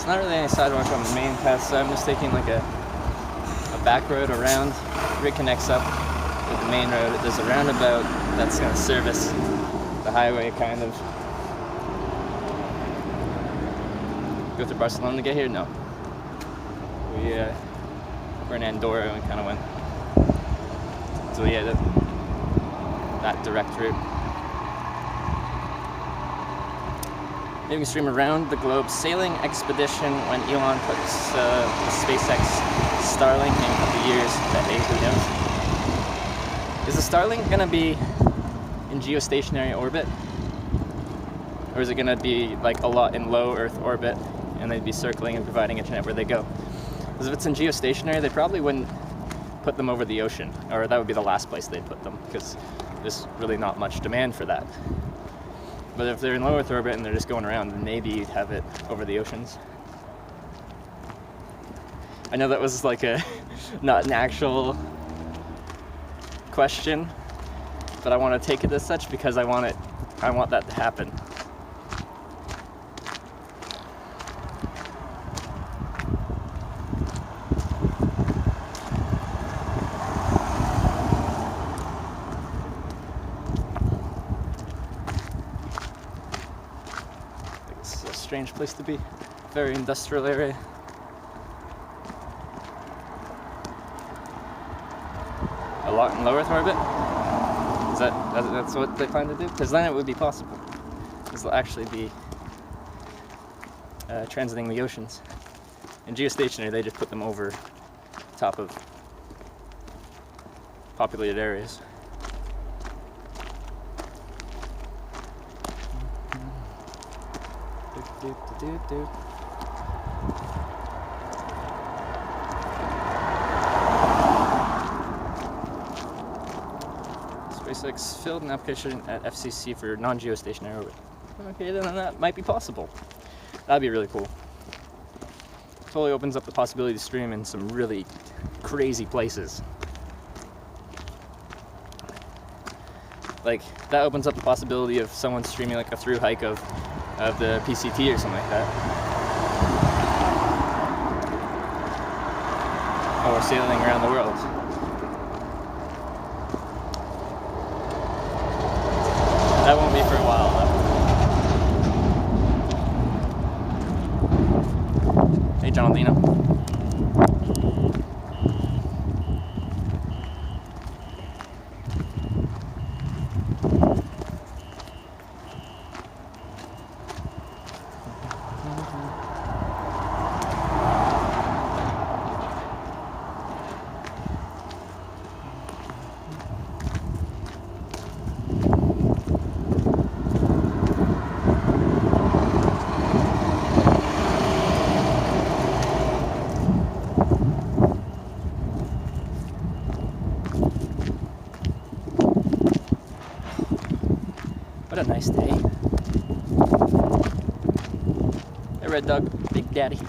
It's not really any sidewalk on the main path, so I'm just taking like a back road around. It reconnects up with the main road. There's a roundabout that's going to service the highway, kind of. Go through Barcelona to get here? No. We're in Andorra and we kind of went. So yeah, that direct route. Maybe we can stream around the globe sailing expedition when Elon puts the SpaceX Starlink in a couple of years. That who knows? Is the Starlink gonna be in geostationary orbit, or is it gonna be like a lot in low Earth orbit, and they'd be circling and providing internet where they go? Because if it's in geostationary, they probably wouldn't put them over the ocean, or that would be the last place they'd put them, because there's really not much demand for that. But if they're in low Earth orbit and they're just going around, then maybe you'd have it over the oceans. I know that was like not an actual question, but I want to take it as such because I want that to happen. Strange place to be. Very industrial area. A lot in low Earth orbit? That's what they plan to do? Because then it would be possible. This will actually be transiting the oceans. In geostationary, they just put them over top of populated areas. SpaceX filled an application at FCC for non-geostationary orbit. Okay, then that might be possible. That'd be really cool. Totally opens up the possibility to stream in some really crazy places. Like, that opens up the possibility of someone streaming like a through hike of the PCT or something like that. Or sailing around the world. That won't be for a while though. Hey, Jonathan. What a nice day. Hey, Red Dog, Big Daddy.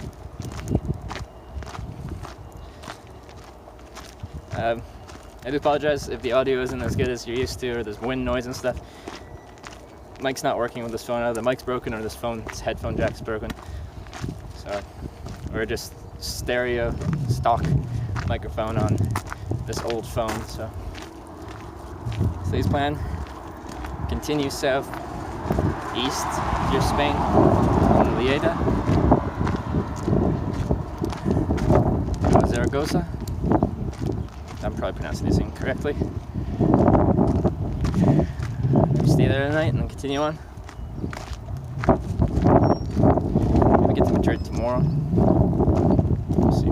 I do apologize if the audio isn't as good as you're used to, or there's wind noise and stuff. Mic's not working with this phone. Either the mic's broken or this headphone jack's broken. So we're just stereo stock microphone on this old phone. So today's plan: continue south east through Spain in Lleida, go to Zaragoza. I'm probably pronouncing this incorrectly. Stay there tonight and then continue on. Maybe get to Madrid tomorrow. We'll see.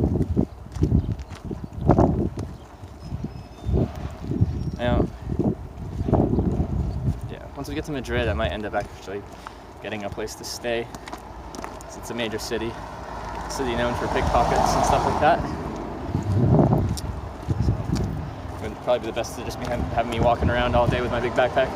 Now, yeah, once we get to Madrid, I might end up actually getting a place to stay. It's a major city known for pickpockets and stuff like that. It would probably be the best to just be having me walking around all day with my big backpack.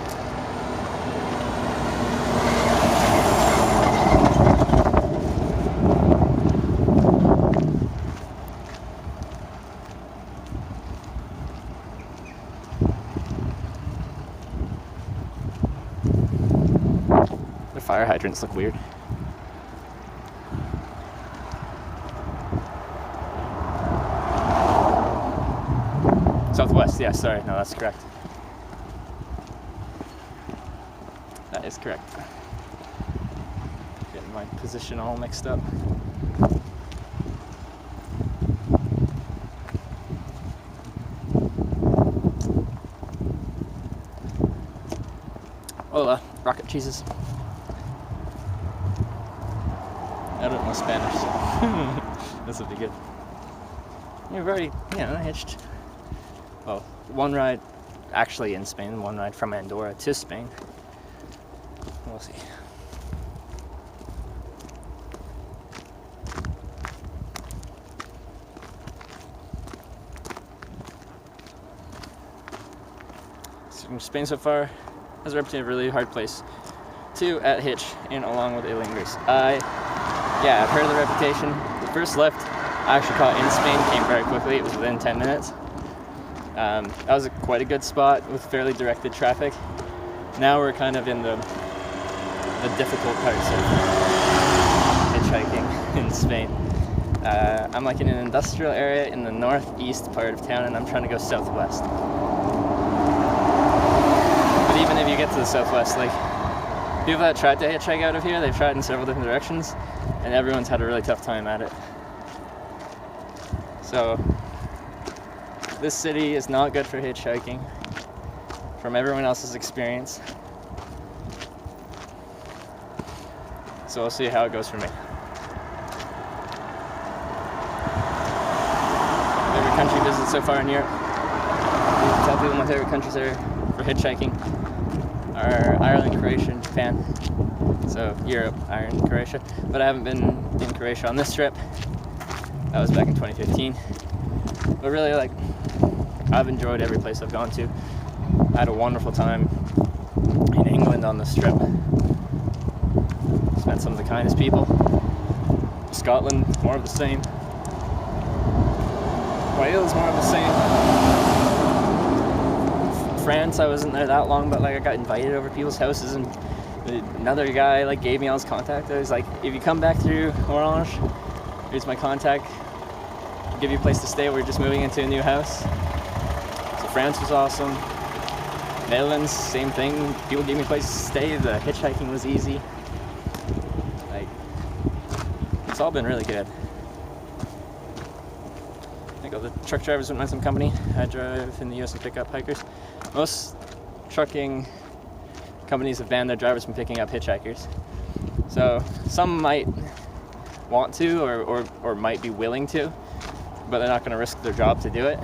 The fire hydrants look weird. southwest. Yeah, sorry. No, that's correct. That is correct. Getting my position all mixed up. Hola, rocket cheeses. I don't know Spanish, so this will be good. You've already, hitched. Well, one ride actually in Spain, one ride from Andorra to Spain. We'll see. So from Spain so far has a reputation of a really hard place to hitch in, along with Italy and Greece. I've heard of the reputation. The first lift I actually caught in Spain came very quickly. It was within 10 minutes. That was quite a good spot with fairly directed traffic. Now we're kind of in the difficult parts of hitchhiking in Spain. I'm like in an industrial area in the northeast part of town, and I'm trying to go southwest. But even if you get to the southwest, like, people that tried to hitchhike out of here, they've tried in several different directions, and everyone's had a really tough time at it. So this city is not good for hitchhiking, from everyone else's experience. So we'll see how it goes for me. Favorite country visit so far in Europe? I tell people my favorite countries are for hitchhiking are Ireland, Croatia, and Japan. So Europe, Ireland, Croatia. But I haven't been in Croatia on this trip. That was back in 2015. But really, I've enjoyed every place I've gone to. I had a wonderful time in England on this trip. Met some of the kindest people. Scotland, more of the same. Wales, more of the same. France, I wasn't there that long, but I got invited over people's houses, and another guy gave me all his contact. I was like, if you come back through Orange, here's my contact. I'll give you a place to stay. We're just moving into a new house. So France was awesome. Netherlands, same thing. People gave me a place to stay. The hitchhiking was easy. It's all been really good. I think all the truck drivers wouldn't mind some company. I drive in the US and pick up hikers. Most trucking companies have banned their drivers from picking up hitchhikers. So some might want to or might be willing to, but they're not going to risk their job to do it.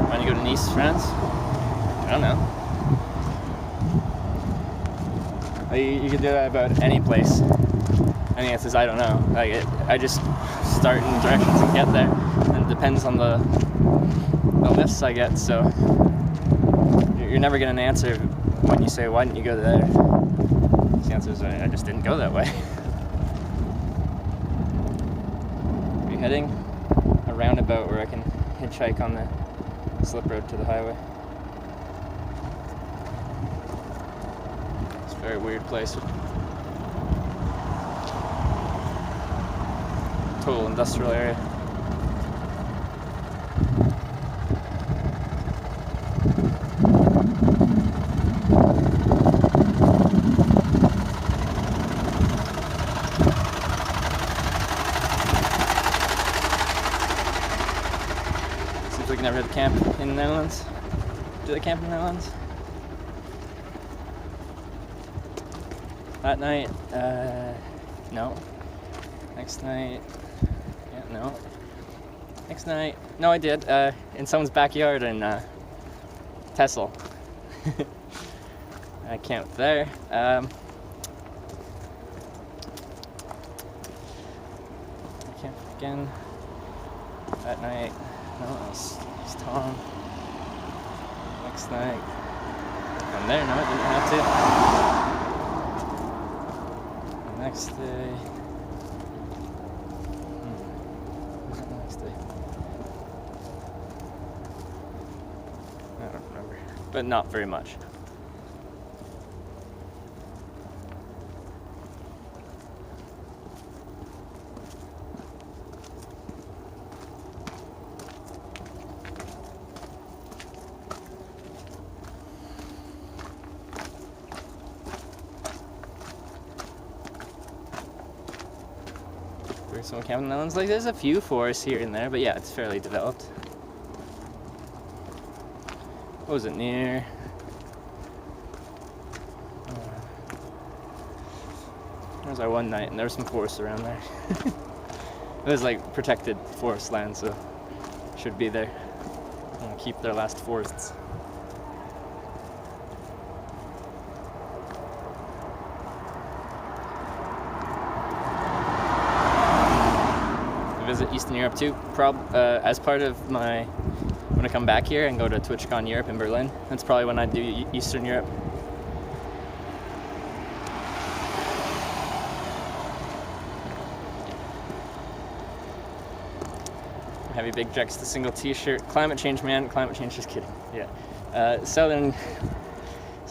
Want to go to Nice, France? I don't know. You can do that about any place. Any answers, I don't know. I just start in directions and get there. And it depends on the lifts I get, so you're never getting an answer when you say, why didn't you go there? The answer is, I just didn't go that way. We're heading a roundabout where I can hitchhike on the slip road to the highway. Very weird place. Total industrial area. Seems like you never had to camp in the Netherlands. Do they camp in the Netherlands? That night, no. Next night, no. Next night, no, I did. In someone's backyard in Texel. I camped there. I camped again that night. No, it was Tom. Next night, I'm there. No, I didn't have to. Next day. What was the next day? I don't remember. But not very much. some camping islands. Like, there's a few forests here and there, but yeah, it's fairly developed. What was it near? There was our one night, and there was some forests around there. It was like protected forest land, so should be there. And keep their last forests. Visit Eastern Europe too, as part of my, when I come back here and go to TwitchCon Europe in Berlin. That's probably when I do Eastern Europe. Heavy big Jack's the single t-shirt. Climate change, man. Climate change, just kidding. Yeah. Southern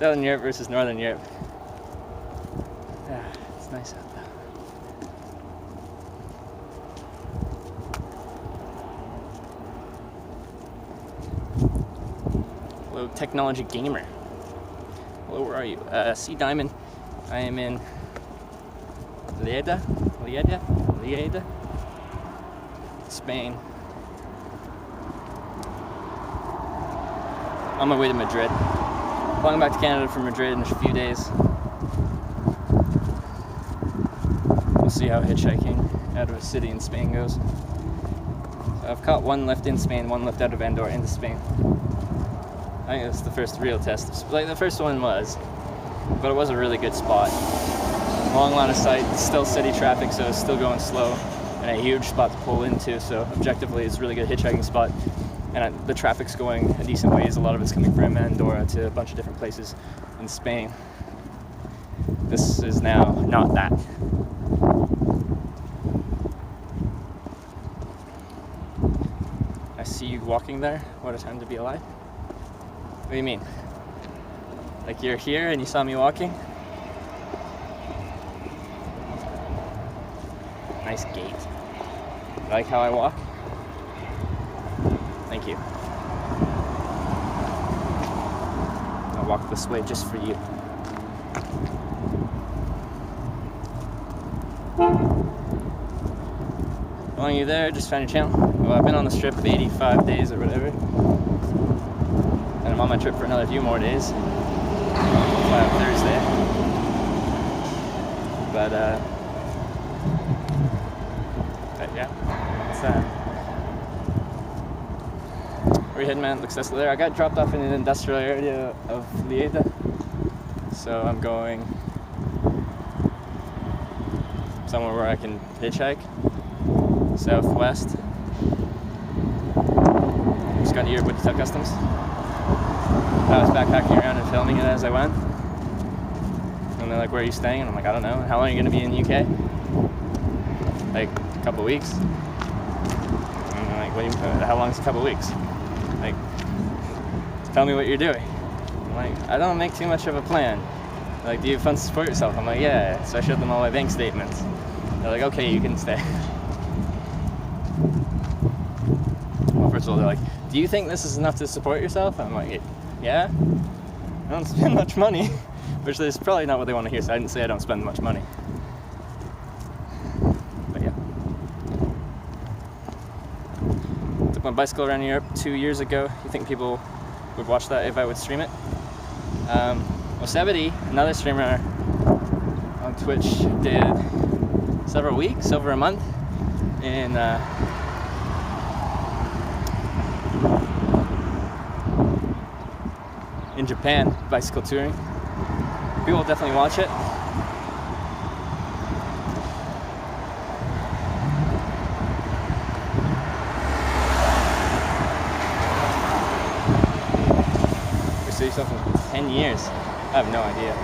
Europe versus Northern Europe. Yeah, it's nice out there. Hello, technology gamer. Hello, where are you? Sea Diamond. I am in Lleida, Spain. On my way to Madrid. Flying back to Canada from Madrid in a few days. We'll see how hitchhiking out of a city in Spain goes. So I've caught one lift in Spain, one lift out of Andorra into Spain. I think that's the first real test. Like, the first one was, but it was a really good spot. Long line of sight, still city traffic, so it's still going slow, and a huge spot to pull into, so objectively it's a really good hitchhiking spot. And the traffic's going a decent ways. A lot of it's coming from Andorra to a bunch of different places in Spain. This is now not that. I see you walking there. What a time to be alive. What do you mean? Like, you're here and you saw me walking? Nice gait. You like how I walk? Thank you. I'll walk this way just for you. How long are you there? Just found your channel? Well, I've been on this trip 85 days or whatever. And I'm on my trip for another few more days. Fly out Thursday. But yeah, it's that. Where are you heading, man? Looks desolate there. I got dropped off in an industrial area of Lleida, so I'm going somewhere where I can hitchhike, southwest. Just got to Europe with the customs. I was backpacking around and filming it as I went. And they're like, where are you staying? And I'm like, I don't know. How long are you going to be in the UK? Like, a couple weeks. And I'm like, what do you, how long is a couple weeks? Like, tell me what you're doing. I'm like, I don't make too much of a plan. They're like, do you have funds to support yourself? I'm like, yeah. So I showed them all my bank statements. They're like, okay, you can stay. Well, first of all, they're like, do you think this is enough to support yourself? I'm like, yeah. I don't spend much money. Which is probably not what they want to hear, so I didn't say I don't spend much money. But yeah. Took my bicycle around Europe 2 years ago. You think people would watch that if I would stream it? Osebity, another streamer on Twitch, did several weeks, over a month, in Japan, bicycle touring. People will definitely watch it. You see yourself in 10 years? I have no idea.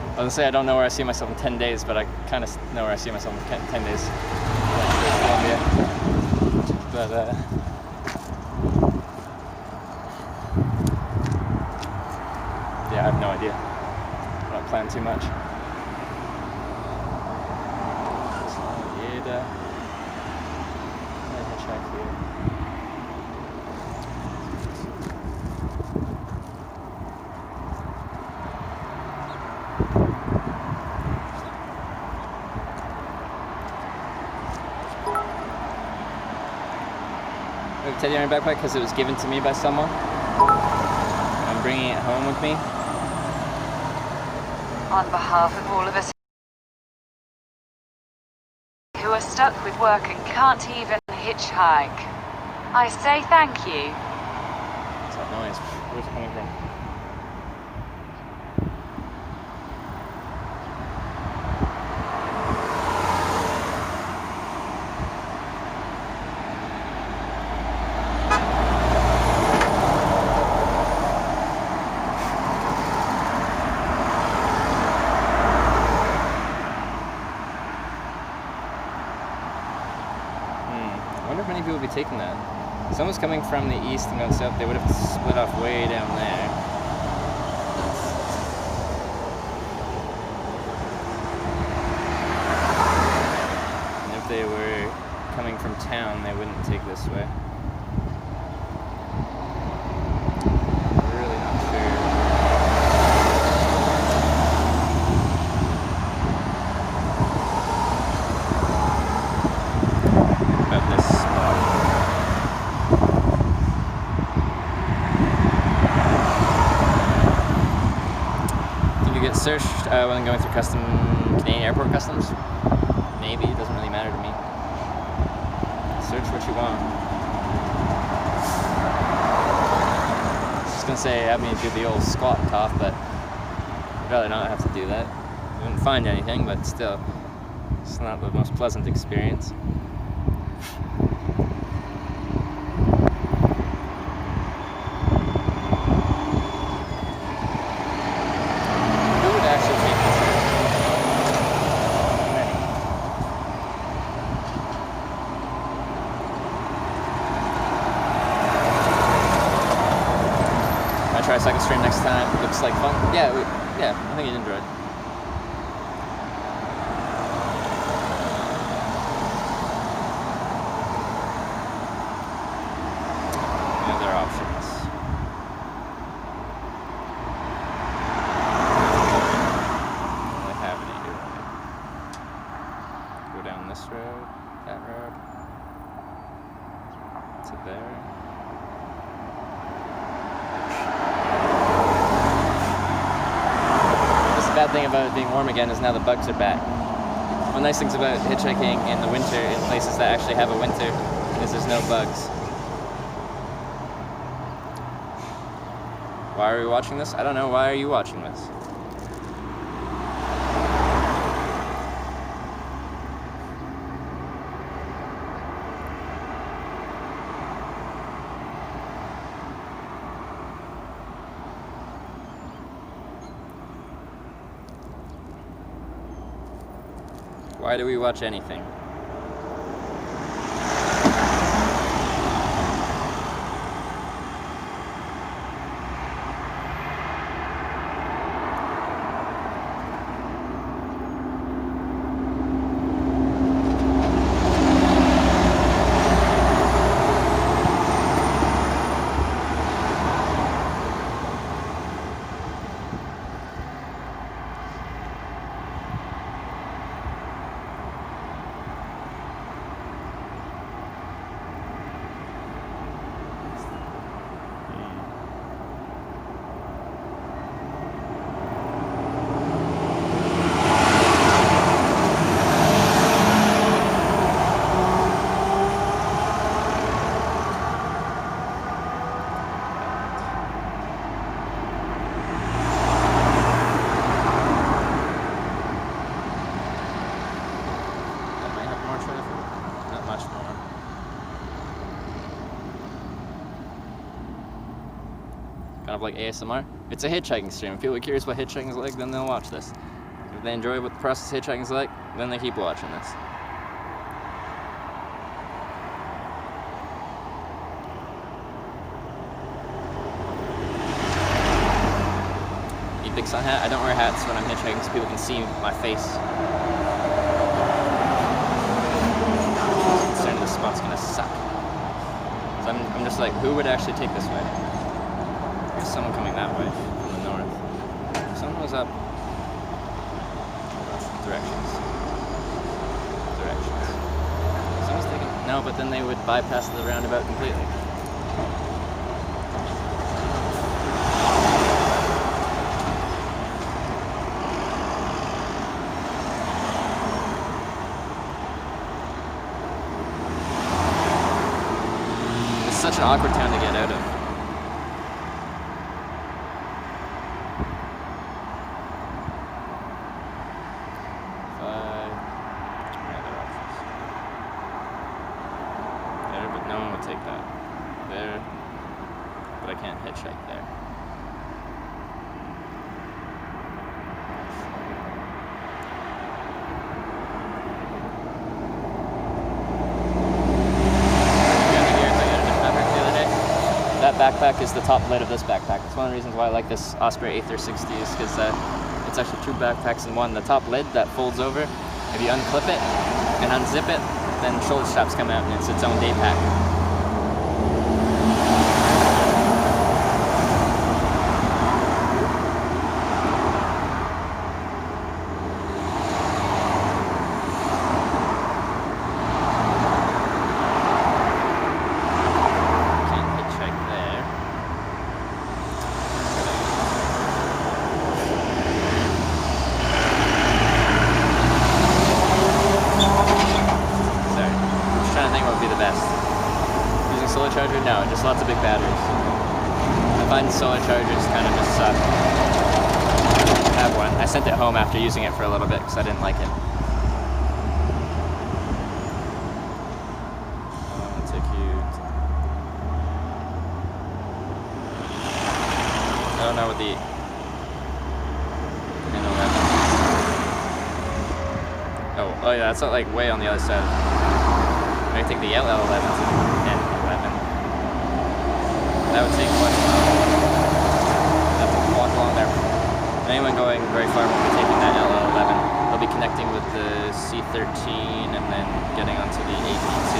I was gonna say I don't know where I see myself in 10 days, but I kind of know where I see myself in 10 days. But yeah, I have no idea. I don't plan too much. I have a teddy bear in my backpack because it was given to me by someone. I'm bringing it home with me. On behalf of all of us who are stuck with work and can't even hitchhike, I say thank you. What's that noise? Where's it coming from? I wonder if many people will be taking that. If someone's coming from the east and going south, they would have split off way down there. And if they were coming from town, they wouldn't take this way. Really not sure. About this spot. Did you get searched when going through Canadian airport customs? Maybe, it doesn't really matter to me. Search what you want. I was just gonna say, have me do the old squat cough, but I'd rather not have to do that. I wouldn't find anything, but still, it's not the most pleasant experience. Who would actually take this? Many. I try a second stream next time. Looks like fun. Yeah, I think you'd enjoy it. Any other options? Don't really have any, do I? Go down this road, that road, to there. The bad thing about it being warm again is now the bugs are back. One nice things about hitchhiking in the winter in places that actually have a winter is there's no bugs. Why are we watching this? I don't know. Why are you watching this? Why do we watch anything? Kind of like ASMR. It's a hitchhiking stream. If people are curious what hitchhiking is like, then they'll watch this. If they enjoy what the process of hitchhiking is like, then they keep watching this. Need a big sun hat? I don't wear hats when I'm hitchhiking so people can see my face. Considering this spot's gonna suck. So I'm just like, who would actually take this way? There's someone coming that way from the north. If someone was up. Directions. Someone's taking. No, but then they would bypass the roundabout completely. such an awkward town to get out of. There, but no one would take that. There, but I can't hitchhike there. Backpack is the top lid of this backpack. It's one of the reasons why I like this Osprey Aether 60 is because it's actually two backpacks in one. The top lid that folds over, if you unclip it and unzip it, then shoulder straps come out and it's its own day pack. No, just lots of big batteries. I find solar chargers kind of just suck. I have one. I sent it home after using it for a little bit because I didn't like it. I'll take you to... I don't know what the N11. Oh yeah, that's not like way on the other side. I'm gonna take the LL11 to N11. That would take quite a while. I have to walk along there. Anyone going very far will be taking that LL11. They'll be connecting with the C13 and then getting onto the AP2.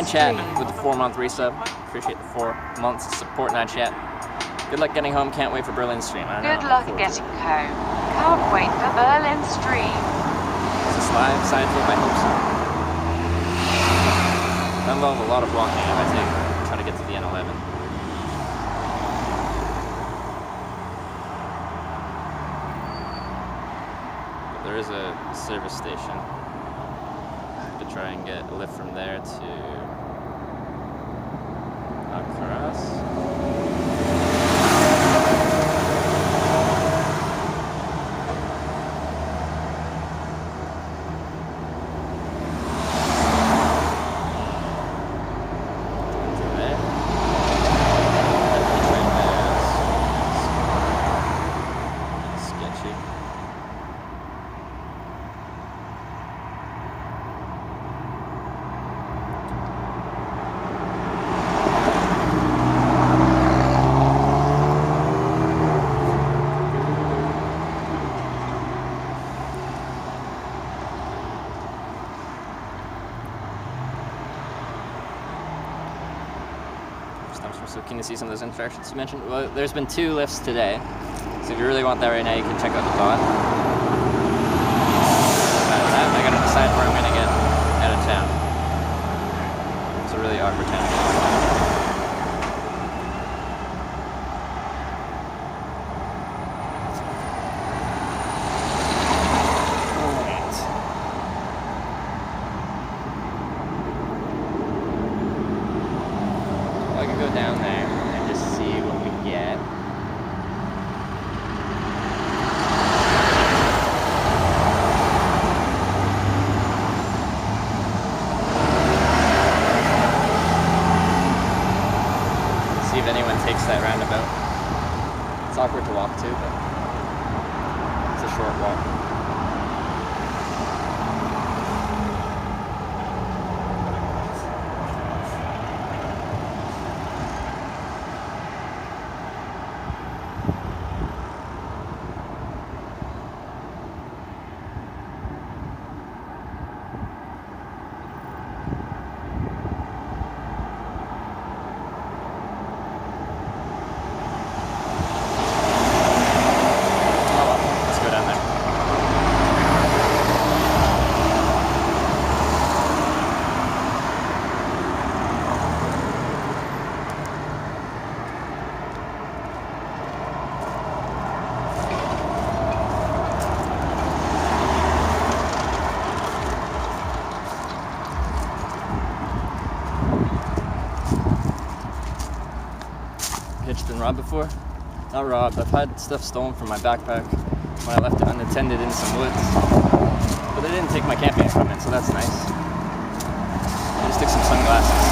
Chat with the 4-month resub. Appreciate the 4 months of support, Chat. Good luck getting home. Can't wait for Berlin stream. Good luck getting home. Can't wait for Berlin stream. Is this live? Side with my hopes. That involves a lot of walking if I take trying to get to the N11. But there is a service station. To try and get a lift from there to across. So keen to see some of those interactions you mentioned. Well, there's been 2 lifts today, so if you really want that right now, you can check out the bot. I gotta decide where I'm gonna get out of town. It's a really awkward town. Down there and just see what we get. See if anyone takes that roundabout. It's awkward to walk to, but it's a short walk. hitched and robbed before. Not robbed, I've had stuff stolen from my backpack when I left it unattended in some woods. But they didn't take my camping equipment, so that's nice. I just took some sunglasses.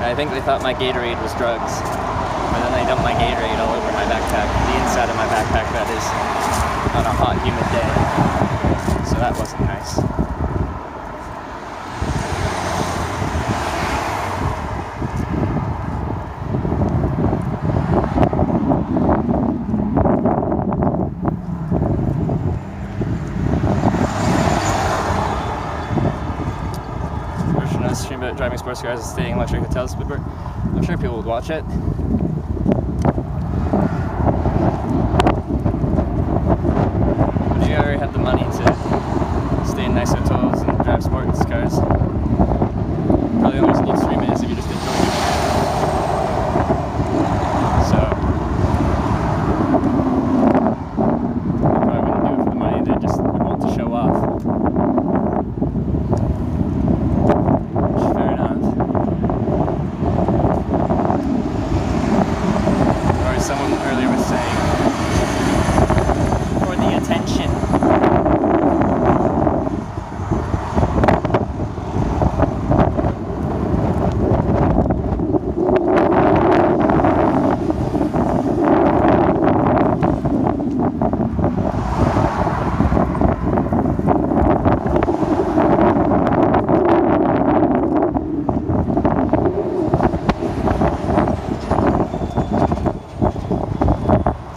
I think they thought my Gatorade was drugs. But then they dumped my Gatorade all over my backpack. The inside of my backpack, that is, on a hot, humid day. So that wasn't nice. Stream about driving sports cars and staying in luxury hotels, but I'm sure people would watch it. But if you already have the money to stay in nice hotels and drive sports cars, probably the only reason you'd stream it is if you just enjoy it. So they probably wouldn't do it for the money, they just would want to show off. Someone earlier was saying, for the attention.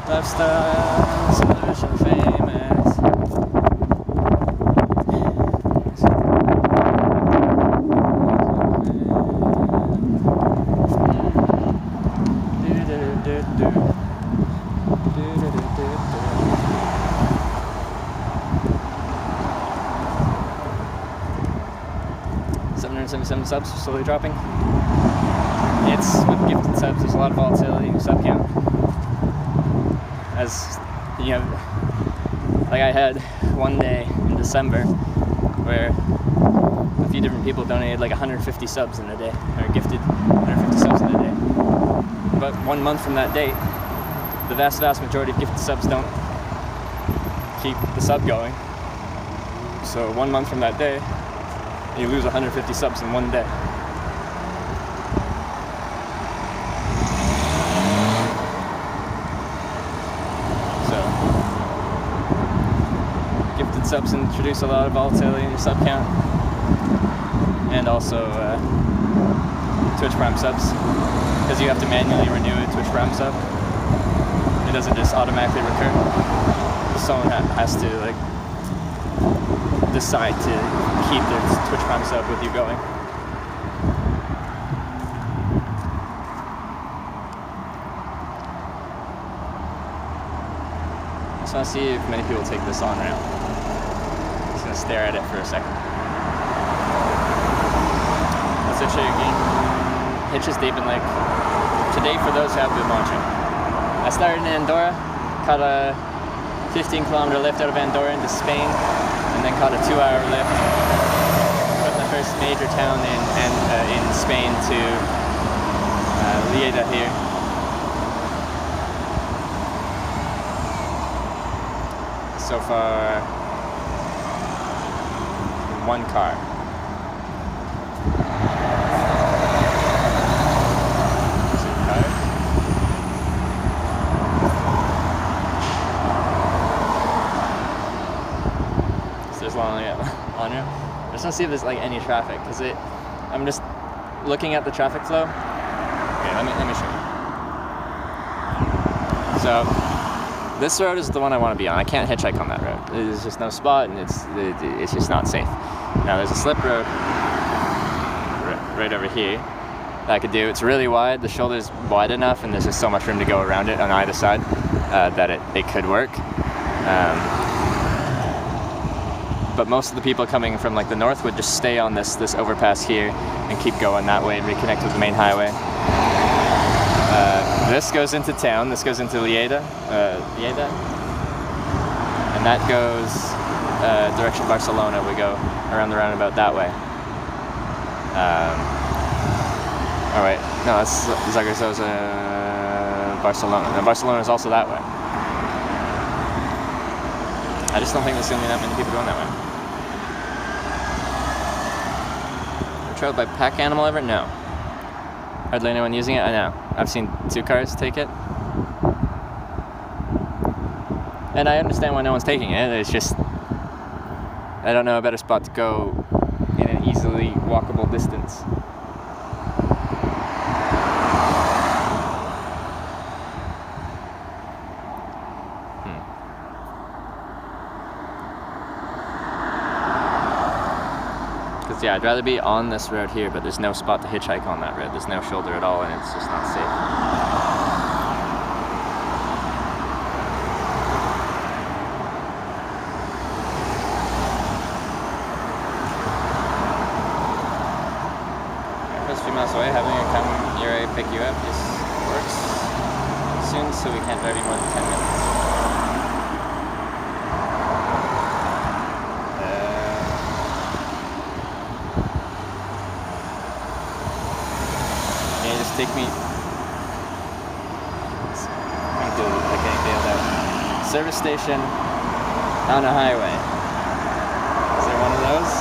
Lifestyle, celebration, famous. $777 subs, slowly dropping. It's with gifted subs, there's a lot of volatility in sub count. As you know, like I had one day in December where a few different people donated like 150 subs in a day, or gifted 150 subs in a day. But 1 month from that date, the vast majority of gifted subs don't keep the sub going. So 1 month from that day, you lose 150 subs in one day. Subs introduce a lot of volatility in your sub count, and also Twitch Prime subs, because you have to manually renew a Twitch Prime sub. It doesn't just automatically recur. Someone has to like decide to keep their Twitch Prime sub with you going. I just want to see if many people take this on ramp. Stare at it for a second. That's Hitchhiking. Hitches Deep in Lake. Today, for those who have been watching, I started in Andorra, caught a 15-kilometer lift out of Andorra into Spain, and then caught a 2-hour lift from the first major town in Spain to Lòria here. So far, one car. So there's one on here. I just want to see if there's like any traffic, because I'm just looking at the traffic flow. Okay, let me show you. So this road is the one I want to be on. I can't hitchhike on that road. There's just no spot, and it's just not safe. Now there's a slip road right over here that I could do. It's really wide. The shoulder's wide enough, and there's just so much room to go around it on either side that it could work. But most of the people coming from like the north would just stay on this overpass here and keep going that way and reconnect with the main highway. This goes into town. This goes into Lòria, and that goes direction Barcelona. We go around the roundabout that way. Oh wait, no, that's Zaragoza, Barcelona. And Barcelona is also that way. I just don't think there's going to be that many people going that way. Trailed by pack animal ever? No. Hardly anyone using it? I know. I've seen 2 cars take it. And I understand why no one's taking it. It's just, I don't know a better spot to go in an easily walkable distance. Because yeah, I'd rather be on this road here, but there's no spot to hitchhike on that road. There's no shoulder at all, and it's just not safe. Just a few miles away, having a come your way pick you up just works soon, so we can't drive you more than 10 minutes. Take me. I'm good. Like getting bailed out. Service station on a highway. Is there one of those?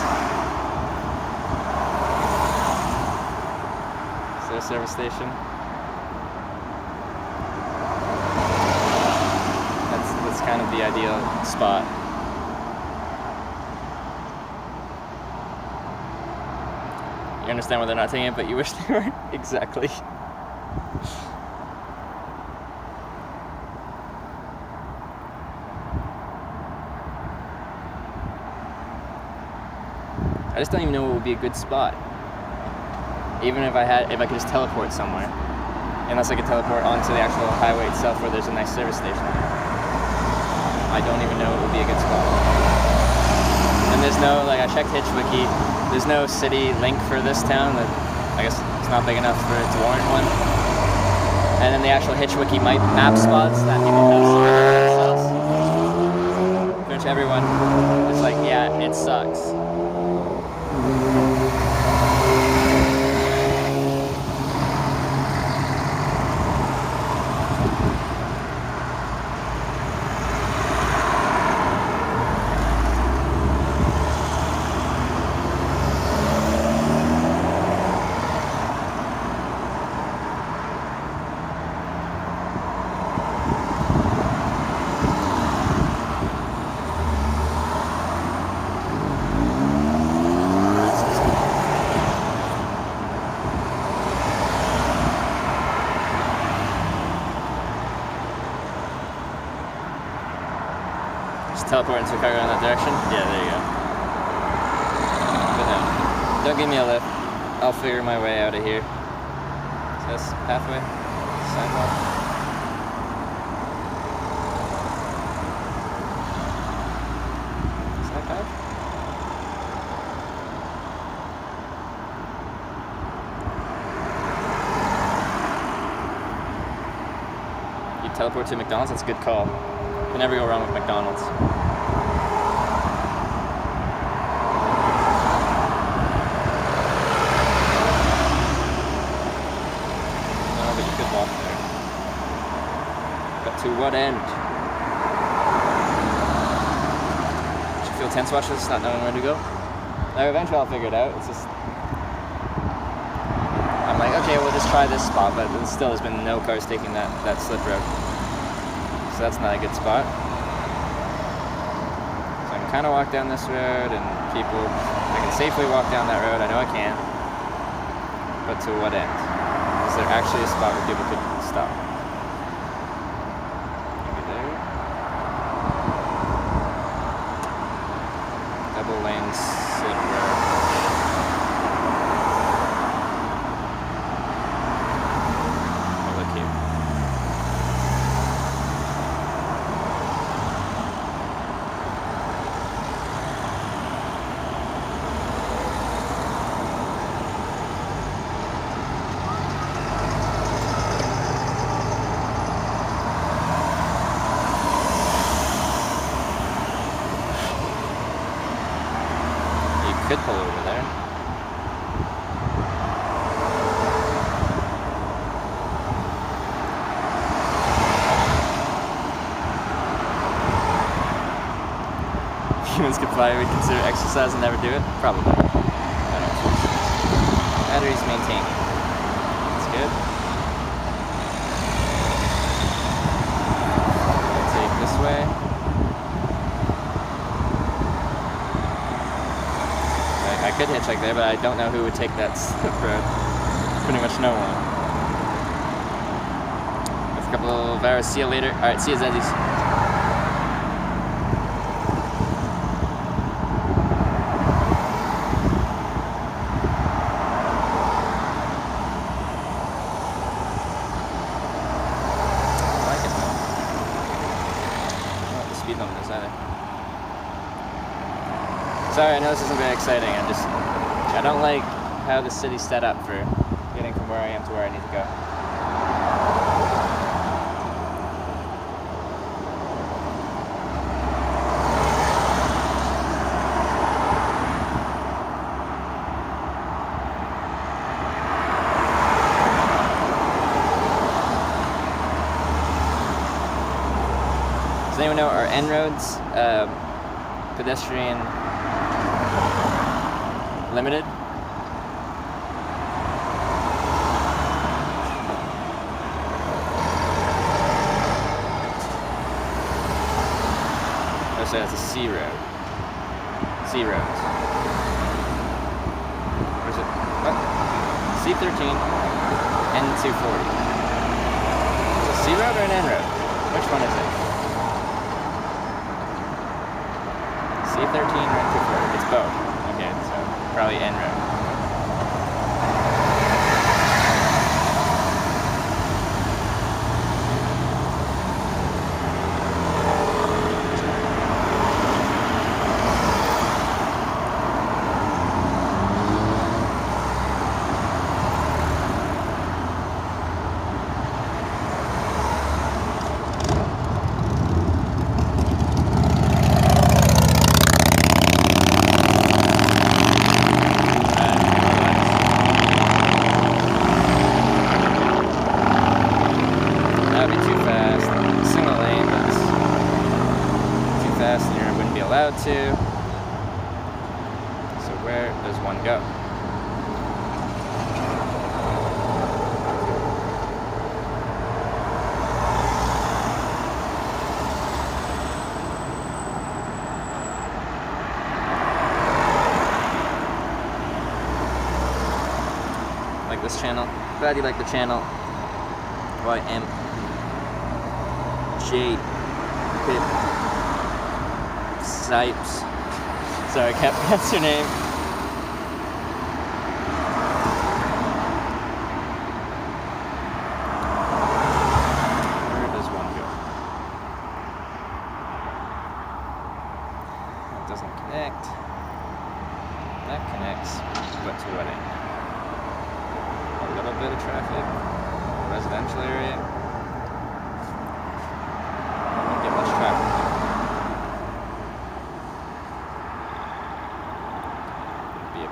Is there a service station? That's kind of the ideal spot. You understand why they're not taking it, but you wish they weren't. Exactly. I just don't even know what would be a good spot. Even if I could just teleport somewhere. Unless I could teleport onto the actual highway itself where there's a nice service station. I don't even know what would be a good spot. And there's no, like, I checked Hitchwiki, there's no city link for this town. That I guess it's not big enough for it to warrant one. And then the actual Hitchwiki map spots that people have themselves. Pretty much everyone is like, yeah, it sucks. Teleport into a car going that direction? Yeah, there you go. But no, don't give me a lift. I'll figure my way out of here. So that's pathway, sidewalk. Is that path? You teleport to McDonald's? That's a good call. You can never go wrong with McDonald's. To what end? Did you feel tense watching this, not knowing where to go? Now eventually I'll figure it out. It's just I'm like, okay, we'll just try this spot, but still there's been no cars taking that slip road. So that's not a good spot. So I can kinda walk down this road and I can safely walk down that road, I know I can. But to what end? Is there actually a spot where people could stop? humans could probably consider exercise and never do it? Probably. I don't know. Batteries maintained. That's good. I'll take this way. I could hitchhike there, but I don't know who would take that road. Pretty much no one. With a couple of hours. See you later. Alright, see you, Zeddies. Sorry, I know this isn't very exciting. I don't like how the city's set up for getting from where I am to where I need to go. Does anyone know our N roads? Pedestrian limited. Oh, so that's a C road. C roads. Where's it? What? C13, N240. Is it a C road or an N road? Which one is it? C13 or N240? It's both. Okay, so probably N road. To. So where does one go? Like this channel? Glad you like the channel. YM J Pip Sipes. Sorry, I can't pronounce your name. Where does one go? That doesn't connect. That connects, but to what end? A little bit of traffic. Residential area. I don't get much traffic.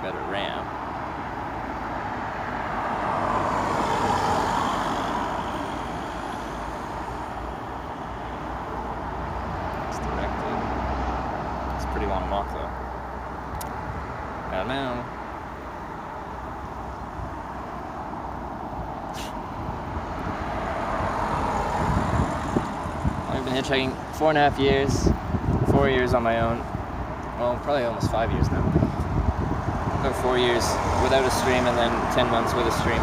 Better ram. It's directed. It's a pretty long walk though. I don't know. I've been hitchhiking 4.5 years, 4 years on my own. Well, probably almost 5 years now. About 4 years without a stream and then 10 months with a stream.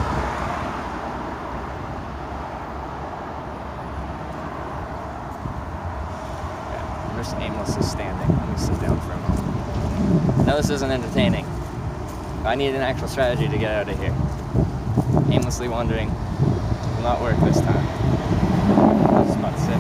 Yeah, I'm just aimlessly standing. Let me sit down for a moment. Now this isn't entertaining. I need an actual strategy to get out of here. Aimlessly wandering will not work this time. I'll just about sit.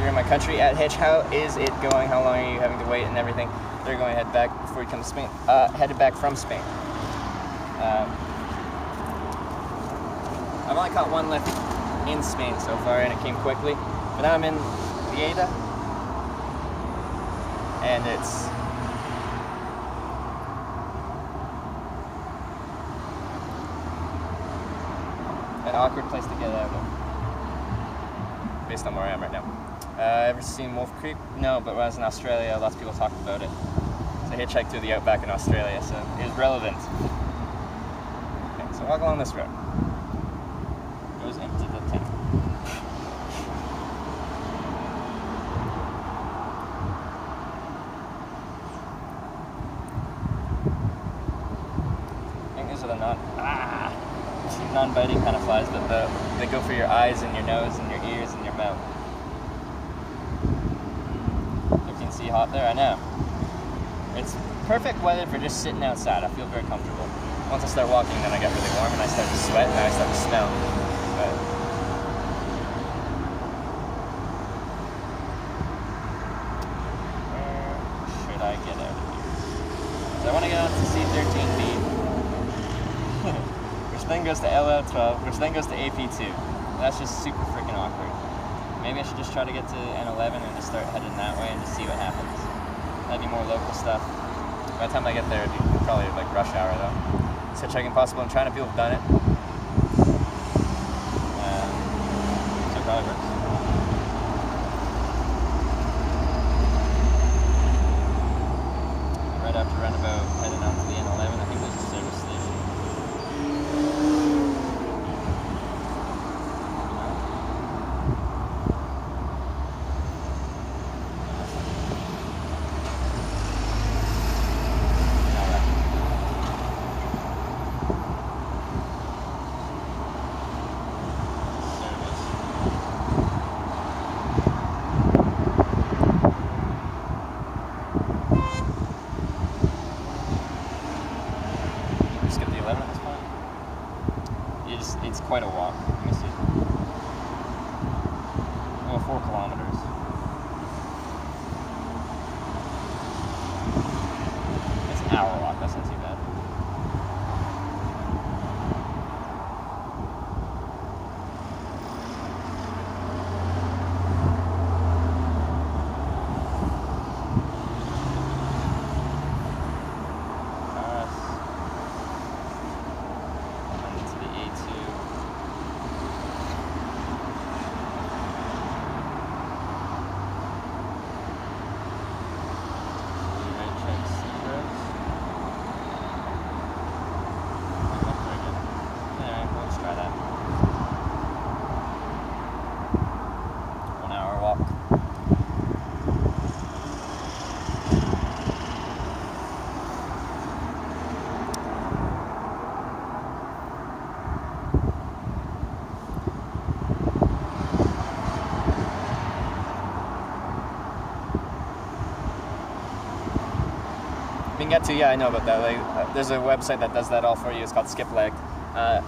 you're in my country at Hitch, how is it going? How long are you having to wait and everything? They're going to head back before you come to Spain. Headed back from Spain. I've only caught one lift in Spain so far, and it came quickly. But now I'm in Lleida, and it's an awkward place to get out of, based on where I am right now. Ever seen Wolf Creek? No, but when I was in Australia, lots of people talked about it. So I hitchhiked through the outback in Australia, so it was relevant. Okay, so walk along this road. It goes into the tank. I think these are the non-biting kind of flies, but they go for your eyes and your nose and your ears and your mouth. 15 C hot there, I know. It's perfect weather for just sitting outside. I feel very comfortable. Once I start walking, then I get really warm and I start to sweat and I start to smell. But where should I get out of here? So I want to get out to C13B, which then goes to LL12, which then goes to AP2. That's just super freaking awkward. Maybe I should just try to get to N11 and just start heading that way and just see what happens. That'd be more local stuff. By the time I get there, it'd be probably like rush hour though. Is hitchhiking possible in China? People have done it. So it probably works. Right after roundabout, heading out to the N11, I think there's a service station. It's quite a walk. Let me see. Oh, 4 kilometers. It's an hour walk. That's not too bad. Get to, yeah, I know about that. Like, there's a website that does that all for you. It's called Skip Leg. I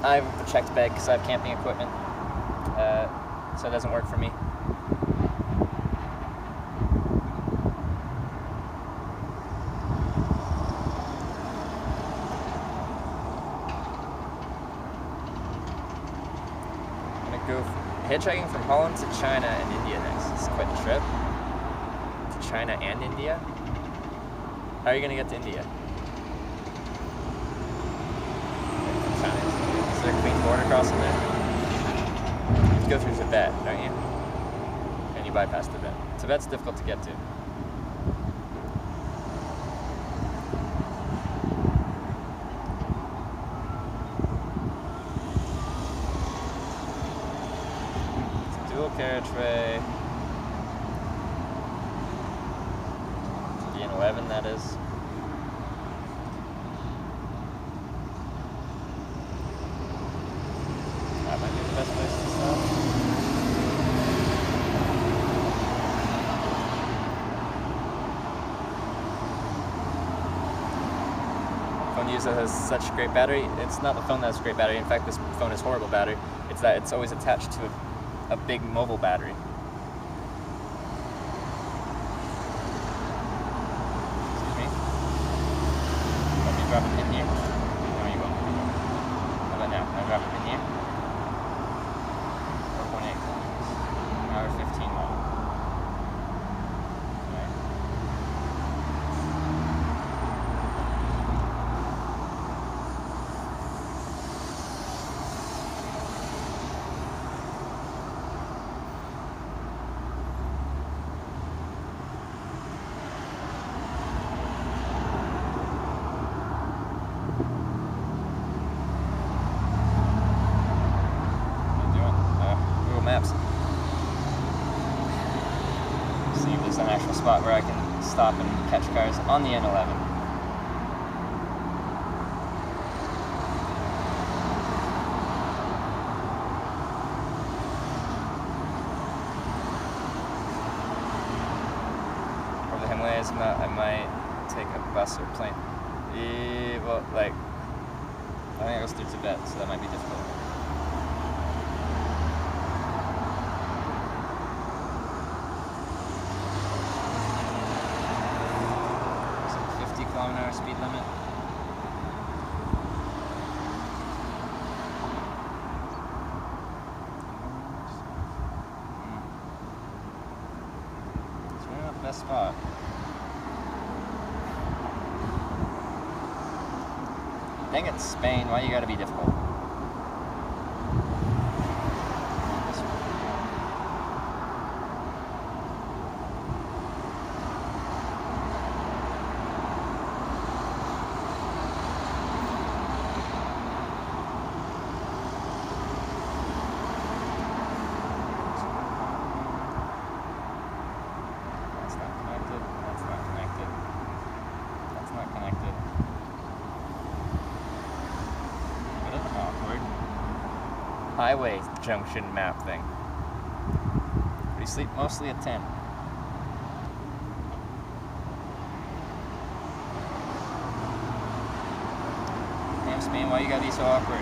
have a checked bag because I have camping equipment, so it doesn't work for me. I'm gonna go hitchhiking from Holland to China and India next. It's quite a trip. To China and India. How are you going to get to India? Is there a clean border crossing there? You have to go through Tibet, don't you? And you bypass Tibet. Tibet's difficult to get to. It's a dual carriageway. The N11, that is. That might be the best place to stop. Phone user has such great battery. It's not the phone that has great battery. In fact, this phone has horrible battery. It's that it's always attached to a big mobile battery. there's an actual spot where I can stop and catch cars on the N11. For the Himalayas, I might take a bus or plane. Well, like, I think it goes through Tibet, so that might be difficult. Km/h speed limit. It's really not the best spot. Dang it, Spain, why you gotta be difficult? Highway junction map thing. We sleep mostly at 10. Damn Spain, why you gotta be so awkward?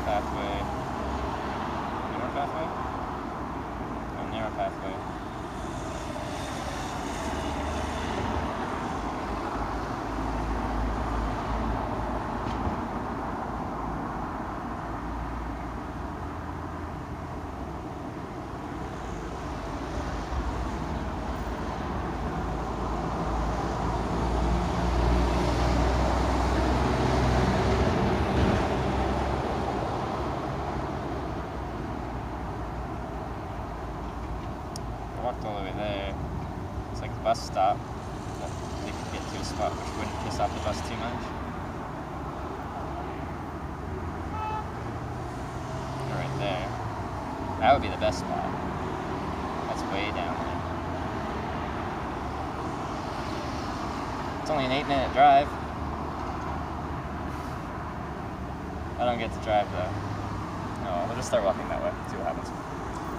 Pathway. Narrow pathway? Oh, narrow pathway. Walked all the way there. It's like a bus stop that they could get to a spot which wouldn't piss off the bus too much. Right there. That would be the best spot. That's way down there. It's only an 8-minute drive. I don't get to drive though. No, we'll just start walking that way, see what happens.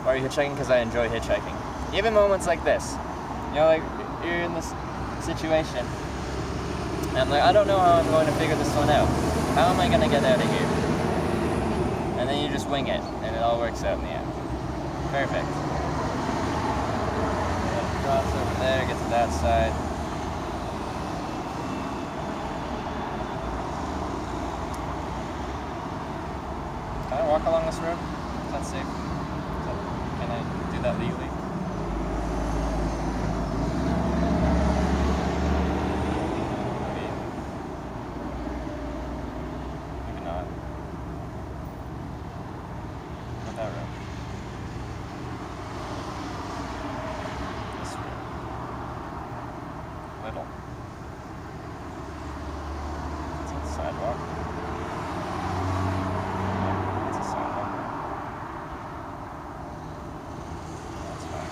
Why are you hitchhiking? Because I enjoy hitchhiking. Even moments like this. You know, like, you're in this situation. And I'm like, I don't know how I'm going to figure this one out. How am I going to get out of here? And then you just wing it, and it all works out in the end. Perfect. Cross over there, get to that side. Can I walk along this road? Is that safe? Can I do that legally? Maybe not. Not that road. This road. Little. It's on the sidewalk. It's a sidewalk. That's fine.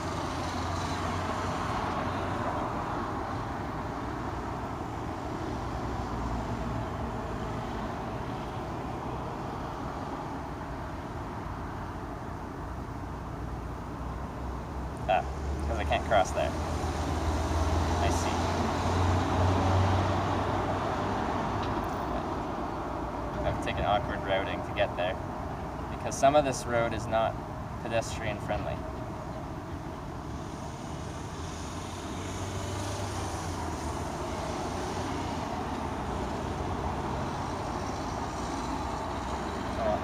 Ah, because I can't cross there. I see. I have to take an awkward routing to get there, because some of this road is not pedestrian friendly. Oh.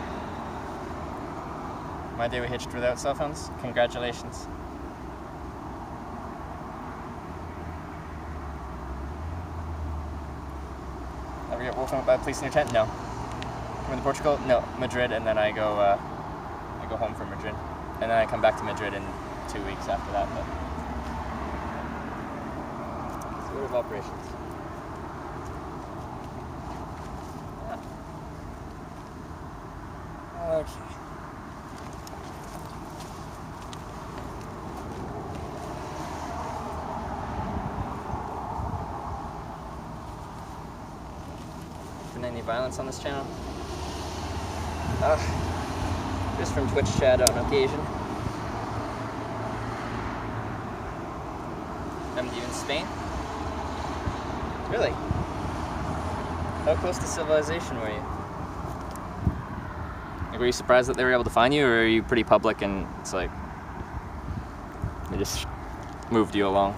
My day we hitched without cell phones. Congratulations. get woken up by police in your tent? No. Come to Portugal? No. Madrid, and then I go home from Madrid. And then I come back to Madrid in 2 weeks after that. But it's order of operations. Yeah. Okay. Been any violence on this channel? Just from Twitch chat on occasion. Haven't you in Spain? Really? How close to civilization were you? Like, were you surprised that they were able to find you, or are you pretty public and it's like they just moved you along?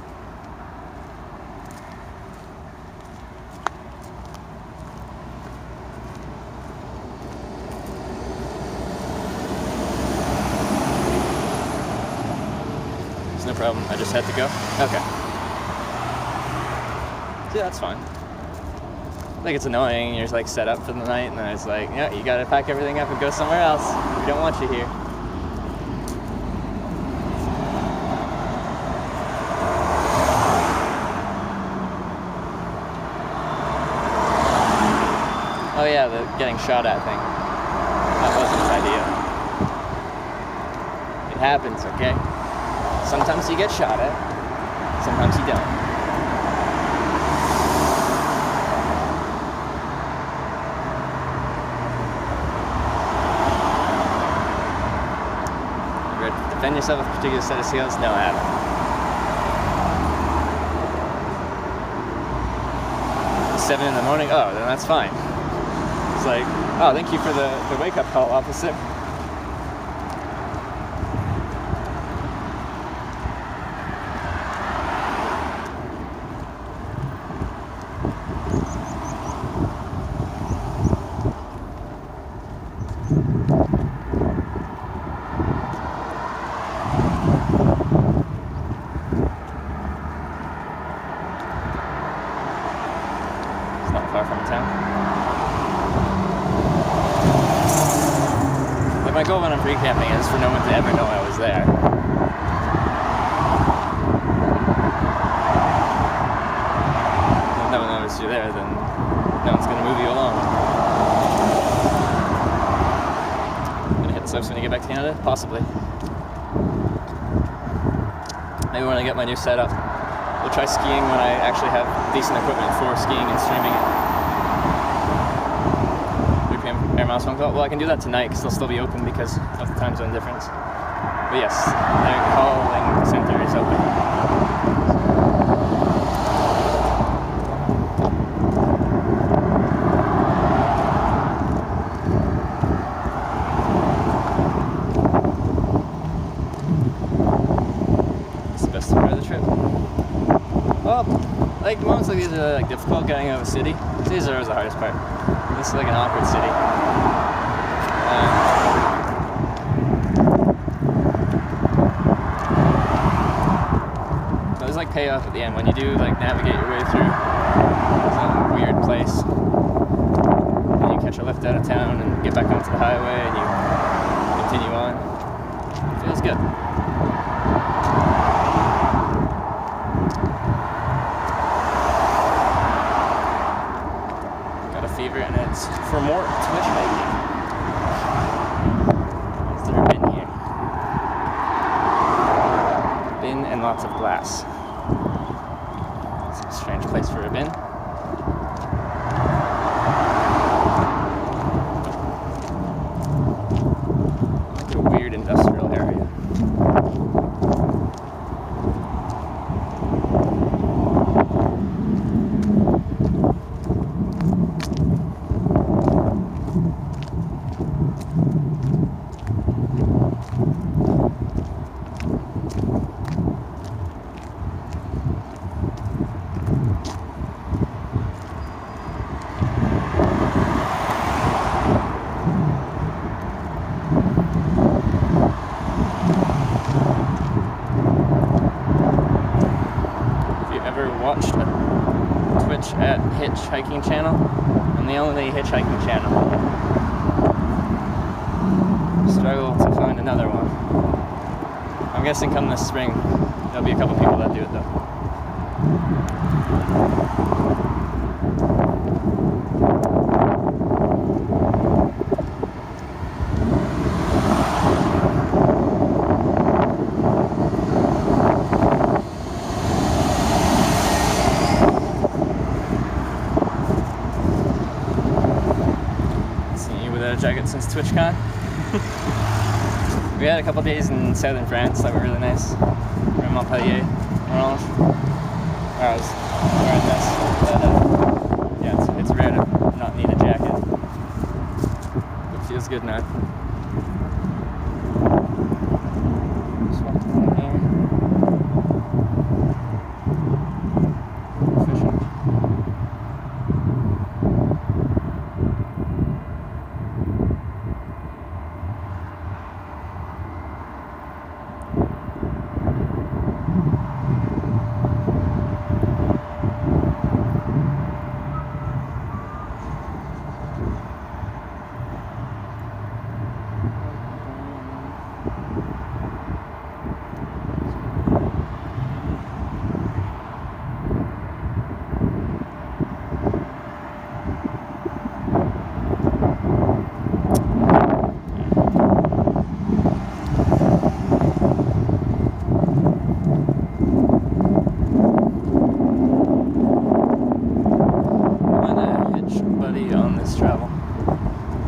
No problem. I just had to go? Okay. Yeah, that's fine. I think it's annoying. You're like set up for the night, and then it's like, yeah, you gotta pack everything up and go somewhere else. We don't want you here. Oh yeah, the getting shot at thing. That wasn't his idea. It happens, okay? Sometimes you get shot at, sometimes you don't. You ready to defend yourself with a particular set of skills? No, I haven't. It's 7 in the morning? Oh, then that's fine. It's like, oh, thank you for the wake-up call, officer. Far from town. Like, my goal when I'm pre-camping is for no one to ever know I was there. If no one knows you're there, then no one's gonna move you along. Gonna hit the slopes when you get back to Canada? Possibly. Maybe when I get my new setup. We'll try skiing when I actually have decent equipment for skiing and streaming it. 3 p.m. air miles phone call. Well, I can do that tonight because they'll still be open because of the time zone difference. But yes, their calling center is open. It's the best part of the trip. Well, like moments like these are like difficult getting out of a city. Cities are always the hardest part. This is like an awkward city. There's like payoff at the end when you do like navigate your way through some weird place. And you catch a lift out of town and get back onto the highway and you continue on. It feels good. And it's for more Twitch hiking. Is there a bin here? Bin and lots of glass. It's a strange place for a bin. Like a weird industrial area. Watched a Twitch at Hitchhiking channel, and on the only hitchhiking channel. Struggle to find another one. I'm guessing come this spring, there'll be a couple people that do it though. Jacket since TwitchCon. We had a couple days in southern France that were really nice. We're in Montpellier, Orange. I was wearing this, but yeah, it's rare to not need a jacket. It feels good now. Just walked along here. Fishing. Travel.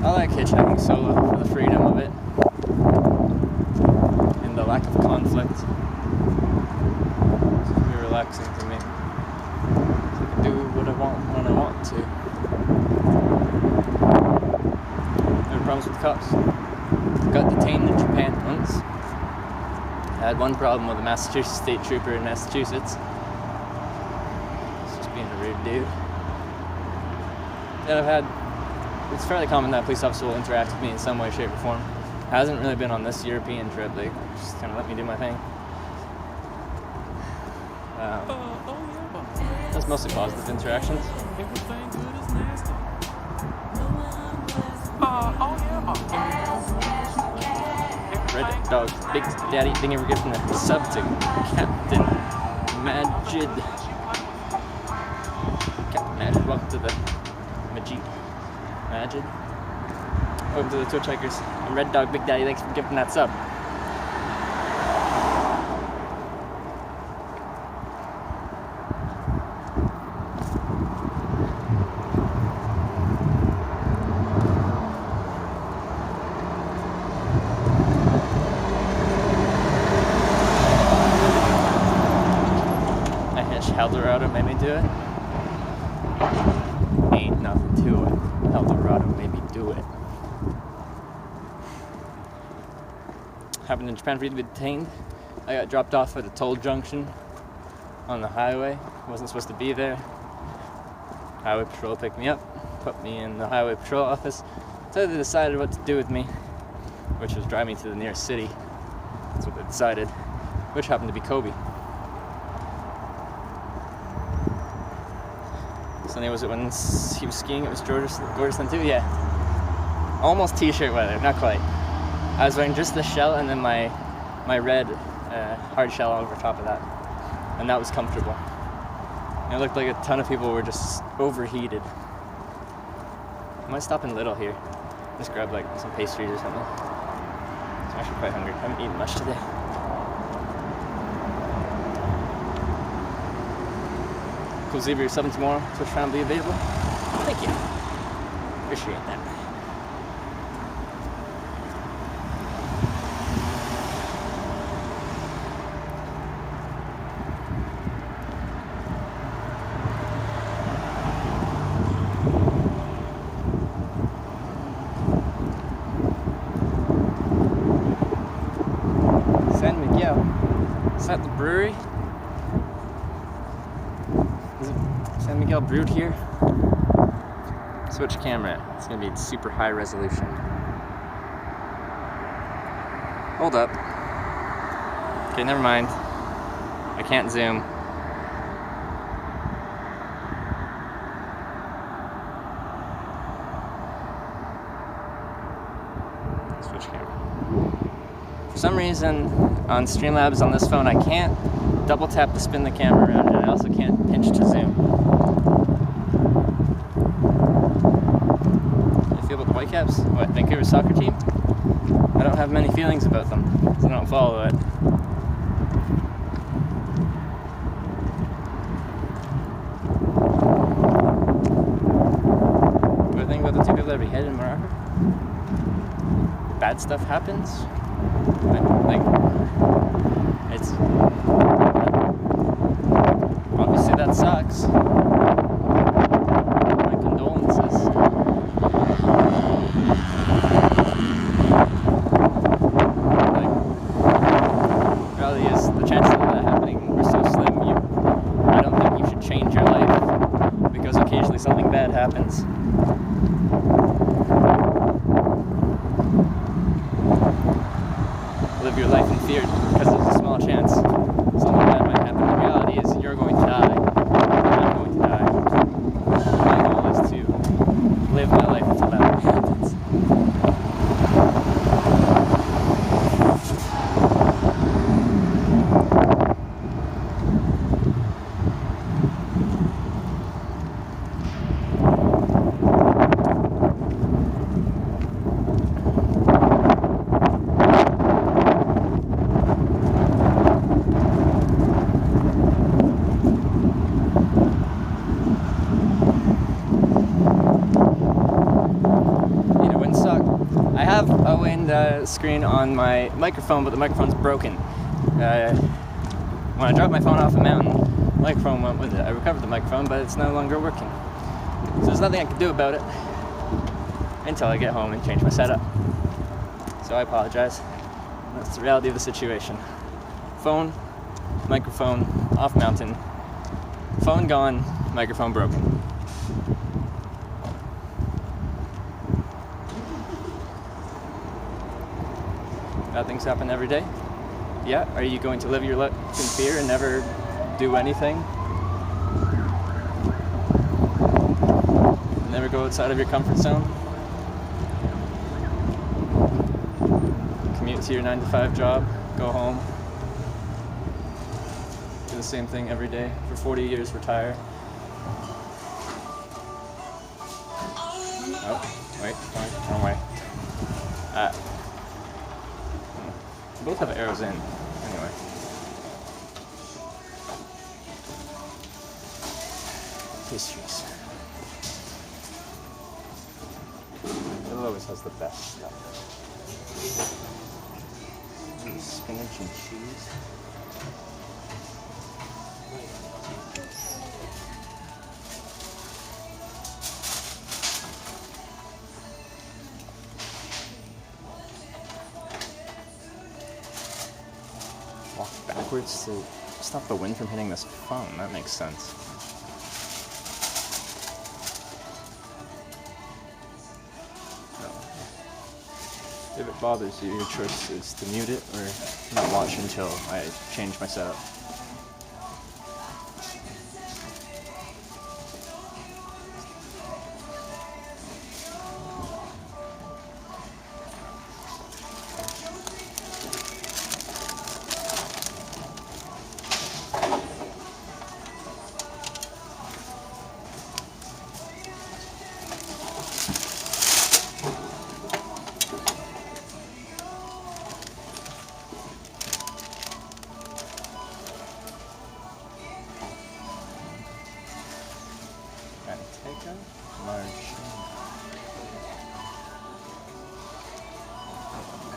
I like hitchhiking solo for the freedom of it and the lack of conflict. It's really relaxing to me. So I can do what I want when I want to. No problems with cops. Got detained in Japan once. I had one problem with a Massachusetts state trooper in Massachusetts. He's just being a rude dude. And it's fairly common that a police officer will interact with me in some way, shape, or form. It hasn't really been on this European trip. They just kind of let me do my thing. That's mostly positive interactions. Red Dog, Big Daddy, didn't ever get from the sub to Captain Majid. Captain Majid, welcome to the Majid. Welcome to the Twitch Hikers. I'm Red Dog, Big Daddy, thanks for giving that sub. I hitched Eldorado made me do it. Ain't nothing to it. Eldorado made me do it. Happened in Japan for you to be detained. I got dropped off at a toll junction on the highway. Wasn't supposed to be there. Highway patrol picked me up, put me in the highway patrol office. So they decided what to do with me, which was drive me to the nearest city. That's what they decided, which happened to be Kobe. Sunday was it when he was skiing? It was gorgeous then too. Yeah, almost t-shirt weather, not quite. I was wearing just the shell and then my red hard shell over top of that, and that was comfortable. And it looked like a ton of people were just overheated. I might stop in Lidl here, just grab like some pastries or something. I'm actually quite hungry. I haven't eaten much today. Cool Zebra, your 7 tomorrow. Twitch Prime will be available. Thank you. Appreciate that. San Miguel. Is that the brewery? Is it San Miguel brewed here? Switch camera. It's gonna be super high resolution. Hold up. Okay, never mind. I can't zoom. reason on Streamlabs on this phone I can't double tap to spin the camera around, and I also can't pinch to zoom. How do you feel about the Whitecaps? What, Vancouver's soccer team? I don't have many feelings about them, so I don't follow it. What do you think about the two people that are beheaded in Morocco? Bad stuff happens. Like, it's obviously that sucks. My condolences. Like, reality is the chances of that happening are so slim. I don't think you should change your life because occasionally something bad happens. Live your life in fear because there's a small chance something bad might happen. The reality is you're going to die. I'm going to die. My goal is to live my life until that happens. I have a wind screen on my microphone, but the microphone's broken. When I dropped my phone off a mountain, the microphone went with it. I recovered the microphone, but it's no longer working. So there's nothing I can do about it until I get home and change my setup. So I apologize. That's the reality of the situation. Phone, microphone, off mountain. Phone gone, microphone broken. Bad things happen every day. Yeah, are you going to live your life in fear and never do anything? Never go outside of your comfort zone? Commute to your 9-to-5 job, go home, do the same thing every day for 40 years, retire. Oh, wait, wrong way. Both have arrows in, anyway. Pastries. It always has the best stuff. Spinach and cheese. Walk backwards to stop the wind from hitting this phone. That makes sense. No. If it bothers you, your choice is to mute it or not watch until I change my setup.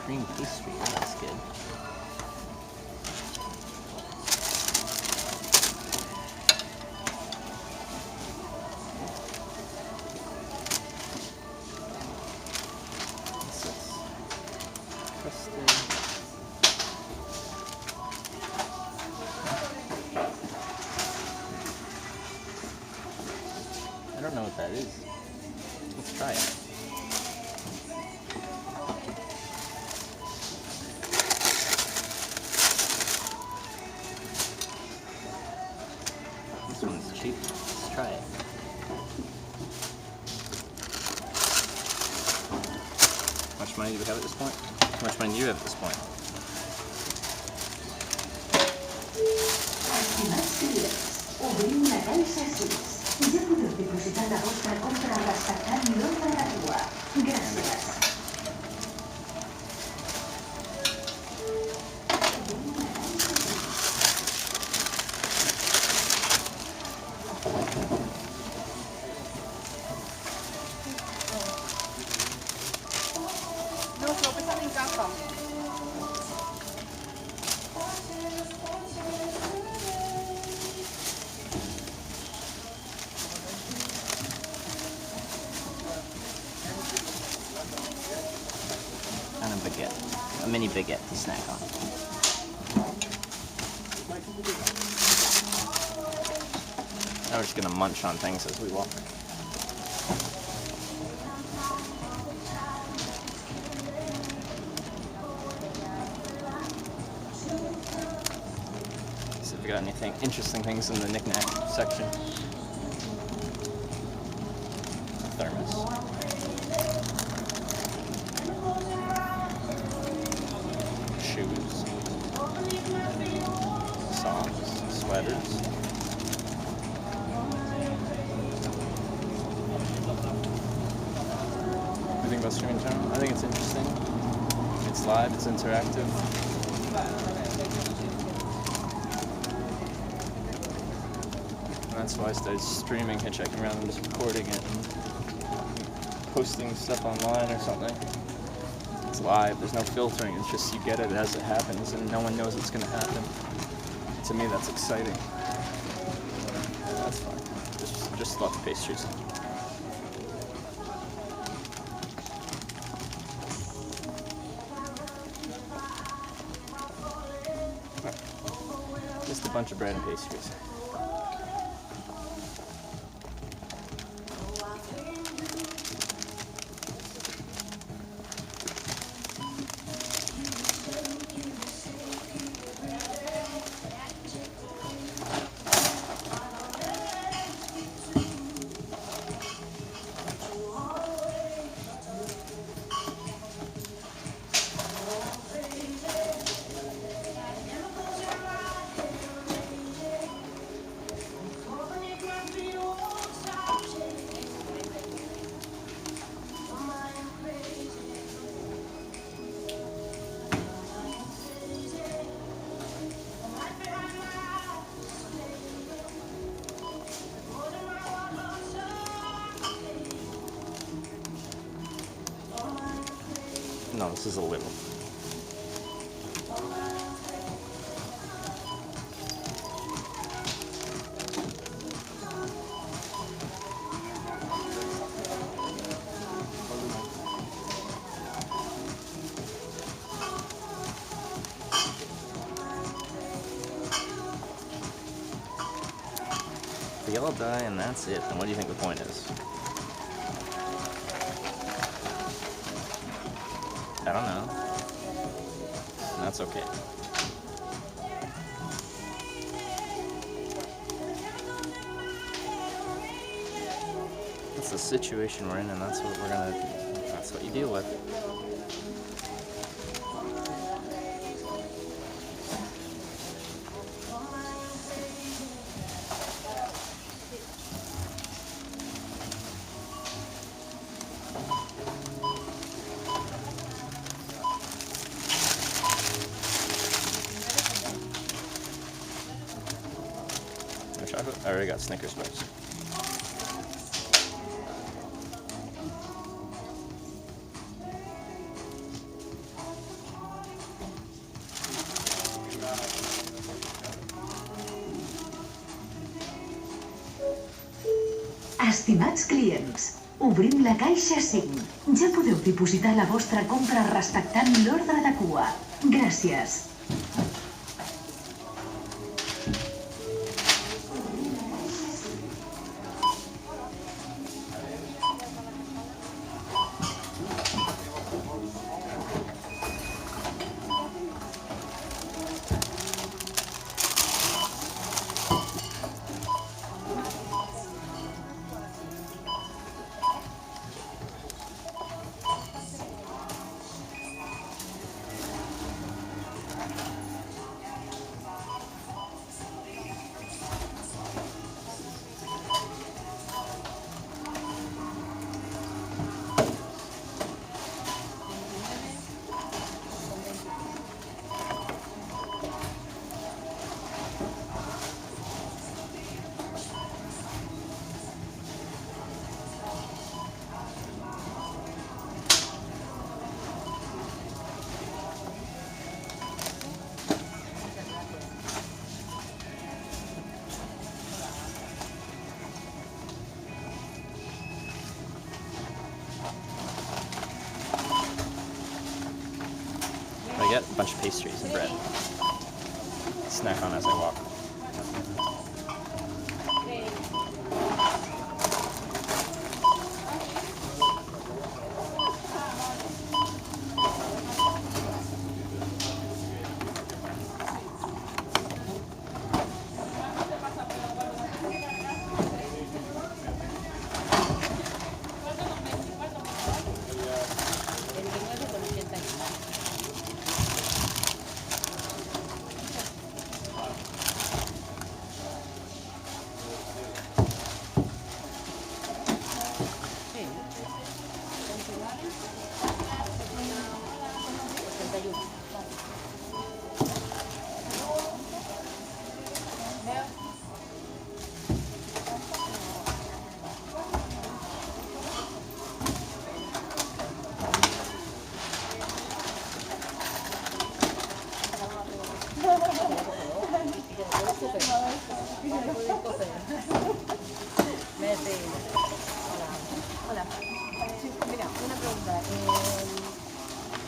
Cream pastry, that's good. What's this? Custard. I don't know what that is. Let's try it. This one's cheap. Let's try it. How much money do we have at this point? How much money do you have at this point? Obrim la caixa 6. Ja podeu dipositar la vostra compra respectant l'ordre de cua. Gràcies. And a baguette. A mini baguette to snack on. Now we're just gonna munch on things as we walk. See if we got anything interesting things in the knick-knack section. Thermos. Shoes. Socks. Sweaters. What do you think about streaming channel? I think it's interesting. It's live, it's interactive. And that's why I started streaming Hitchhiking rather than just recording it and posting stuff online or something. It's live, there's no filtering, it's just you get it as it happens and no one knows what's going to happen. To me that's exciting. That's fine. Just love pastries. Just a bunch of bread and pastries. No, this is a little. The yellow dye and that's it. And what do you think the point is? I don't know. And that's okay. That's the situation we're in, and that's what that's what you deal with. Chocolate? I already got Snickers bars. Estimats clients, obrim la caixa 5. Ja podeu dipositar la vostra compra respectant l'ordre de cua. Gràcies. bunch of pastries and bread. Snack on as I walk. Hola. Sí, mira, una pregunta.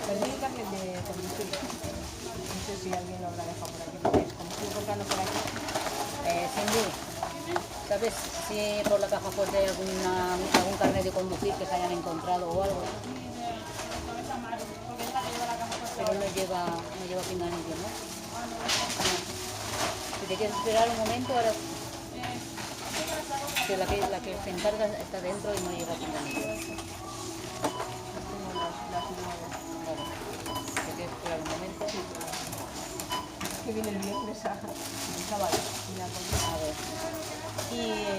Perdí el carnet de conducir. No sé si alguien lo habrá dejado por aquí, porque como estoy comprando por aquí. Cindy, ¿sabes si por la caja fuerte hay algún carnet de conducir que se hayan encontrado o algo? Pero no lleva pinganillo, ¿no? Si te quieres esperar un momento, ahora que la que se encarga está dentro y no lleva pinganillo. Las 9. Vale. ¿Te quieres esperar un momento? Que viene el viernes a sábado. A ver. Y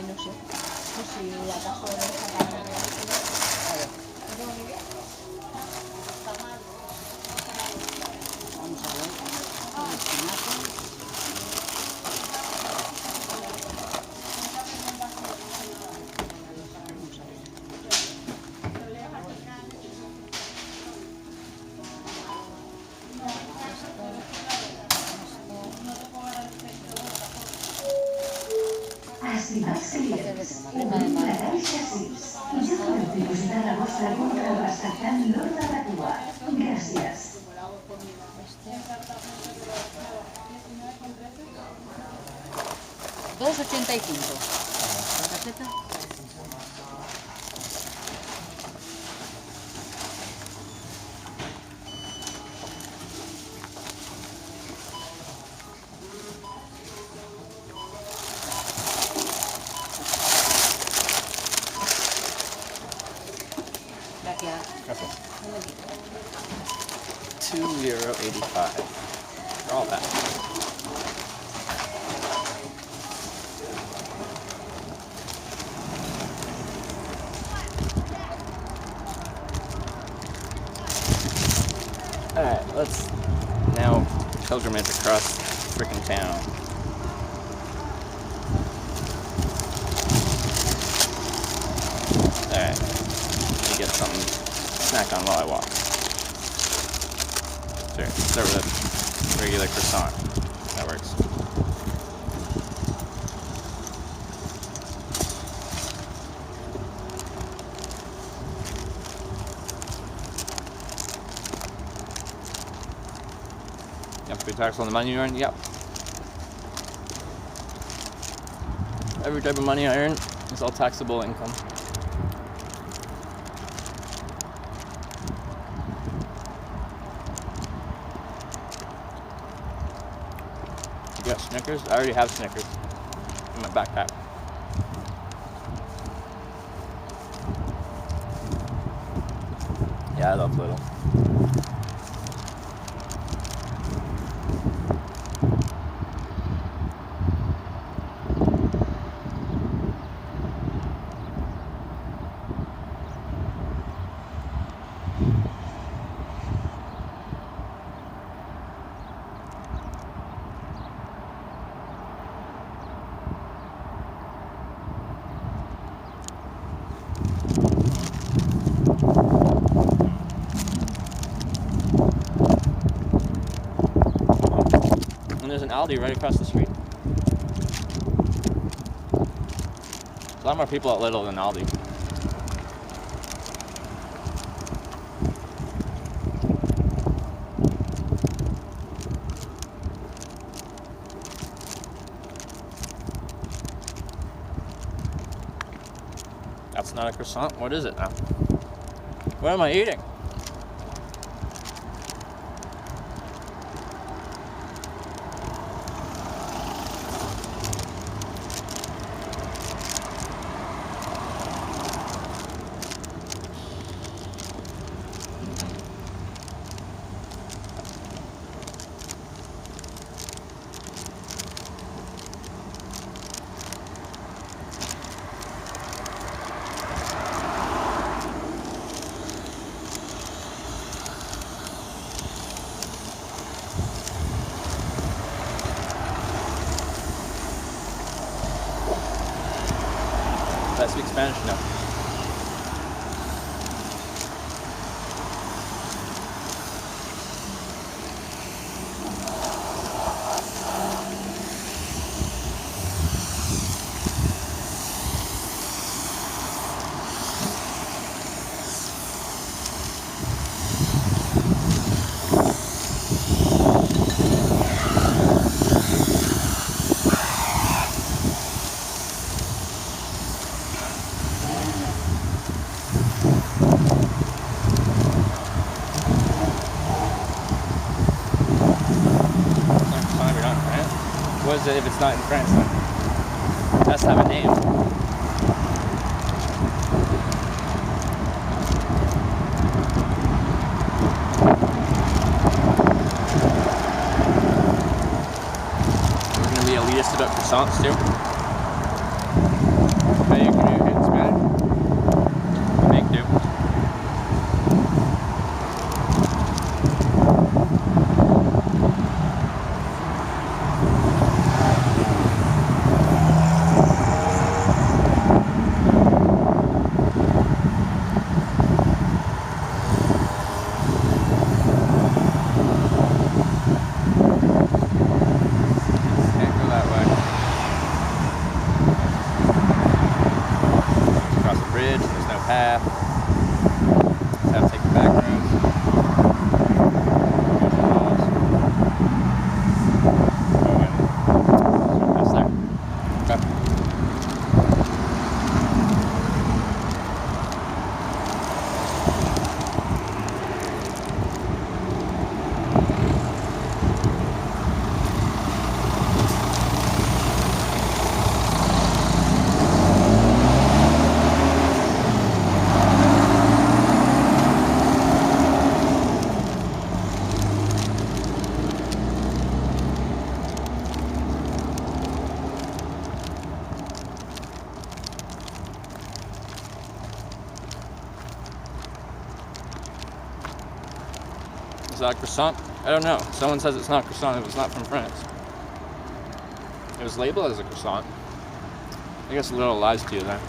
no sé. No sé si acaso lo sacan. A ver. Vamos a ver. El espinazo. Estimats clients, obrim la caixa 6. Ja podeu dipositar la vostra compra respectant l'ordre de cua. Gràcies. $2.85. ¿La tarjeta? Gracias. Okay. Un momentito. €2.85. They're all back. Alright, let's now pilgrimage across frickin' town. Alright, let me get something to snack on while I walk. Sure, start with a regular croissant. That works. You have to be taxed on the money you earn? Yep. Every type of money I earn is all taxable income. You got Snickers? I already have Snickers in my backpack. Yeah, I love Little. And there's an Aldi right across the street. There's a lot more people at Lidl than Aldi. That's not a croissant. What is it now? What am I eating? I speak Spanish now. What is it if it's not in France then? It has to have a name. We're gonna be elitist about croissants too. How you communicate in Spanish? Make do. Path. Just have to take the back roads. That's there. Okay. Is that a croissant? I don't know. Someone says it's not croissant if it's not from France. It was labeled as a croissant. I guess a little lies to you there.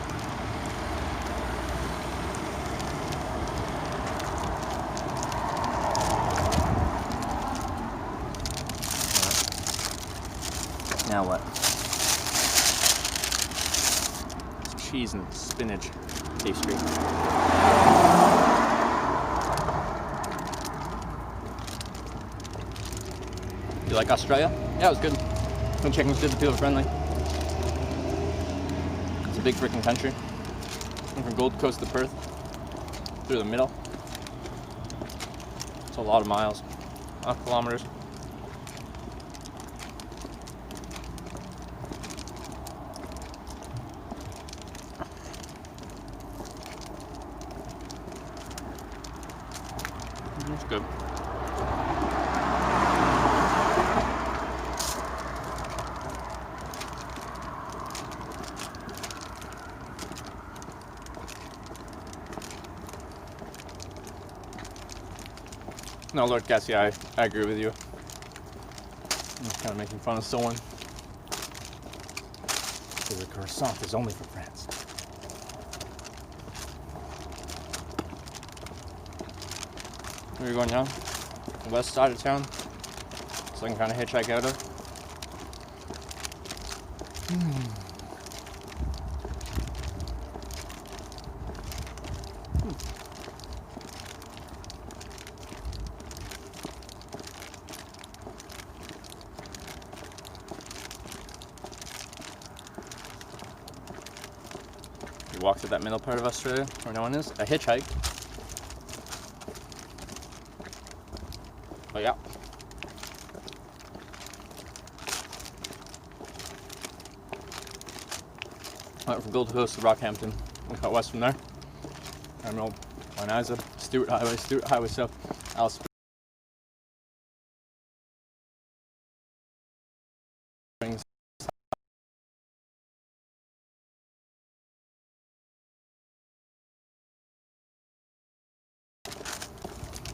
Right. Now what? It's cheese and spinach pastry. You like Australia? Yeah, it was good. The chicken was good, the people were friendly. It's a big freaking country. Went from Gold Coast to Perth, through the middle. It's a lot of miles, a lot of kilometers. It's good. No, Lord Cassie, I agree with you. I'm just kind of making fun of someone. Because a croissant is only for France. Where are you going now? The west side of town? So I can kind of hitchhike out of. walk to that middle part of Australia where no one is. A hitchhike. Oh yeah. Went from Gold Coast to Rockhampton. We cut west from there. Terminal Mount Isa, Stewart Highway South, Alice Springs.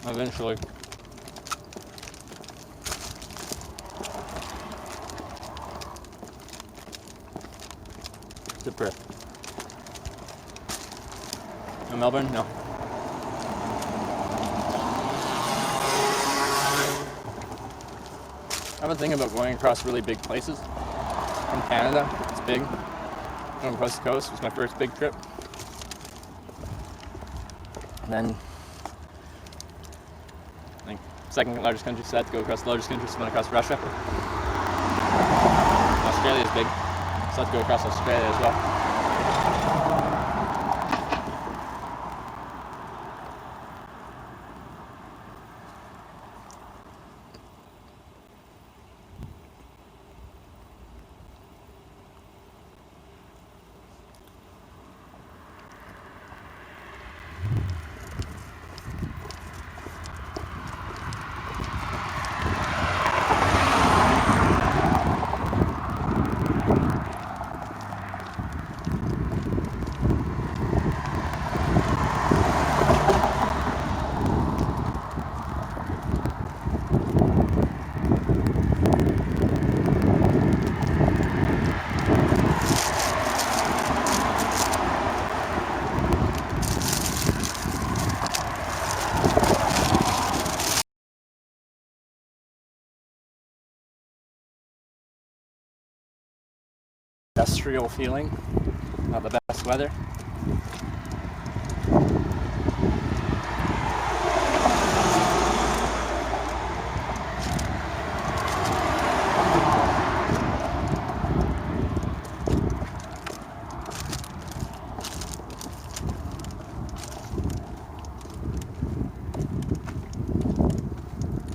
Eventually. To Perth. In Melbourne? No. I've been thinking about going across really big places. From Canada, it's big. Going across the coast was my first big trip. And then, I think, second largest country, so I had to go across the largest country, so went across Russia. Australia's big, so I had to go across Australia as well. Industrial feeling, not the best weather.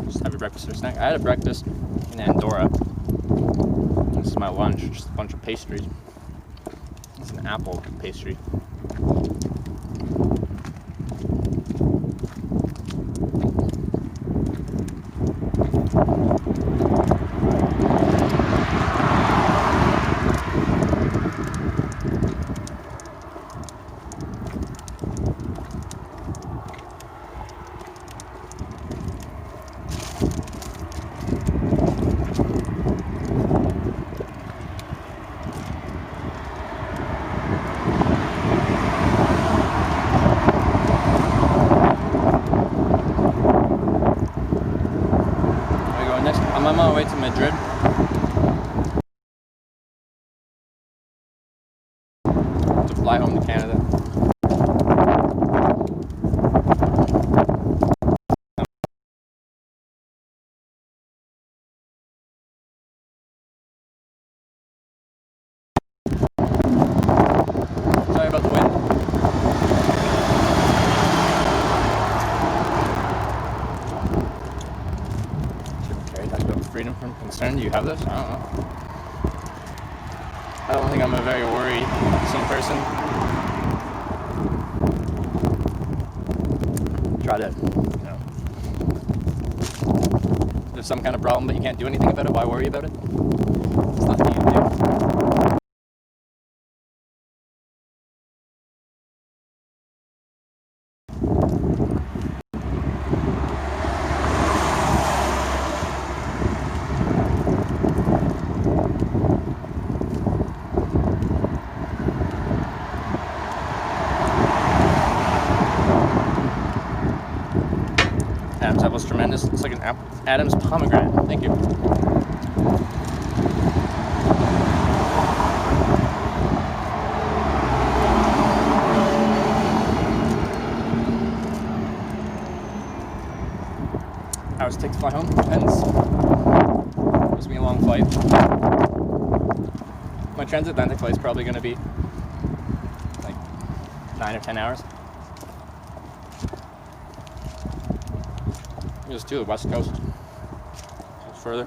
Just have a breakfast or snack. I had a breakfast in Andorra. This is my lunch, just a bunch of pastries. It's an apple pastry. I'm on my way to Madrid. To fly home to Canada. Sorry about the wind. Freedom from concern. Do you have this? I don't know. I don't think I'm a very worrisome person. Try to, if there's some kind of problem but you can't do anything about it, why worry about it? It's nothing you can do. Adam's apple's tremendous. It's like an Adam's pomegranate. Thank you. Hours take to fly home? Depends. It's going to be a long flight. My transatlantic flight is probably going to be like 9 or 10 hours. Just to the west coast. It's further.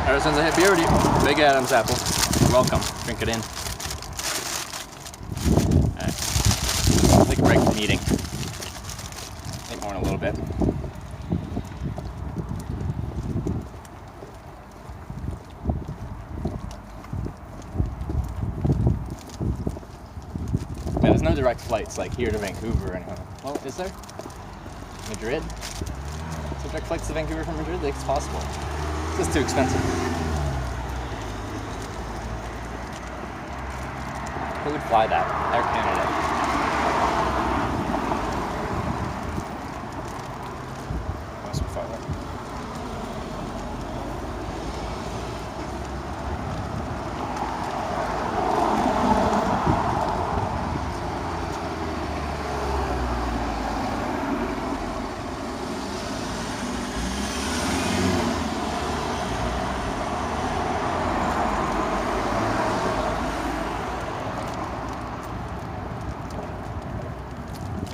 Ever since I hit puberty, big Adam's apple. You're welcome. Drink it in. Alright. Take a break from eating. Eat more in a little bit. Yeah, there's no direct flights like here to Vancouver or anything. Well, is there? Madrid? Is there direct flights to Vancouver from Madrid? I think it's possible. It's just too expensive. Who would fly that? Air Canada. Must be farther.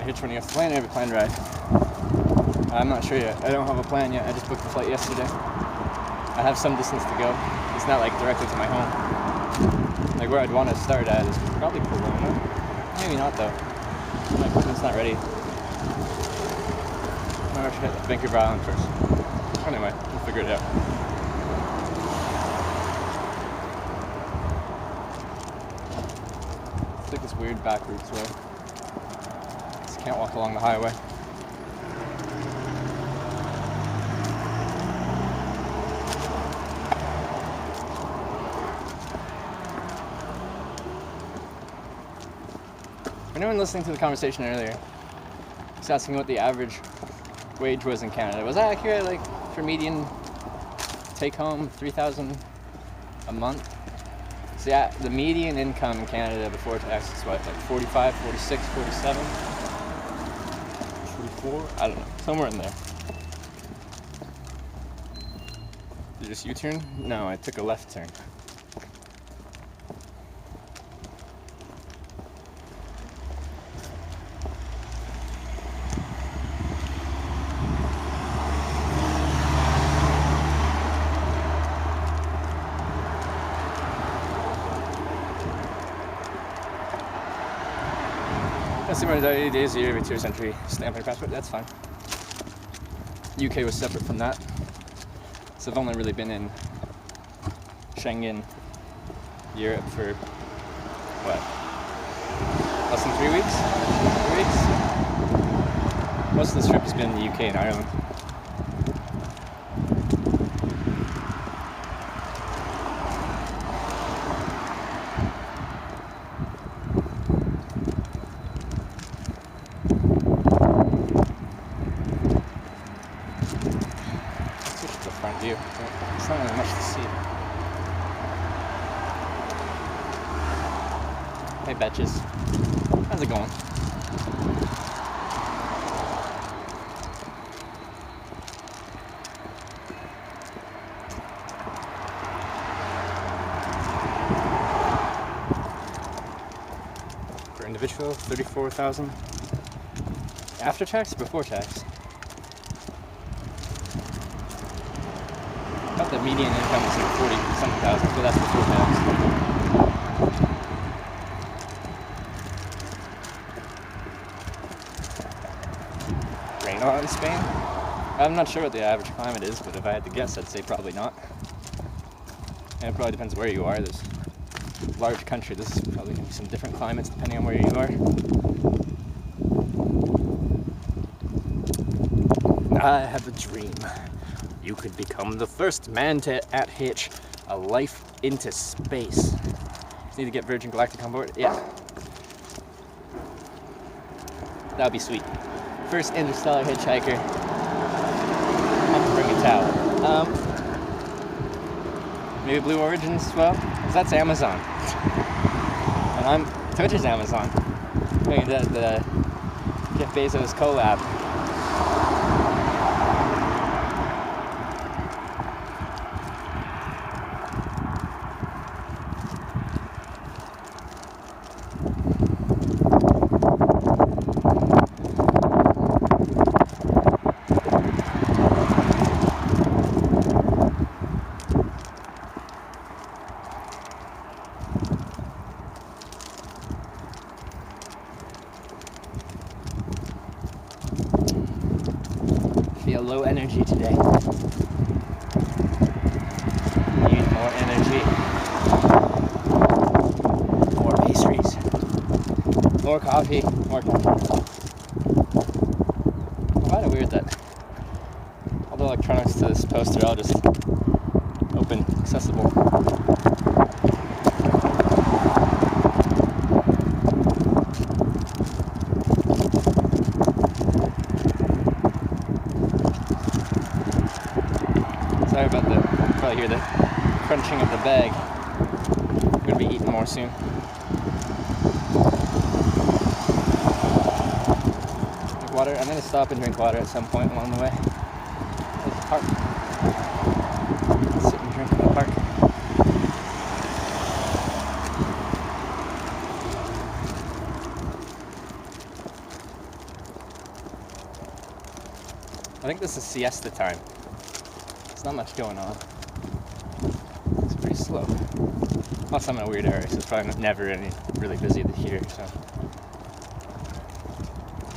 Hitch when you have to plan, you have a planned ride. I'm not sure yet. I don't have a plan yet. I just booked the flight yesterday. I have some distance to go. It's not like directly to my home. Like where I'd want to start at is probably Kelowna. Maybe not though. My equipment's not ready. I should hit Vancouver Island first. Anyway, we'll figure it out. It's like this weird back routes way. Can't walk along the highway. Anyone listening to the conversation earlier was asking what the average wage was in Canada. Was that accurate? Like for median take home, $3,000 a month? So yeah, the median income in Canada before tax is what, like 45, 46, 47? I don't know, somewhere in there. Did you just U-turn? No, I took a left turn. Customer 80 days a year with 2 century stamp on your passport, that's fine. UK was separate from that. So I've only really been in Schengen, Europe for, what, less than 3 weeks? 3 weeks? Most of this trip has been in the UK and Ireland. View. It's not really much to see. Hey betches. How's it going? For individual, 34,000. After tax, before tax? I thought the median income was like 40-something thousand, but that's before tax. Rain a lot in Spain? I'm not sure what the average climate is, but if I had to guess, I'd say probably not. And it probably depends where you are. There's a large country. This is probably going to be some different climates depending on where you are. I have a dream. You could become the first man to hitch a life into space. Just need to get Virgin Galactic on board. Yeah. That would be sweet. First interstellar hitchhiker. I'll have to bring a towel. Maybe Blue Origin as well? Because that's Amazon. And I'm Twitch is Amazon. Look at that, the Jeff Bezos collab. Feel low energy today. Need more energy. More pastries. More coffee. More coffee. I find it weird that all the electronics to this post are all just open, accessible. Sorry about the, probably hear the crunching of the bag. I'm gonna be eating more soon. Drink water. I'm gonna stop and drink water at some point along the way. There's the park. Sit and drink in the park. I think this is siesta time. There's not much going on. It's pretty slow. Plus I'm in a weird area, so it's probably never any really busy here, so.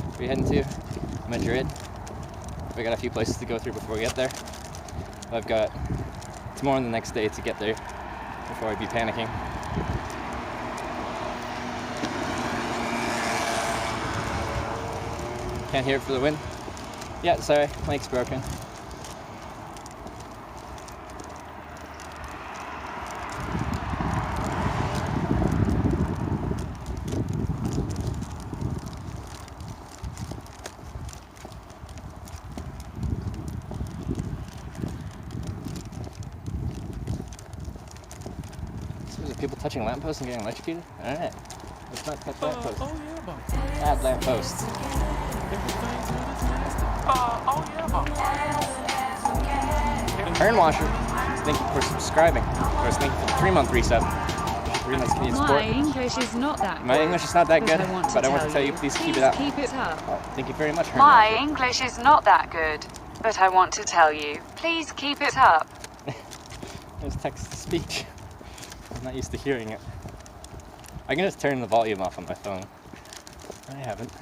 Where are you heading to? Madrid. We got a few places to go through before we get there. I've got tomorrow and the next day to get there before I'd be panicking. Can't hear it for the wind? Yeah, sorry, mic's broken. People touching lampposts and getting electrocuted? Alright. Let's not touch lampposts. Bad lampposts. Turn washer. Thank you for subscribing. Or thank you for the 3-month resub. 3 months Canadian support. My English is not that My good. English is not that good, But but I want to tell you, please keep it up. Keep it up. Thank you very much, Turn My washer. English is not that good, but I want to tell you, please keep it up. There's text to speech. I'm not used to hearing it. I can just turn the volume off on my phone. I haven't.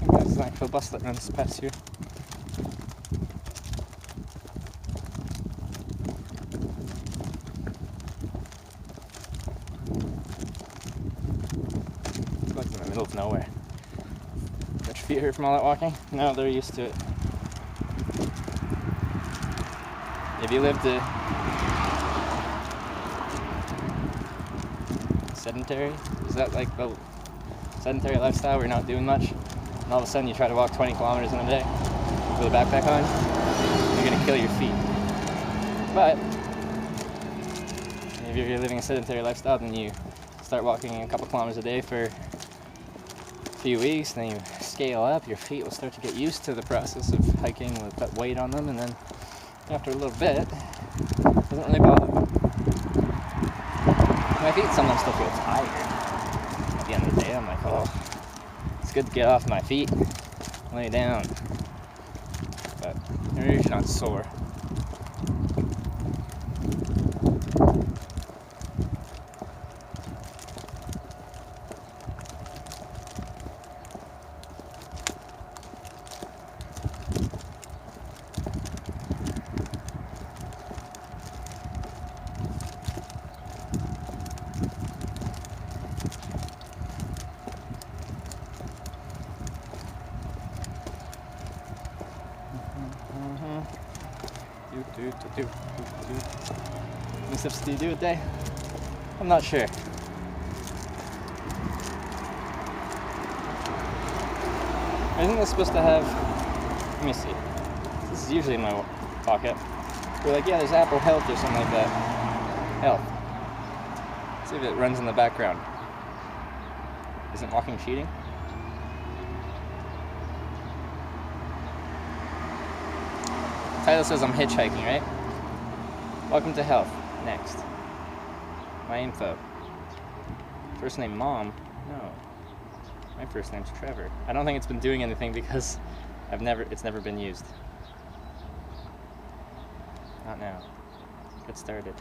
There's an actual bus that runs past here. It's like in the middle of nowhere. Got your feet hurt from all that walking? No, they're used to it. If you lived a sedentary, is that like the sedentary lifestyle where you're not doing much, and all of a sudden you try to walk 20 kilometers in a day with a backpack on, you're gonna kill your feet. But if you're living a sedentary lifestyle, then you start walking a couple kilometers a day for a few weeks, then you scale up, your feet will start to get used to the process of hiking with that weight on them, and then after a little bit, it doesn't really bother them. My feet sometimes still feel tired. At the end of the day, I'm like, oh, it's good to get off my feet, lay down. But they're usually not sore. hitchhiking steps do you do a day? I'm not sure. I think that's supposed to have, let me see. This is usually in my pocket. We're like, yeah, there's Apple Health or something like that. Health. See if it runs in the background. Isn't walking cheating? Title says I'm hitchhiking, right? Welcome to health. Next. My info. First name Mom? No. My first name's Trevor. I don't think it's been doing anything because it's never been used. Not now. Get started.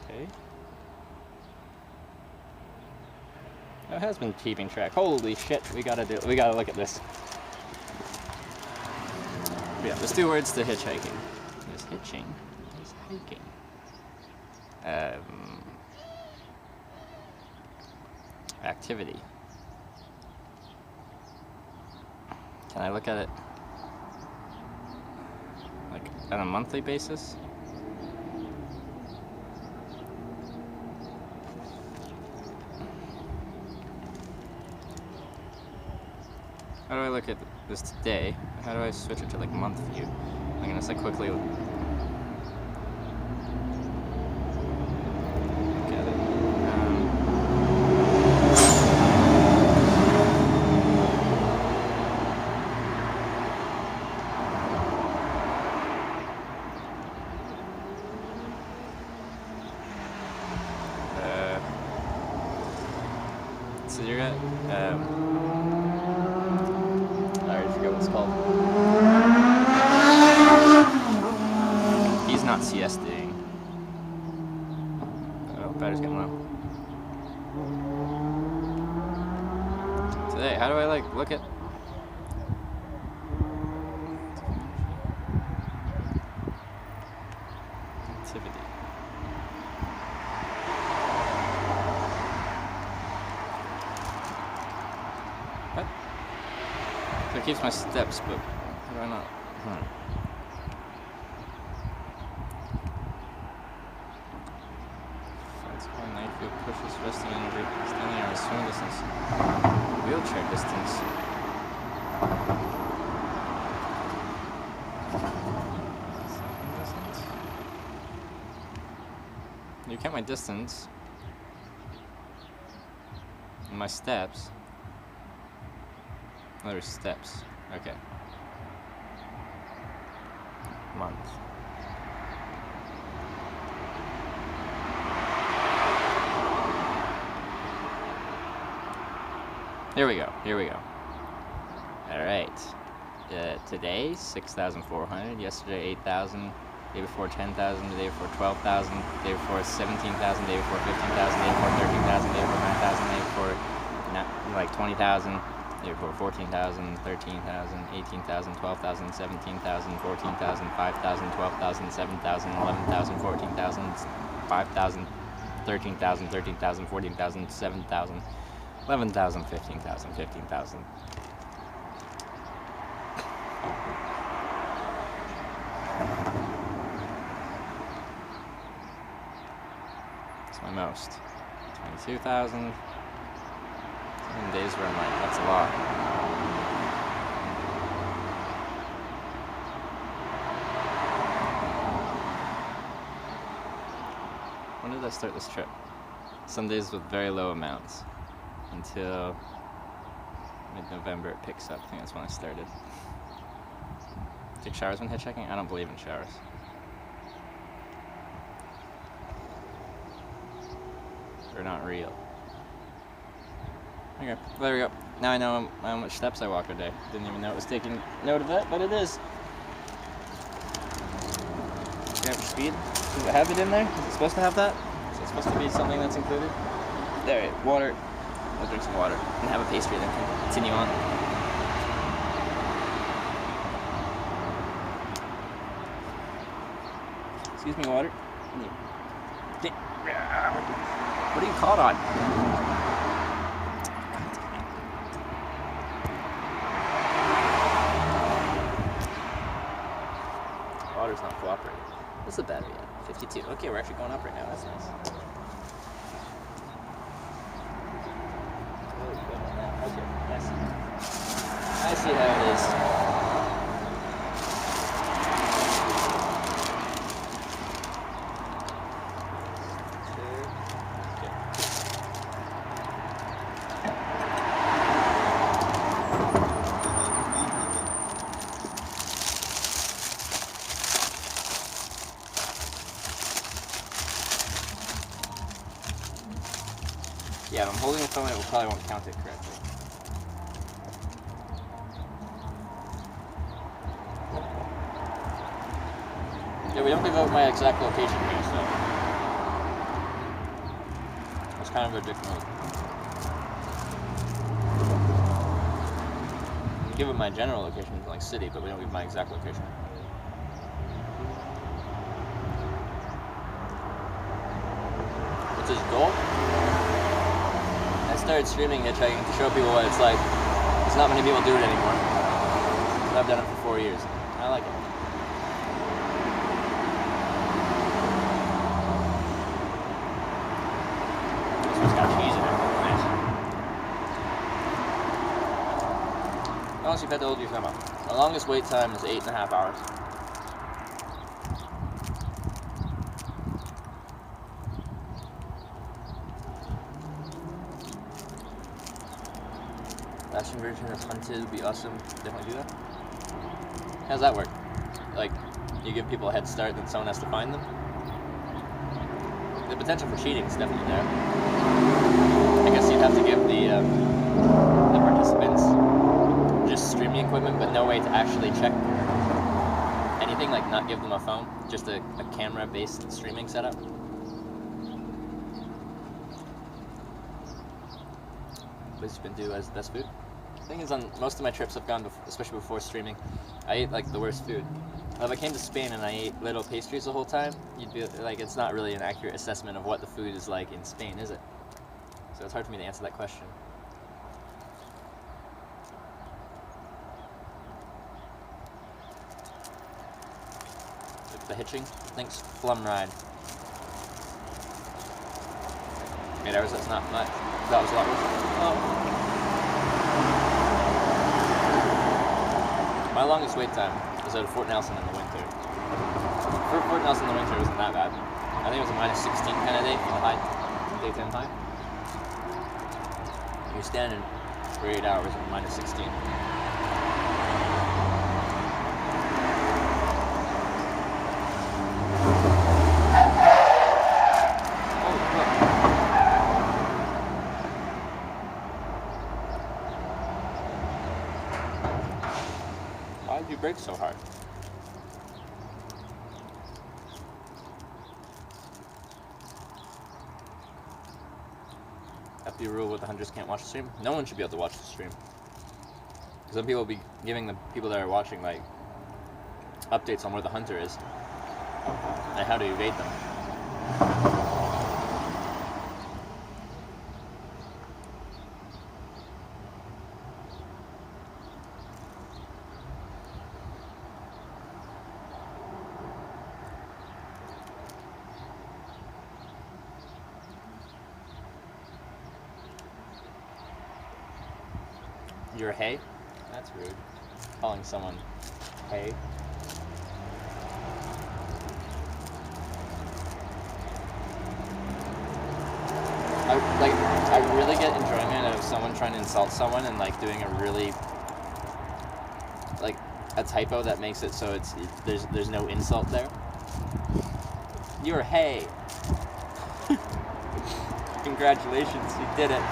Okay. Oh, it has been keeping track. Holy shit, we gotta look at this. Yeah, there's 2 words to hitchhiking. There's hitching, there's hiking. Activity. Can I look at it like on a monthly basis? How do I look at this today? How do I switch it to like month view? I'm gonna just like quickly look at it. So you're at it's called. He's not siestaing. Oh, battery's getting low. Today, how do I like look at? Activity. What? So it keeps my steps, but how do I not? Fence by night field pushes resting energy, standing on a swim distance, wheelchair distance. You count my distance and my steps. Oh, there's steps. Okay. Month. Here we go. Here we go. All right. Today 6,400. Yesterday 8,000. Day before 10,000. The day before 12,000. Day before 17,000. Day before 15,000. Day before 13,000. Day before 9,000. Day before like 20,000. Day before 14,000, 13,000, 18,000, 12,000, 17,000, 14,000, 5,000, 12,000, 7,000, 11,000, 14,000, 5,000, 13,000, 13,000, 14,000, 7,000, 11,000, 15,000, 15,000. That's my most. 22,000. Days where I'm like, that's a lot. When did I start this trip? Some days with very low amounts. Until mid-November it picks up. I think that's when I started. Take showers when hitchhiking? I don't believe in showers. They're not real. Okay, there we go. Now I know how much steps I walk a day. Didn't even know it was taking note of that, but it is. Camp speed. Does it have it in there? Is it supposed to have that? Is it supposed to be something that's included? There, water. I'll drink some water and have a pastry then continue on. Excuse me, water. What are you caught on? Water's not flopping. What's the battery at? 52. Okay, we're actually going up right now. That's nice. Okay, I see how it is. Yeah, if I'm holding the phone, it probably won't count it correctly. Yeah, we don't give out my exact location here, so it's kind of a dick move. We give it my general location, like city, but we don't give my exact location. What's his goal? I started streaming hitchhiking to show people what it's like. There's not many people do it anymore. But I've done it for 4 years. I like it. This one's got cheese in it. Nice. How long have you had to hold your thumb up? The longest wait time is 8.5 hours. Fashion version of Hunted would be awesome. Definitely do that. How's that work? Like, you give people a head start, then someone has to find them? The potential for cheating is definitely there. I guess you'd have to give the participants just streaming equipment, but no way to actually check anything, like not give them a phone, just a camera-based streaming setup. What have you been do as best food? The thing is, on most of my trips I've gone, especially before streaming, I ate like the worst food. If I came to Spain and I ate little pastries the whole time, you'd be like, it's not really an accurate assessment of what the food is like in Spain, is it? So it's hard for me to answer that question. The hitching? Thanks, Flum Ride. 8 hours, that's not much. That was a lot worse. Oh. My longest wait time was at Fort Nelson in the winter. For Fort Nelson in the winter, it wasn't that bad. I think it was a -16 kind of day for the high, daytime high. You're standing for 8 hours at -16. Why did you brake so hard? After you rule with the hunters can't watch the stream, no one should be able to watch the stream. Some people will be giving the people that are watching like updates on where the hunter is and how to evade them. You're hay? That's rude. Calling someone hay. I really get enjoyment out of someone trying to insult someone and like doing a really like a typo that makes it so there's no insult there. You're hay. Congratulations, you did it.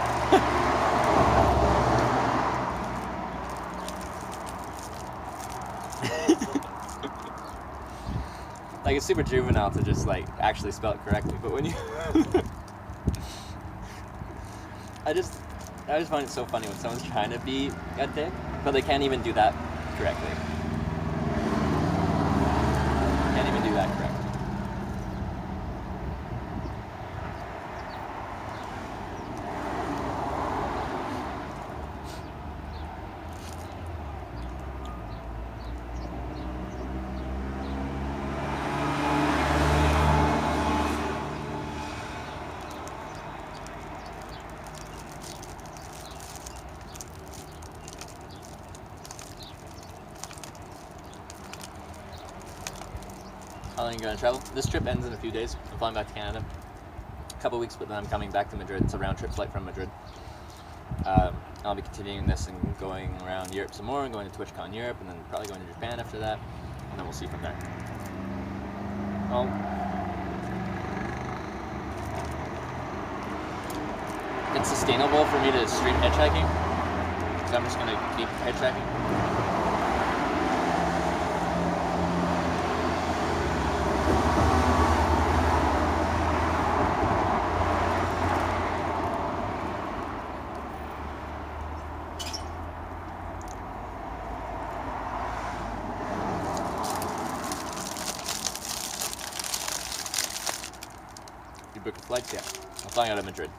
Like, it's super juvenile to just like actually spell it correctly, but when you I just find it so funny when someone's trying to be a dick, but they can't even do that correctly. Can't even do that correctly. planning to go on travel. This trip ends in a few days. I'm flying back to Canada. A couple weeks, but then I'm coming back to Madrid. It's a round trip flight from Madrid. I'll be continuing this and going around Europe some more, and going to TwitchCon Europe, and then probably going to Japan after that, and then we'll see from there. Well, it's sustainable for me to stream hitchhiking, so I'm just going to keep hitchhiking. You book flights? Yeah. I'm flying out of Madrid.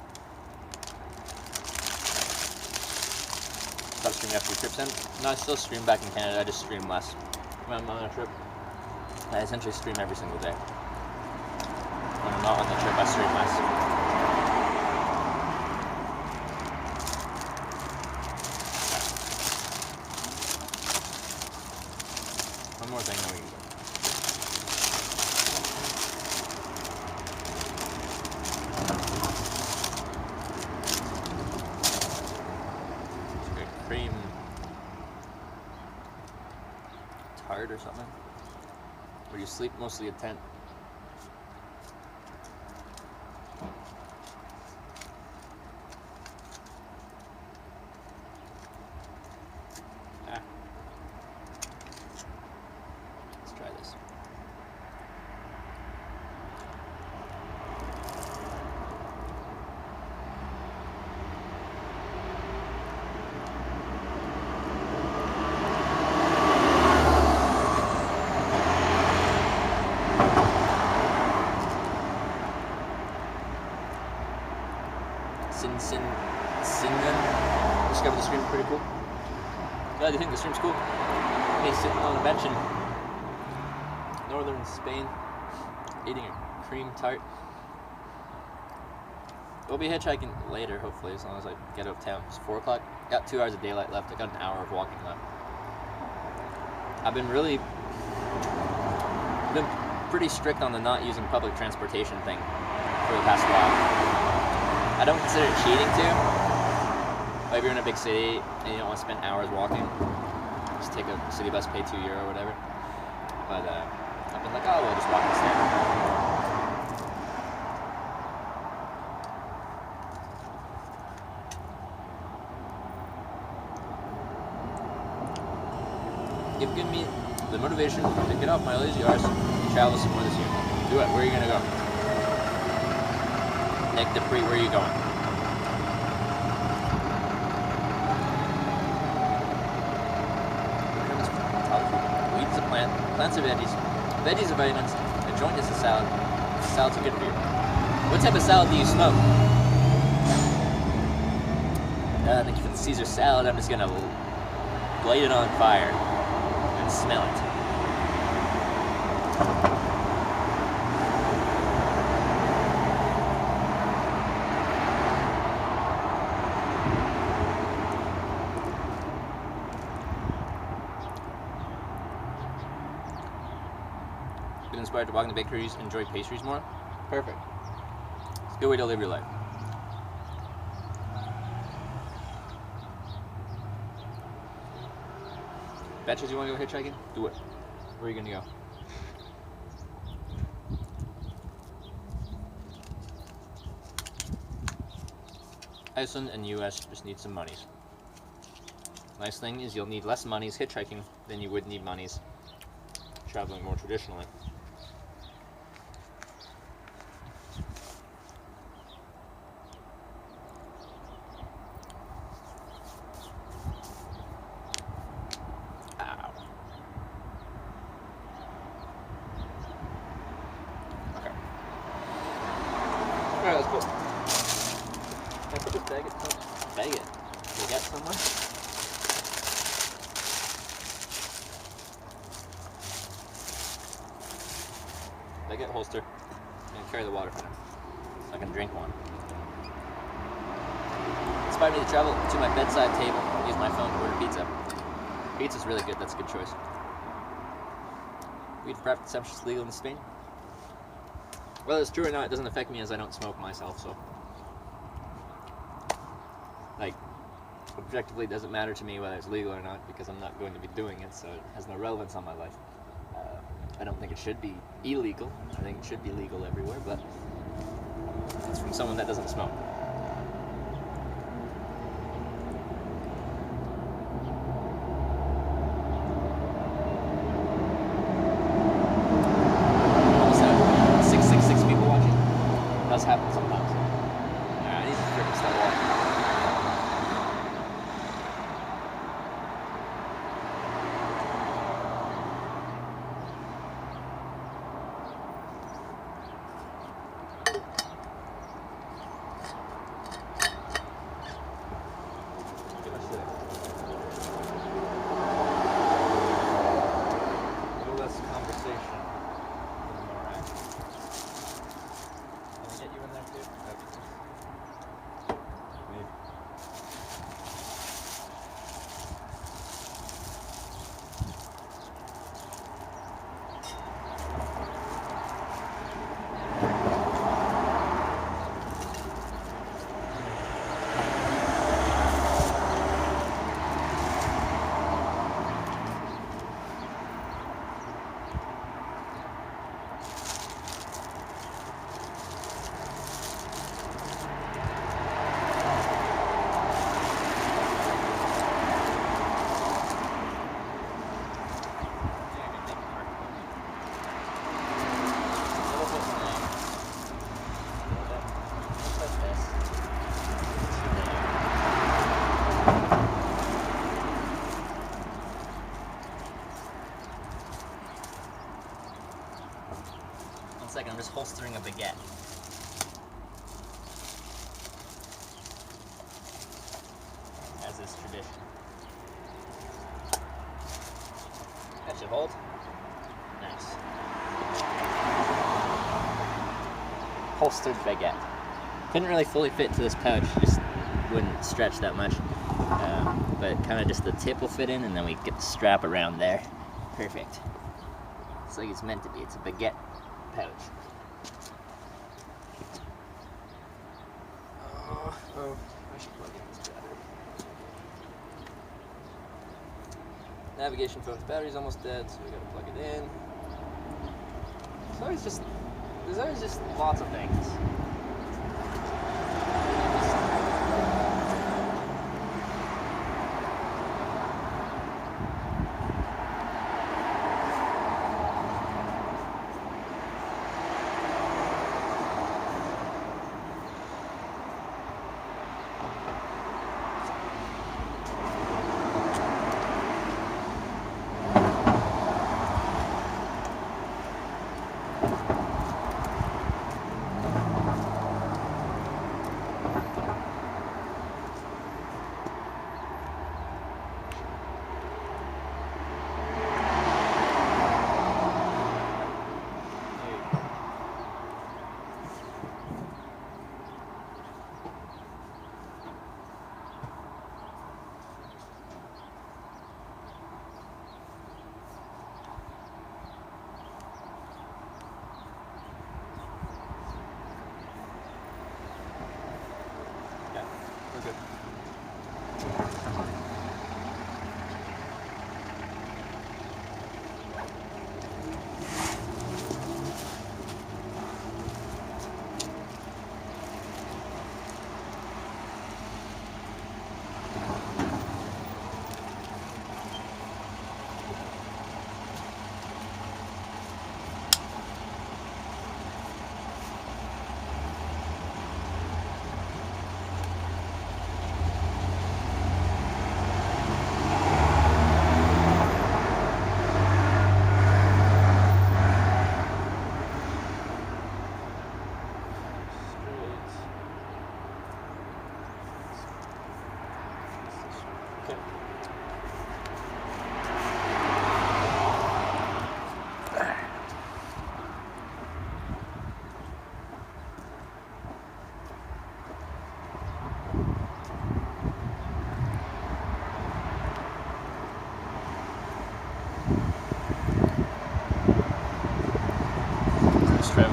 Stop streaming after the trip's end. No, I still stream back in Canada. I just stream less. When I'm on a trip, I essentially stream every single day. When I'm not on the trip, I stream less. One more thing, then we can go. Cream tart or something? Where you sleep mostly in tent. Let's try this. Singan. Discovered the stream pretty cool. Glad you think the stream's cool. Me sitting on a bench in northern Spain, eating a cream tart. We'll be hitchhiking later, hopefully, as long as I get out of town. It's 4 o'clock. Got 2 hours of daylight left. I got an hour of walking left. I've been pretty strict on the not using public transportation thing for the past while. I don't consider it cheating too. But if you're in a big city and you don't want to spend hours walking, just take a city bus, pay €2 or whatever. But I've been like, oh, we'll just walk instead. You've given me the motivation to get off my lazy arse and travel some more this year. Do it. Where are you gonna go? Nick Dupree, where are you going? Weeds are plant, plants are veggies, veggies are vitamins, a joint is a salad, salads are good for you. What type of salad do you smoke? Thank you for the Caesar salad. I'm just gonna light it on fire and smell it. Inspired to walk in the bakeries, enjoy pastries more? Perfect. It's a good way to live your life. Betches, you want to go hitchhiking? Do it. Where are you going to go? Iceland and US just need some monies. Nice thing is you'll need less monies hitchhiking than you would need monies traveling more traditionally. Alright, let's go. Can I put this bag it? Bag it. Can we get somewhere? Bag it, holster. I'm gonna carry the water for now, so I can drink one. Inspired me to travel to my bedside table and use my phone to order pizza. Pizza's really good, that's a good choice. Weed for consumption is legal in Spain. Whether it's true or not, it doesn't affect me as I don't smoke myself, so. Like, objectively, it doesn't matter to me whether it's legal or not because I'm not going to be doing it, so it has no relevance on my life. I don't think it should be illegal. I think it should be legal everywhere, but it's from someone that doesn't smoke. Almost had 666 people watching. It does happen sometimes. Alright, I need to freaking stop walking. Second, I'm just holstering a baguette. As is tradition. That should hold. Nice. Holstered baguette. Couldn't really fully fit into this pouch, just wouldn't stretch that much. But kind of just the tip will fit in, and then we get the strap around there. Perfect. It's like it's meant to be. It's a baguette pouch. Oh, I should plug in this battery. Navigation phone's battery's almost dead, so we gotta plug it in. There's always just lots of things.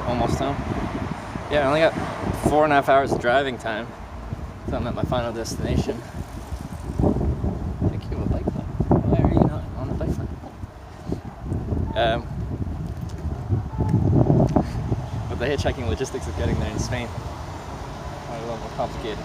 Almost done. Yeah, I only got 4.5 hours of driving time until I'm at my final destination. Thank you, a bike lane. Why are you not on the bike lane? But the hitchhiking logistics of getting there in Spain are a little more complicated.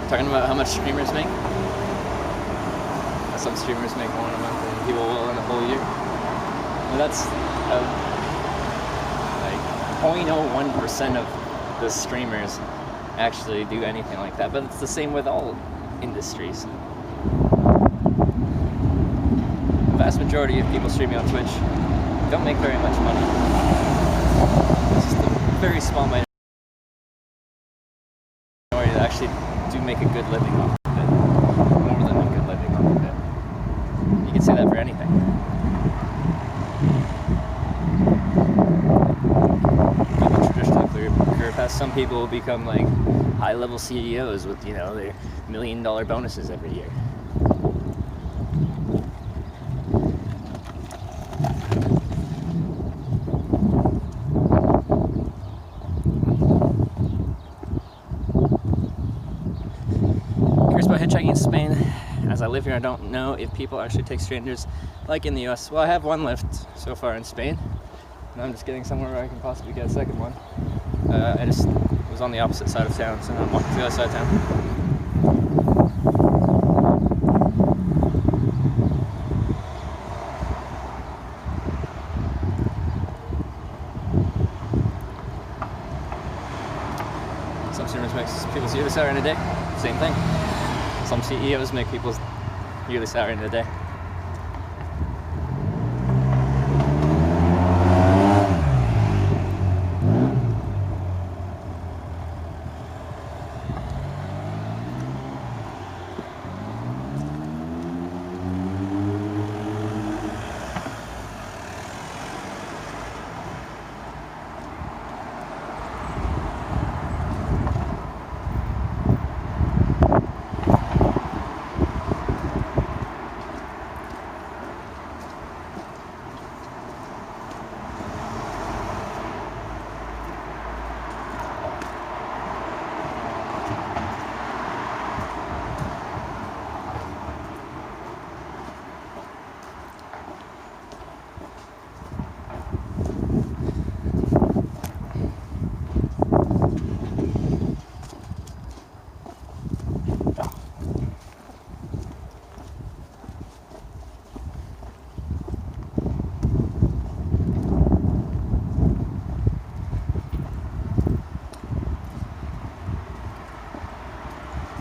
Talking about how much streamers make. Some streamers make more in a month than people will in a whole year. And that's like 0.01% of the streamers actually do anything like that. But it's the same with all industries. The vast majority of people streaming on Twitch don't make very much money. It's just a very small minority that actually do make a good living off of it. More than a good living off of it. You can say that for anything. People traditionally career paths. Some people will become like high-level CEOs with, you know, their $1 million bonuses every year. About hitchhiking in Spain. As I live here, I don't know if people actually take strangers like in the US. Well, I have one lift so far in Spain, and I'm just getting somewhere where I can possibly get a second one. I just was on the opposite side of town, so I'm walking to the other side of town. Some streamers make people's yearly salary in a day. Same thing. Some CEOs make people's yearly salary in a day.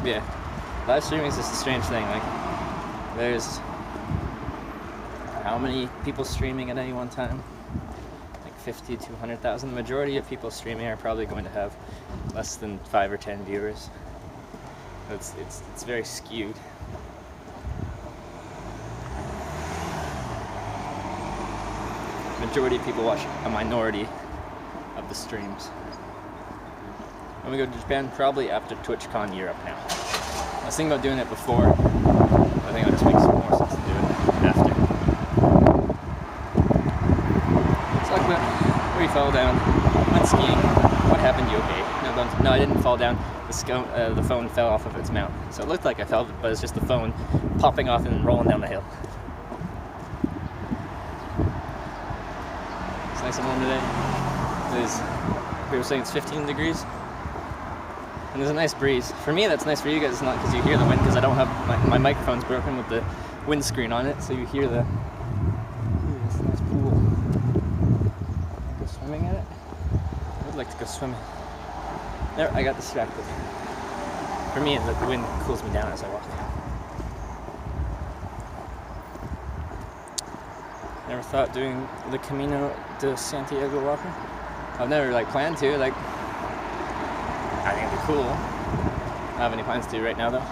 Yeah, live streaming is just a strange thing. Like, there's how many people streaming at any one time? Like 50 to 100,000. The majority of people streaming are probably going to have less than 5 or 10 viewers. It's very skewed. Majority of people watch a minority of the streams. When we go to Japan, probably after TwitchCon Europe now. I was thinking about doing it before. I think it just makes more sense to do it after. Let's talk about where you fell down. Went skiing. What happened? You okay? No, I didn't fall down. The phone fell off of its mount. So it looked like I fell, but it's just the phone popping off and rolling down the hill. It's nice and warm today. People were saying it's 15 degrees. And there's a nice breeze. For me, that's nice. For you guys, it's not because you hear the wind, because I don't have my microphone's broken with the windscreen on it, so you hear the. Ooh, this nice pool. Go swimming in it. I would like to go swimming. There, I got distracted. For me, the wind cools me down as I walk. Never thought doing the Camino de Santiago walking. I've never like planned to. Like, I think it'd be cool. I don't have any plans to right now though.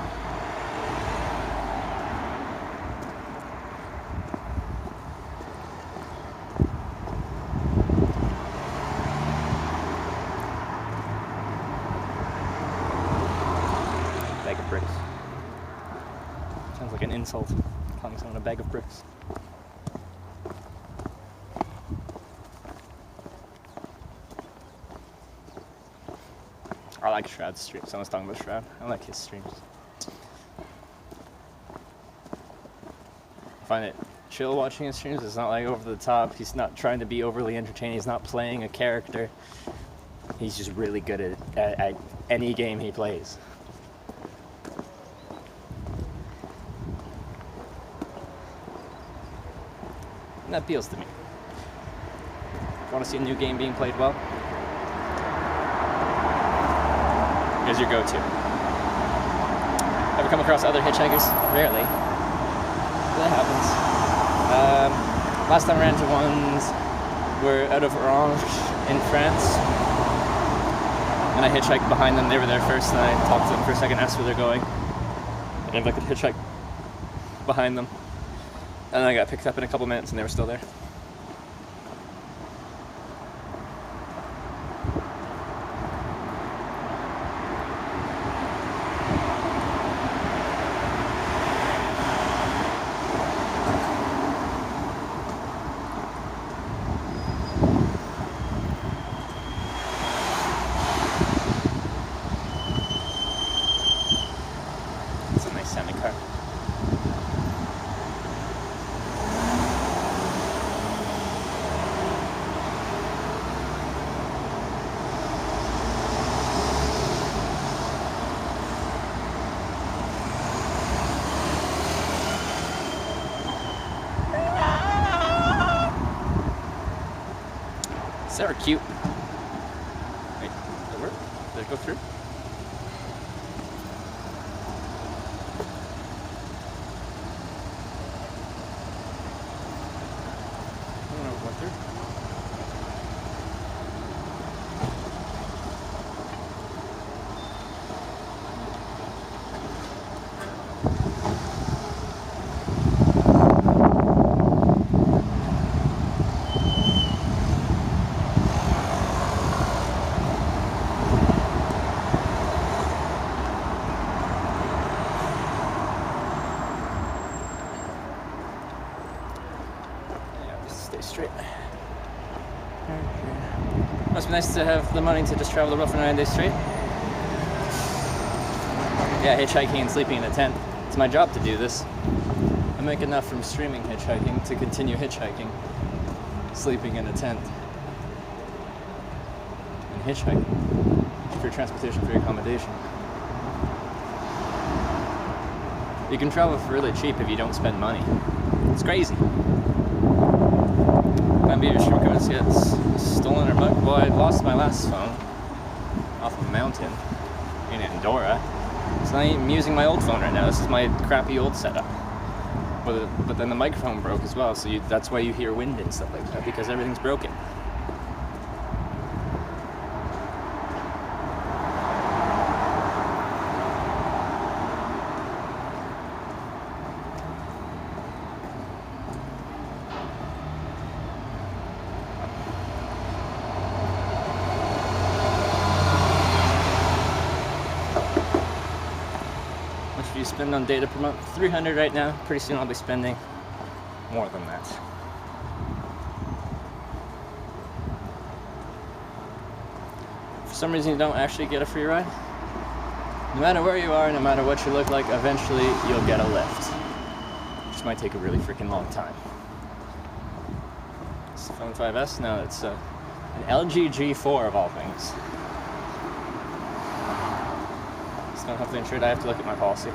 Bag of bricks. Sounds like an insult, calling someone a bag of bricks. I like Shroud's streams. Someone's talking about Shroud. I like his streams. I find it chill watching his streams. It's not like over the top. He's not trying to be overly entertaining. He's not playing a character. He's just really good at any game he plays. And that appeals to me. If you want to see a new game being played well, is your go-to. Ever come across other hitchhikers? Rarely. That happens. Last time I ran into ones were out of Orange in France, and I hitchhiked behind them. They were there first, and I talked to them for a second, asked where they're going, and if I could hitchhike behind them. And then I got picked up in a couple minutes, and they were still there. They were cute. Wait, did it work? Did it go through? I don't know if it went through. Straight. Must be nice to have the money to just travel the road for 9 days straight. Yeah, hitchhiking and sleeping in a tent. It's my job to do this. I make enough from streaming hitchhiking to continue hitchhiking, sleeping in a tent, and hitchhiking for your transportation, for your accommodation. You can travel for really cheap if you don't spend money. It's crazy. Maybe your stream cards get stolen or mugged. Well, I lost my last phone off a mountain in Andorra. So I'm using my old phone right now. This is my crappy old setup. But then the microphone broke as well, so that's why you hear wind and stuff like that, because everything's broken. Spend on data per month, 300 right now. Pretty soon I'll be spending more than that. For some reason you don't actually get a free ride. No matter where you are, no matter what you look like, eventually you'll get a lift. Just might take a really freaking long time. It's the phone 5S? No, it's an LG G4 of all things. It's not heavily insured. I have to look at my policy.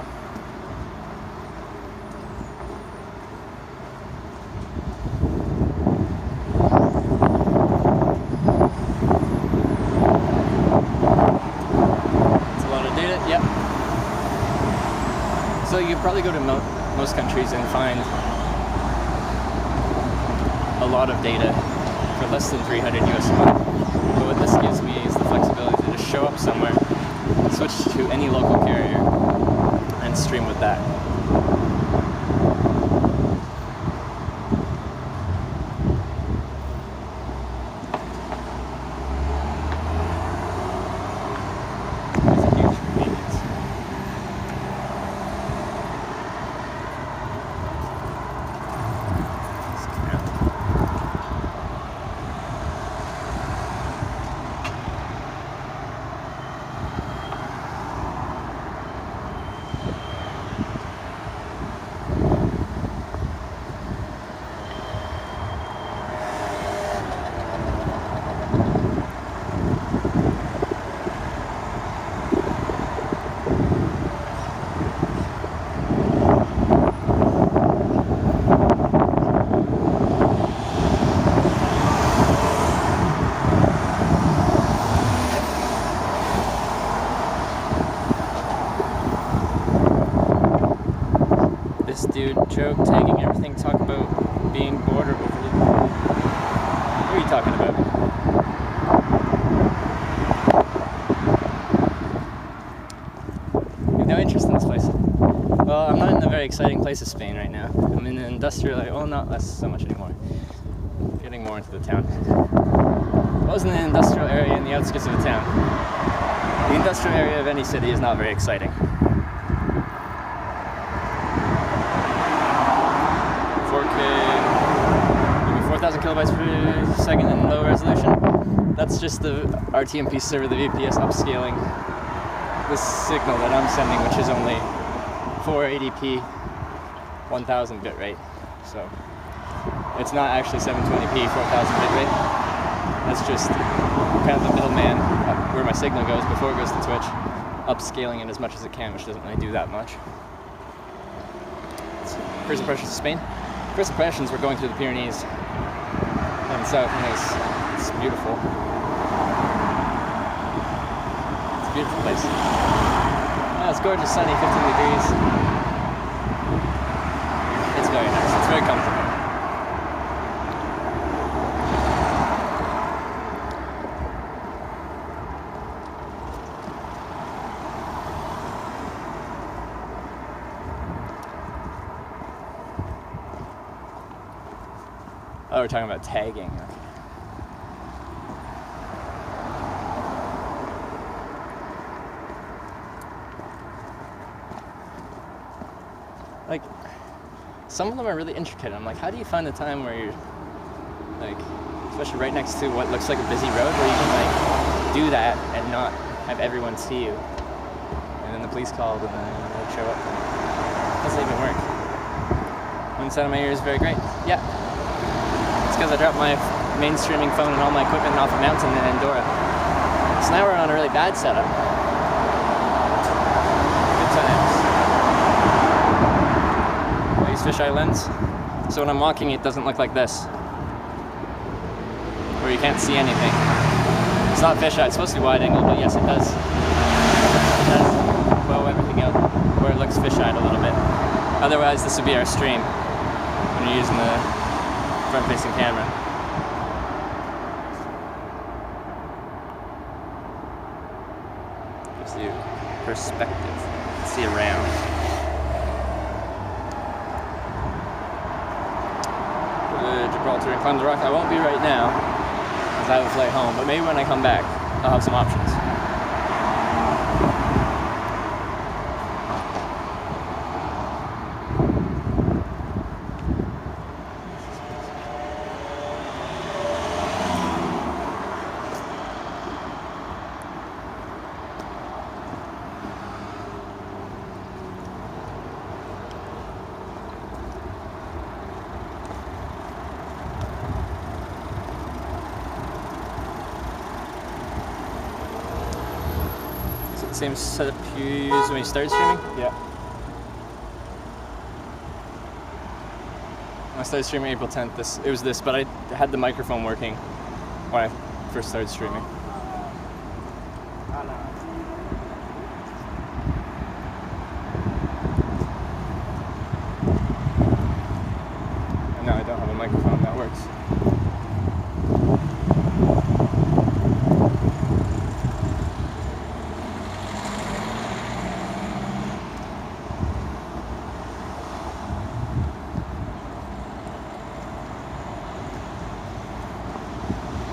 So you probably go to most countries and find a lot of data for less than 300 US a month. But what this gives me is the flexibility to just show up somewhere, switch to any local carrier, and stream with that. It's a huge convenience. This dude joke, tagging everything, talk about being bored or overly bored. What are you talking about? You have no interest in this place. Well, I'm not in a very exciting place of Spain right now. I'm in an industrial area. Well, not less so much anymore. Getting more into the town. I was in an industrial area in the outskirts of the town. The industrial area of any city is not very exciting. 4,000 kilobytes per second in low resolution. That's just the RTMP server, the VPS upscaling this signal that I'm sending, which is only 480p 1000 bit rate. So it's not actually 720p 4000 bit rate. That's just kind of the middleman where my signal goes before it goes to Twitch, upscaling it as much as it can, which doesn't really do that much. First impressions of Spain. First impressions, we're going through the Pyrenees and south, and it's beautiful. It's a beautiful place. Yeah, it's gorgeous, sunny, 15 degrees. It's very nice. It's very comfortable. Oh, we're talking about tagging. Okay. Like, some of them are really intricate. I'm like, how do you find the time where you're, like, especially right next to what looks like a busy road, where you can, like, do that and not have everyone see you? And then the police called and then they show up. How does that even work? One side of my ear is very great. Yeah. Because I dropped my main streaming phone and all my equipment off a mountain in Andorra. So now we're on a really bad setup. Good times. I use fisheye lens, so when I'm walking it doesn't look like this, where you can't see anything. It's not fisheye, it's supposed to be wide angle, but yes it does. It does bow everything out where it looks fisheye a little bit. Otherwise this would be our stream when you're using the front-facing camera. Gives you perspective. See around. Go to Gibraltar and climb the rock. I won't be right now, as I have a flight home, but maybe when I come back, I'll have some options. Same setup you used when you started streaming? Yeah. When I started streaming April 10th, it was this, but I had the microphone working when I first started streaming. And now I don't have a microphone that works.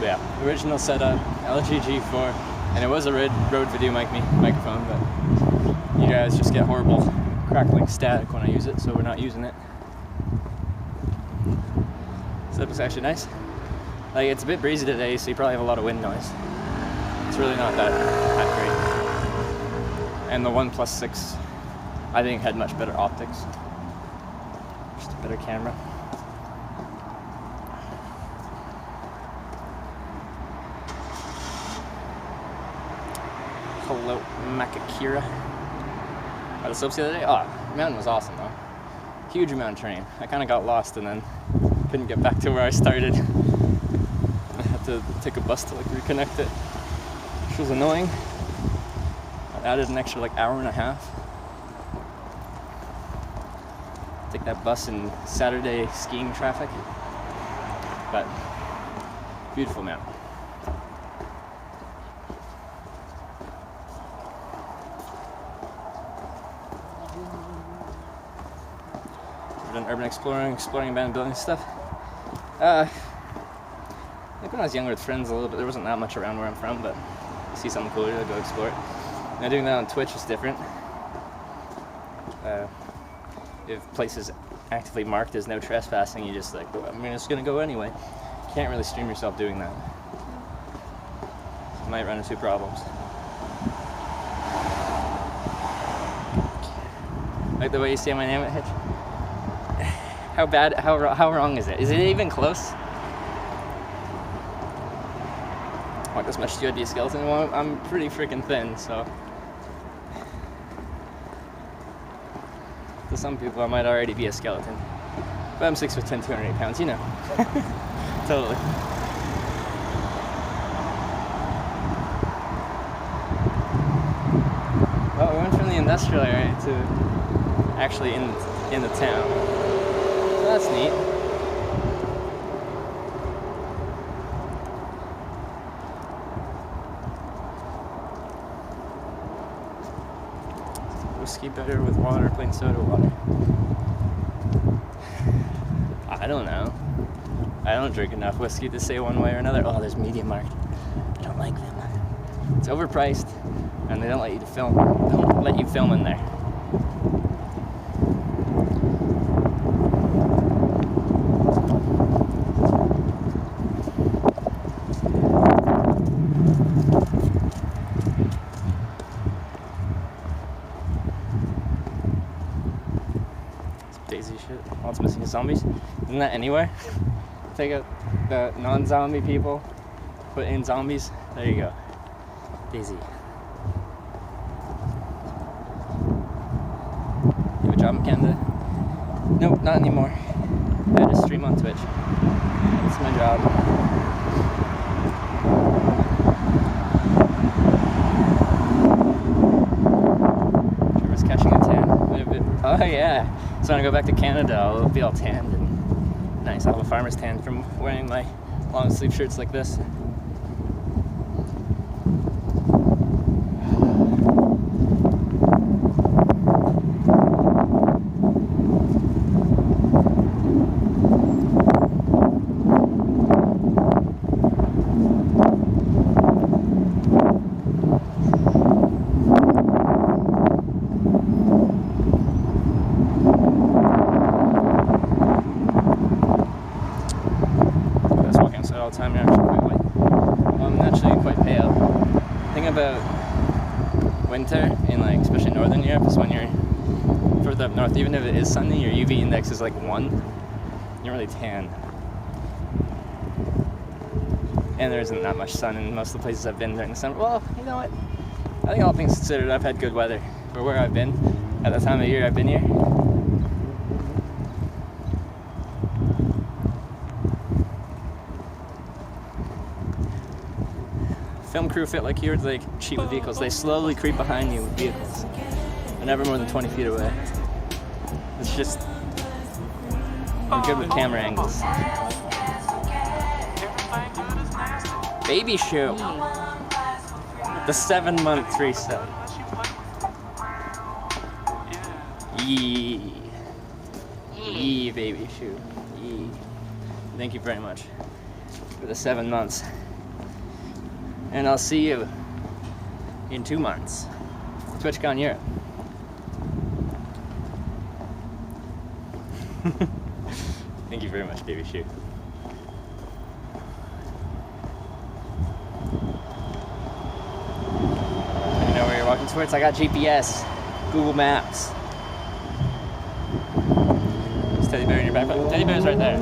But yeah, original setup, LG G4, and it was a Rode video microphone, but you guys just get horrible crackling static when I use it, so we're not using it. So that looks actually nice. Like, it's a bit breezy today, so you probably have a lot of wind noise. It's really not that great. And the OnePlus 6, I think, had much better optics. Just a better camera. Hello, Makakira. Got the slopes the other day? Oh, the mountain was awesome though. Huge amount of terrain. I kind of got lost and then couldn't get back to where I started. I had to take a bus to like reconnect it, which was annoying. I added an extra like hour and a half. Take that bus in Saturday skiing traffic. But beautiful mountain. Urban exploring abandoned buildings stuff. I think when I was younger with friends a little bit, there wasn't that much around where I'm from, but see something cooler, I'll go explore it. Now doing that on Twitch is different. If places actively marked as no trespassing, you just like, I'm just gonna go anyway. You can't really stream yourself doing that. You might run into problems. Like the way you say my name at Hitch? How bad, how wrong is it? Is it even close? Like this much to be a skeleton? Well, I'm pretty freaking thin, so. To some people I might already be a skeleton. But I'm 6'10", 208 pounds, you know. Totally. Well, we went from the industrial area to actually in the town. That's neat. Whiskey better with water, plain soda water? I don't know. I don't drink enough whiskey to say one way or another. Oh, there's Media Markt. I don't like them. It's overpriced, and they don't let you film. Don't let you film in there. Daisy shit. All it's missing is zombies. Isn't that anywhere? Take out the non-zombie people, put in zombies. There you go. Daisy. You have a job in Canada? Nope, not anymore. I had to stream on Twitch. That's my job. Trevor's catching a tan. Oh yeah. So when I go back to Canada, I'll be all tanned and nice. I'll have a farmer's tan from wearing my long sleeve shirts like this. All the time. You're actually quite white. I'm actually quite pale. The thing about winter in like especially northern Europe is when you're further up north, even if it is sunny, your UV index is like 1. You're really tan. And there isn't that much sun in most of the places I've been during the summer. Well, you know what? I think all things considered, I've had good weather for where I've been at the time of year I've been here. Film crew fit like you with like cheap vehicles. They slowly creep behind you with vehicles. They're never more than 20 feet away. It's just, we're good with camera angles. Baby shoe. The 7-month resale. Yee. Yee, baby shoe. Yee. Thank you very much for the 7 months. And I'll see you in 2 months. TwitchCon Europe. Thank you very much, Baby Shoe. You know where you're walking towards? I got GPS, Google Maps. There's teddy bear in your backpack. Teddy bear's right there.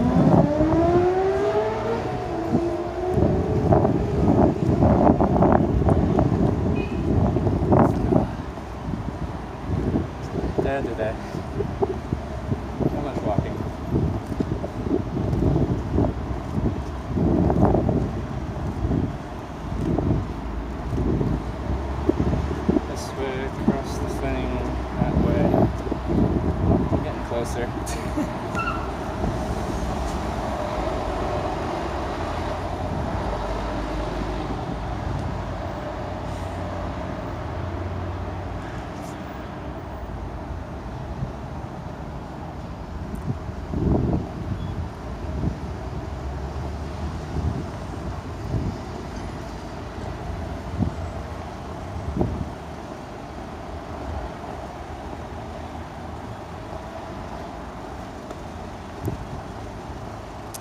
There. So much walking. This way, across the thing, that way. I'm getting closer.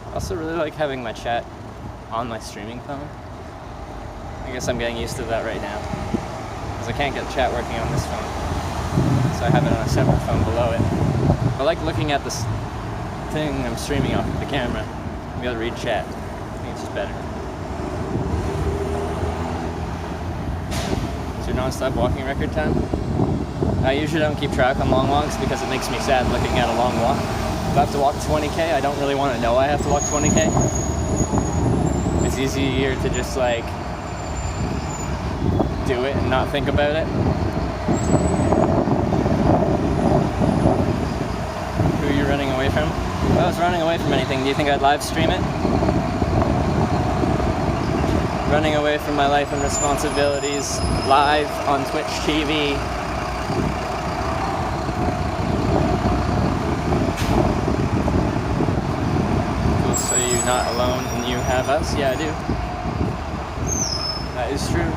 I also really like having my chat on my streaming phone. I guess I'm getting used to that right now, because I can't get chat working on this phone, so I have it on a separate phone below it. I like looking at this thing I'm streaming off of the camera and be able to read chat. I think it's just better. Is your non-stop walking record time? I usually don't keep track on long walks because it makes me sad looking at a long walk. If I have to walk 20K, I don't really want to know I have to walk 20K. It's easier to just like do it and not think about it. Who are you running away from? If I was running away from anything, do you think I'd live stream it? Running away from my life and responsibilities live on Twitch TV. So you're not alone and you have us? Yeah, I do. That is true.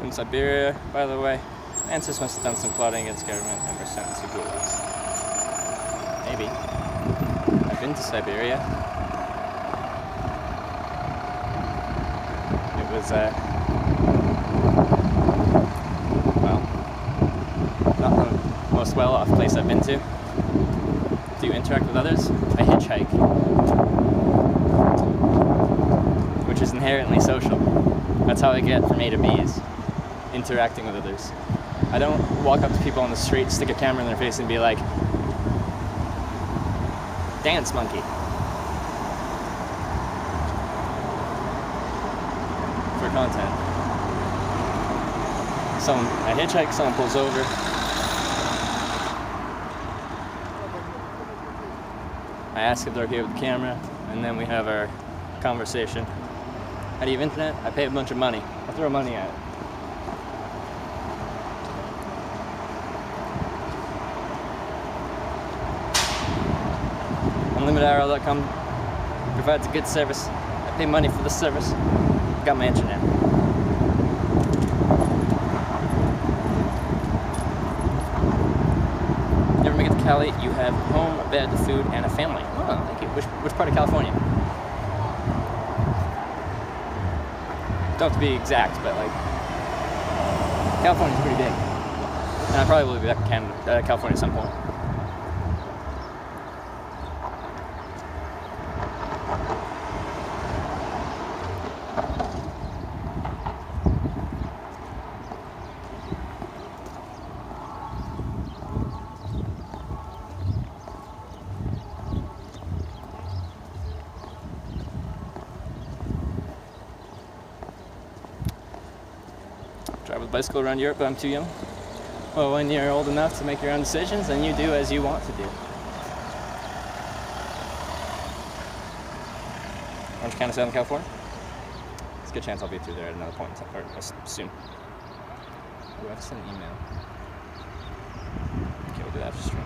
In Siberia, by the way, Mantis must have done some plotting against government and were sent to gulags. Maybe. I've been to Siberia. It was, well, not the most well-off place I've been to. Do you interact with others? I hitchhike, which is inherently social. That's how I get from A to B, is interacting with others. I don't walk up to people on the street, stick a camera in their face and be like, dance monkey. For content. I hitchhike, someone pulls over. I ask if they're okay with the camera, and then we have our conversation. How do you have internet? I pay a bunch of money. I throw money at it. UnlimitedIRL.com provides a good service. I pay money for the service. Got my internet. Never make it to Cali. You have home, a bed, food, and a family. Oh, thank you. Which part of California? Don't have to be exact, but like California's pretty big. And I probably will be back in California at some point. Drive with a bicycle around Europe, but I'm too young. Well, when you're old enough to make your own decisions, then you do as you want to do. Orange County, Southern California. It's a good chance I'll be through there at another point in time, or soon. Do I have to send an email? Okay, we'll do that after stream.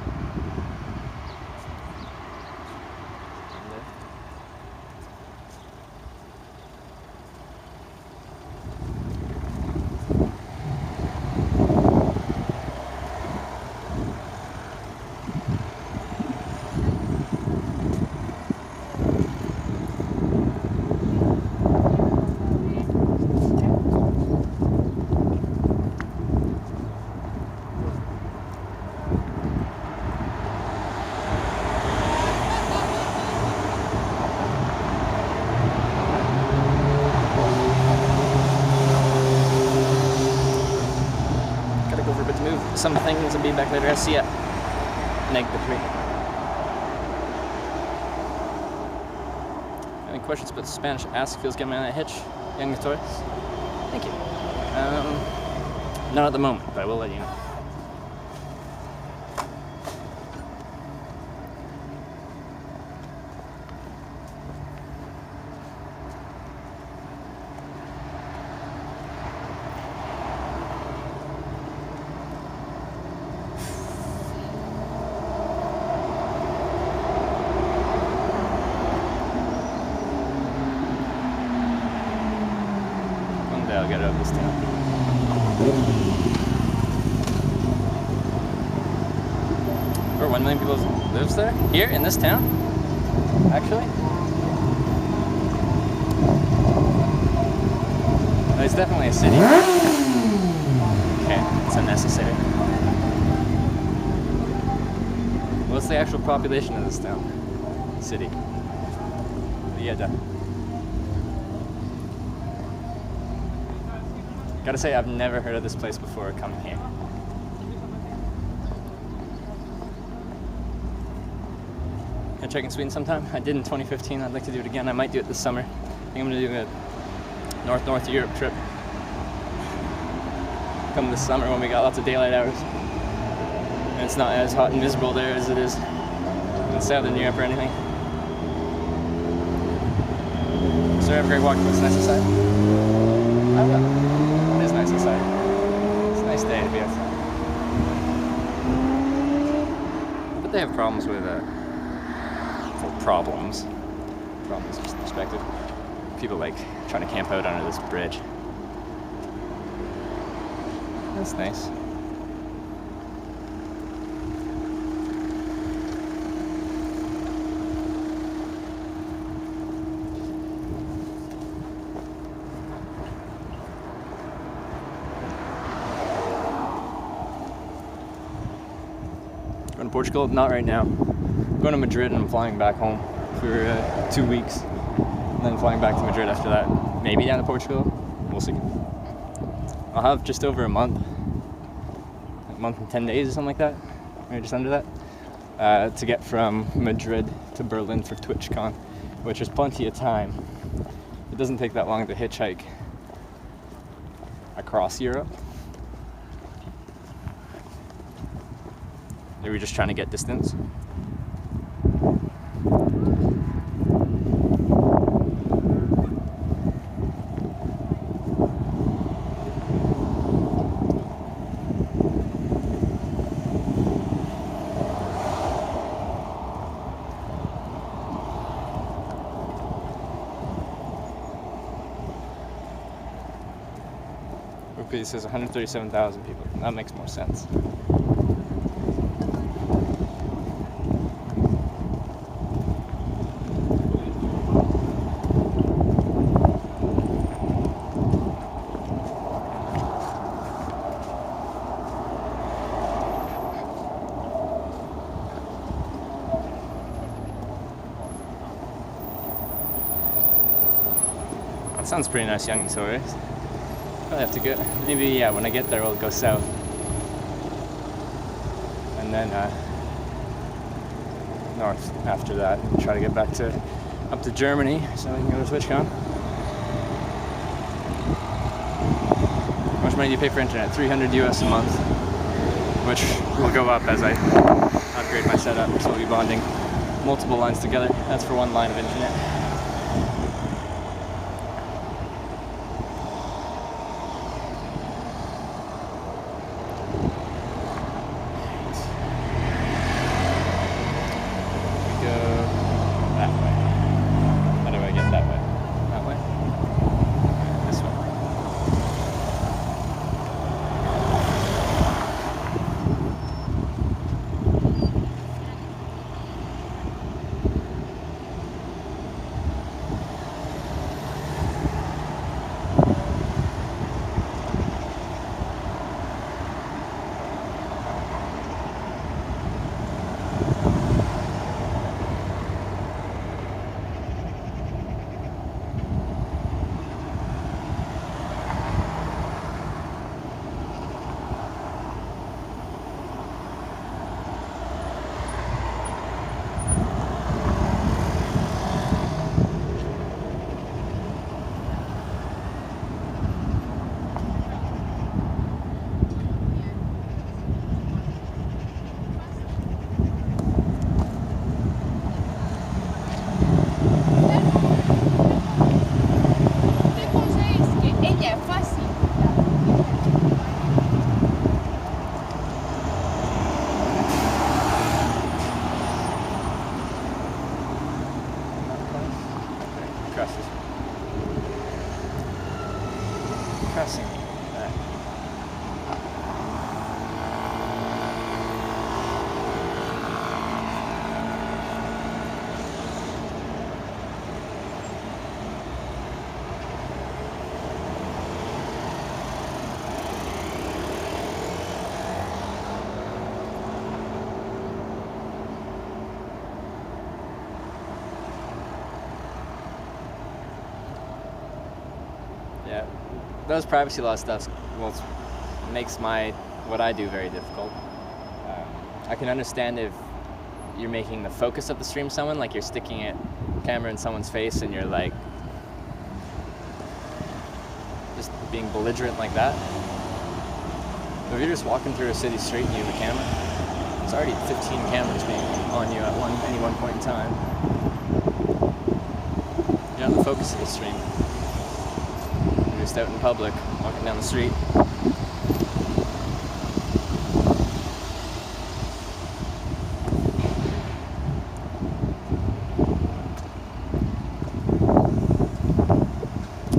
Some things, I'll be back later. I'll see ya. -3. Any questions about Spanish? Ask feels get me on a hitch. Young Notorious. Thank you. Not at the moment, but I will let you know. I'll get out of this town. Or 1 million people lives there? Here, in this town? Actually? It's definitely a city. Okay, it's unnecessary. What's the actual population of this town? City. Yeah. Gotta say, I've never heard of this place before coming here. Hitchhiking Sweden sometime. I did in 2015. I'd like to do it again. I might do it this summer. I think I'm gonna do a North Europe trip. Come this summer when we got lots of daylight hours. And it's not as hot and miserable there as it is in Southern Europe or anything. So have a great walk. It's nice outside. I will. It is nice outside. It's a nice day to be outside. But they have problems with problems is perspective. People like trying to camp out under this bridge. That's nice. Going to Portugal? Not right now. I'm going to Madrid and I'm flying back home for 2 weeks. And then flying back to Madrid after that. Maybe down to Portugal. We'll see. I'll have just over a month. A month and 10 days or something like that. Or just under that. To get from Madrid to Berlin for TwitchCon. Which is plenty of time. It doesn't take that long to hitchhike across Europe. They were just trying to get distance. It says 137,000 people. That makes more sense. That sounds pretty nice, young tourist. I'll have to go. Maybe, yeah, when I get there, we'll go south. And then north after that. And try to get back up to Germany so we can go to TwitchCon. How much money do you pay for internet? $300 US a month. Which will go up as I upgrade my setup. So we'll be bonding multiple lines together. That's for one line of internet. depressing. Yeah, those privacy law stuff makes what I do very difficult. I can understand if you're making the focus of the stream someone, like you're sticking a camera in someone's face and you're like just being belligerent like that. But if you're just walking through a city street and you have a camera, it's already 15 cameras being on you at any one point in time. You're not the focus of the stream. Just out in public, walking down the street.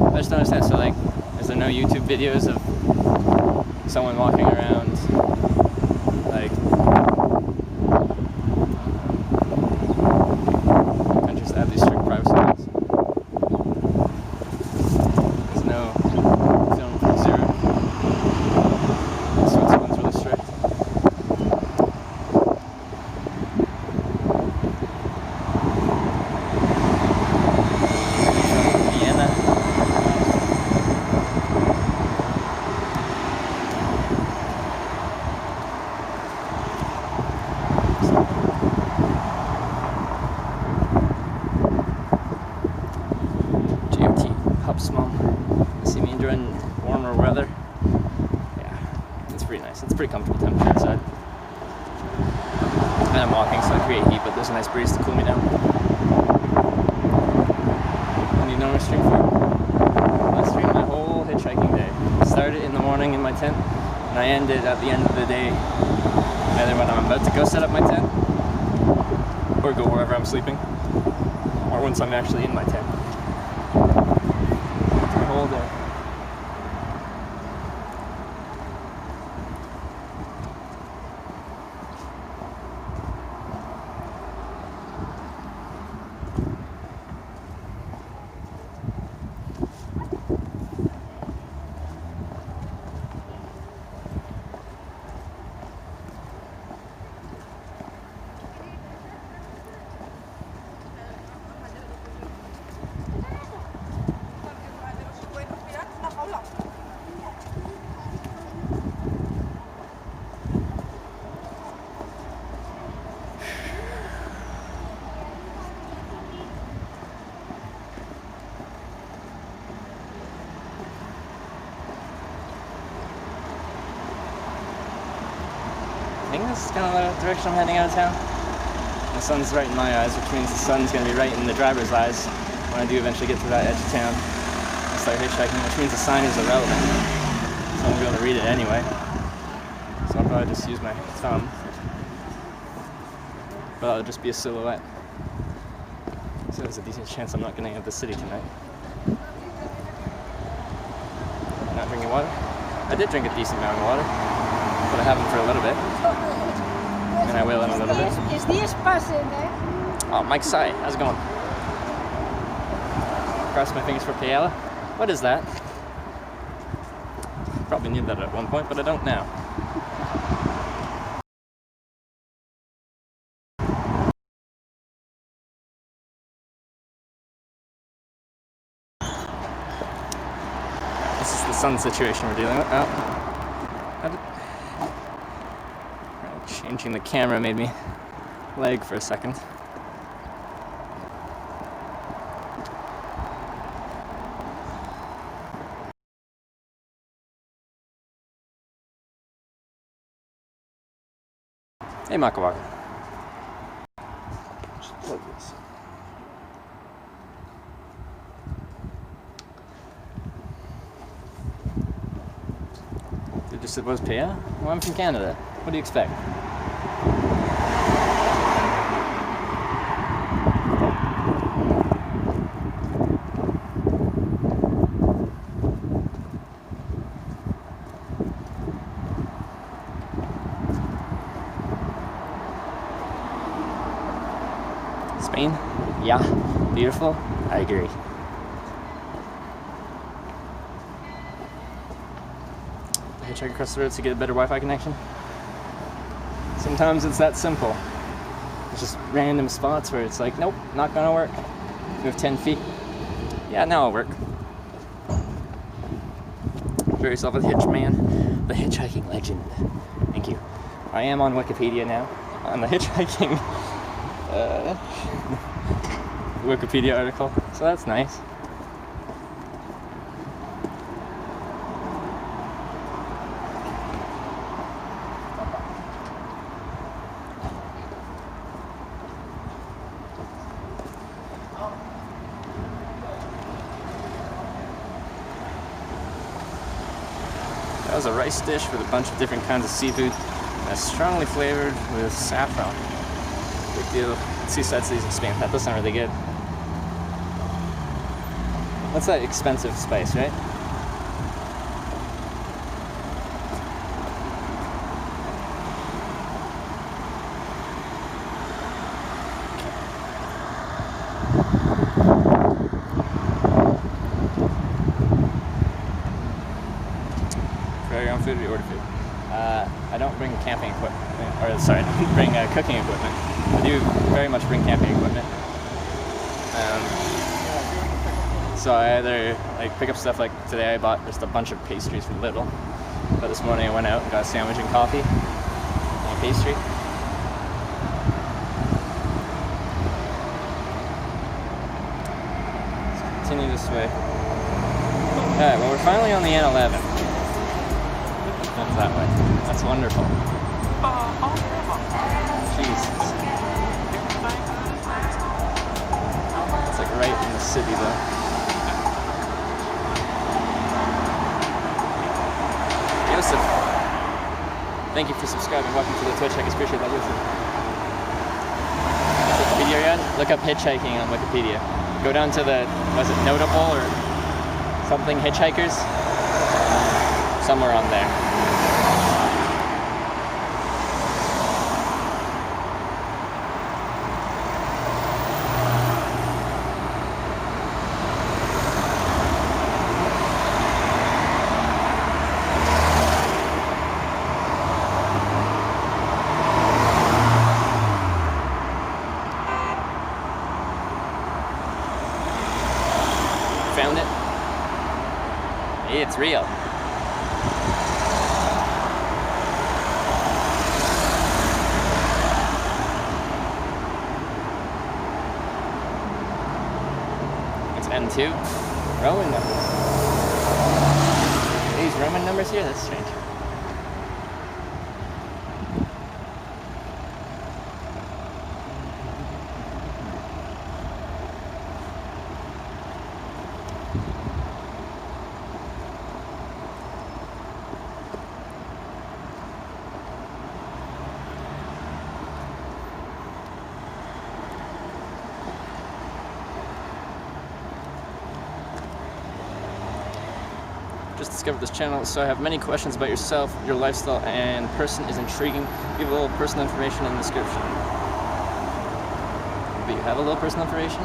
I just don't understand, so like, is there no YouTube videos of someone walking around, like, countries that have these strict privacy laws? Warmer weather. Yeah, it's pretty nice. It's a pretty comfortable temperature outside. And I'm walking, so I create heat, but there's a nice breeze to cool me down. And you know what I stream for? I stream my whole hitchhiking day. Started in the morning in my tent, and I ended at the end of the day, either when I'm about to go set up my tent, or go wherever I'm sleeping, or once I'm actually in my tent. It's my whole day. I think this is kind of the direction I'm heading out of town. The sun's right in my eyes, which means the sun's going to be right in the driver's eyes when I do eventually get to that edge of town and start hitchhiking, which means the sign is irrelevant. So I won't be able to read it anyway. So I'll probably just use my thumb. But it'll just be a silhouette. So there's a decent chance I'm not going to get the city tonight. Not drinking water? I did drink a decent amount of water, but I haven't for a little bit. And I will in a little bit. Is this passing, eh? Oh, Mike Sai, how's it going? Cross my fingers for paella. What is that? Probably knew that at one point, but I don't now. This is the sun situation we're dealing with. Changing the camera made me lag for a second. Hey, Makawaka. Just plug this. They just said, "Was Pia?" Well, I'm from Canada. What do you expect? beautiful? I agree. Hitchhike across the road to get a better Wi-Fi connection. Sometimes it's that simple. There's just random spots where it's like, nope, not gonna work. Move 10 feet. Yeah, now it'll work. Enjoy yourself with Hitchman, the hitchhiking legend. Thank you. I am on Wikipedia now, on the hitchhiking Wikipedia article, so that's nice. That was a rice dish with a bunch of different kinds of seafood, strongly flavored with saffron. Big deal. Seaside seasoning Spain. That does sound really good. What's that expensive spice, right? For your own food, or you order food? I don't bring camping equipment, or sorry, I don't bring cooking equipment. I do very much bring camping equipment. So I either like pick up stuff like today I bought just a bunch of pastries from Lidl. But this morning I went out and got a sandwich and coffee and a pastry. Let's continue this way. Alright, well we're finally on the N11. That's that way. That's wonderful. Jesus. It's like right in the city though. Joseph, thank you for subscribing. Welcome to the Twitch. I appreciate that, Joseph. Is it the video yet? Look up hitchhiking on Wikipedia. Go down to the, was it notable or something hitchhikers? Somewhere on there. Found it? It's real. It's N2. Roman numbers. Are these Roman numbers here? That's strange. Just discovered this channel, so I have many questions about yourself, your lifestyle, and person is intriguing. Give a little personal information in the description. But you have a little personal information?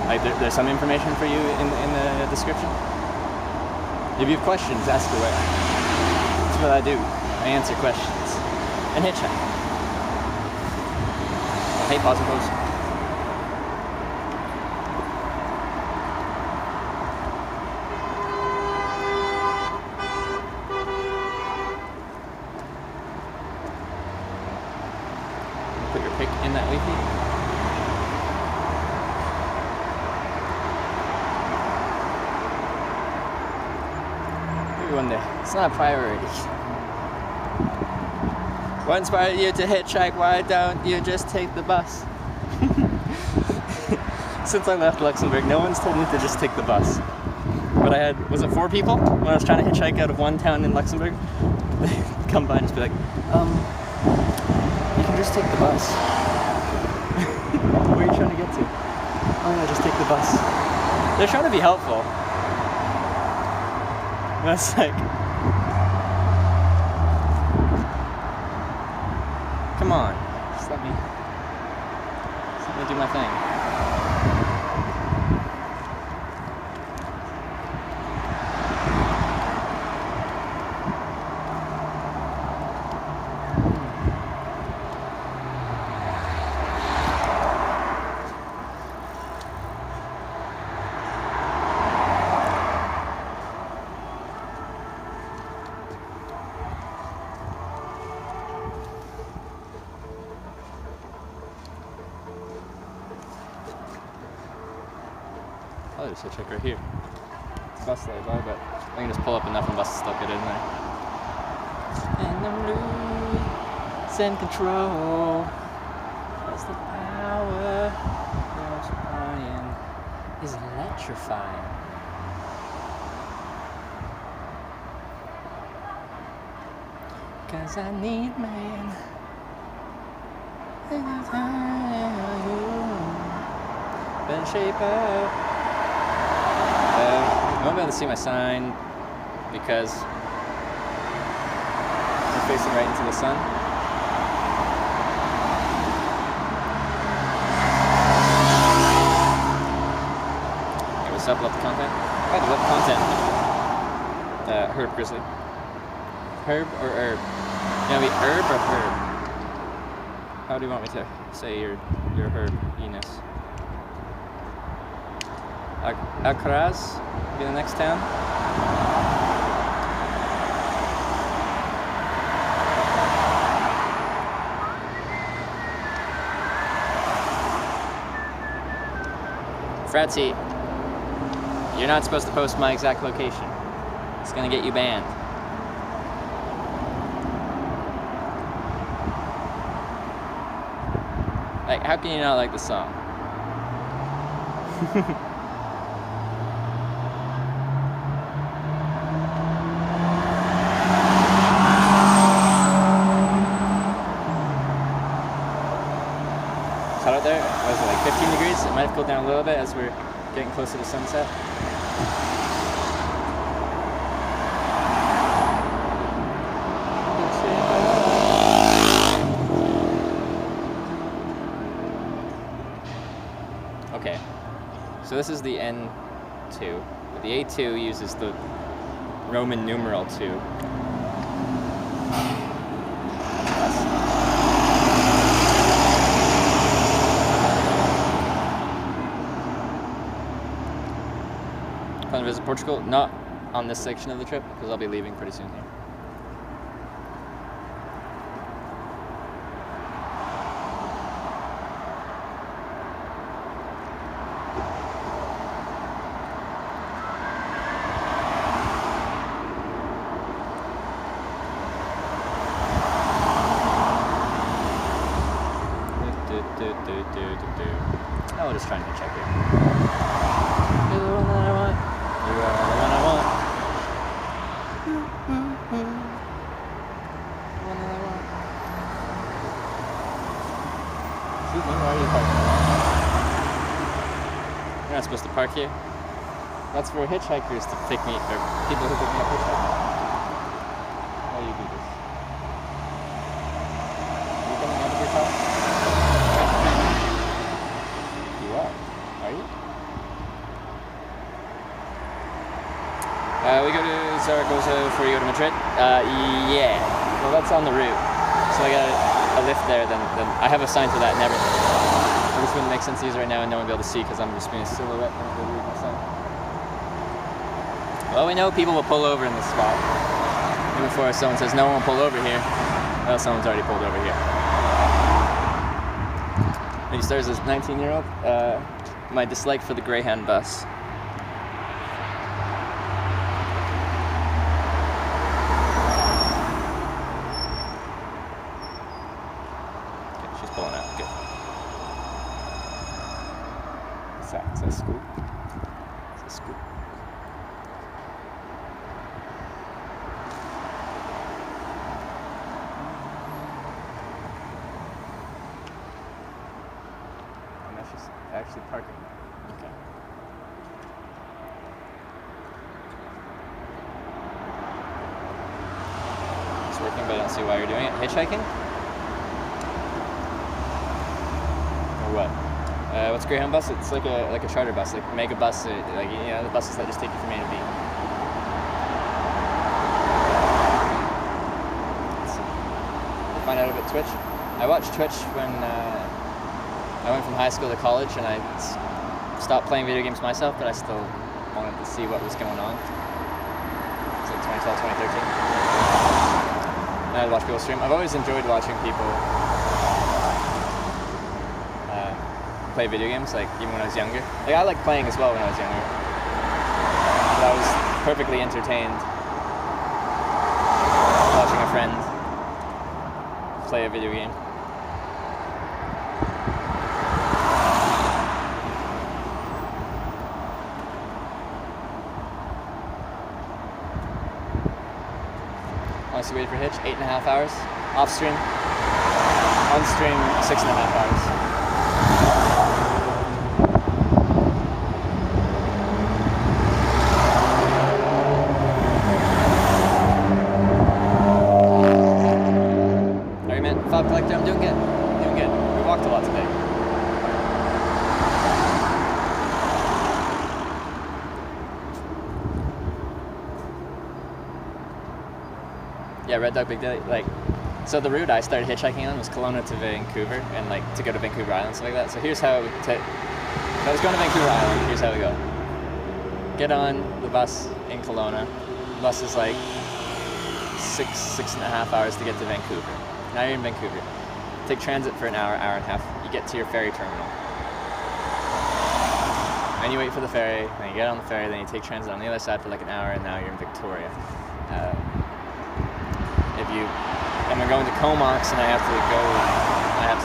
Like there's some information for you in the description? If you have questions, ask away. That's what I do. I answer questions. And hitchhike. Hey, pause and pose. Put your pick in that leafy. Maybe one day. It's not a priority. What inspired you to hitchhike? Why don't you just take the bus? Since I left Luxembourg, no one's told me to just take the bus. But I had, was it 4 people? When I was trying to hitchhike out of one town in Luxembourg, they come by and just be like, you can just take the bus. Where are you trying to get to? Oh no, just take the bus. They're trying to be helpful. That's like, come on, just let me gonna do my thing. Oh, there's a chick right here. It's a bus lay by, but I can just pull up enough and bus still get in there. And I'm losing control. That's the power. Yours crying is electrifying. Cause I need man. Been shape up. You won't be able to see my sign because I'm facing right into the sun. Hey, what's up? Love the content? I do love the content. Herb Grizzly. Herb or herb? You want to be herb or herb? How do you want me to say your herb, Enos? Alcaraz will be the next town. Fratzy, you're not supposed to post my exact location. It's gonna get you banned. Like, how can you not like the song? Hot out there. What is it, like 15 degrees? It might have cooled down a little bit as we're getting closer to sunset. Okay, so this is the N2. The A2 uses the Roman numeral 2. Plan to visit Portugal? Not on this section of the trip, because I'll be leaving pretty soon here. Oh, we'll just try and check here. You're the one that I want. You are the one I want. The one that I want. Excuse me, why are you parking? You're not supposed to park here. That's for hitchhikers to pick me, or people who pick me up hitchhiking. Why do you do this? Are you coming out of your car? Are you? We go to Zaragoza before you go to Madrid? Yeah. Well, that's on the route. So I got a lift there, then I have a sign for that and everything. This wouldn't make sense to use right now and no one will be able to see because I'm just being a silhouette and I'll read my sign. Well, we know people will pull over in this spot. Even before someone says no one will pull over here, well, someone's already pulled over here. When you start as a 19-year-old, my dislike for the Greyhound bus. Okay, she's pulling out. Good. What's that? Is that a scoop? It's a scoop. And that's just actually parking. Okay. It's working, but I don't see why you're doing it. Hitchhiking? Or what? What's Greyhound bus? It's like a charter bus, like mega bus, like the buses that just take you from A to B. Find out about Twitch. I watched Twitch when I went from high school to college, and I stopped playing video games myself, but I still wanted to see what was going on. It's like 2012, 2013. And I'd watch people stream. I've always enjoyed watching people play video games, like even when I was younger. Like I liked playing as well when I was younger. But I was perfectly entertained watching a friend play a video game. Honestly, waited for Hitch, 8.5 hours. Off stream. On stream, 6.5 hours. Fog collector, I'm doing good. Doing good. We walked a lot today. Yeah, Red Dog Big Daily. Like, so the route I started hitchhiking on was Kelowna to Vancouver, and like to go to Vancouver Island, stuff like that. So here's how it would take. If I was going to Vancouver Island, here's how we go. Get on the bus in Kelowna. The bus is like 6.5 hours to get to Vancouver. Now you're in Vancouver. Take transit for an hour, hour and a half. You get to your ferry terminal. Then you wait for the ferry, then you get on the ferry, then you take transit on the other side for like an hour, and now you're in Victoria. And we're going to Comox, and I have to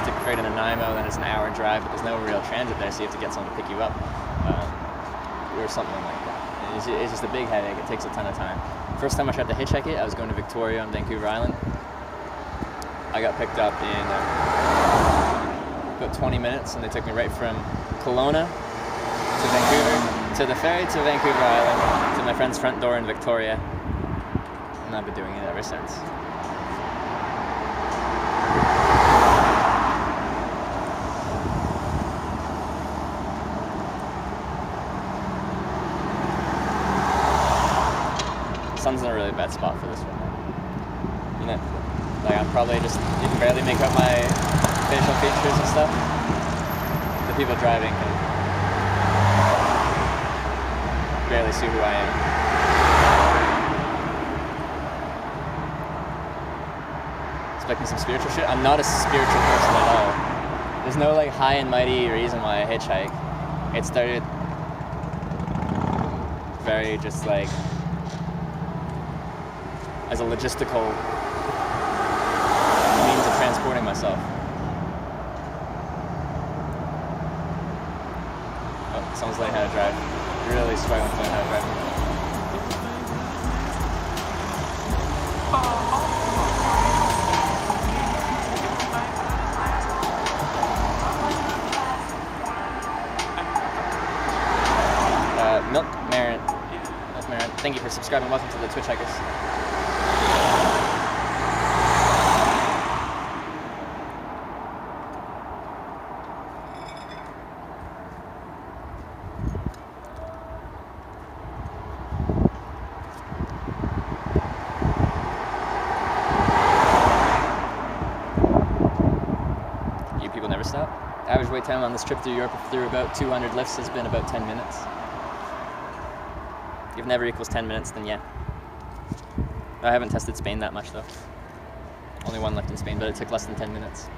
take a ferry to Nanaimo, then it's an hour drive, but there's no real transit there, so you have to get someone to pick you up. Or something like that. It's just a big headache. It takes a ton of time. First time I tried to hitchhike it, I was going to Victoria on Vancouver Island. I got picked up in about 20 minutes, and they took me right from Kelowna to Vancouver, to the ferry to Vancouver Island, to my friend's front door in Victoria, and I've been doing it ever since. Sun's in a really bad spot for this one. You know, like I'm probably just, you can barely make out my facial features and stuff. The people driving can barely see who I am. Expecting some spiritual shit? I'm not a spiritual person at all. There's no like high and mighty reason why I hitchhike. It started very just like as a logistical means of transporting myself. Oh, someone's learning how to drive. Really struggling to learn how to drive. Milk Marin. That's Marin. Thank you for subscribing. Welcome to the Twitch Hikers. Average wait time on this trip through Europe through about 200 lifts has been about 10 minutes. If never equals 10 minutes, then yeah. I haven't tested Spain that much though. Only one lift in Spain, but it took less than 10 minutes.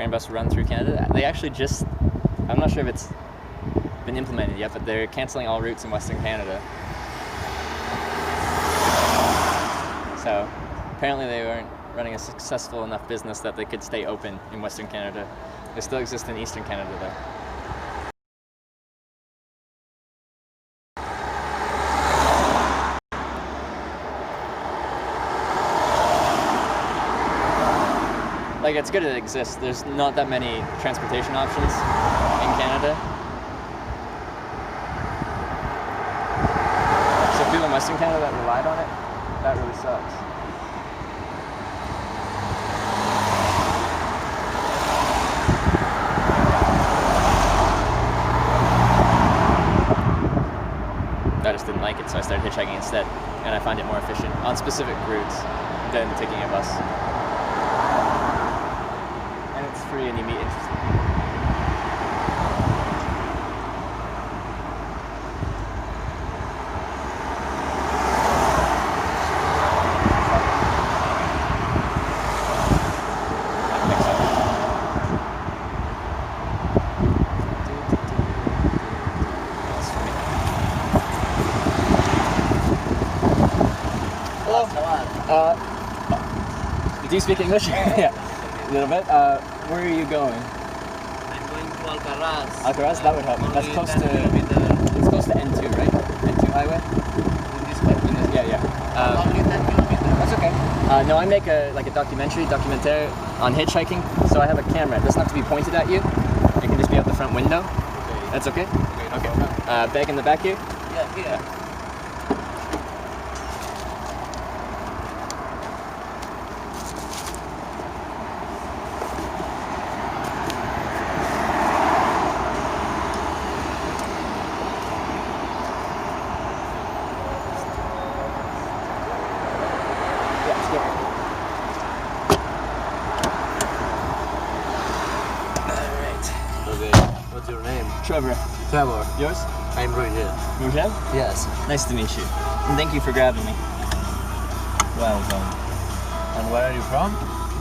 Bus run through Canada. They actually just, I'm not sure if it's been implemented yet, but they're cancelling all routes in Western Canada. So apparently they weren't running a successful enough business that they could stay open in Western Canada. They still exist in Eastern Canada though. Like, it's good it exists. There's not that many transportation options in in Canada. So people in Western Canada that relied on it, that really sucks. I just didn't like it, so I started hitchhiking instead, and I find it more efficient on specific routes than taking a bus. And it's free and you meet interesting people. Do you speak English? Yeah, a little bit. Where are you going? I'm going to Alcaraz. Alcaraz? That would help me. That's Only close 10 to kilometers. it's close to N2, right? N2 highway. In this way. Yeah. Only 10 kilometers. That's okay. No, I make a documentaire on hitchhiking. So I have a camera. It doesn't have to be pointed at you. It can just be out the front window. Okay. That's okay. Okay. Bag in the back here. Yeah, here. Yeah, let's go. Alright. Okay. What's your name? Trevor. Trevor. Yours? I'm Roger. Roger? Yes. Nice to meet you. And thank you for grabbing me. Welcome. And where are you from?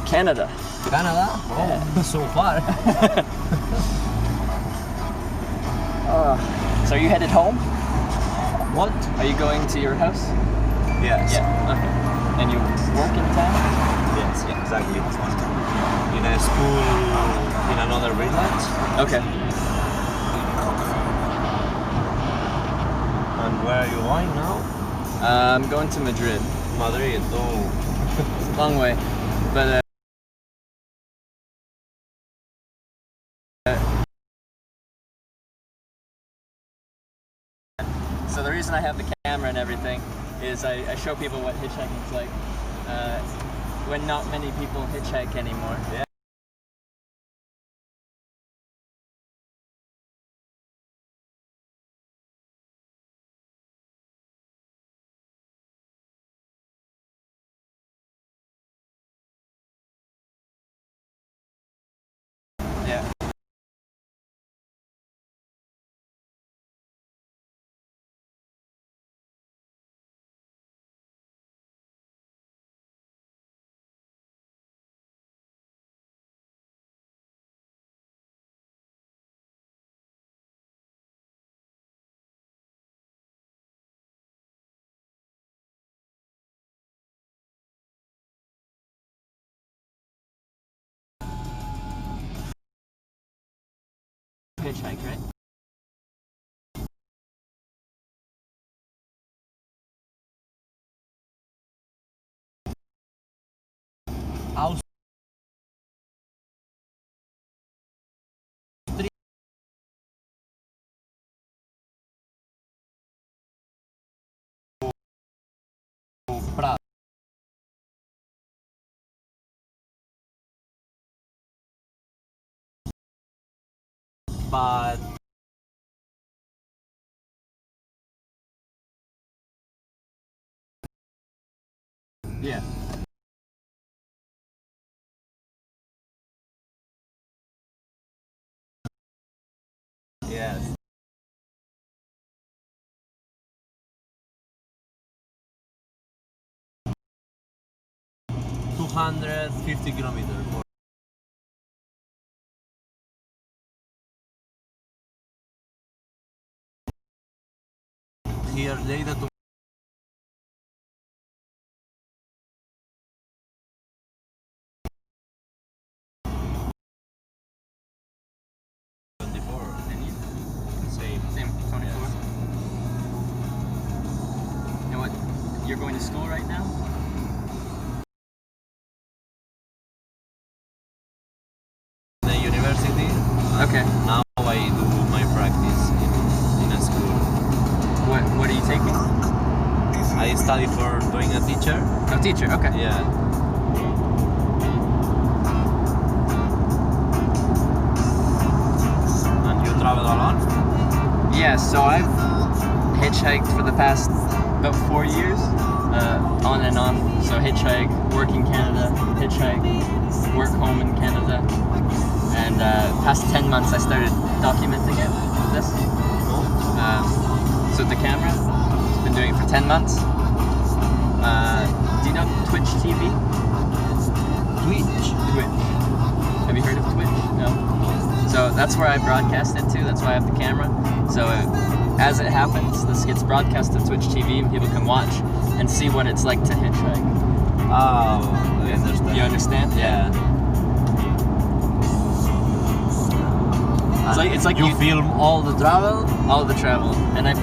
Canada. Canada? Oh, so far. So are you headed home? What? Are you going to your house? Yes. Okay. And you work in town? Yes, exactly. In a school in another village. Okay. And where are you going now? I'm going to Madrid. Madrid. Oh. Long way. But so the reason I have the camera and everything is I show people what hitchhiking's like when not many people hitchhike anymore. Yeah. Yeah. Hitchhike, right? Austria. Praga. But Yeah. yes. 250 kilometers. Here, Lleida to 24. And you? Same. Same, 24. Yes. And what? You're going to school right now? The university. Okay. Now I do I study for doing a teacher. Oh, teacher. Okay. Yeah. And you travel alone? Yeah, so I've hitchhiked for the past about 4 years, on and off. So hitchhike, work in Canada, hitchhike, work home in Canada. And past 10 months I started documenting it, this. So the camera, I've been doing it for 10 months. Do you know Twitch TV? Twitch? Twitch. Have you heard of Twitch? No? So that's where I broadcast it to, that's why I have the camera. So as it happens, this gets broadcast to Twitch TV and people can watch and see what it's like to hitchhike. Oh, I understand. You understand? Yeah. It's like you film all the travel? all the travel. And I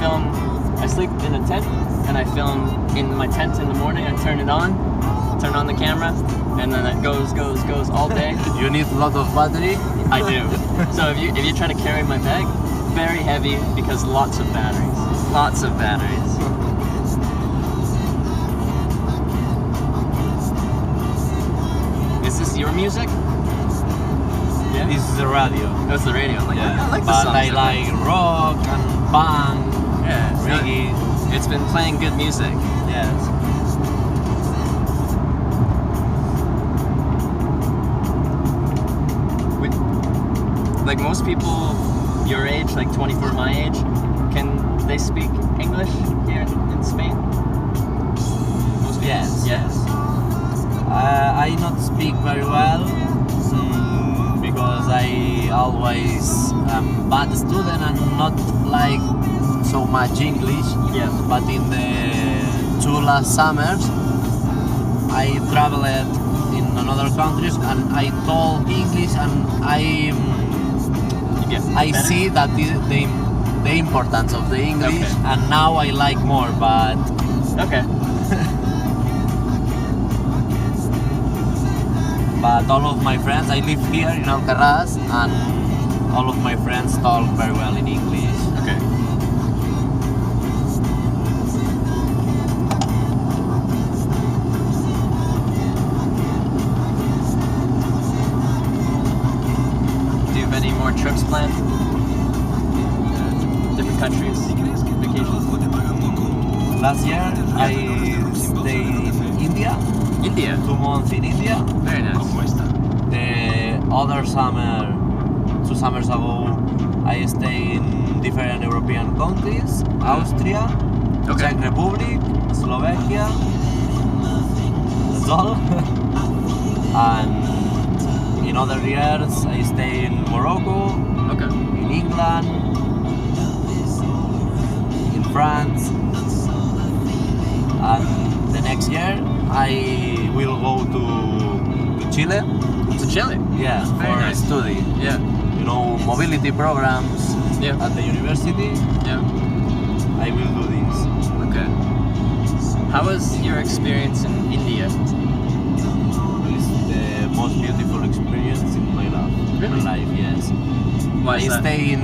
sleep in a tent, and I film in my tent in the morning. I turn on the camera, and then it goes all day. You need a lot of battery? I do. So if you try to carry my bag, very heavy because lots of batteries. Lots of batteries. Is this your music? Yeah. This is the radio. That's the radio. I'm like, Yeah. I like the But songs. I like rock and punk, Yeah, reggae. It's been playing good music. Yes. Like most people your age, like 24 my age, can they speak English here in Spain? Most people? Yes. Yes. I not speak very well because I always bad student and not like so much English. Yeah. But in the 2 last summers, I traveled in another countries and I told English and I better? see that the importance of the English Okay. and now I like more. But Okay. But all of my friends, I live here in Alcaraz, and all of my friends talk very well in English. Okay. Do you have any more trips planned? Different countries, vacations? Last year, I stayed in India, India. 2 months in India. Very nice. The other summer, 2 summers ago, I stayed in different European countries, Austria, Okay. Czech Republic, Slovakia, that's all. And in other years, I stayed in Morocco, Okay. in England, in France, and the next year I will go to Chile. To Chile. Yeah, Very for nice. study. Yeah. You know, mobility programs Yeah. at the university. Yeah. I will do this. Okay. How was your experience in India? It's the most beautiful experience in my life. Really? My life, yes. Why I is that? stay in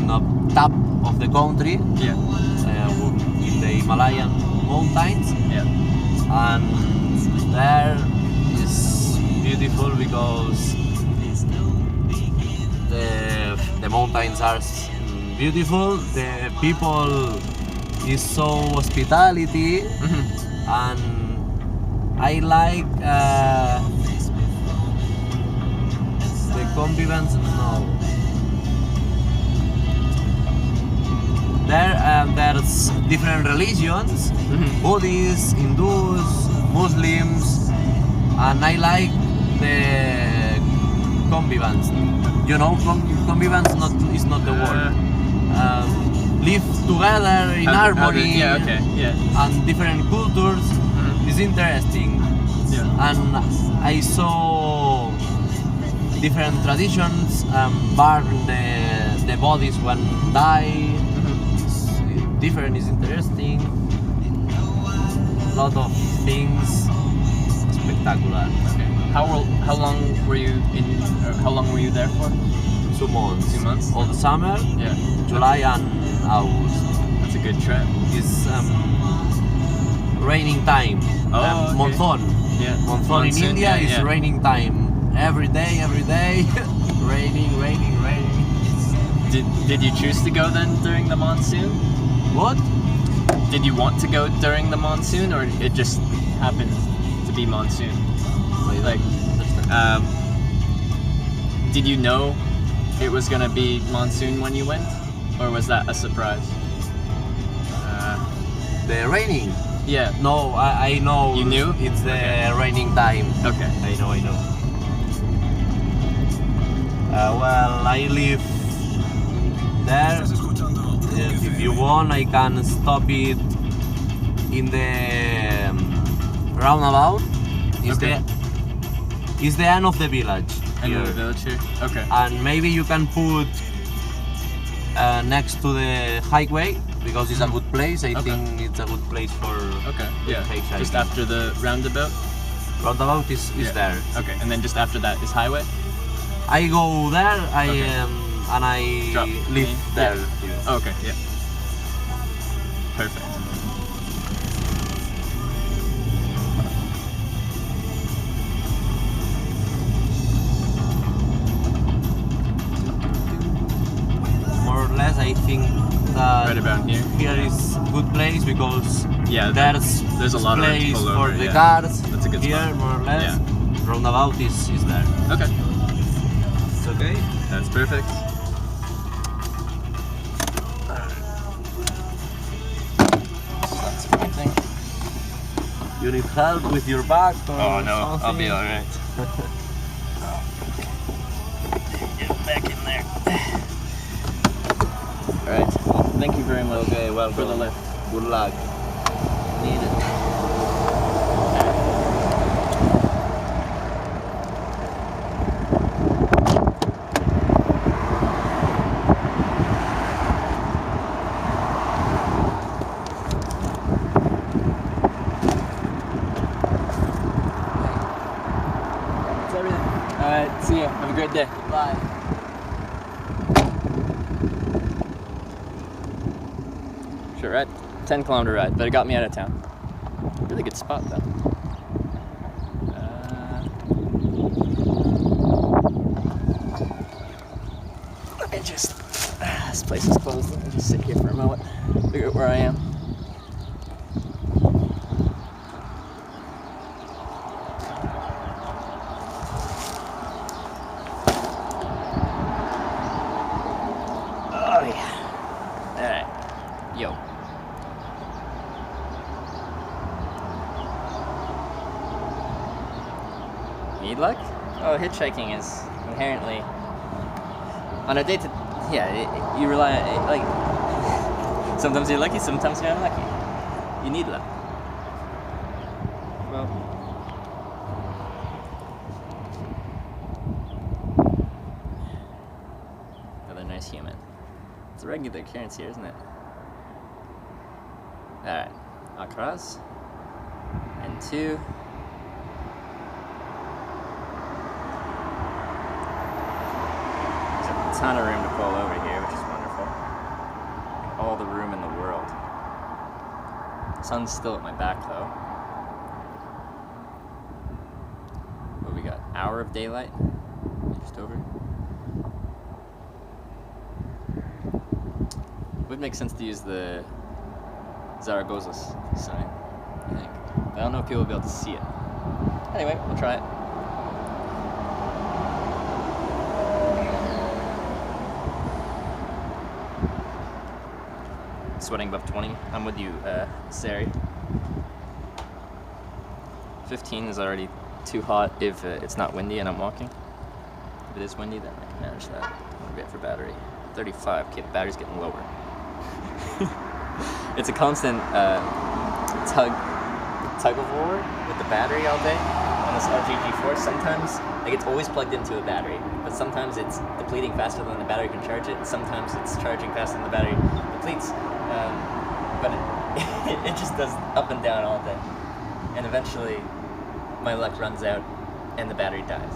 the top of the country, Yeah. in the Himalayan mountains, Yeah. and there is beautiful because the mountains are beautiful. The people is so hospitality, Mhm. and I like the convivence. No, there's different religions, Mhm. Buddhists, Hindus, Muslims, and I like the convivence. You know, convivence is not the word. Live together in harmony. Yeah. Okay. Yeah. And different cultures Mhm. is interesting. Yeah. And I saw different traditions, burn the bodies when die. It's different, is interesting. Lot of things, spectacular. Okay. How long were you in? Or how long were you there for? 2 months. 2 months? All the summer, Yeah. July and August. That's a good trip. Is raining time. Oh, okay. Monsoon. Yeah. Monsoon in India yeah, is yeah. raining time. Every day, raining. Did you choose to go then during the monsoon? What? Did you want to go during the monsoon, or it just happened to be monsoon? Like, did you know it was gonna be monsoon when you went, or was that a surprise? The raining? Yeah. No, I know. You knew? It's the Okay. raining time. Okay. I know. Well, I live there. Yes, if you want, I can stop it in the roundabout. Okay. It's the end of the village. And here. the village here. Okay. And maybe you can put next to the highway because it's a good place. I Okay. think it's a good place for Okay. Yeah. hitchhiking. Just after the roundabout. Roundabout is Yeah. there. Okay. And then just after that is highway. I go there. Okay. And I Drop live me? there. Yeah. Okay. Yeah. Perfect. More or less, I think that Right about here. here is good place because Yeah. there's a lot of room to place pull for over, the yeah. cars. That's a good here, spot. more or less. Yeah. Roundabout is there. Okay. It's okay. That's perfect. That's everything. You need help with your bag or Oh no, something? I'll be alright. Get back in there. Alright, well, thank you very much Okay, welcome. for the lift. Good luck. Need it. That's everything. Alright, see ya. Have a great day. Bye. Short ride. 10-kilometer ride, but it got me out of town. Really good spot though. Let me just. This place is closed. Let me just sit here for a moment. Figure out where I am. Oh yeah. Alright. Yo. Need luck? Oh, hitchhiking is inherently on a day to you rely on like sometimes you're lucky, sometimes you're unlucky. You need luck. Well, another nice human. It's a regular occurrence here, isn't it? Alright, across and 2. Ton of room to pull over here, which is wonderful. All the room in the world. Sun's still at my back though. What we got? Hour of daylight? Just over. Would make sense to use the Zaragoza's sign, I think. But I don't know if people will be able to see it. Anyway, we'll try it. Sweating above 20. I'm with you, Sari. 15 is already too hot if it's not windy and I'm walking. If it is windy, then I can manage that. What do we have for battery? 35. Okay, the battery's getting lower. It's a constant tug of war with the battery all day on this LG G4. Sometimes, like, it's always plugged into a battery, but sometimes it's depleting faster than the battery can charge it. Sometimes it's charging faster than the battery depletes. But it just does up and down all day. And eventually, my luck runs out and the battery dies.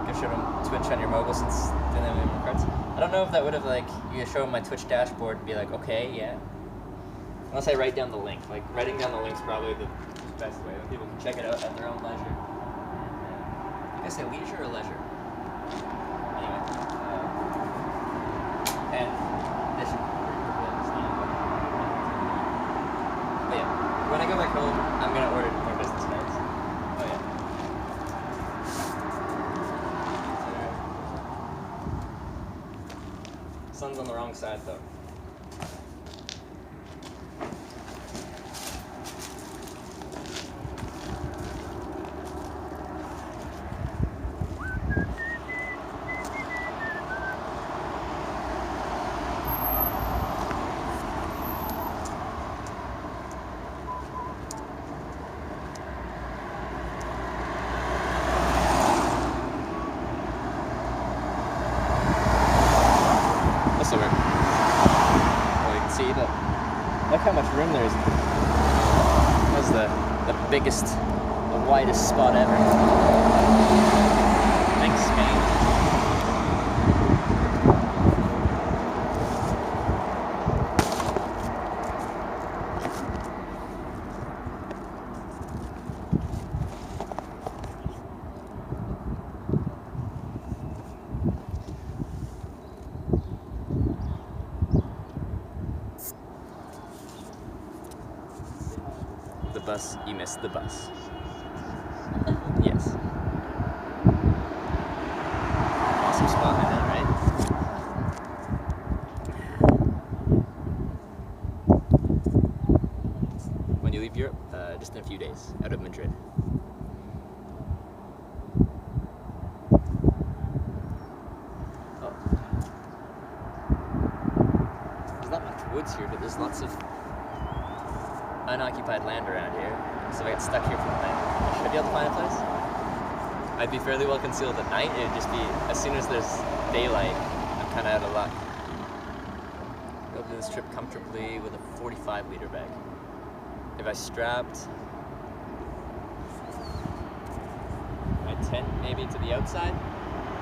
Go show them Twitch on your mobile since they don't have cards. I don't know if that would have, like, you show them my Twitch dashboard and be like, okay, yeah. Unless I write down the link. Like, writing down the link's probably the best way. When people can check it out at their own leisure. You guys say leisure or leisure? Anyway. And this but yeah, when I go back home, I'm gonna order more business cards. Oh yeah. Sun's on the wrong side though. Look how much room there is. That's the biggest, the widest spot ever. Thanks, Spain. The bus, you missed the bus. Yes. Awesome spot, I know, right? When you leave Europe, just in a few days, out of Madrid. Oh. There's not much woods here, but there's lots of unoccupied land around here, so if I get stuck here for the night, I should be able to find a place. I'd be fairly well concealed at night. It'd just be, as soon as there's daylight, I'm kind of out of luck. Go do this trip comfortably with a 45-liter bag. If I strapped my tent maybe to the outside,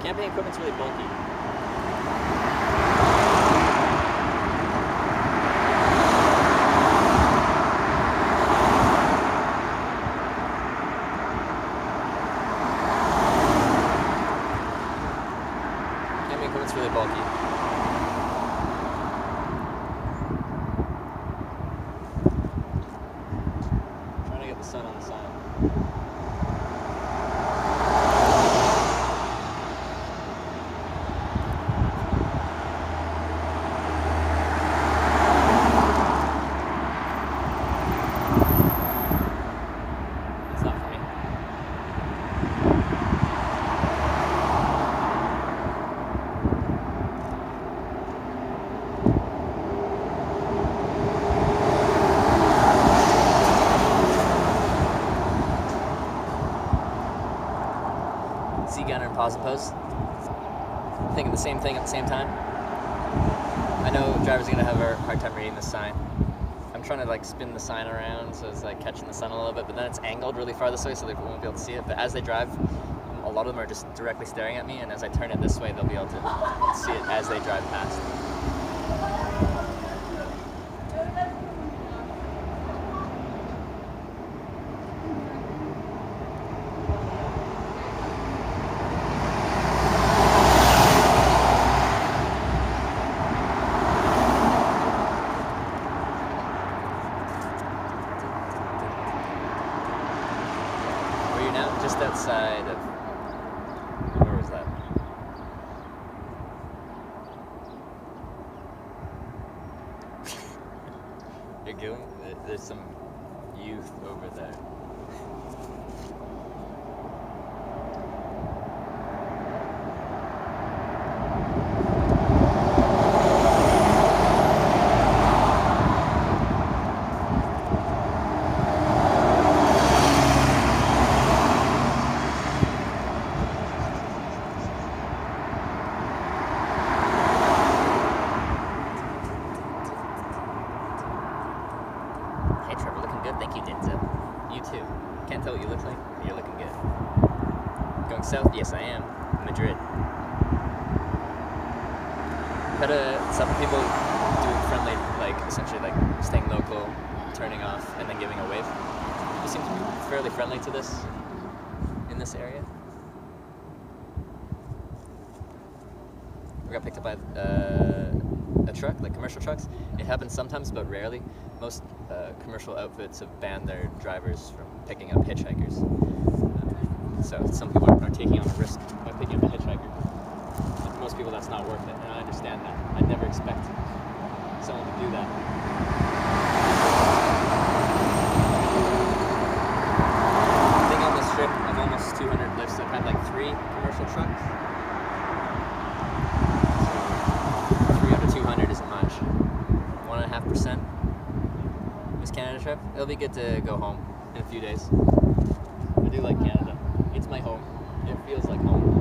camping equipment's really bulky. It's really bulky. Trying to get the sun on the side. It's not for me. Sea gunner and pause and pose. Thinking the same thing at the same time. I know drivers are gonna have a hard time reading the sign. I'm trying to like spin the sign around so it's like catching the sun a little bit, but then it's angled really far this way so they won't be able to see it. But as they drive, a lot of them are just directly staring at me, and as I turn it this way, they'll be able to see it as they drive past. Just outside of, where was that? You're going? There's some youth over there. Hey Trevor, looking good. Thank you, Denzel. You too. Can't tell what you look like, but you're looking good. Going south? Yes, I am. Madrid. But some people do friendly, like, essentially, like, staying local, turning off, and then giving a wave. You seem to be fairly friendly to this in this area. We got picked up by a truck, like commercial trucks. It happens sometimes, but rarely. Most commercial outfits have banned their drivers from picking up hitchhikers. So some people are taking on a risk by picking up a hitchhiker. But for most people, that's not worth it, and I understand that. I'd never expect someone to do that. I think on this trip of almost 200 lifts, I've had like 3 commercial trucks. So 3 out of 200 isn't much. 1.5%. This Canada trip, it'll be good to go home in a few days. I do like Canada. It's my home. It feels like home.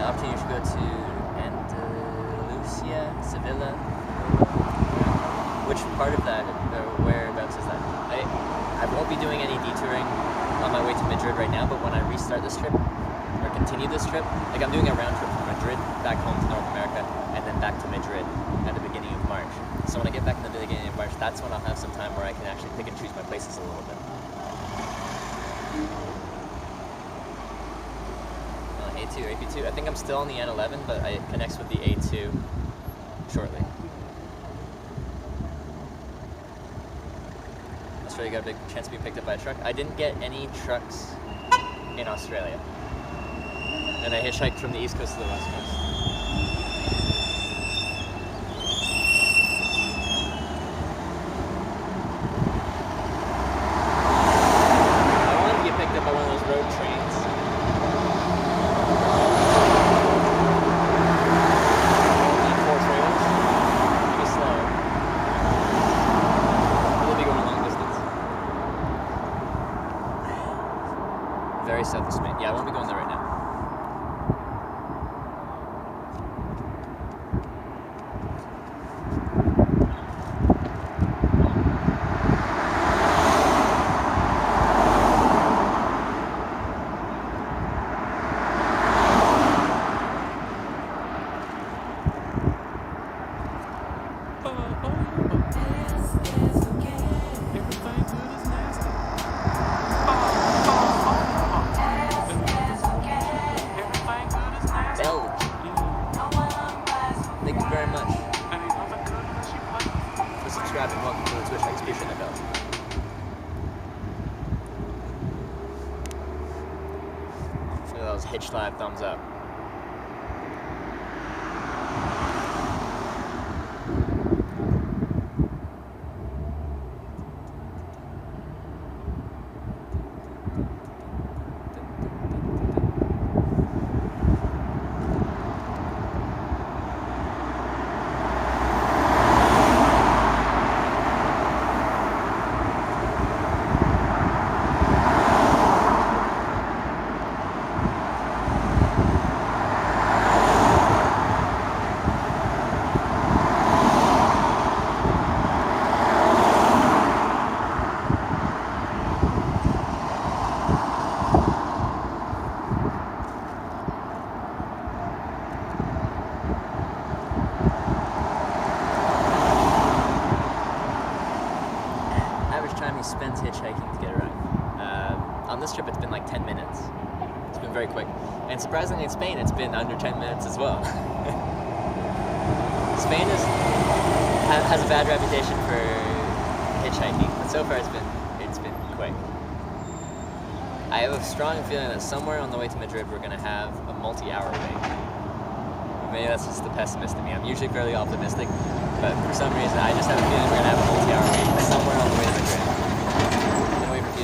Opportunity to go to Andalusia, Sevilla. Which part of that, or whereabouts is that? I won't be doing any detouring on my way to Madrid right now, but when I restart this trip, or continue this trip, like I'm doing a round trip from Madrid back home to North America, and then back to Madrid at the beginning of March. So when I get back in the beginning of March, that's when I'll have some time where I can actually pick and choose my places a little bit. A2 or AP2, I think I'm still on the N11, but it connects with the A2 shortly. Australia got a big chance to be picked up by a truck. I didn't get any trucks in Australia. And I hitchhiked from the east coast to the west coast. I wanted to get picked up by one of those road trains. Only 4 trailers. Maybe slow. We'll be going a long distance. Very south of Spain. Yeah, I won't be going there right now. Thank you very much for subscribing. Welcome to the Twitch Exhibition about. Look at those Hitch Live thumbs up. Spent hitchhiking to get around. On this trip, it's been like 10 minutes. It's been very quick. And surprisingly, in Spain, it's been under 10 minutes as well. Spain has a bad reputation for hitchhiking, but so far it's been quick. I have a strong feeling that somewhere on the way to Madrid, we're going to have a multi-hour wait. Maybe that's just the pessimist in me. I'm usually fairly optimistic, but for some reason, I just have a feeling we're going to have a multi-hour wait somewhere on the way to Madrid.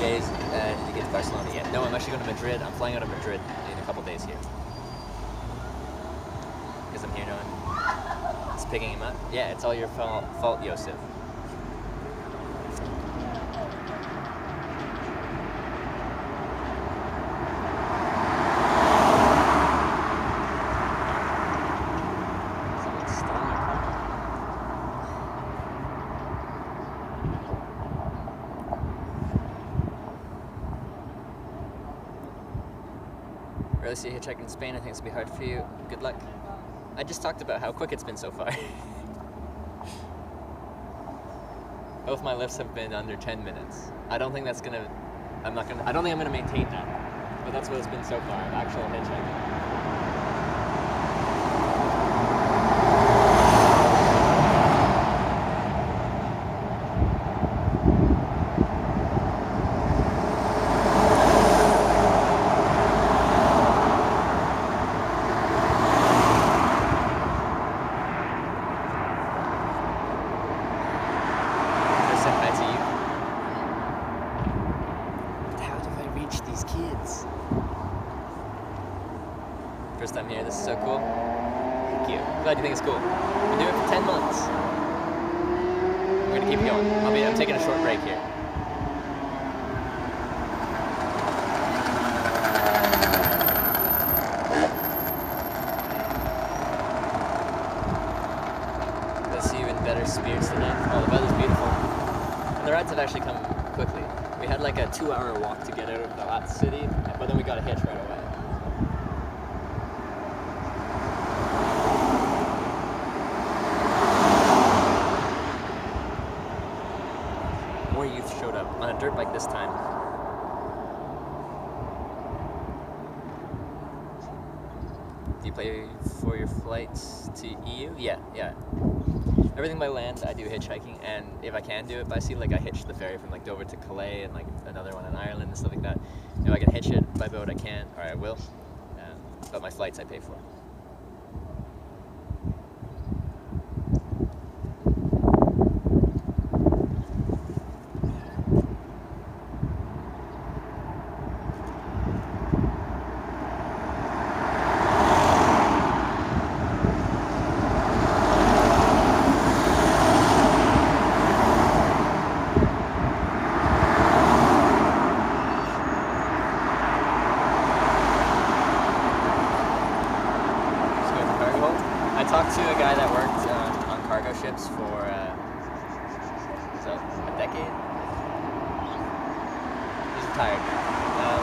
Days to get to Barcelona yet. No, I'm actually going to Madrid. I'm flying out of Madrid in a couple days here. Because I'm here now. It's picking him up. Yeah, it's all your fault, Yosef. Someone's stealing your car. Rarely see a hitchhiker in Spain. I think it's gonna be hard for you. Good luck. I just talked about how quick it's been so far. Both my lifts have been under 10 minutes. I don't think that's gonna. I don't think I'm gonna maintain that. But that's what it's been so far. Actual hitchhiking. First time here, this is so cool. Thank you. Glad you think it's cool. Been doing it for 10 months. We're gonna keep going. I'm taking a short break here. Let's see you in better spirits tonight. Oh, the weather's beautiful. And the rides have actually come quickly. We had like a 2-hour walk to get out of the last city, but then we got a hitch right away. More youth showed up on a dirt bike this time. Do you pay for your flights to EU? Yeah. Everything by land, I do hitchhiking, and if I can do it by sea, like I hitch the ferry from like Dover to Calais and like another one in Ireland and stuff like that. If I can hitch it by boat, I can, or I will. But my flights I pay for. I talked to a guy that worked on cargo ships for a decade. He's retired now. A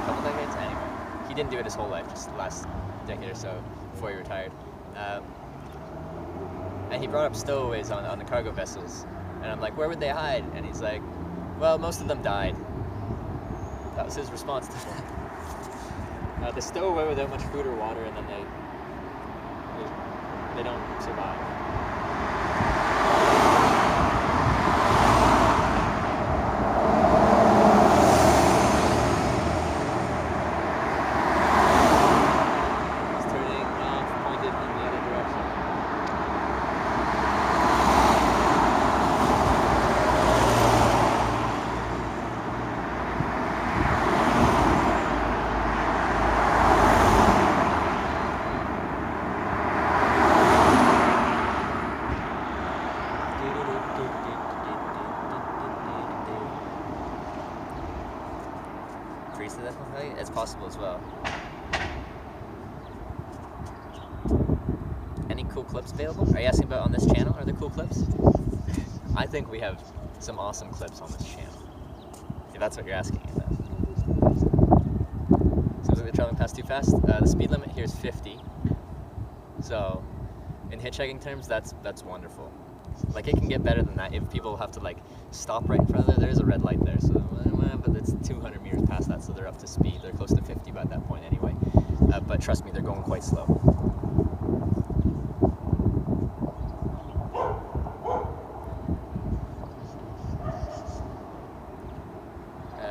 couple decades? Anyway. He didn't do it his whole life, just the last decade or so before he retired. And he brought up stowaways on the cargo vessels. And I'm like, where would they hide? And he's like, well, most of them died. That was his response to that. They stow away without much food or water, and then they don't survive. He's turning off, pointed in the other direction. Freeze to death, it's possible as well. Any cool clips available? Are you asking about on this channel? Are there cool clips? I think we have some awesome clips on this channel. If that's what you're asking about. Seems like they're traveling past too fast. The speed limit here is 50. So, in hitchhiking terms, that's wonderful. Like, it can get better than that if people have to like stop right in front of there. There's a red light there, so but it's 200 meters past that, so they're up to speed. They're close to 50 by that point anyway. But trust me, they're going quite slow.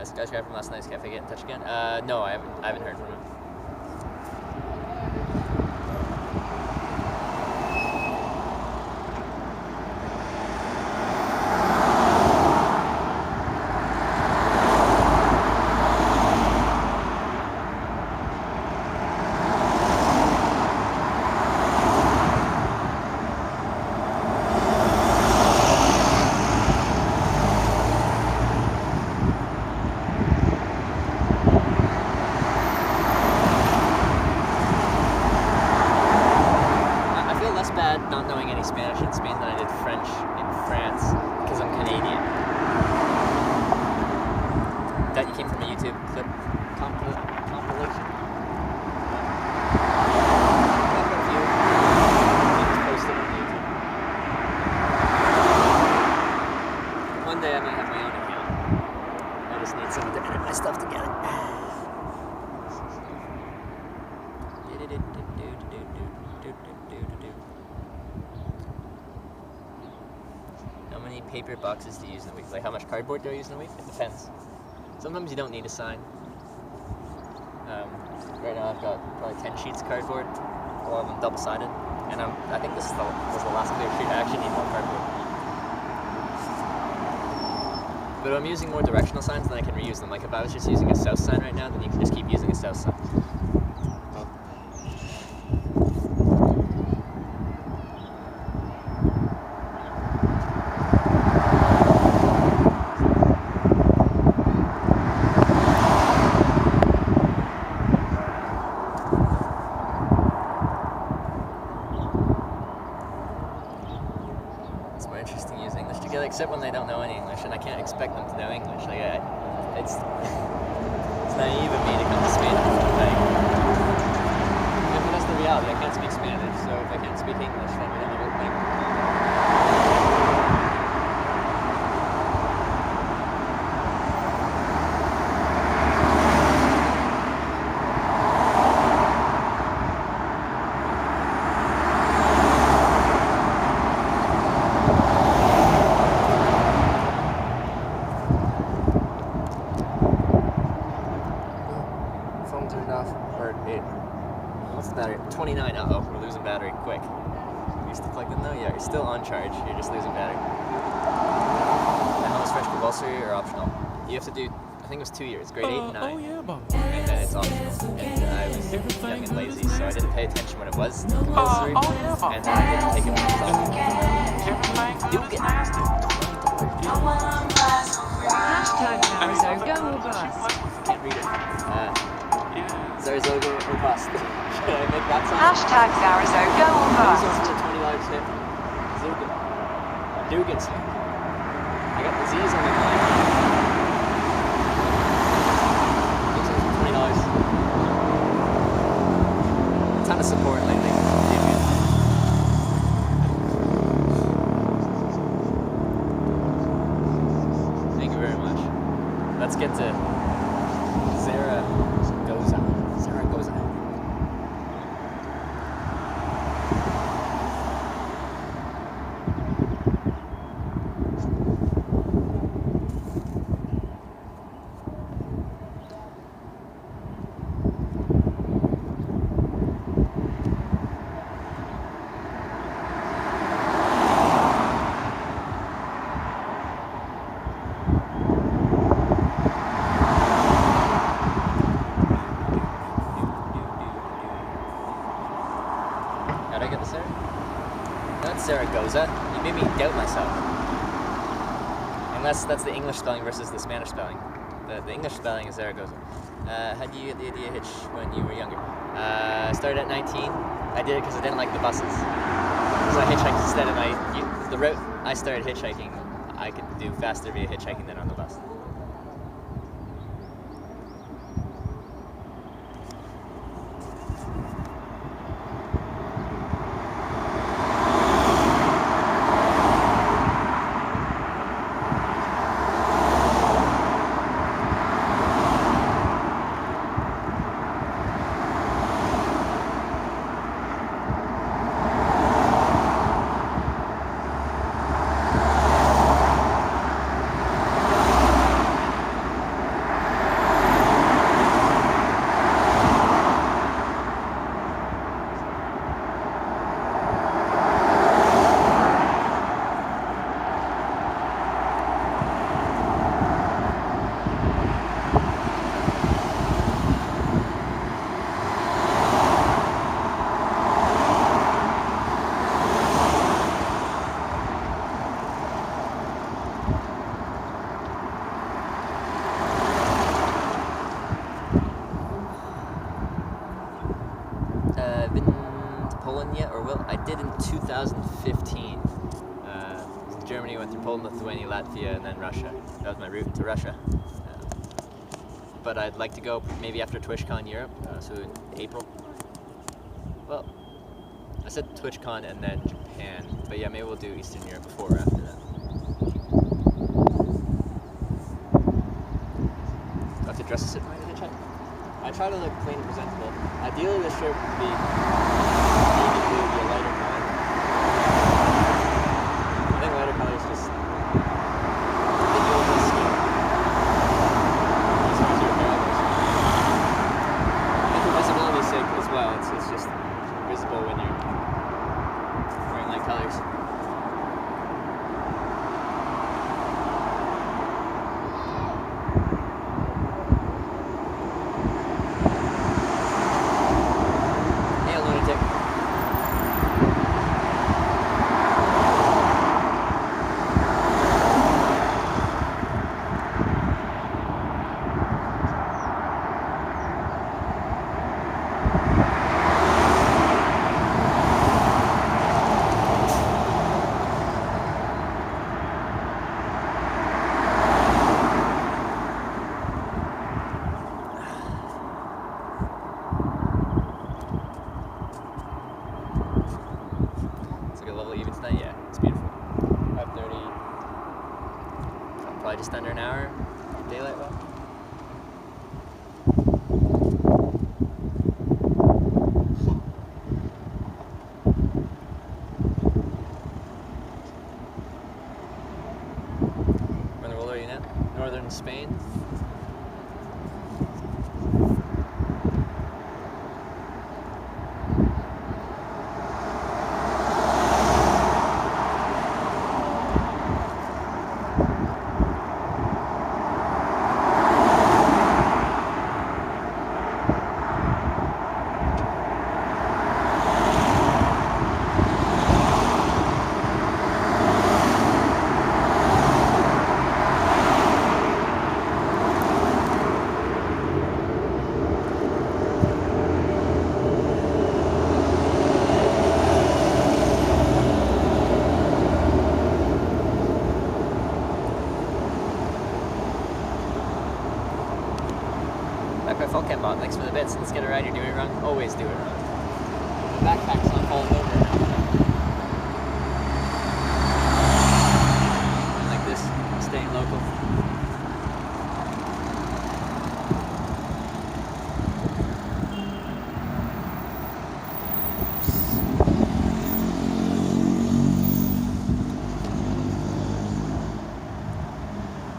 Skyscraper from last night's cafe get in touch again? No, I haven't heard from him. someday I might have my own account. I just need someone to edit my stuff together. How many paper boxes do you use in a week? Like how much cardboard do I use in a week? It depends. Sometimes you don't need a sign. Right now I've got probably 10 sheets of cardboard, a lot of them double-sided, and I think this was the last clear sheet. I actually need more cardboard. But if I'm using more directional signs, then I can reuse them. Like if I was just using a south sign right now, then you can just keep using a south sign. Except when they don't know any English, and I can't expect them to know English. Like, it's naive of me to come to Spain. Like, but that's the reality. I can't speak Spanish, so if I can't speak English, then we don't have a thing. What's the battery? 29. Uh-oh, we're losing battery quick. You still plugged in though? Yeah, you're still on charge. You're just losing battery. The helmet's French compulsory or optional? You have to do, I think it was 2 years, grade 8 and 9. Oh yeah, Bob. And then it's optional. And I was young and lazy, so I didn't pay attention when it was compulsory. And then I didn't take it when it was optional. Duke it. #Zaragoza go or bust. Can't read it. Zaragoza or bust. Should I make that sound? #Zaragoza go or bust. $20 hit. Zuga. Dugan. I got the Z's on the line. $20. A ton of support lately. Thank you very much. Let's get to Zaragoza. Zaragoza. How'd I get this there? That's Zaragoza. You made me doubt myself. Unless that's the English spelling versus the Spanish spelling. The English spelling is Zaragoza. How did you get the idea of hitch when you were younger? I started at 19. I did it because I didn't like the buses. So I hitchhiked instead of the route I started hitchhiking, I could do faster via hitchhiking than on the bus. I did in 2015. Germany, went through Poland, Lithuania, Latvia, and then Russia. That was my route to Russia. But I'd like to go maybe after TwitchCon Europe, so in April. Well, I said TwitchCon and then Japan, but yeah, maybe we'll do Eastern Europe before or after that. dresses it right to hitchhike. I try to look clean and presentable. Ideally, the shirt would be navy blue, would be a lighter color. I think lighter color is just the deal with the skin. As far as your apparel goes. And for visibility's sake as well, it's just visible when you're wearing light colors. Yeah, it's beautiful. 5:30, probably just under an hour daylight walk. We're in the Lòria now, northern Spain. Full camp on. Thanks for the bits. Let's get it right. You're doing it wrong. Always do it wrong. The backpack's not falling over. Like this, staying local.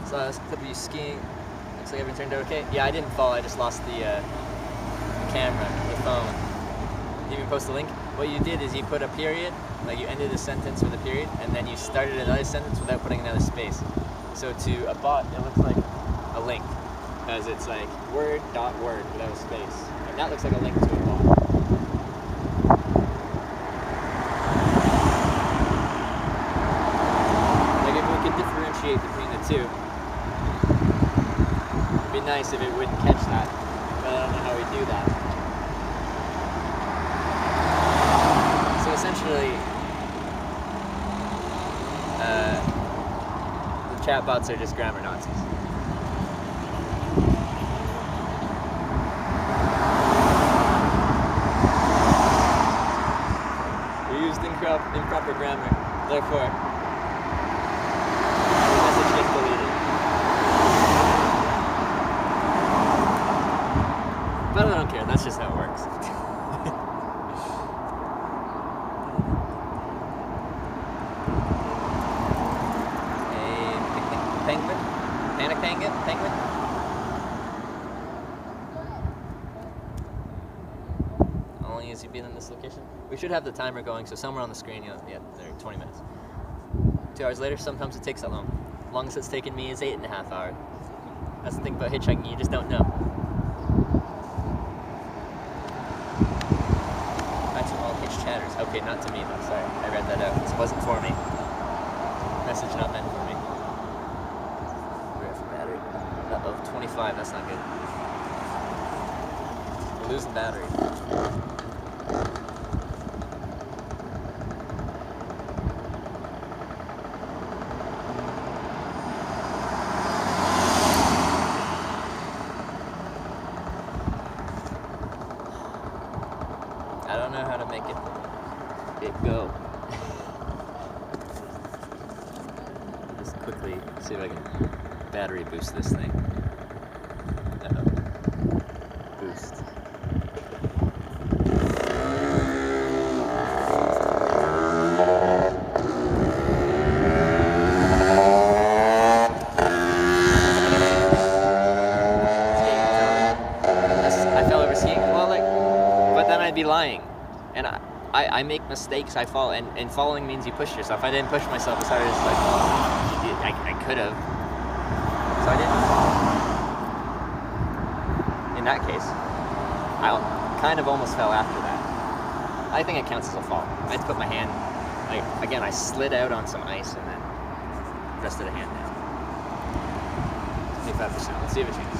So this clip of you skiing. Looks like everything turned out okay. Yeah, I didn't fall. I just lost the camera, the phone. Did you even post the link? What you did is you put a period, like you ended a sentence with a period, and then you started another sentence without putting another space. So to a bot, it looks like a link, because it's like word dot word without a space, and that looks like a link to a bot. Like if we could differentiate between the two. It'd be nice if it wouldn't catch that, but I don't know how we do that. So essentially, the chatbots are just grammar Nazis. We used improper grammar, therefore, the message gets deleted. But I don't care, that's just how it works. A penguin? Panic penguin? Penguin? How long has he been in this location? We should have the timer going, so somewhere on the screen, yeah, there, 20 minutes. 2 hours later, sometimes it takes that long. The longest it's taken me is 8.5 hours. That's the thing about hitchhiking, you just don't know. Chatters. Okay, not to me though, sorry. I read that out. This wasn't for me. Message not meant for me. We're for battery. Uh-oh, 25, that's not good. We're losing battery. I don't know how to make it go. Just quickly see if I can battery boost this thing. Uh-oh. And I make mistakes, I fall, and following means you push yourself. I didn't push myself as hard as I could have. So I didn't. In that case, I kind of almost fell after that. I think it counts as a fall. I had to put my hand, I slid out on some ice and then rested a hand down. 25%. Let's see if it changes.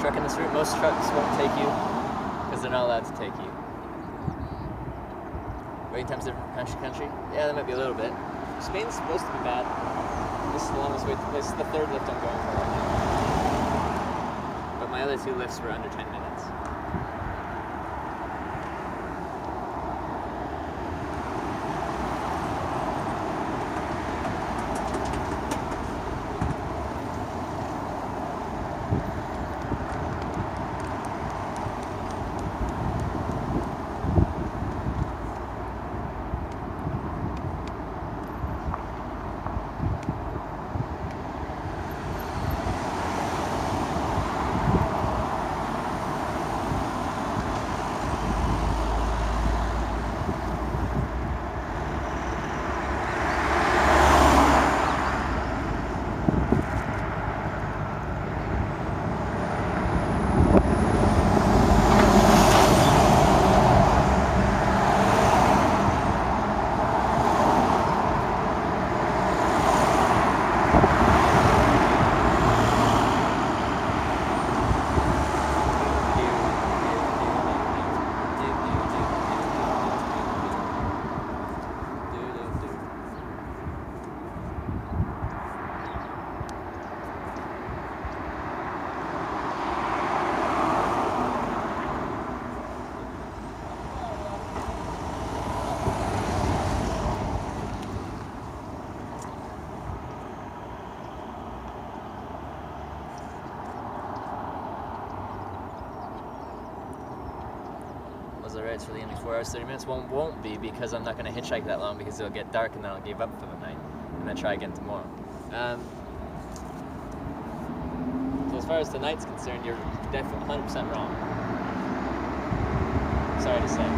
Truck in this route. Most trucks won't take you because they're not allowed to take you. Waiting times different from country to country? Yeah, that might be a little bit. Spain's supposed to be bad. This is the longest wait. This is the third lift I'm going for right now. But my other 2 lifts were under 10 minutes. The rides for the only 4 hours 30 minutes won't be because I'm not going to hitchhike that long because it'll get dark and then I'll give up for the night and then try again tomorrow. So as far as tonight's concerned, you're definitely 100% wrong. Sorry to say.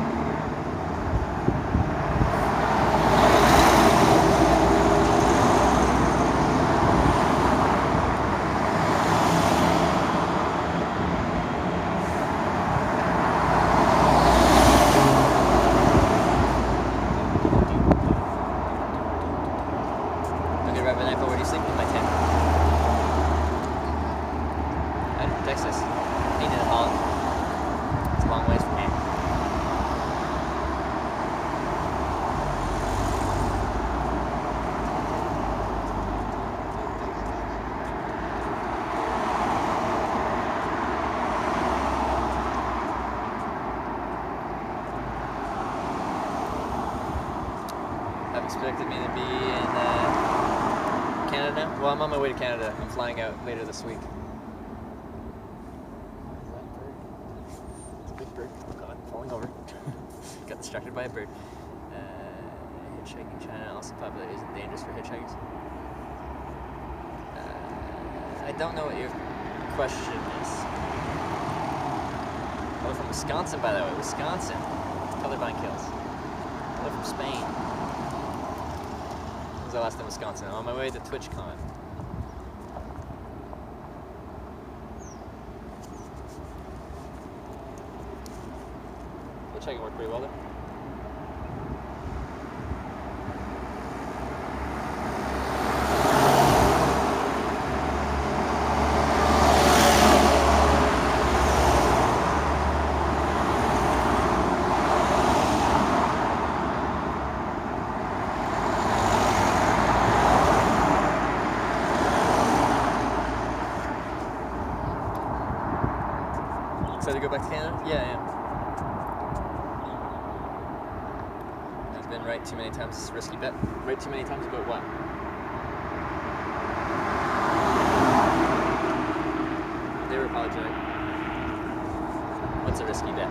Expected me to be in Canada. Well, I'm on my way to Canada. I'm flying out later this week. It's a big bird. Oh god, falling over. Got distracted by a bird. Hitchhiking China also popular isn't dangerous for hitchhikers. I don't know what your question is. Hello from Wisconsin, by the way. Wisconsin. Colorblind kills. Hello from Spain. When was I last in Wisconsin? I'm on my way to TwitchCon. Hitchhiking worked pretty well there. Excited to go back to Canada? Yeah, I am. I've been right too many times. It's a risky bet. Right too many times about what? They were apologetic. What's a risky bet?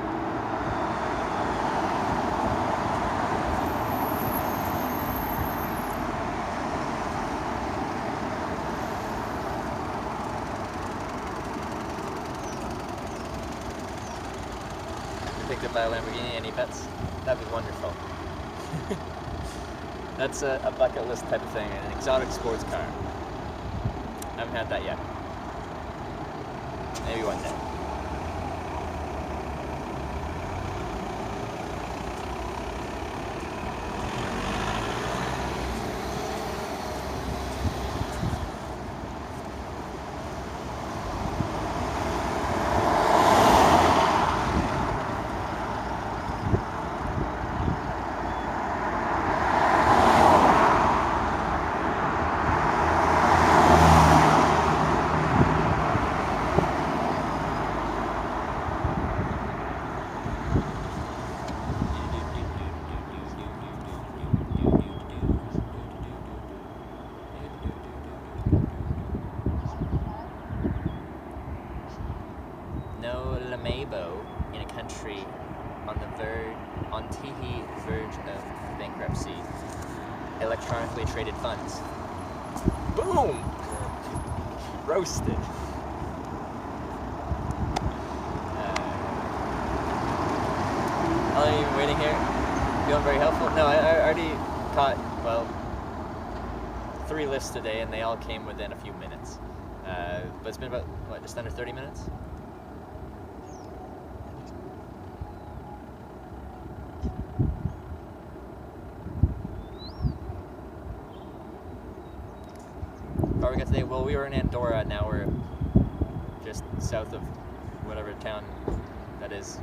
Picked up by a Lamborghini. Any bets? That'd be wonderful. That's a bucket list type of thing, an exotic sports car. I haven't had that yet. Maybe one day. In a country on the verge of bankruptcy, electronically traded funds. Boom! Roasted. How long have you been waiting here? Feeling very helpful? No, I already caught, well, 3 lifts today, and they all came within a few minutes. But it's been about, what, just under 30 minutes? How we got today? Well, we were in Andorra, now we're just south of whatever town that is.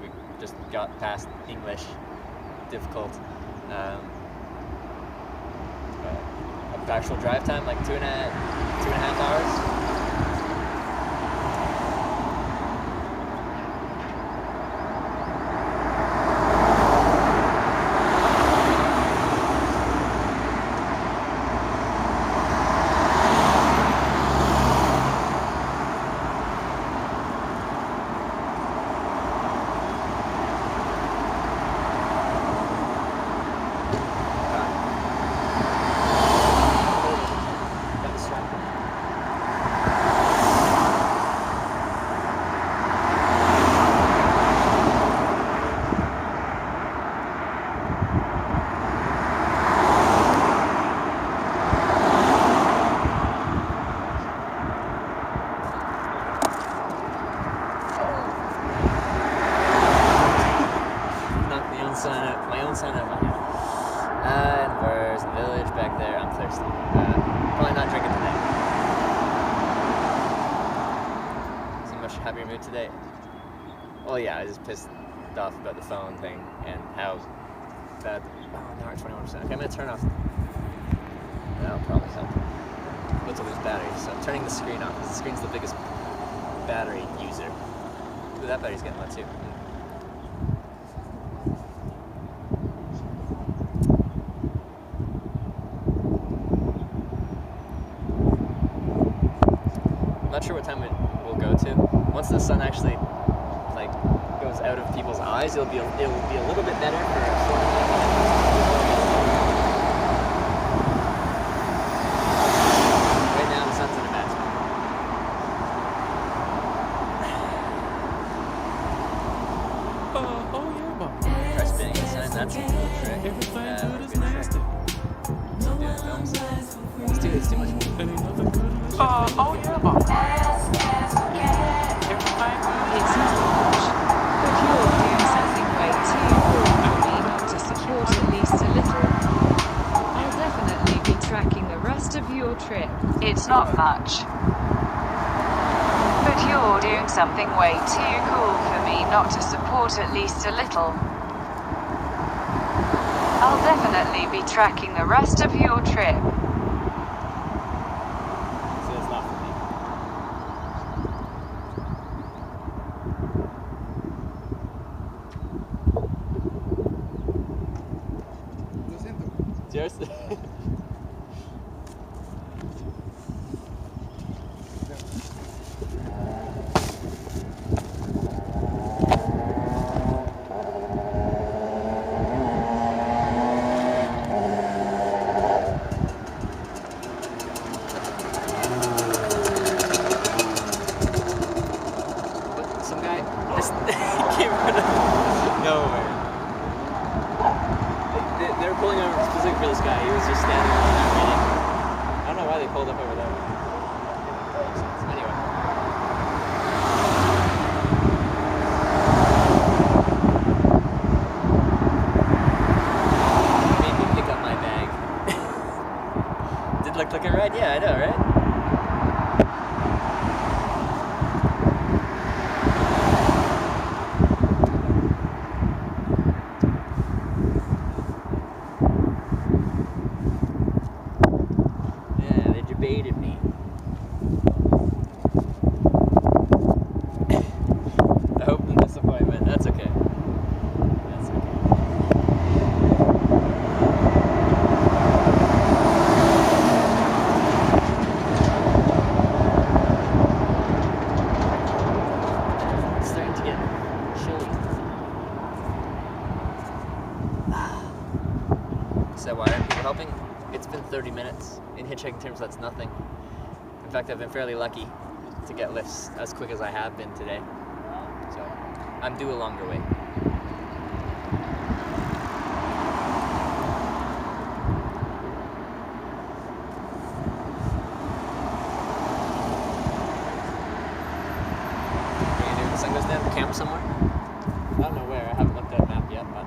We just got past English, difficult. Actual drive time, like 2.5 hours. My own sign out. And where's the village back there? I'm thirsty. Probably not drinking today. Is in a much happier mood today? Well, yeah, I just pissed off about the phone thing and how bad. Oh, now we're at 21%. Okay, I'm gonna turn off. That'll probably help. About to lose battery, so I'm turning the screen off because the screen's the biggest battery user. Ooh, that battery's getting low too. Not sure what time it will go to. Once the sun actually like goes out of people's eyes, it'll be a little bit better for a short right now the sun's in a bad spot. It's too much. Oh yeah, but it's not much. But you're doing something way too cool for me not to support at least a little. I'll definitely be tracking the rest of your trip. It's not much. But you're doing something way too cool for me not to support at least a little. I'll definitely be tracking the rest of your trip. So it's not for me. It's yours? Some guy just came out of nowhere. They were pulling over specifically for this guy. He was just standing over there waiting. I don't know why they pulled up over there. Anyway. Made me pick up my bag. Did look like a ride? Yeah, I know, right? Yeah, they debated me. I hope the disappointment. That's okay. That's okay. It's starting to get chilly. So why aren't people helping? It's been 30 minutes. In hitchhiking terms, that's nothing. In fact, I've been fairly lucky to get lifts as quick as I have been today. So I'm due a longer wait. What are you gonna do when the sun goes down? Camp somewhere? I don't know where. I haven't looked at a map yet, but.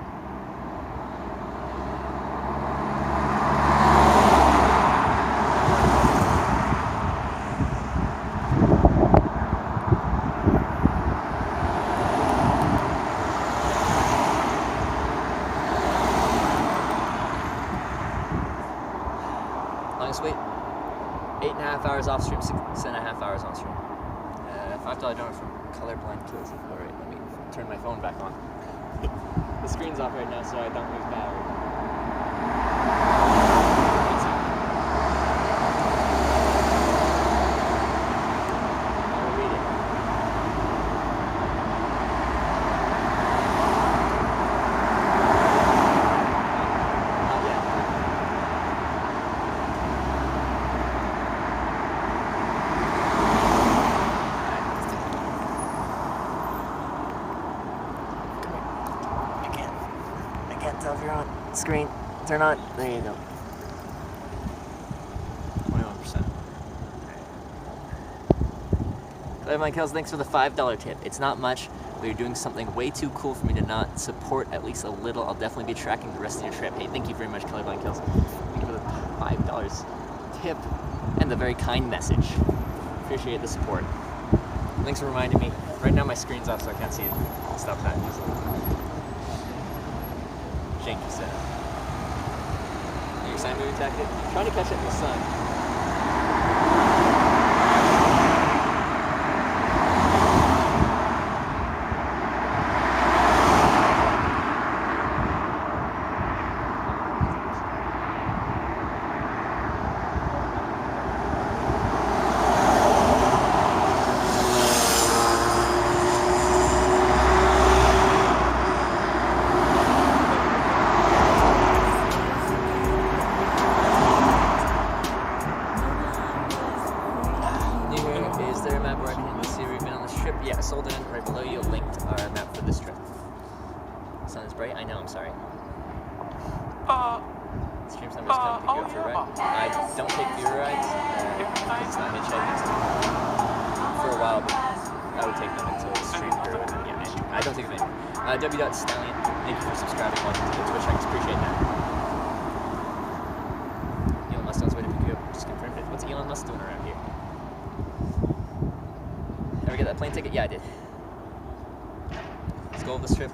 Longest wait, 8.5 hours off stream, 6.5 hours on stream. $5 donor from Colorblind Kills. Alright, let me turn my phone back on. The screen's off right now so I don't lose battery. One second. I'll read it. Not yet. I can't tell if you're on screen. Turn on. There you go. 21%. Mike Hills, thanks for the $5 tip. It's not much, but you're doing something way too cool for me to not support at least a little. I'll definitely be tracking the rest of your trip. Hey, thank you very much, Colorblind Kills. Thank you for the $5 tip and the very kind message. Appreciate the support. Thanks for reminding me. Right now my screen's off so I can't see it. Stop that. Shane just said. Are you excited movie tactic? I'm trying to catch it in the sun. ride. I don't take Uber rides because it's not hitchhiking. For a while, but I would take them until the stream grew. And then, yeah, man, I don't take them anymore. W.Stallion, thank you for subscribing. Welcome to the Twitch. I appreciate that. Elon Musk knows where to pick you up. Just confirmed it. What's Elon Musk doing around here? Ever get that plane ticket? Yeah, I did. Let's go over this trip.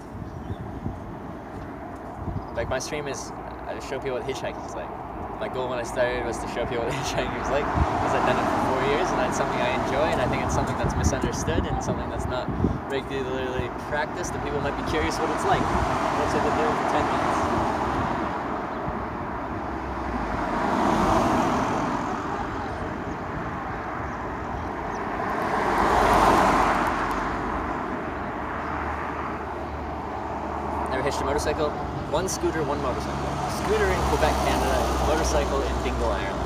Like, my stream is to show people what hitchhiking is like. My goal when I started was to show people what hitchhiking is like, because I've done it for 4 years, and it's something I enjoy, and I think it's something that's misunderstood, and something that's not regularly practiced, and people might be curious what it's like. Let's say they're doing for 10 minutes. Never hitched a motorcycle? One scooter, one motorcycle. Scooter in Quebec, Canada, motorcycle in Dingle, Ireland.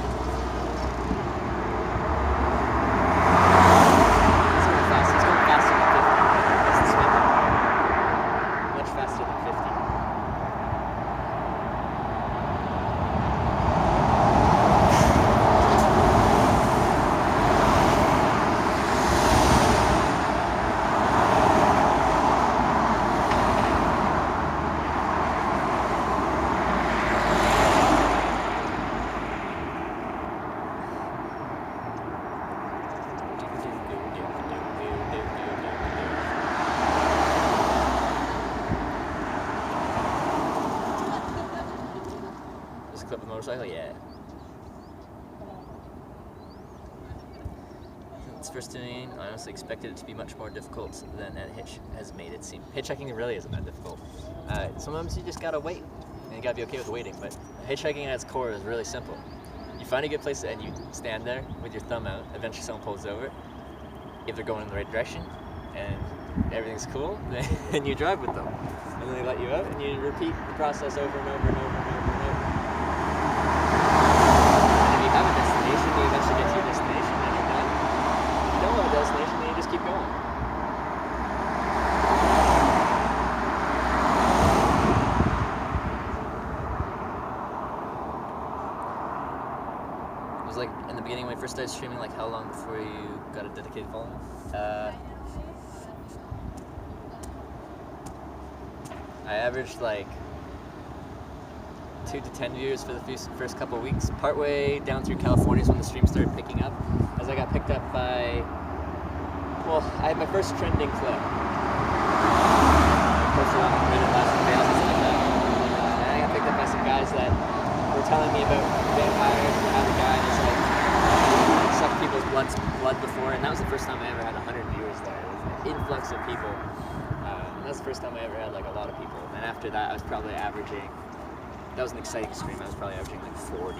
He's going fast. He's going faster than 50. That's the speed limit. Much faster than 50. Clip of motorcycle, yeah. Since first tuning, I honestly expected it to be much more difficult than that Hitch has made it seem. Hitchhiking really isn't that difficult. Sometimes you just gotta wait, and you gotta be okay with waiting, but hitchhiking at its core is really simple. You find a good place and you stand there with your thumb out, eventually someone pulls over, if they're going in the right direction, and everything's cool, then you drive with them. And then they let you out, and you repeat the process over and over and over and over and over. And if you have a destination, you eventually get to your destination, and you're done. If you don't have a destination, then you just keep going. It was like, in the beginning when I first started streaming, like how long before you got a dedicated following? I averaged like 2 to 10 views for the first couple of weeks. Partway down through California is when the stream started picking up. As I got picked up by, well, I had my first trending clip. I posted on Reddit last week, and I got picked up by some guys that were telling me about vampires and how the guy has like sucked people's blood before, and that was the first time I ever had 100 viewers there. It was an influx of people. That was the first time I ever had like a lot of people. And then after that, I was probably averaging, that was an exciting stream, I was probably averaging like 40,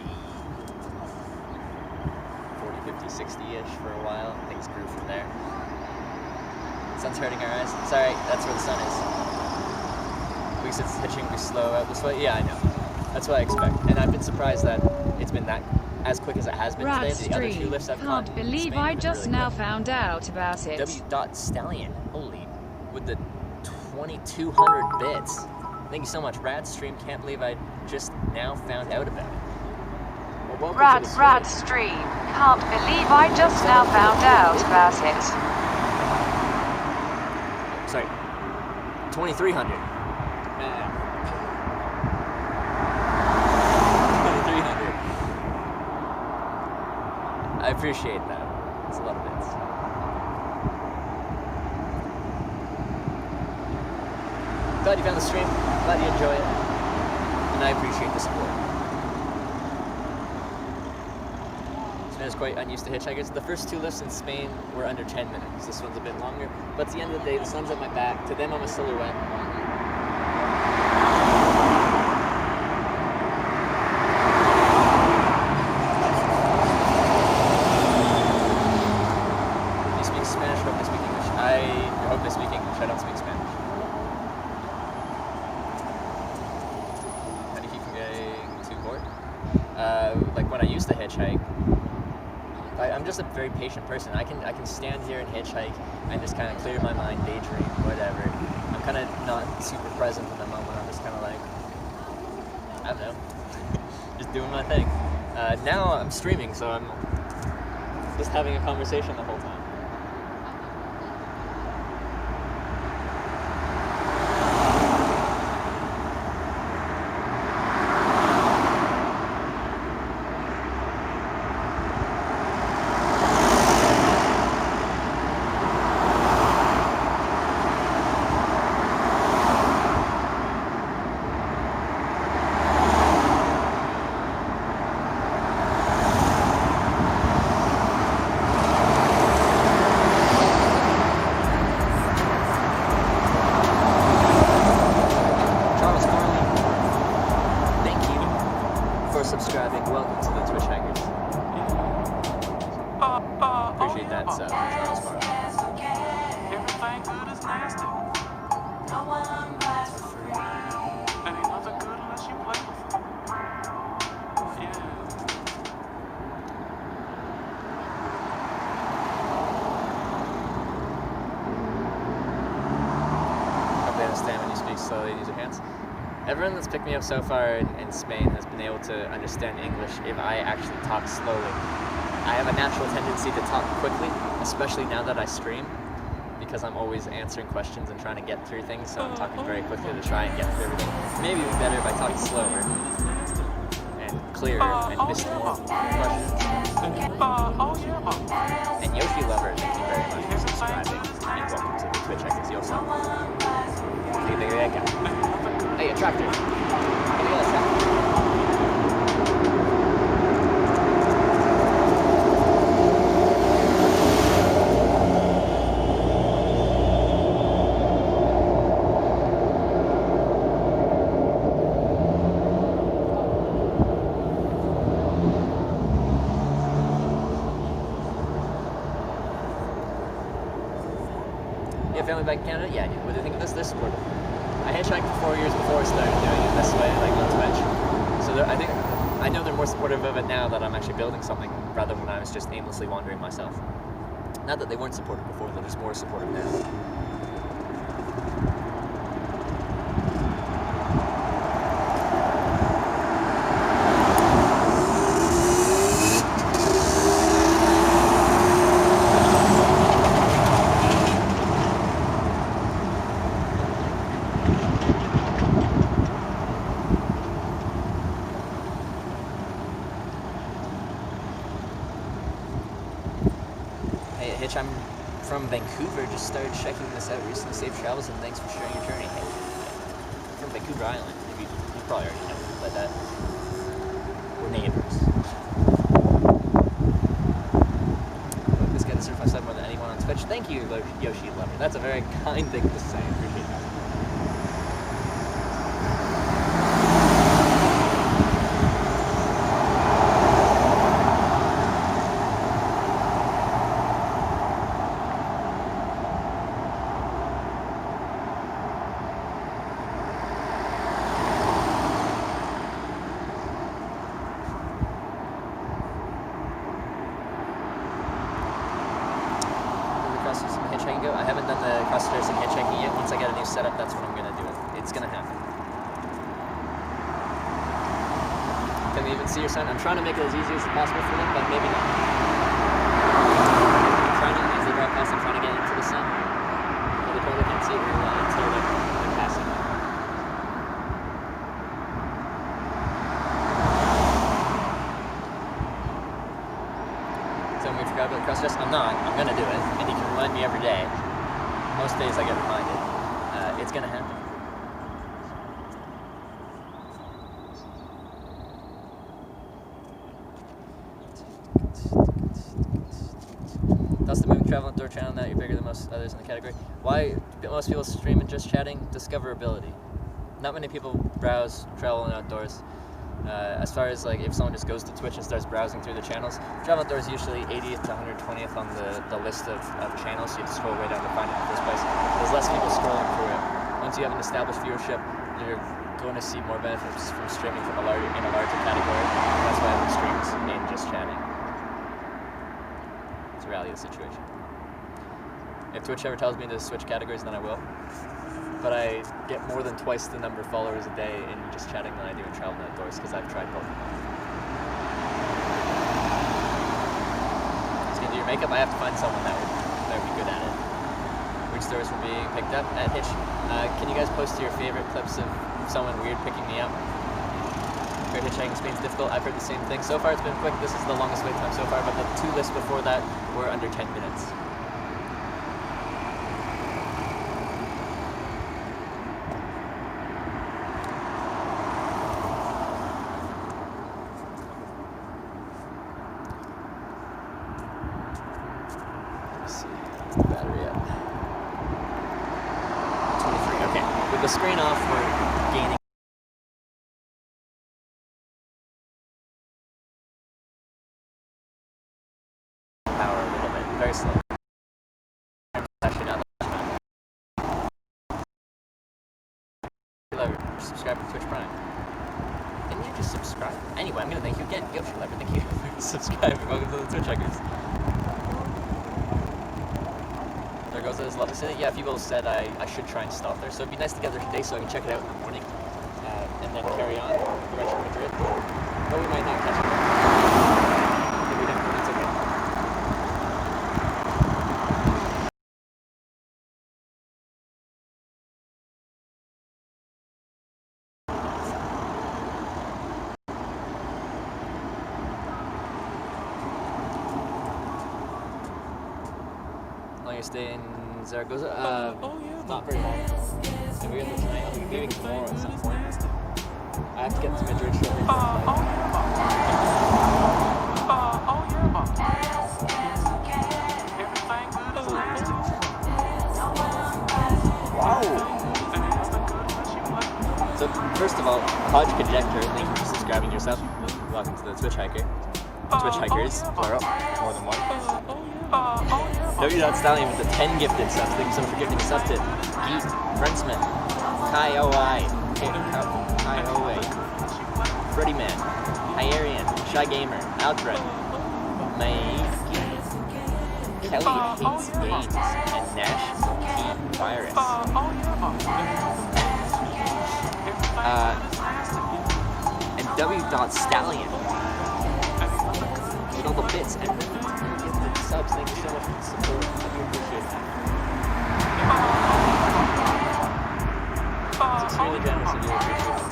50, 60-ish for a while. Things grew from there. Sun's hurting our eyes. Sorry, that's where the sun is. We said it's hitching, we slow out this way. Yeah, I know. That's what I expect. And I've been surprised that it's been that as quick as it has been today. The other two lifts I've caught. Can't believe I just really now found out about it. W.Stallion, holy, with the 2,200 bits. Thank you so much, Rad Stream. Can't believe I just now found out about it. Well, Rad Stream. Can't believe I just now found out about it. Sorry, 2,300. 2,300. I appreciate that. It's a lot of bits. Glad you found the stream, glad you enjoy it, and I appreciate the support. Spain is quite unused to hitchhikers. The first two lifts in Spain were under 10 minutes. This one's a bit longer, but at the end of the day, the sun's at my back. To them, I'm a silhouette. You speak Spanish, hope they speak English. I hope they speak English, I don't speak Spanish. Like when I used to hitchhike, I'm just a very patient person. I can stand here and hitchhike and just kind of clear my mind, daydream, whatever. I'm kind of not super present in the moment. I'm just kind of like, I don't know, just doing my thing. Now I'm streaming, so I'm just having a conversation the whole time. Subscribing. Welcome to the Twitch Hackers. Appreciate that, Charles Farley. Everything good is nasty. No one buys for free. That ain't nothing good unless you play with it. Yeah. Hope they understand when you speak slowly and use your hands. Everyone that's picked me up so far in Spain has been able to understand English if I actually talk slowly. I have a natural tendency to talk quickly, especially now that I stream, because I'm always answering questions and trying to get through things, so I'm talking very quickly to try and get through everything. Maybe it would be better if I talked slower and clearer and missed more questions. And Yoshi Lover, thank you very much for subscribing, and welcome to the Twitch Hackers Yoshi. Hey, a tractor. Look at that tractor. You have family back in Canada? Yeah, I do. What do you think of this? They're supportive. I hitchhiked for 4 years before I started doing it this way, like on Twitch. So I know they're more supportive of it now that I'm actually building something, rather than when I was just aimlessly wandering myself. Not that they weren't supportive before, they're just more supportive now. Hitch, I'm from Vancouver, just started checking this out recently. Safe travels and thanks for sharing your journey. Hey, from Vancouver Island. You probably already know, but we're neighbors. Look, this guy deserves my sub more than anyone on Twitch. Thank you, Yoshi Lover. That's a very kind thing to say. I appreciate that. I haven't done the cross-stairs and hitchhiking yet. Once I get a new setup, that's when I'm going to do it. It's going to happen. Can they even see your son? I'm trying to make it as easy as possible for them, but maybe not. I'm trying to, as they drive past, I'm trying to get into the sun. But they probably can't see it very well until they're passing. So we forgot about the cross-stairs? I'm not. I'm going to do it. And you can remind me every day. Most days I get reminded. It's gonna happen. That's the Moving Travel Outdoor channel now. You're bigger than most others in the category. Why most people stream and just chatting? Discoverability. Not many people browse travel and outdoors. As far as like if someone just goes to Twitch and starts browsing through the channels, Travel Outdoors is usually 80th to 120th on the list of channels, so you have to scroll way down to find it in the first place. There's less people scrolling through it. Once you have an established viewership, you're going to see more benefits from streaming from in a larger category. That's why everyone streams in just chatting. It's the reality of the situation. If Twitch ever tells me to switch categories, then I will. But I get more than twice the number of followers a day in just chatting than I do in travel and outdoors, because I've tried both. makeup. I have to find someone that would be good at it. Weird stories from being picked up at Hitch. Can you guys post your favorite clips of someone weird picking me up? Heard hitchhiking Spain's difficult. I've heard the same thing. So far it's been quick. This is the longest wait time so far, but the 2 lists before that were under 10 minutes. Let's see. Battery up. 23. Okay. With the screen off, we're gaining power a little bit. Very slow. Actually, not that much. Subscribe to Twitch Prime. Didn't you just subscribe? Anyway, I'm gonna thank you again. Yo, Shalever, thank you for subscribing. Welcome to the Twitch Hackers. There goes this lovely city. Yeah, people said I should try and stop there, so it'd be nice to get there today so I can check it out in the morning and then carry on the rest of Madrid. But we might not catch it. If we don't, that's okay. You stay in Zaragoza? Not very long. If we get there tonight, I'll be leaving tomorrow at some point. I have to get to Madrid shortly. Wow! So, first of all, Hodge Conjecture, thank you for subscribing yourself. Welcome to the Twitch Hiker. Twitch Hikers, plural, more than one. W.Stallion with the 10 gifted subs. Thank you so much for gifting a sub to Geet, Frenchman, Kai-O-I, Kai-O-A, Freddy Man, Hyarian, Shy Gamer, Alfred, Maiki, Kelly Hates Games, and Nash Key Virus. And W.Stallion with all the bits and subs. Thank you so much for the support. I do appreciate that. It's extremely generous of you. I appreciate it.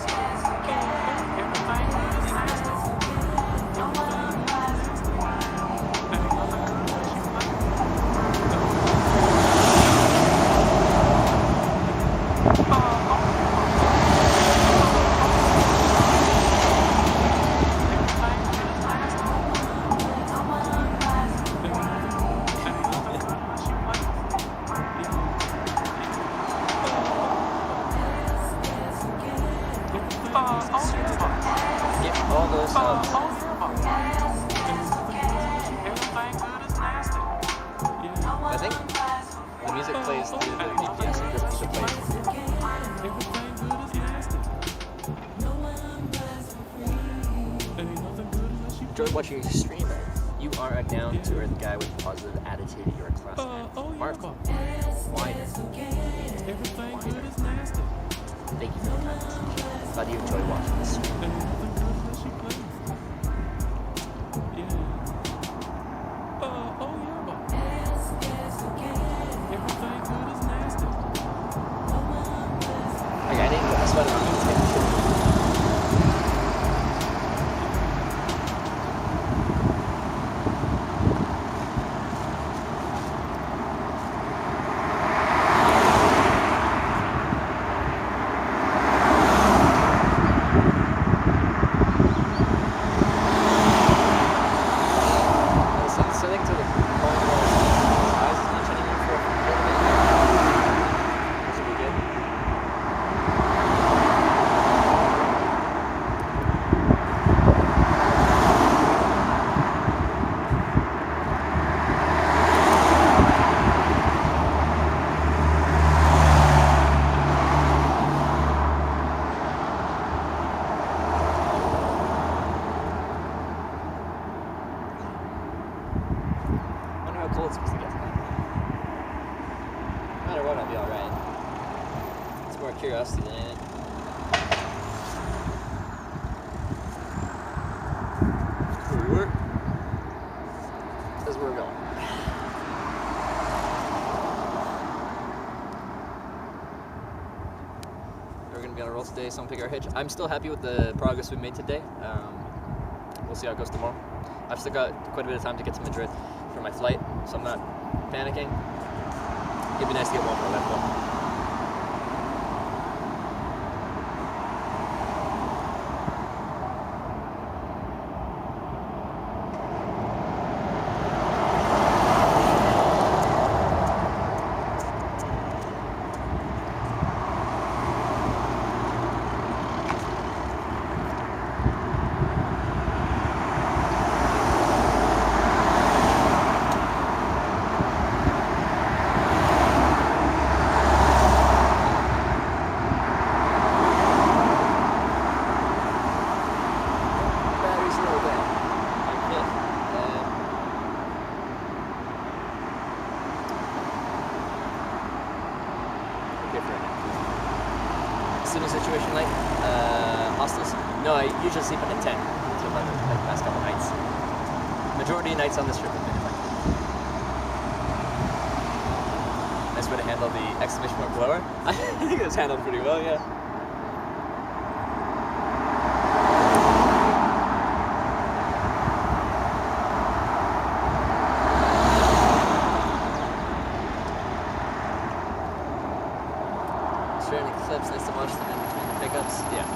All those subs. I think the music plays through the VPS and just the play. Enjoy watching your stream. You are a down-to-earth guy with a positive attitude. You're a class man. Mark, wider. Thank you for the kindness. Glad you enjoy watching this stream. Okay, I didn't go. That's what I'm going to take. Curiosity than anything. Where we were? That's where we're going. today, so I'm pick our hitch. I'm still happy with the progress we made today. We'll see how it goes tomorrow. I've still got quite a bit of time to get to Madrid for my flight, so I'm not panicking. It'd be nice to get one more left though. Sleeping situation like hostels? No, I usually sleep in a tent until like the past couple nights. Majority of nights on this trip have been in my tent. Nice way to handle the exclamation mark blower. I think it was handled pretty well, yeah. Clips, nice to watch them in between the pickups. Yeah,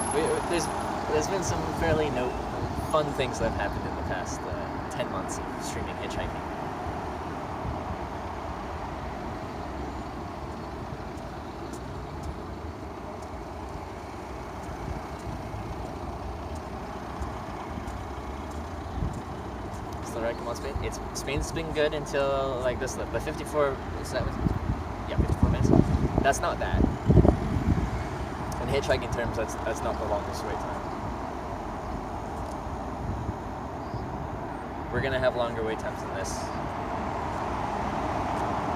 there's been some fairly fun things that have happened in the past 10 months of streaming hitchhiking. Is that right? Come on, Spain. Spain's been good until like this. The 54. Is that? Yeah, 54 minutes. That's not bad. In hitchhiking terms, that's not the longest wait time. We're gonna have longer wait times than this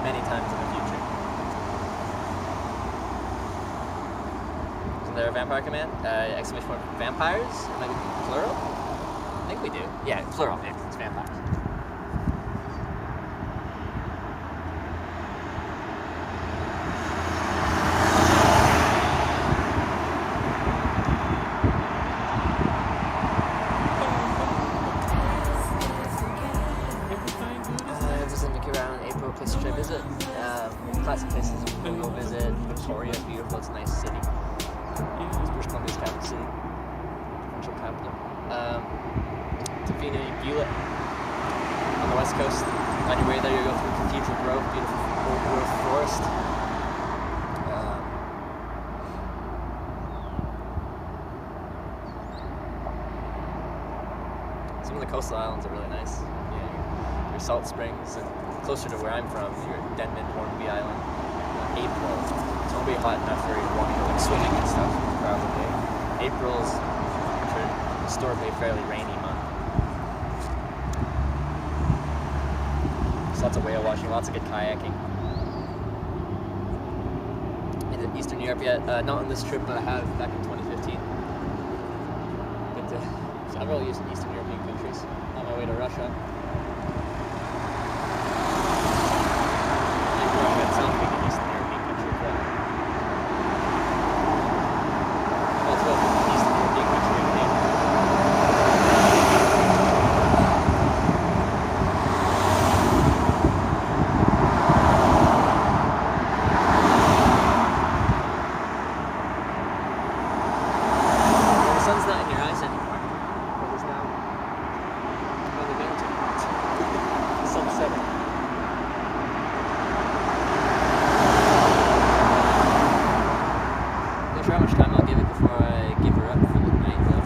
many times in the future. Isn't there a vampire command? Exclamation point vampires? Maybe plural? I think we do. Yeah, plural. Yeah, it's vampires. Places should I visit? Classic places we'll go visit. Victoria is beautiful, it's a nice city. British Columbia's capital city. Provincial capital. Tofino and Julià on the west coast. On your way there, you'll go through Cathedral Grove, beautiful old growth forest. Some of the coastal islands are really nice. Yeah, your Salt Springs and closer to where I'm from, you're at Denman, Hornby Island. April, it won't be hot enough for you to want to go like swimming and stuff, probably. April's historically a fairly rainy month. So lots of whale watching, lots of good kayaking. In Eastern Europe yet? Not on this trip, but I have back in 2015. Been to several Eastern European countries on my way to Russia. How much time I'll give it before I give her up for the night, though.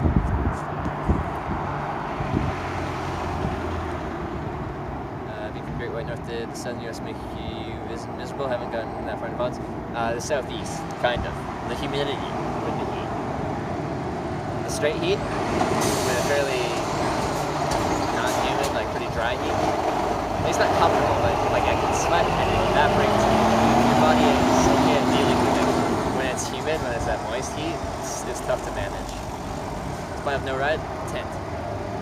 Being from Great White North, did the southern US make you miserable? Haven't gotten that far in advance. The southeast, kind of. The humidity with the heat. The straight heat, with a fairly non-humid, like pretty dry heat. It's not comfortable, like I can sweat and it evaporates. Your body is okay dealing with it. When it's humid, when it's that moist heat, it's tough to manage. Why have no ride? Tent.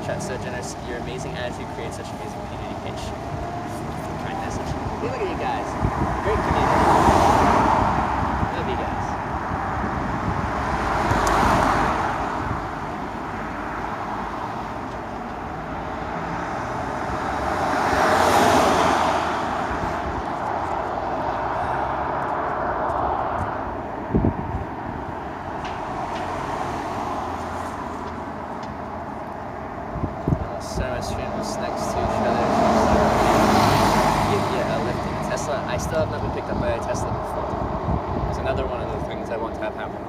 Chat so generous. Your amazing attitude creates such amazing community pitch. Kind message. Hey, look at you guys. Great community. Love you guys. streams next to each other. Yeah, lifting a Tesla. I still have not been picked up by a Tesla before. It's another one of the things I want to have happen.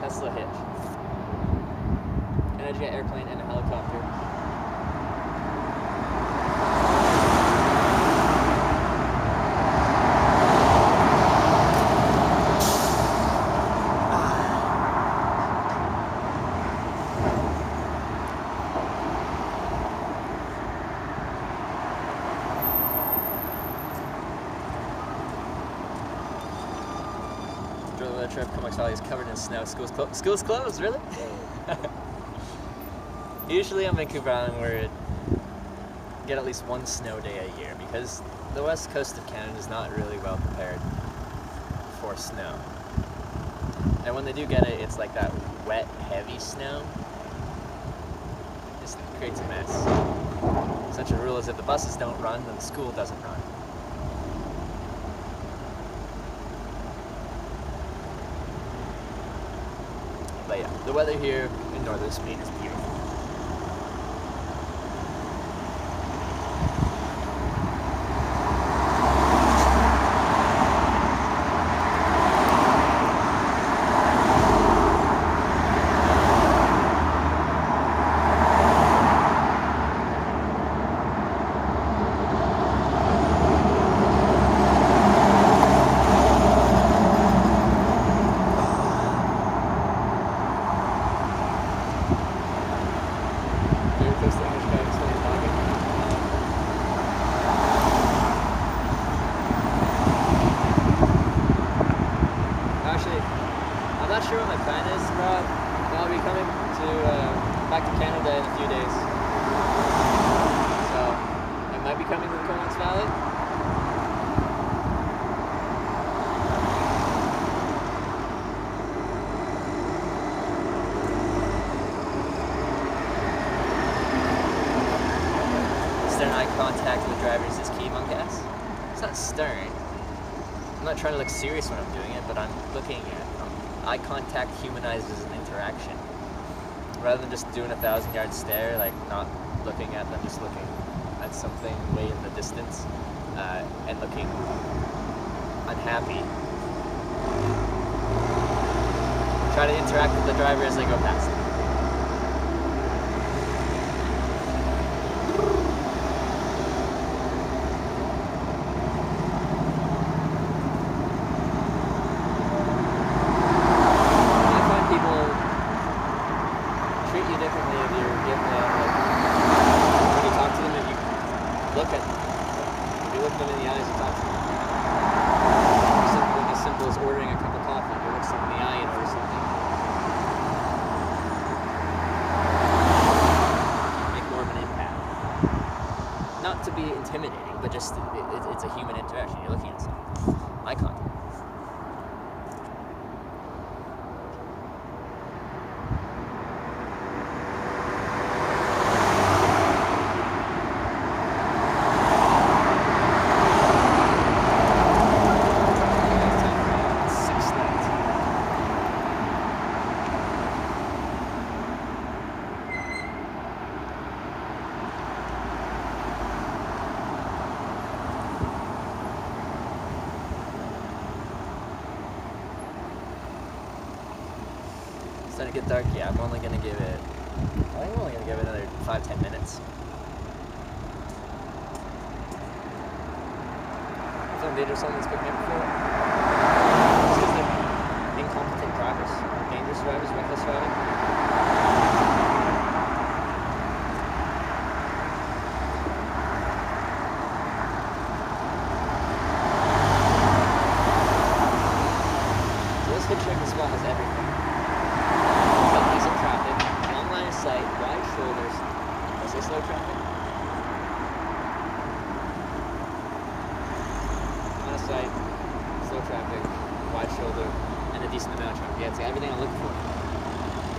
Tesla hitch. And a jet airplane and a helicopter. Trip, Comoxali is covered in snow. School's closed, really? Usually on Vancouver Island we get at least one snow day a year because the west coast of Canada is not really well prepared for snow. And when they do get it, it's like that wet, heavy snow. It just creates a mess. Such a rule is if the buses don't run, then the school doesn't run. But yeah, the weather here in northern Spain is beautiful. Contact with drivers is key, Monkass. It's not stern. I'm not trying to look serious when I'm doing it, but I'm looking at eye contact humanizes an interaction. Rather than just doing a 1,000-yard stare, like not looking at them, just looking at something way in the distance and looking unhappy. Try to interact with the driver as they go past. Intimidating, but just it's a human interaction. You're looking at something. Eye contact. It's starting to get dark. Yeah, I'm only gonna give it. I think I'm only gonna give it another 5-10 minutes. Some dangerous someone's picking up before. It's because they're incompetent drivers, dangerous drivers, reckless driving. Hitchhiking spot has everything. It's got decent traffic, long line of sight, wide shoulders. Did I say slow traffic? Line of sight, slow traffic, wide shoulder, and a decent amount of traffic. Yeah, it's got everything I'm looking for.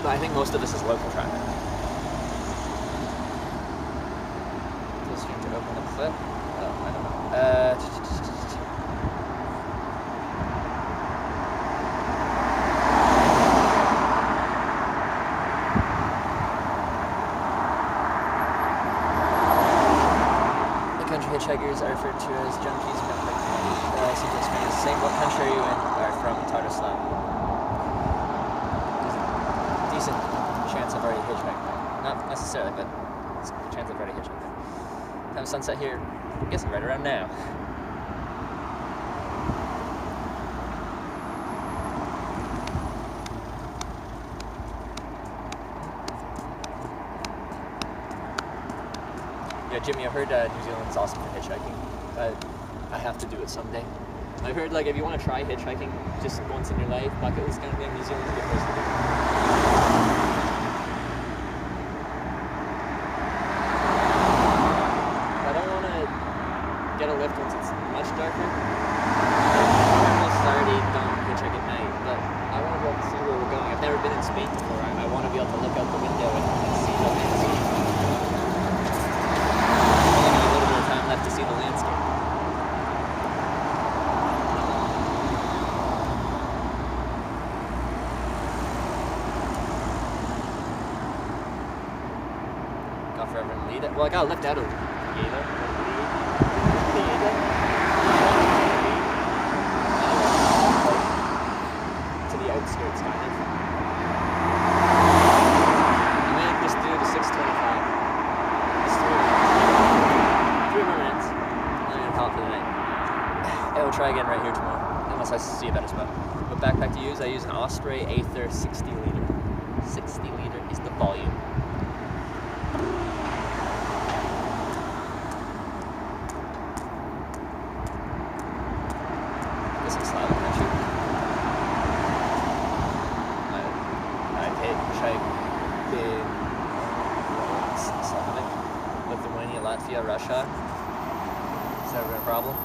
But I think most of this is local traffic. Full stream to open the clip. Oh, I don't know. hitchhikers are referred to as junkies who don't like simple experience. Saying what country are you in? Are from Tartaslav. There's a decent chance I've already hitchhiked. Not necessarily, but it's a chance I've already hitchhiked. Time of sunset here, I'm guessing right around now. Yeah, Jimmy, I've heard New Zealand's awesome for hitchhiking. I have to do it someday. I've heard, like, if you want to try hitchhiking just once in your life, bucket list kind of thing, New Zealand's a good place to do it. I don't want to get a lift once it's much darker. I'm almost already don't hitchhike at night, but I want to be able to see where we're going. I've never been in Spain before. I want to be able to look out the window and see the landscape. Left to see the landscape. Got forever in Lida. Well, I got left out of Lida. To the outskirts, kind of. I might just do the 625. It's 3 more minutes. I'm gonna call it for the night. I will try again right here tomorrow, unless I see a better spot. What backpack to use? I use an Osprey Aether 60 liter. 60 liter is the volume. This is Slavic country. I've hitchhiked in Slavic, Lithuania, Latvia, Russia. Is that a problem?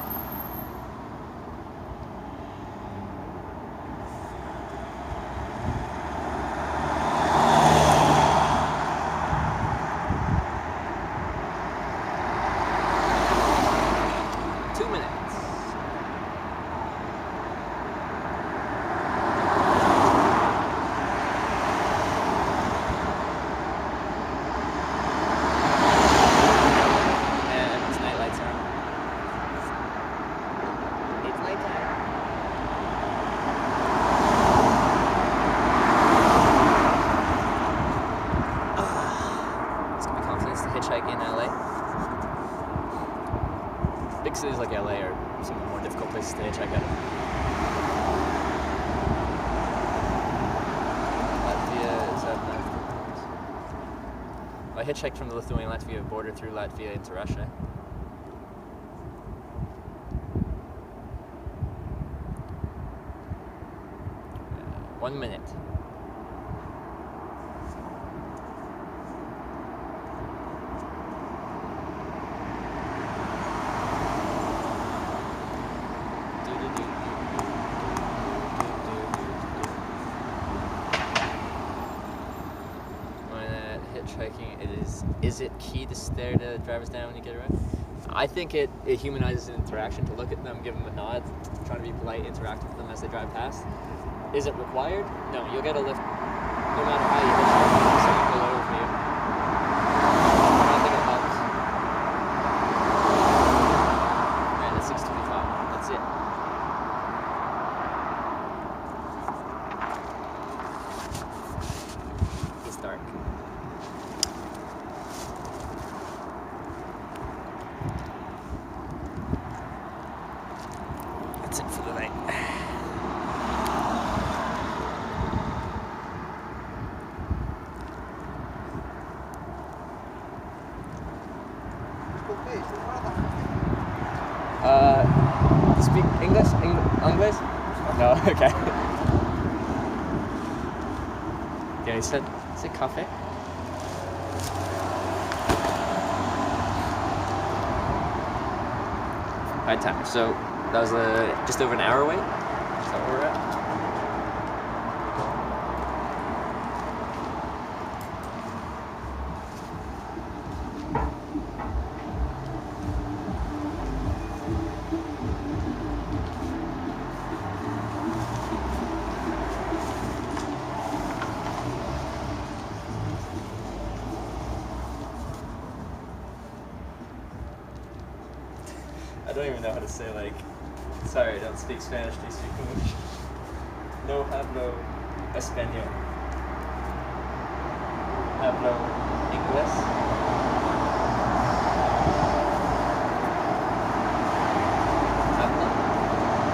Big cities like LA are some of the more difficult places to hitchhike out of. Latvia is up north. I hitchhiked from the Lithuania-Latvia border through Latvia into Russia. 1 minute. Hitchhiking, is it key to stare the drivers down when you get around? I think it humanizes an interaction to look at them, give them a nod, try to be polite, interact with them as they drive past. Is it required? No, you'll get a lift no matter how you hitchhike, someone will go over for you. I think it helps. Alright, that's 625. That's it. It's dark. That's it for the night. Speak English? English? No, okay. Yeah, he said cafe. Right time. So that was just over an hour away. Is that where we're at? don't even know how to say, like, sorry, I don't speak Spanish, do you speak English? No hablo español. Hablo inglés.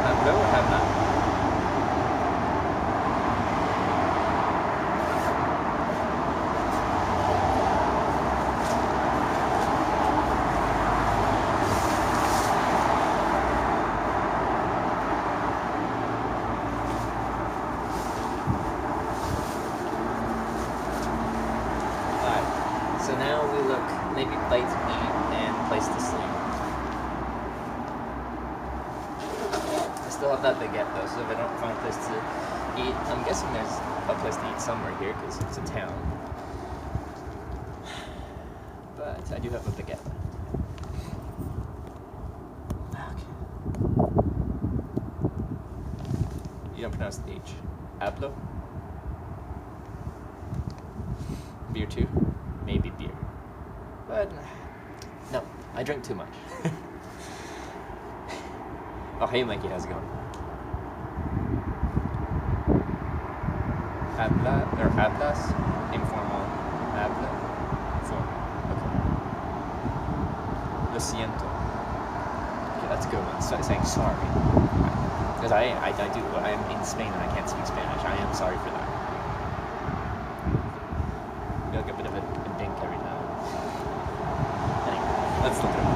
Hablo or habla? So now we look, maybe place to eat and place to sleep. I still have that baguette though, so if I don't find a place to eat, I'm guessing there's a place to eat somewhere here because it's a town. But I do have a baguette. Okay. You don't pronounce the H. Hablo? Beer too? Maybe beer. But no, I drink too much. Oh, hey Mikey, how's it going? Habla, or hablas, informal, habla, formal. Okay. Lo siento. Okay, that's a good one. So, saying sorry. Because I am in Spain and I can't speak Spanish. I am sorry for that. I feel like a bit of a dink every time. Anyway, let's look at it.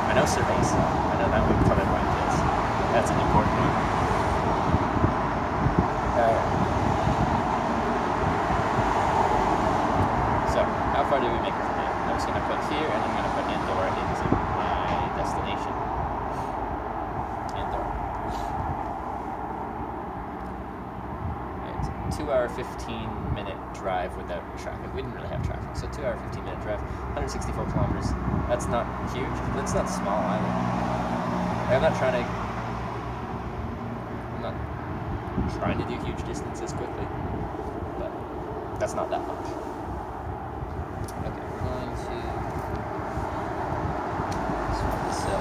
I know cerveza. I know that we've covered one this. That's an important one. So, how far did we make it today? I'm just going to put here and I'm going to put Andorra into my destination. Andorra. It's a 2 hour 15-minute drive without traffic. We didn't really have traffic, so 2 hour 15-minute drive, 164 kilometers. That's not huge, but it's not small either. I'm not trying to do huge distances quickly, but that's not that much. Okay, we're going to. So,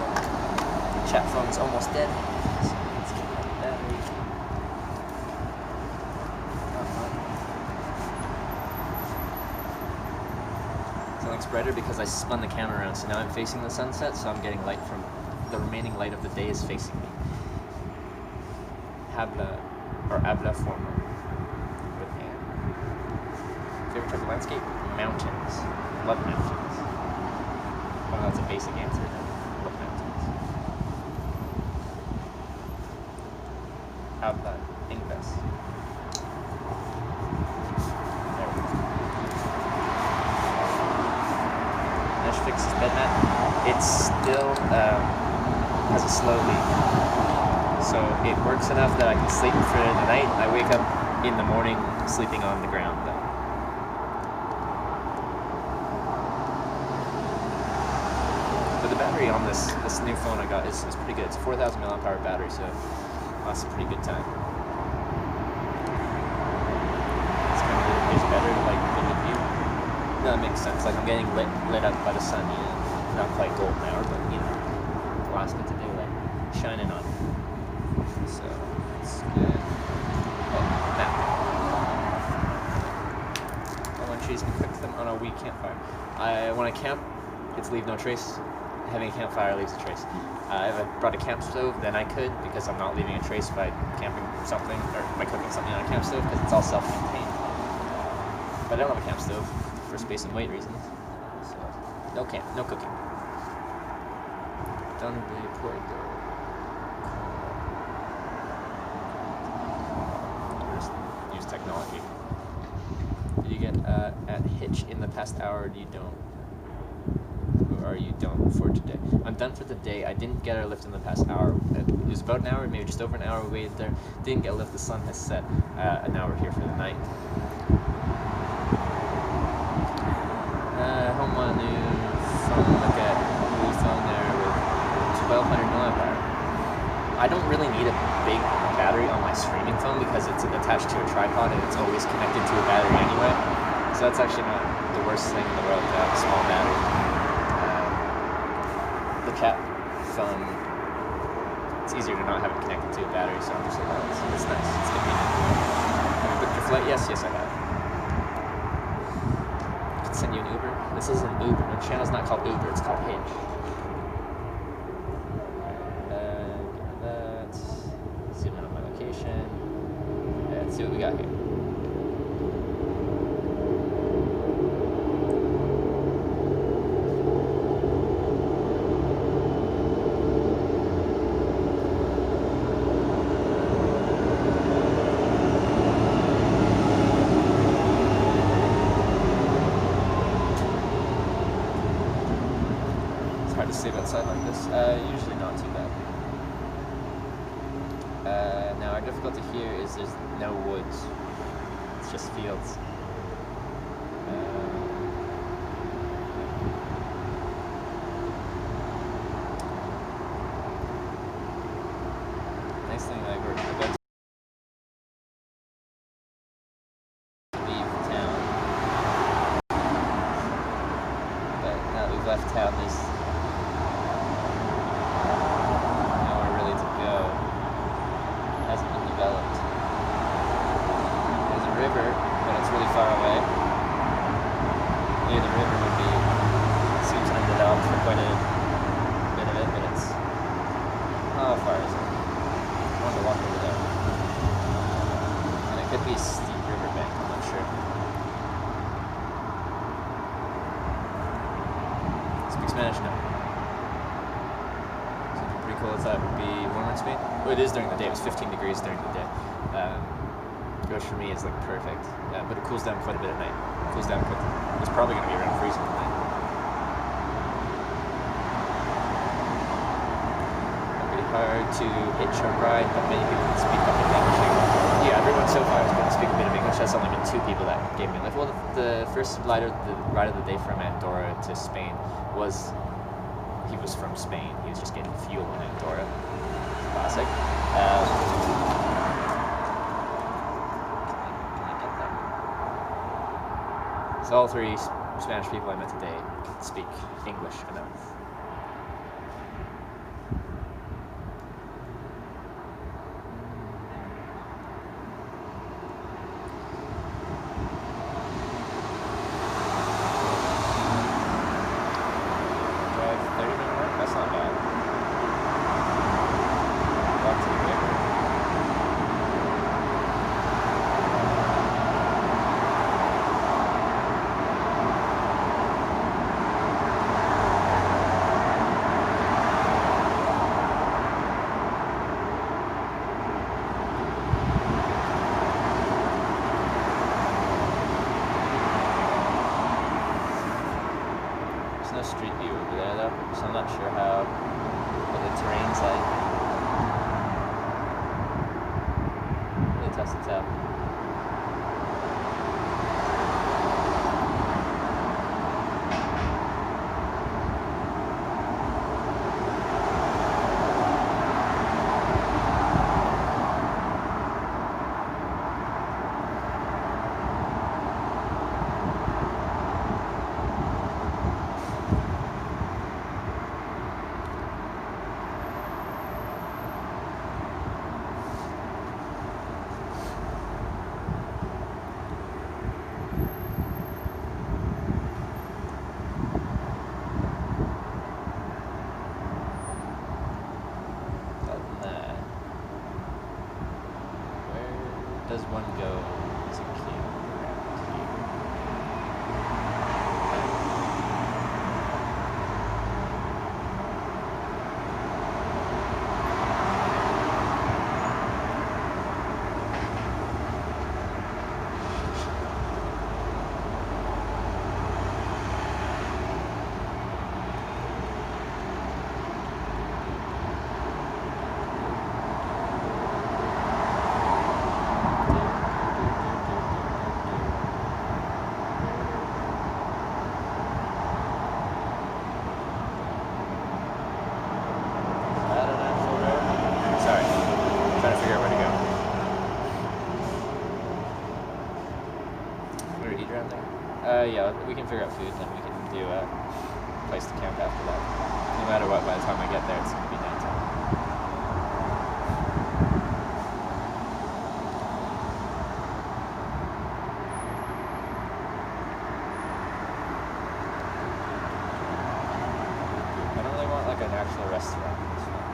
chat phone's almost dead. So let's get that battery. So it looks brighter because I spun the camera around, so now I'm facing the sunset, so I'm getting light from the remaining light of the day is facing me. Habla formal. With hand. Favorite type of landscape? Mountains. Love mountains. Well, that's a basic answer. Love mountains. Habla inglés. There we go. Nash fixes bed mat. It still has a slow leak. So it works enough that I can sleep for the night. I wake up in the morning sleeping on the ground though. But the battery on this new phone I got is pretty good. It's a 4,000 mAh battery, so it lasts a pretty good time. It's better like the view. No, that makes sense. Like I'm getting lit up by the sun, you know. Not quite golden hour, but you know, the last bits of daylight shining on me. So that's good. Oh, map. I want trees and cook them on a wee campfire. When I camp, it's leave no trace. Having a campfire leaves a trace. If I brought a camp stove, then I could, because I'm not leaving a trace by camping something or by cooking something on a camp stove, because it's all self-contained. But I don't have a camp stove for space and weight reasons. So no cooking. Donde puedo. Use technology. Did you get at Hitch in the past hour, or you don't? Or are you done for today? I'm done for the day. I didn't get a lift in the past hour. It was about an hour, maybe just over an hour we waited there. Didn't get a lift. The sun has set. An hour here for the night. Home on new phone. Look at new phone there with 1200 mAh. I don't really need a big battery on my streaming phone because it's attached to a tripod and it's always connected to a battery anyway. So that's actually not the worst thing in the world to have a small battery. The chat phone, it's easier to not have it connected to a battery, so I'm just like, oh, it's nice, it's convenient. Have you booked your flight? Yes, I have. I could send you an Uber. This isn't Uber. The channel's not called Uber, it's called Hitch. That. Zoom in on my location. Let's see what we got here. Hard to sleep outside like this. Usually not too bad. Now our difficulty here is there's no woods. It's just fields. Nice thing, like we're about to leave town, but now that we've left town, there's developed. There's a river, but it's really far away. Near the river would be, seems undeveloped for quite a bit of it, but it's, how far is it? I want to walk over there. And it could be a steep riverbank, I'm not sure. Speak Spanish now. Something pretty cool, I thought would be warmer in Spain. Well, it is during the day. It was 15 degrees during the day, which for me is like perfect. But it cools down quite a bit at night. It cools down quickly. It's probably going to be around freezing at night. Pretty hard to hitch or ride, but many people can speak up in English. Yeah, everyone so far has been able to speak a bit of English. That's only been 2 people that gave me a lift. Well, the first ride of the day from Andorra to Spain was, he was from Spain. He was just getting fuel in Andorra. Classic. Can I get that? So all 3 Spanish people I met today speak English enough. Drive 30-minute work? That's not bad. Walk to the river. There's no street view over there though, so I'm not sure what the terrain's like. Really tough to tell. Does one go as a kid around here? Yeah, we can figure out food, then we can do a place to camp after that. no matter what, by the time I get there, it's going to be nighttime. I don't really want like an actual restaurant. Just want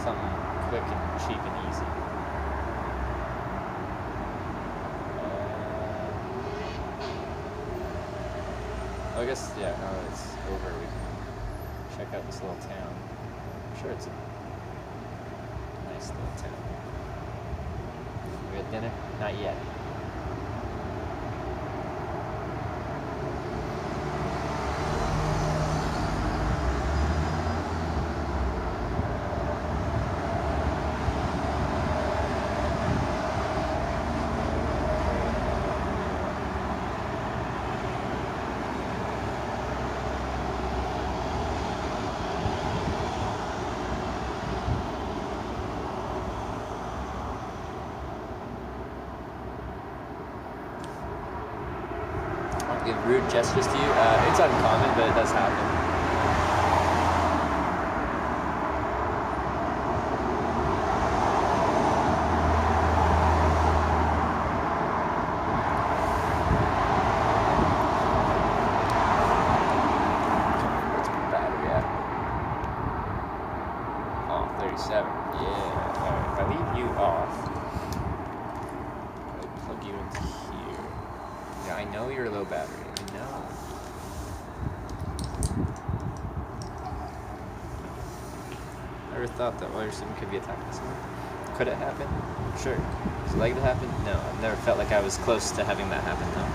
something quick and cheap and easy. I guess, yeah, now that it's over, we can check out this little town. I'm sure it's a nice little town. We had dinner? Not yet. Give rude gestures to you. It's uncommon, but it does happen. What's my battery at? Oh, 37. Yeah. Alright, if I leave you off, I plug you into here. Yeah, I know you're low battery. I know. Never thought that while sim could be attacked by someone. Could it happen? Sure. Is it likely to happen? No. I've never felt like I was close to having that happen, though.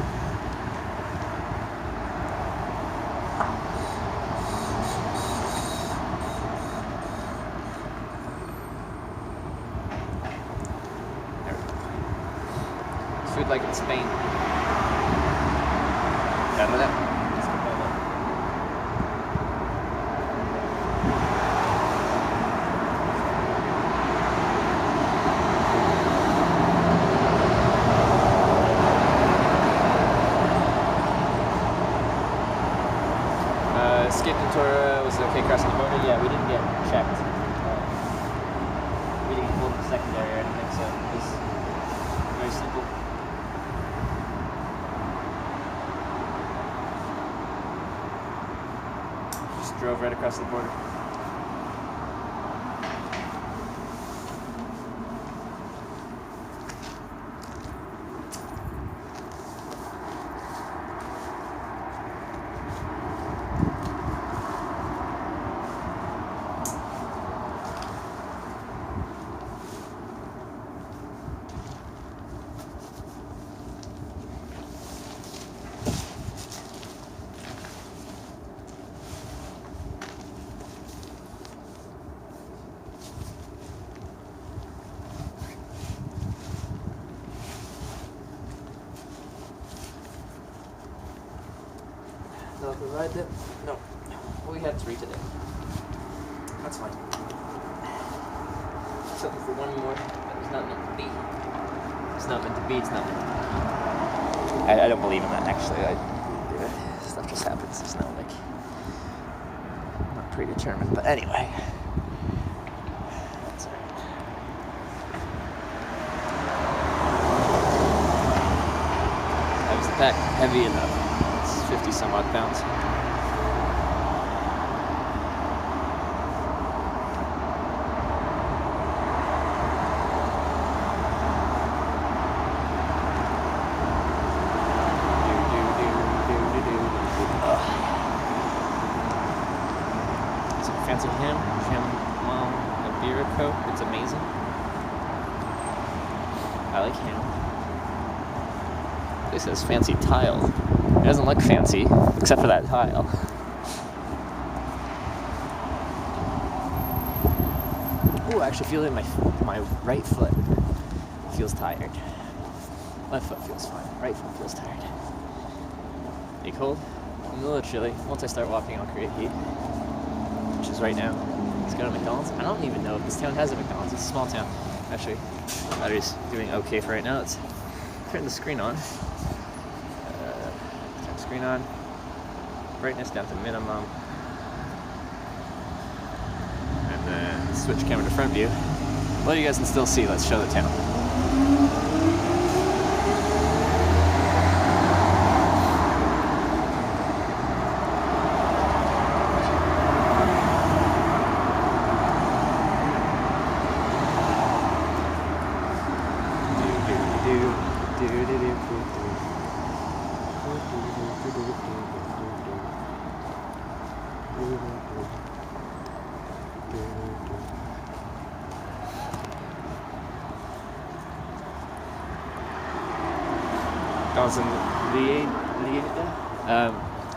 There we go. It's food like in Spain. Done with it? Let's go by that. Escaped Andorra, was it okay crossing the border? Yeah, we didn't get checked. We didn't pull the secondary or anything, so it was very simple. Just drove right across the border. Nothing right there? No. We had 3 today. That's fine. Something for one more that was not meant to be. It's not meant to be, it's not meant to be. I don't believe in that, actually. Stuff just happens. It's not like... not predetermined, but anyway. That's alright. That was the pack heavy enough. 50 some odd pounds. Some fancy ham Iberico. It's amazing. I like ham. This has fancy tile. It doesn't look fancy, except for that tile. Ooh, I actually feel it in my right foot. Feels tired. Left foot feels fine. Right foot feels tired. Are you cold? I'm a little chilly. Once I start walking, I'll create heat. Which is right now. Let's go to McDonald's. I don't even know if this town has a McDonald's. It's a small town. Actually, battery's doing okay for right now. Let's turn the screen on. Screen on, brightness down to minimum. then switch camera to front view. Well, you guys can still see. Let's show the town.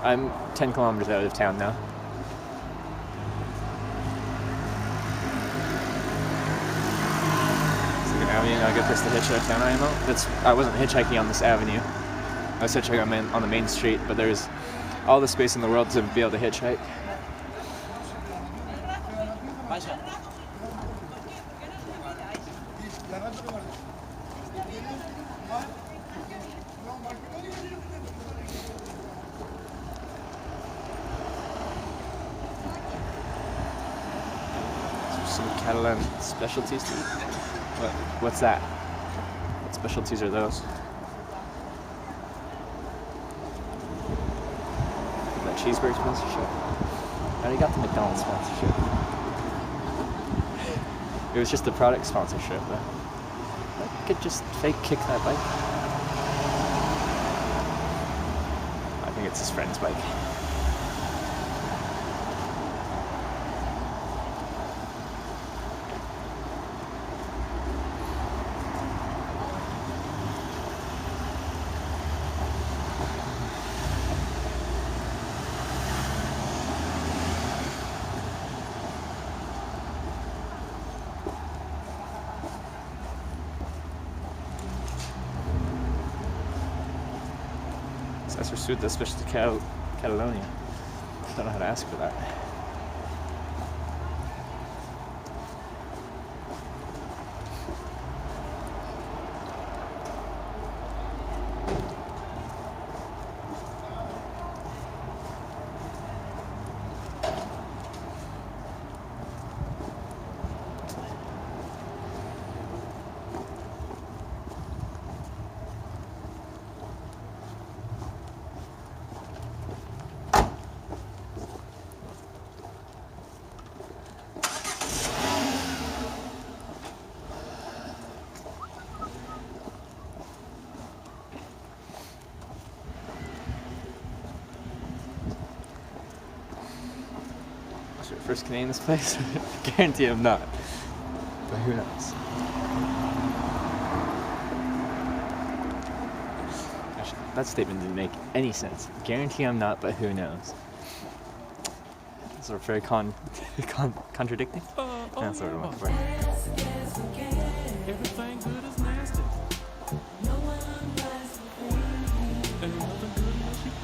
I'm 10 kilometers out of town now. It's like an avenue, I guess that's the hitchhike town I am out. I wasn't hitchhiking on this avenue. I was hitchhiking on the main street, but there's all the space in the world to be able to hitchhike. Some Catalan specialties to eat. What's that? What specialties are those? That cheeseburger sponsorship? I already got the McDonald's sponsorship. It was just a product sponsorship, but I could just fake kick that bike. I think it's his friend's bike. That's pursued the special to Catalonia. Don't know how to ask for that. First Canadian in this place? Guarantee I'm not. But who knows? Actually, that statement didn't make any sense. Guarantee I'm not, but who knows? Those are very contradicting. That's what I'm looking for. Everything good is nasty.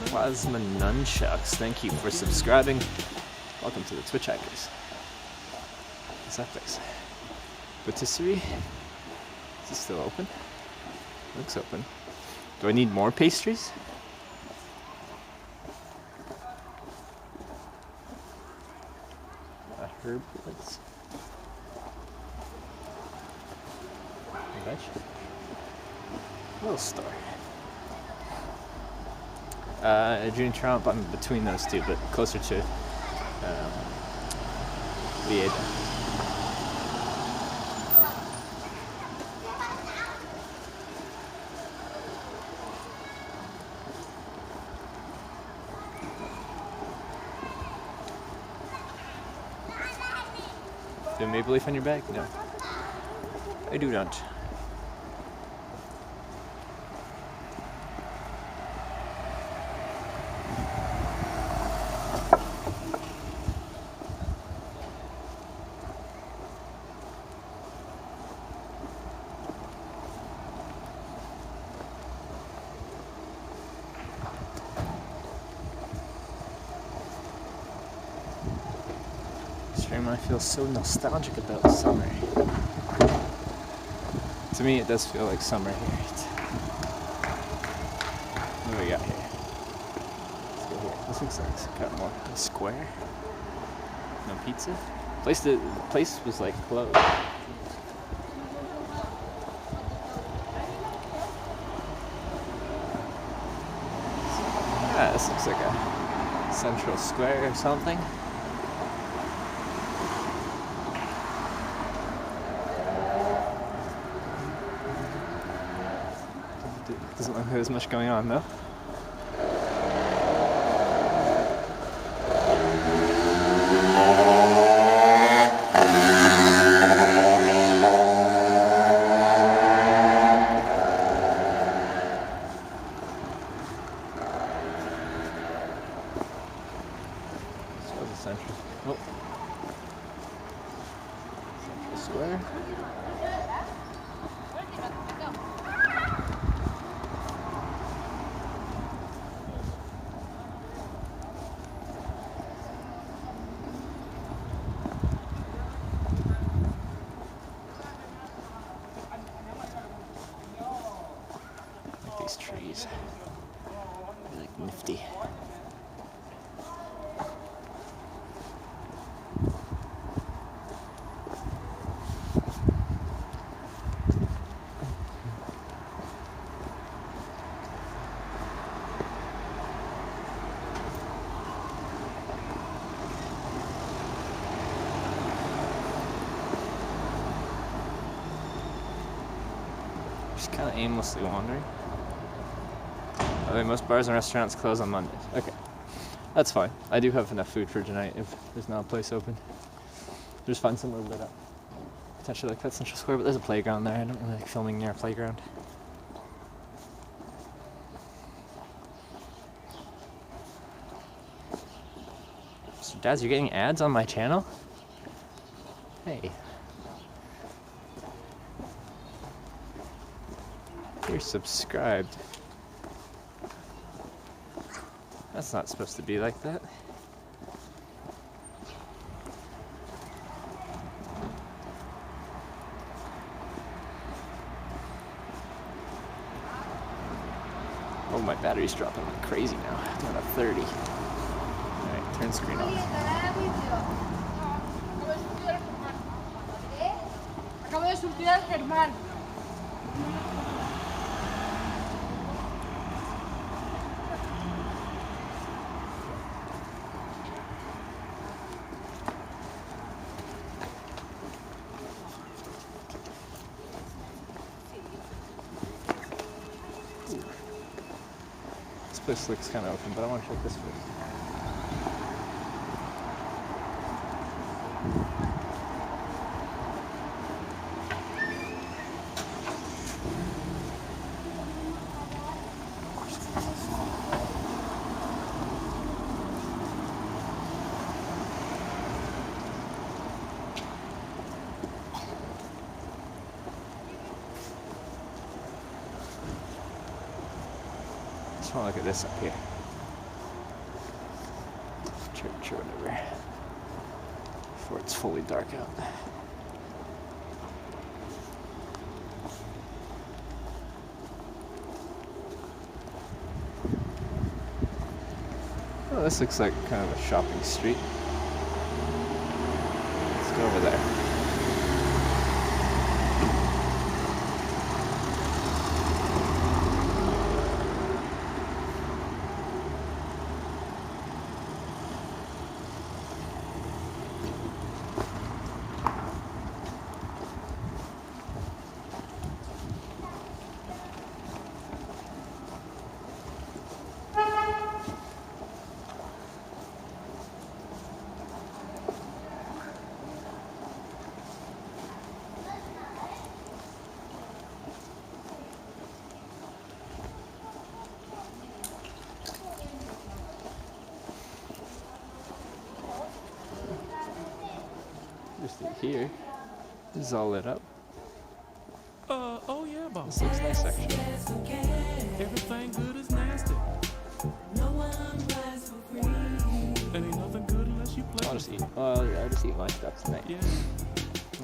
Plasma Nunchucks, thank you for subscribing. Welcome to the Twitch Hackers. What's that place? Patisserie? Is it still open? Looks open. Do I need more pastries? A herb place. Veg? Little store. Junior Trump, I'm between those two, but closer to Lieda. Do you have a maple leaf on your bag? No. I do not. I feel so nostalgic about summer. To me, it does feel like summer here. What do we got here? Let's go here. This looks like it's got more a square. No pizza. The place was like closed. Yeah, this looks like a central square or something. Doesn't look like there's much going on though. Central. Oh. Central Square. Like these trees. They're like nifty. Just kind of aimlessly wandering. I mean, most bars and restaurants close on Mondays. Okay, that's fine. I do have enough food for tonight if there's not a place open. Just find somewhere lit up. Potentially like that Central Square, but there's a playground there. I don't really like filming near a playground. So, Daz, you're getting ads on my channel? Hey. You're subscribed. That's not supposed to be like that. Oh, my battery's dropping like crazy now. I'm at 30. Alright, turn screen off. Acabo de surtir al Germán. This place looks kind of open, but I want to check this first. Just want to look at this up here. Church or whatever. Before it's fully dark out. Oh, this looks like kind of a shopping street. Let's go over there. Just here. This is all lit up. Oh yeah, boss. This looks nice actually. Everything good is nasty. And ain't nothing good unless you play. I'll just eat. I'll just eat my stuff tonight. Yeah.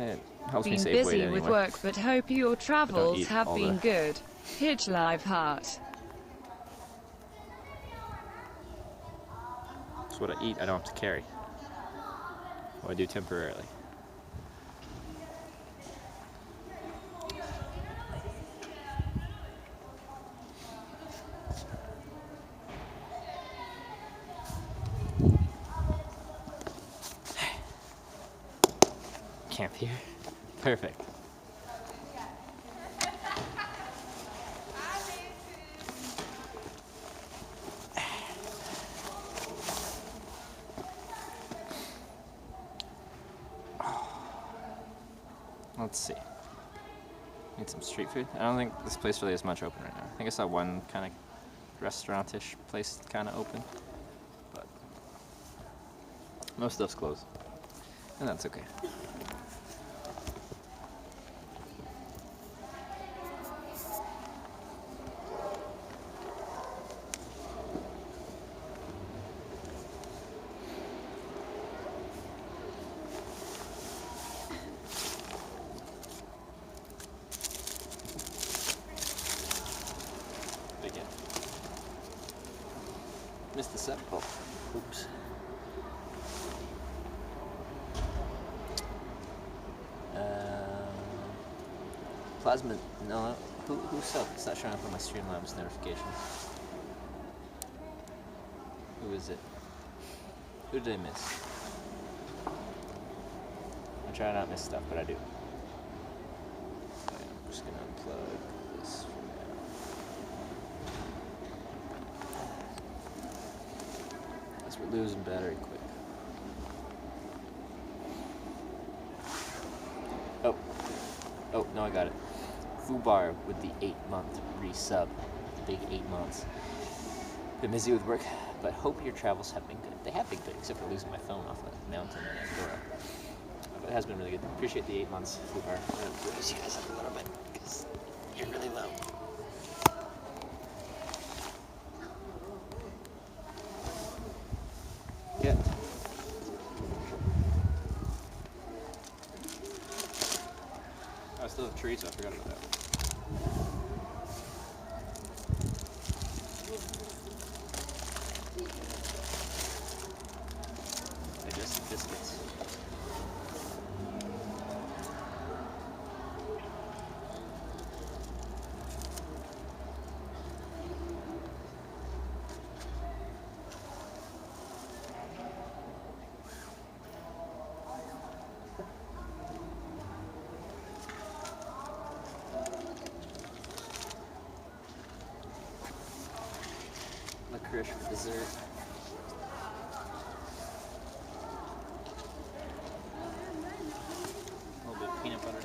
It helps me Been save weight busy anyway. with work, but hope your travels eat have all been the- good. Hitch Live Heart. It's what I eat. I don't have to carry. Or do temporarily. Camp here. Perfect. Let's see. Need some street food. I don't think this place really has much open right now. I think I saw one kind of restaurant-ish place kind of open, but most stuff's closed, and that's okay. Again. Missed the set. Oh, oops. Plasma, no, who subbed? It's not showing up on my Streamlabs notification. Who is it? Who did I miss? I try not to miss stuff, but I do. I'm just gonna unplug this for now. As we're losing battery quick. Oh, no, I got it. Fubar with the 8-month resub. Big 8 months. Been busy with work, but hope your travels have been good. They have been good, except for losing my phone off a mountain in Andorra. But it has been really good. Appreciate the 8 months, Fubar. I'm gonna raise you guys up a little bit, because you're really low. Yeah. I still have trees, so I forgot about that. Digestive biscuits. Licorice for dessert. A little bit of peanut butter.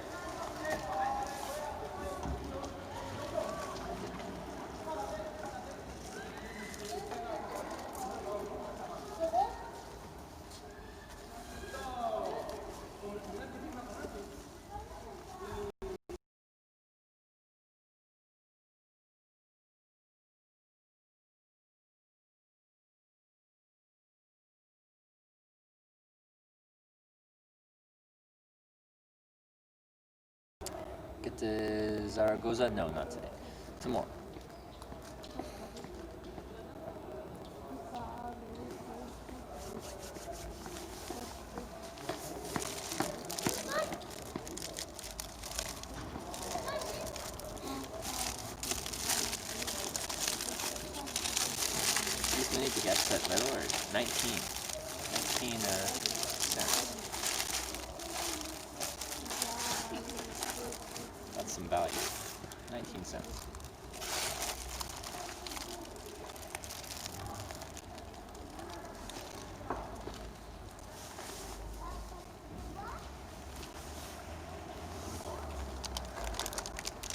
Get to Zaragoza? No, not today. Tomorrow. These many baguettes at little or 19? 19 cents. That's some value. 19 cents.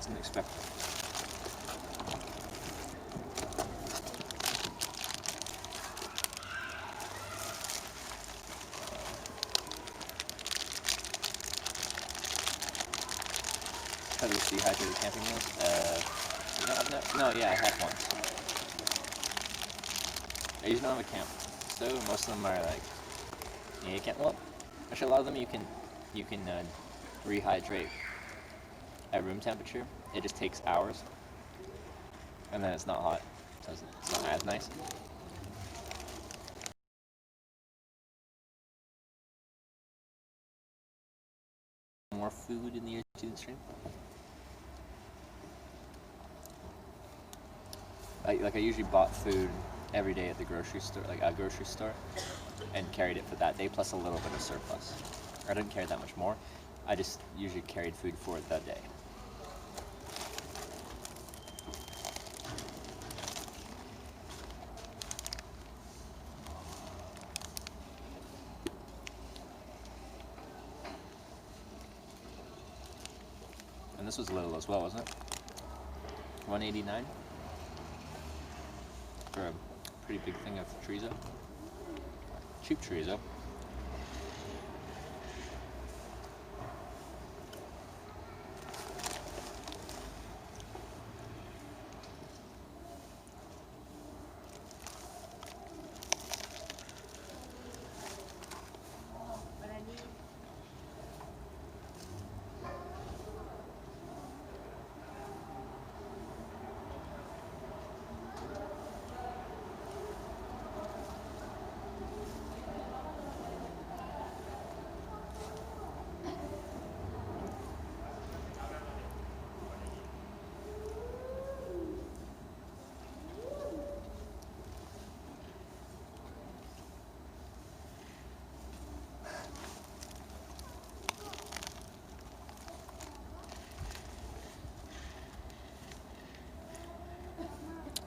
Didn't expect it. How do you dehydrated camping meals? No, yeah, I had one. I usually don't have a camp stove. Most of them are like, yeah, you can't. Well, actually, a lot of them you can rehydrate at room temperature. It just takes hours, and then it's not hot, so it's not as nice. more food in the year student stream. I usually bought food every day at the grocery store, like a grocery store, and carried it for that day plus a little bit of surplus. I didn't carry that much more. I just usually carried food for the day. And this was little as well, wasn't it? $1.89 for a pretty big thing of chorizo. Cheap chorizo.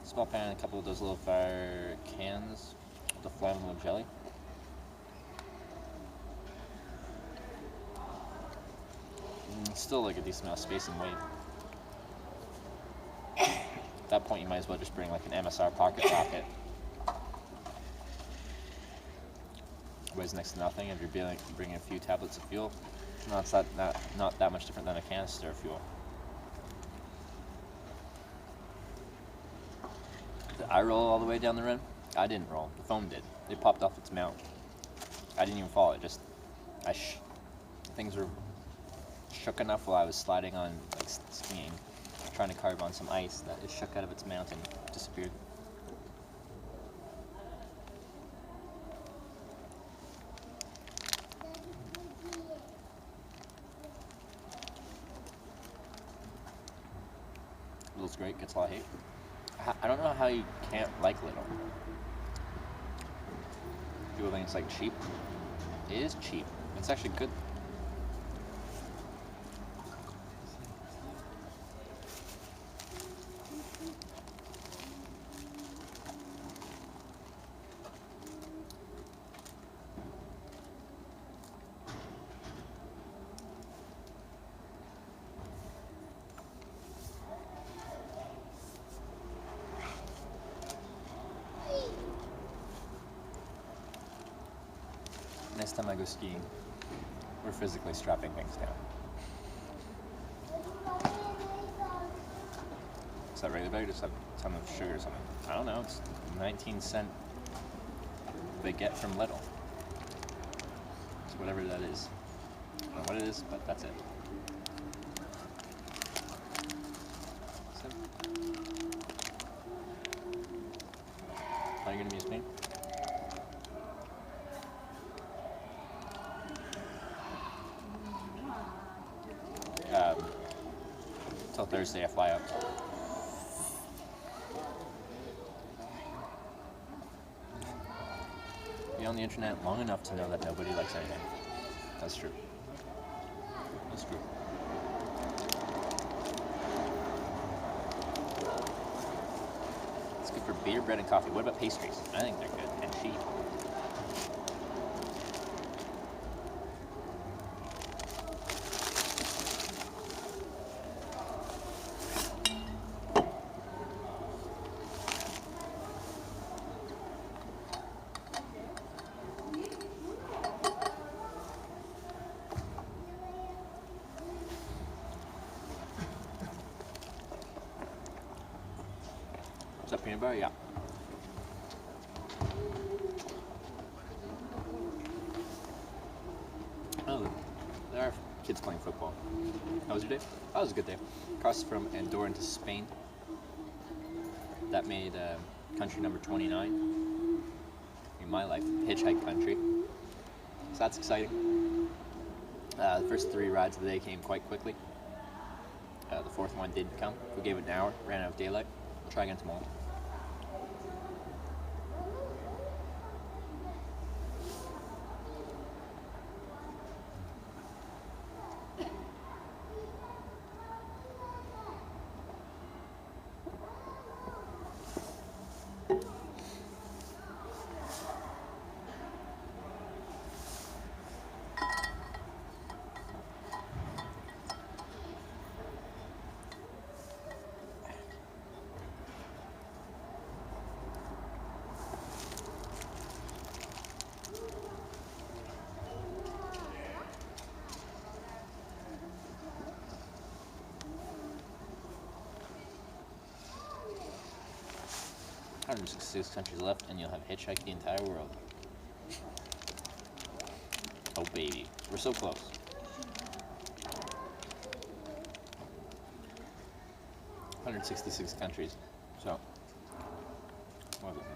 Small pan and a couple of those little fire cans with the flammable jelly. Still like a decent amount of space and weight. At that point you might as well just bring like an MSR pocket rocket. Weighs next to nothing if you're bringing a few tablets of fuel. No, it's not that much different than a canister of fuel. Did I roll all the way down the rim? I didn't roll. The foam did. It popped off its mount. I didn't even fall. It just, things were shook enough while I was sliding on, like skiing, trying to carve on some ice that it shook out of its mount and disappeared. Little's great, gets a lot of hate. I don't know how you can't like Little. People think it's like cheap. It is cheap. It's actually good. Next time I go skiing, we're physically strapping things down. Is that regular bag or just a ton of sugar or something? I don't know, it's 19-cent baguette from Lidl. It's whatever that is. I don't know what it is, but that's it. Are you gonna miss me? Till Thursday I fly out. Be on the internet long enough to know that nobody likes anything. That's true. That's true. It's good for beer, bread, and coffee. What about pastries? I think they're good and cheap. Is that peanut butter? Yeah. Oh, there are kids playing football. How was your day? That was a good day. Crossed from Andorra into Spain. That made country number 29 in my life, hitchhike country. So that's exciting. The first 3 rides of the day came quite quickly. The 4th one didn't come. We gave it an hour, ran out of daylight. We'll try again tomorrow. There's 166 countries left, and you'll have hitchhiked the entire world. Oh baby, we're so close. $166 countries. So, what was it?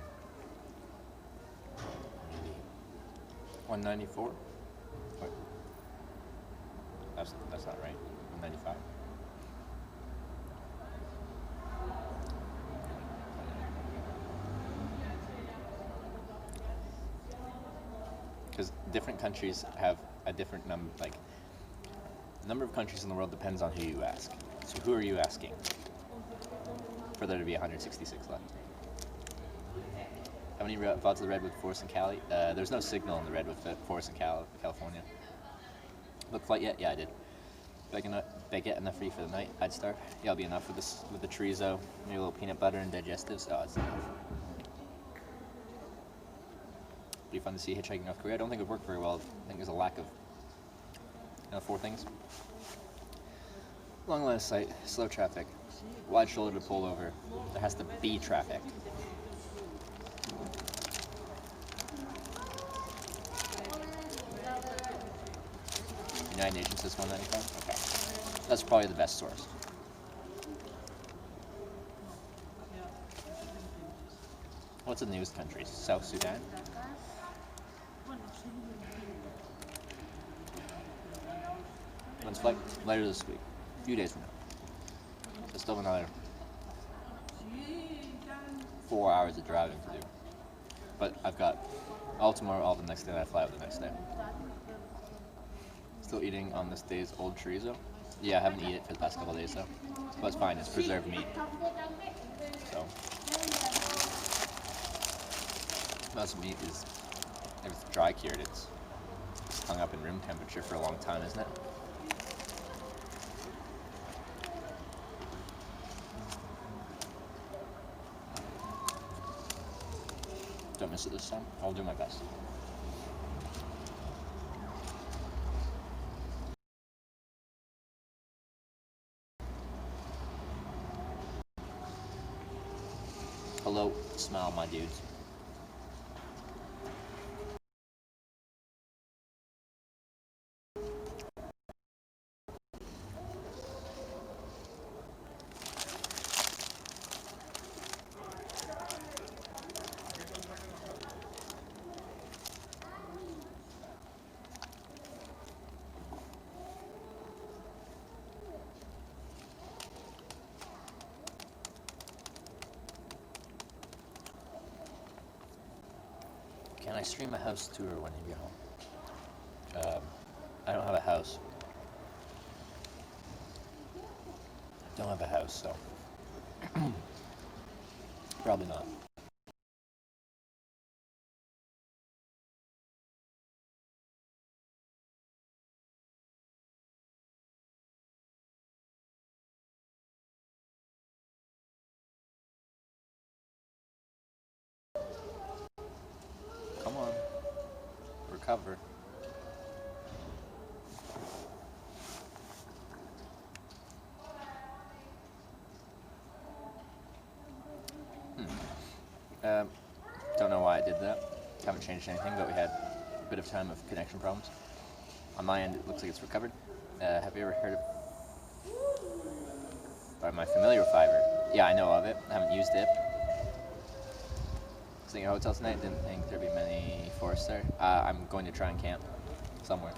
194? Wait. That's not right. 195. Because different countries have a different number, like, the number of countries in the world depends on who you ask. So who are you asking for there to be 166 left? How many thoughts of the Redwood Forest in Cali? There's no signal in the Redwood Forest in California. Book flight yet? Yeah, I did. If I get enough free for the night, I'd start. Yeah, I'll be enough with the chorizo, maybe a little peanut butter and digestives. Oh, it's enough. Pretty fun to see hitchhiking North Korea. I don't think it would work very well. I think there's a lack of 4 things. Long line of sight, slow traffic, wide shoulder to pull over. There has to be traffic. United Nations says 195? Okay. That's probably the best source. What's the newest country? South Sudan? When's flight? Later this week. A few days from now. So still another 4 hours of driving to do. But I've got all tomorrow, all the next day, and I fly out the next day. Still eating on this day's old chorizo. Yeah, I haven't eaten it for the past couple of days though. But it's fine, it's preserved meat. So most meat is, if it's dry cured, it's hung up in room temperature for a long time, isn't it? Don't miss it this time. I'll do my best. Hello, smile, my dudes. Can I stream a house tour when you get home? I don't have a house. Don't have a house, so probably not. Come on, recover. Don't know why I did that. Haven't changed anything, but we had a bit of time of connection problems. On my end, it looks like it's recovered. Have you ever heard of my familiar Fiverr? Yeah, I know of it. I haven't used it. Staying at a hotel tonight. Didn't think there'd be many forests there. I'm going to try and camp somewhere.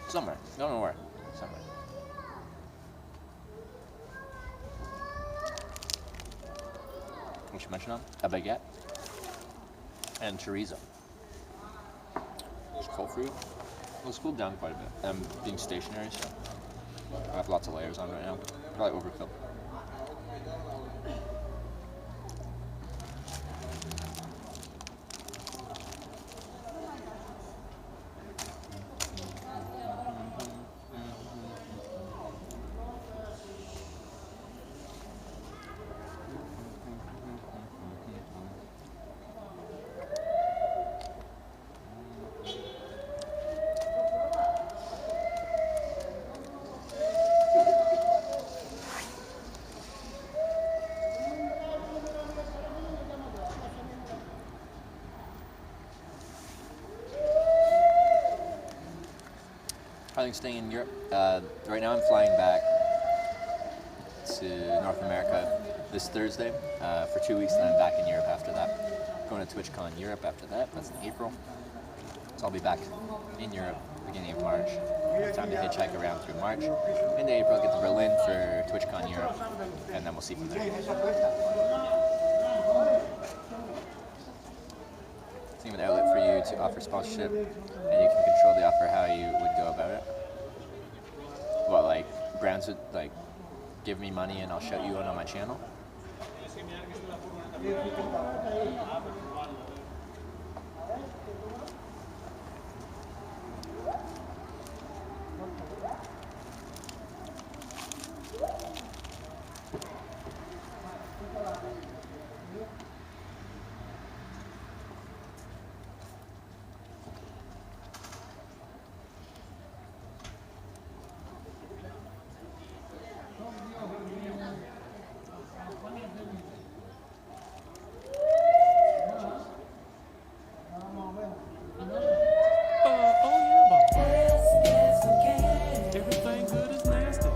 Somewhere. Don't know where. Somewhere. What you mentioned on? A baguette. And chorizo. It's cold fruit. Well, it's cooled down quite a bit. I'm being stationary, so I have lots of layers on right now. Probably overkill. I think staying in Europe. Right now I'm flying back to North America this Thursday for 2 weeks, and then I'm back in Europe after that. Going to TwitchCon Europe after that. That's in April. So I'll be back in Europe beginning of March. Time to hitchhike around through March. Into April, get to Berlin for TwitchCon Europe, and then we'll see from there. Think of an outlet for you to offer sponsorship, and you can control the offer how you would go about it. Well, like brands would like give me money and I'll shout you out on my channel. Everything good is nasty. I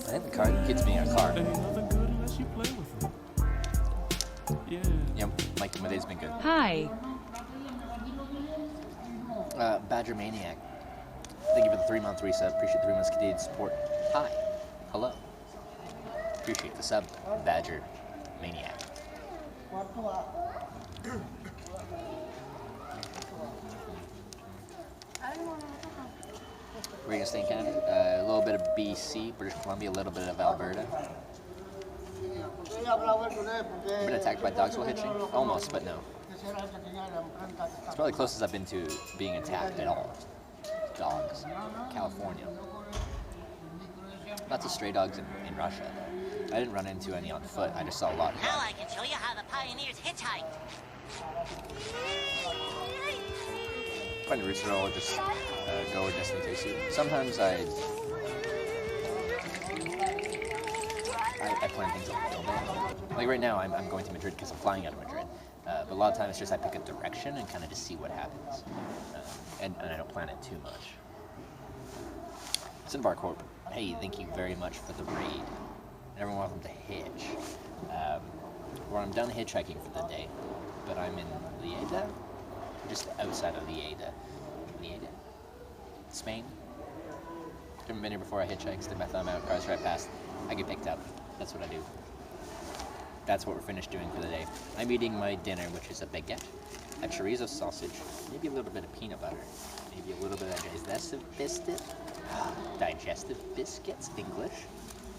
think the car gets me in a car. Ain't nothing good unless you play with it. Yeah. Yep, Mike, my day's been good. Hi. Badger Maniac. Thank you for the 3-month reset. Appreciate 3 months continued support. Hi. Hello. Appreciate the sub, Badger Maniac. Where are you gonna stay in Canada? A little bit of BC, British Columbia, a little bit of Alberta. Been attacked by dogs while hitching? Almost, but no. It's probably the closest I've been to being attacked at all. Dogs. California. Lots of stray dogs in Russia. I didn't run into any on foot. I just saw a lot of Now dogs. I can show you how the pioneers hitchhiked. Find a rooster or just go where destiny takes you. Sometimes I plan things a little bit. Like right now, I'm going to Madrid because I'm flying out of Madrid. But a lot of times it's just I pick a direction and kind of just see what happens. And I don't plan it too much. Cinnabar Corp, hey, thank you very much for the raid. Everyone welcome to Hitch. Where I'm done hitchhiking for the day, but I'm in Lleida, just outside of Lleida. Lleida? Spain? Haven't been here before. I hitchhike, stick my thumb out, cars right past. I get picked up. That's what I do. That's what we're finished doing for the day. I'm eating my dinner, which is a baguette, a chorizo sausage, maybe a little bit of peanut butter, maybe a little bit of digestive biscuits, English,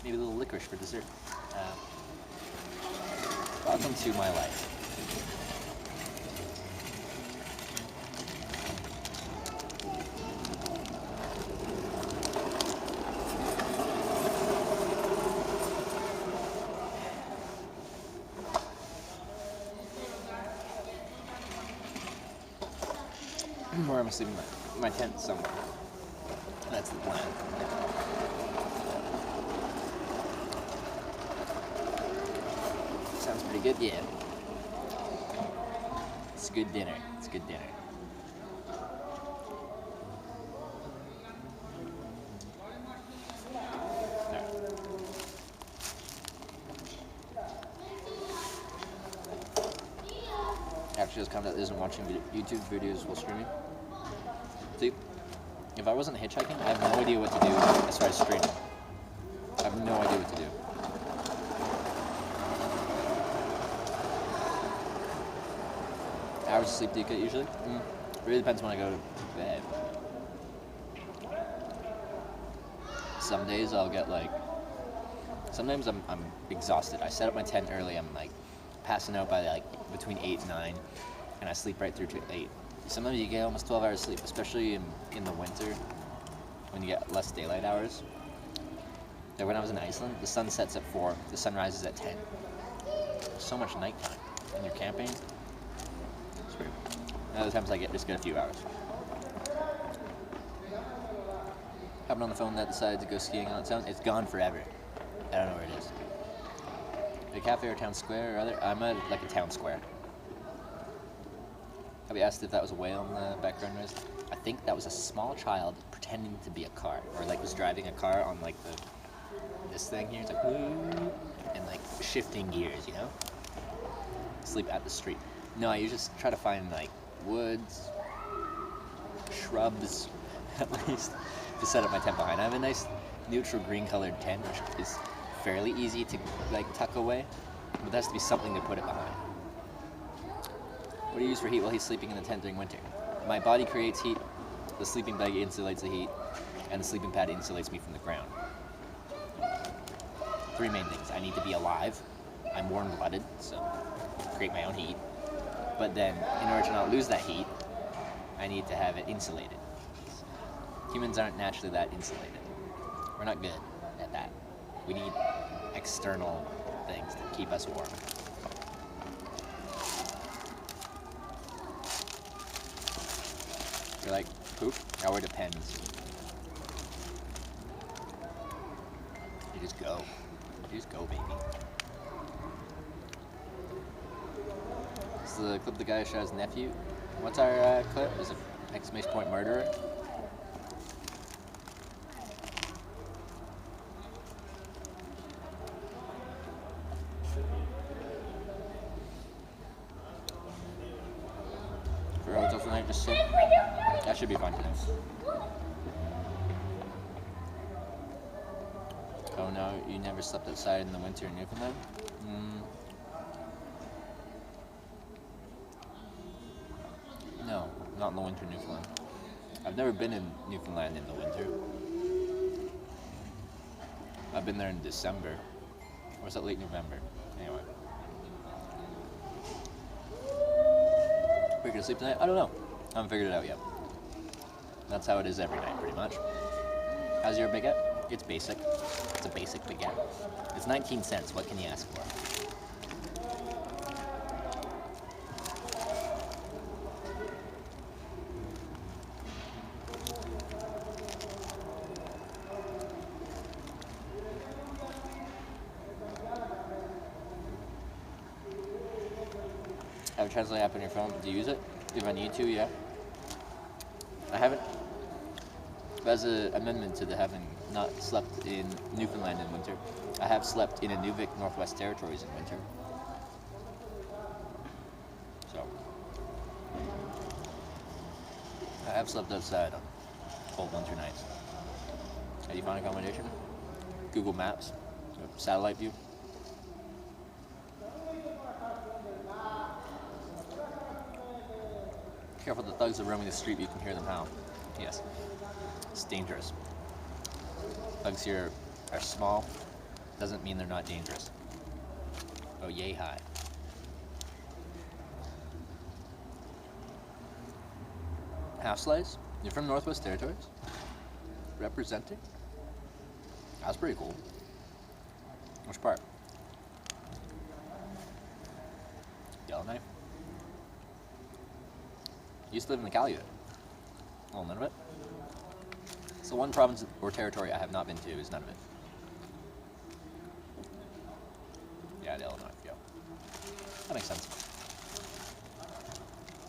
maybe a little licorice for dessert. Welcome to my life. Where am I sleeping? My tent somewhere. That's the plan. Sounds pretty good, yeah. It's good dinner. It's good dinner. She has comment that isn't watching YouTube videos while streaming. See, if I wasn't hitchhiking, I have no idea what to do as far as streaming. I have no idea what to do. Hours of sleep do you get usually? It really depends when I go to bed. Some days I'll get like, sometimes I'm exhausted. I set up my tent early, I'm like passing out by like between 8 and 9, and I sleep right through to 8. Sometimes you get almost 12 hours sleep, especially in the winter when you get less daylight hours. Like when I was in Iceland, the sun sets at 4, the sun rises at 10. There's so much nighttime when you're camping. It's weird. And other times I just get a few hours. Happened on the phone that decided to go skiing on its own. It's gone forever. I don't know where it is. A cafe or town square or other? I'm at like a town square. Have you asked if that was a whale in the background noise? I think that was a small child pretending to be a car, or like was driving a car on like this thing here. It's like woo, and like shifting gears, you know. Sleep at the street. No, I usually just try to find like woods, shrubs, at least, to set up my tent behind. I have a nice neutral green colored tent, which is fairly easy to like tuck away, but there has to be something to put it behind. What do you use for heat while he's sleeping in the tent during winter? My body creates heat, the sleeping bag insulates the heat, and the sleeping pad insulates me from the ground. 3 main things. I need to be alive. I'm warm-blooded, so create my own heat. But then, in order to not lose that heat, I need to have it insulated. Humans aren't naturally that insulated. We're not good at that. We need external things to keep us warm. You're like, poop? Or it depends. You just go. You just go, baby. This is the clip of the guy who shot his nephew. What's our clip? Is it exclamation point murderer? For hotel tonight, just sit. That should be fun. Oh no, you never slept outside in the winter in Newfoundland? No, not in the winter in Newfoundland. I've never been in Newfoundland in the winter. I've been there in December. Or was that late November? Anyway. We're gonna sleep tonight? I don't know. I haven't figured it out yet. That's how it is every night, pretty much. How's your baguette? It's basic. It's a basic baguette. It's 19 cents. What can you ask for? I have a translate app on your phone. Do you use it? If I need to, yeah. I haven't. As an amendment to the having not slept in Newfoundland in winter, I have slept in Inuvik, Northwest Territories in winter. So, I have slept outside on cold winter nights. How do you find accommodation? Google Maps, satellite view. Careful, the thugs are roaming the street, but you can hear them howl. Yes. It's dangerous. Thugs here are small. Doesn't mean they're not dangerous. Oh, yay high. Half Slice? You're from Northwest Territories? Representing? That's pretty cool. Which part? Yellowknife? Used to live in the Calumet. Well, none of it. So one province or territory I have not been to is none of it. Yeah, the Illinois, yeah. That makes sense.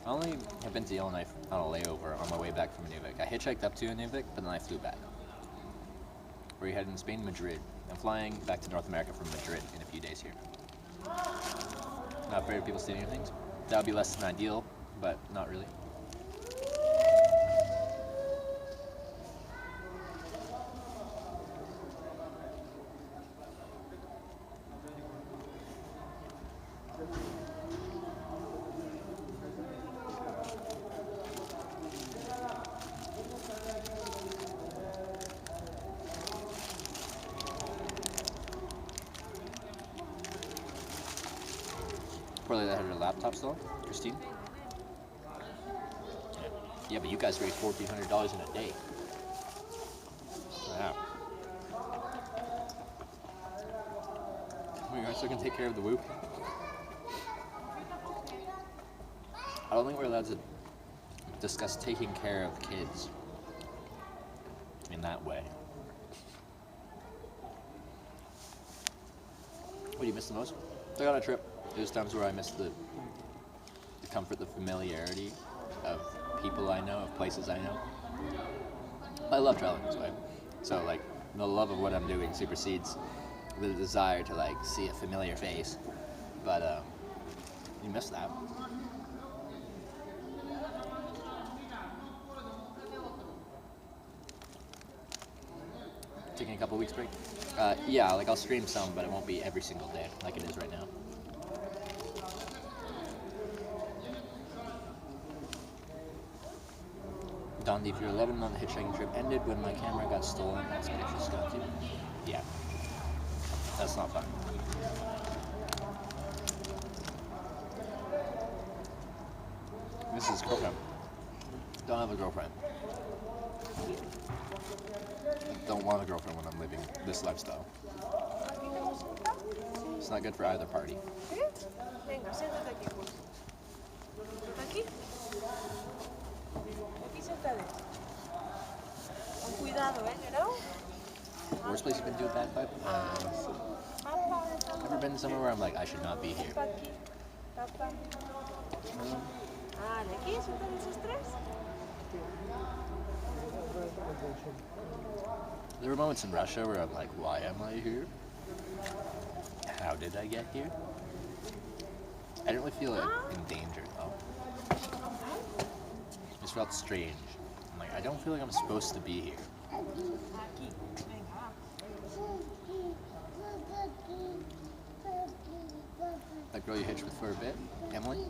I only have been to Illinois on a layover on my way back from Inuvik. I hitchhiked up to Inuvik, but then I flew back. Where are you headed in Spain? Madrid. I'm flying back to North America from Madrid in a few days here. Not afraid of people stealing your things? That would be less than ideal, but not really. Probably that had her laptop still, Christine. Yeah, but you guys raised $1,400 in a day. Wow. You guys still can take care of the whoop. I don't think we're allowed to discuss taking care of kids in that way. What do you miss the most? I got on a trip. There's times where I miss the comfort, the familiarity of people I know, of places I know. I love traveling this way. So like the love of what I'm doing supersedes the desire to like see a familiar face. But you miss that. Taking a couple weeks break? Yeah, like I'll stream some, but it won't be every single day like it is right now. Dondi, if you're 11 on the hitchhiking trip ended when my camera got stolen, that's pictures got too. Yeah. That's not fun. This is girlfriend. Don't have a girlfriend. Don't want a girlfriend when I'm living this lifestyle. It's not good for either party. ¿Sí? Venga, siéntate aquí, pues. ¿Aquí? Aquí sentate. Con cuidado, Gerard? Worst place you've been to with that vibe? Ever been somewhere where I'm like, I should not be here? Papa aquí. Papa. Ah, aquí, siéntate esos tres. There were moments in Russia where I'm like, why am I here? How did I get here? I didn't really feel like in danger though. It just felt strange. I'm like, I don't feel like I'm supposed to be here. Aquí. Venga. That girl you hitched with for a bit, Emily?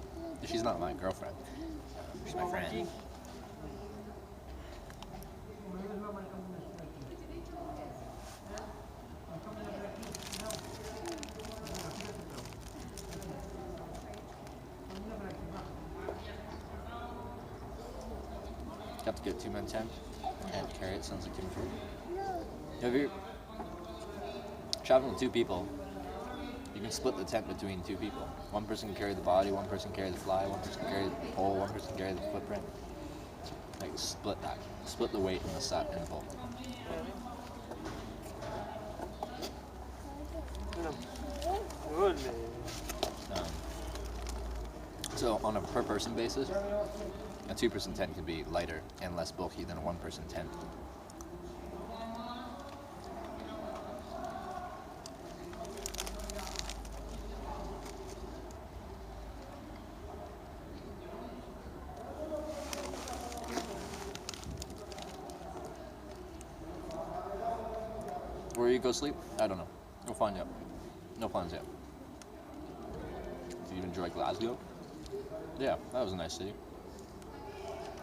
She's not my girlfriend. She's my friend. Got to get 2-man tent and carry it. Sounds like too much work. If you're traveling with 2 people, you can split the tent between 2 people. One person can carry the body, one person can carry the fly, one person can carry the pole, one person can carry the footprint. Like split that. Split the weight in the set and the pole. So on a per person basis, a 2-person tent can be lighter and less bulky than a 1-person tent. Where you go sleep? I don't know. We'll find out. No plans yet. Did you enjoy Glasgow? Yeah, that was a nice city.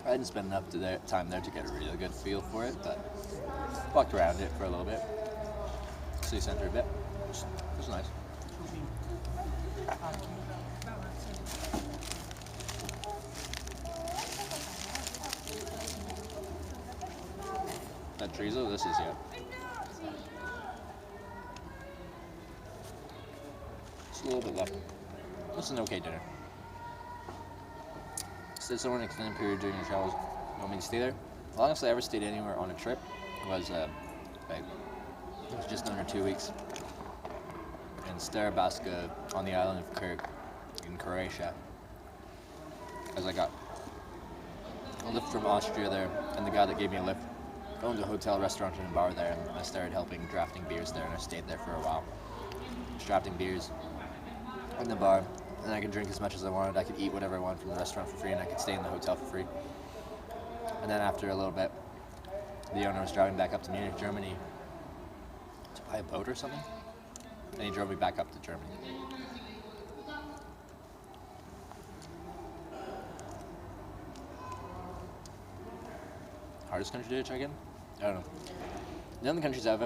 I didn't spend enough time there to get a really good feel for it, but walked around it for a little bit. City center a bit. It was nice. That chorizo? This is, yeah. Just a little bit left. This is an okay dinner. Stayed somewhere an extended period during your travels. You want me to stay there? The longest I ever stayed anywhere on a trip was it was just under 2 weeks in Stara Baska on the island of Krk in Croatia. As I got a lift from Austria there, and the guy that gave me a lift owned a hotel, restaurant, and a bar there, and I started helping drafting beers there, and I stayed there for a while. Just drafting beers in the bar, and I could drink as much as I wanted. I could eat whatever I wanted from the restaurant for free, and I could stay in the hotel for free. And then after a little bit, the owner was driving back up to Munich, Germany, to buy a boat or something, and he drove me back up to Germany. Hardest country to hitchhike in? I don't know. None of the countries I've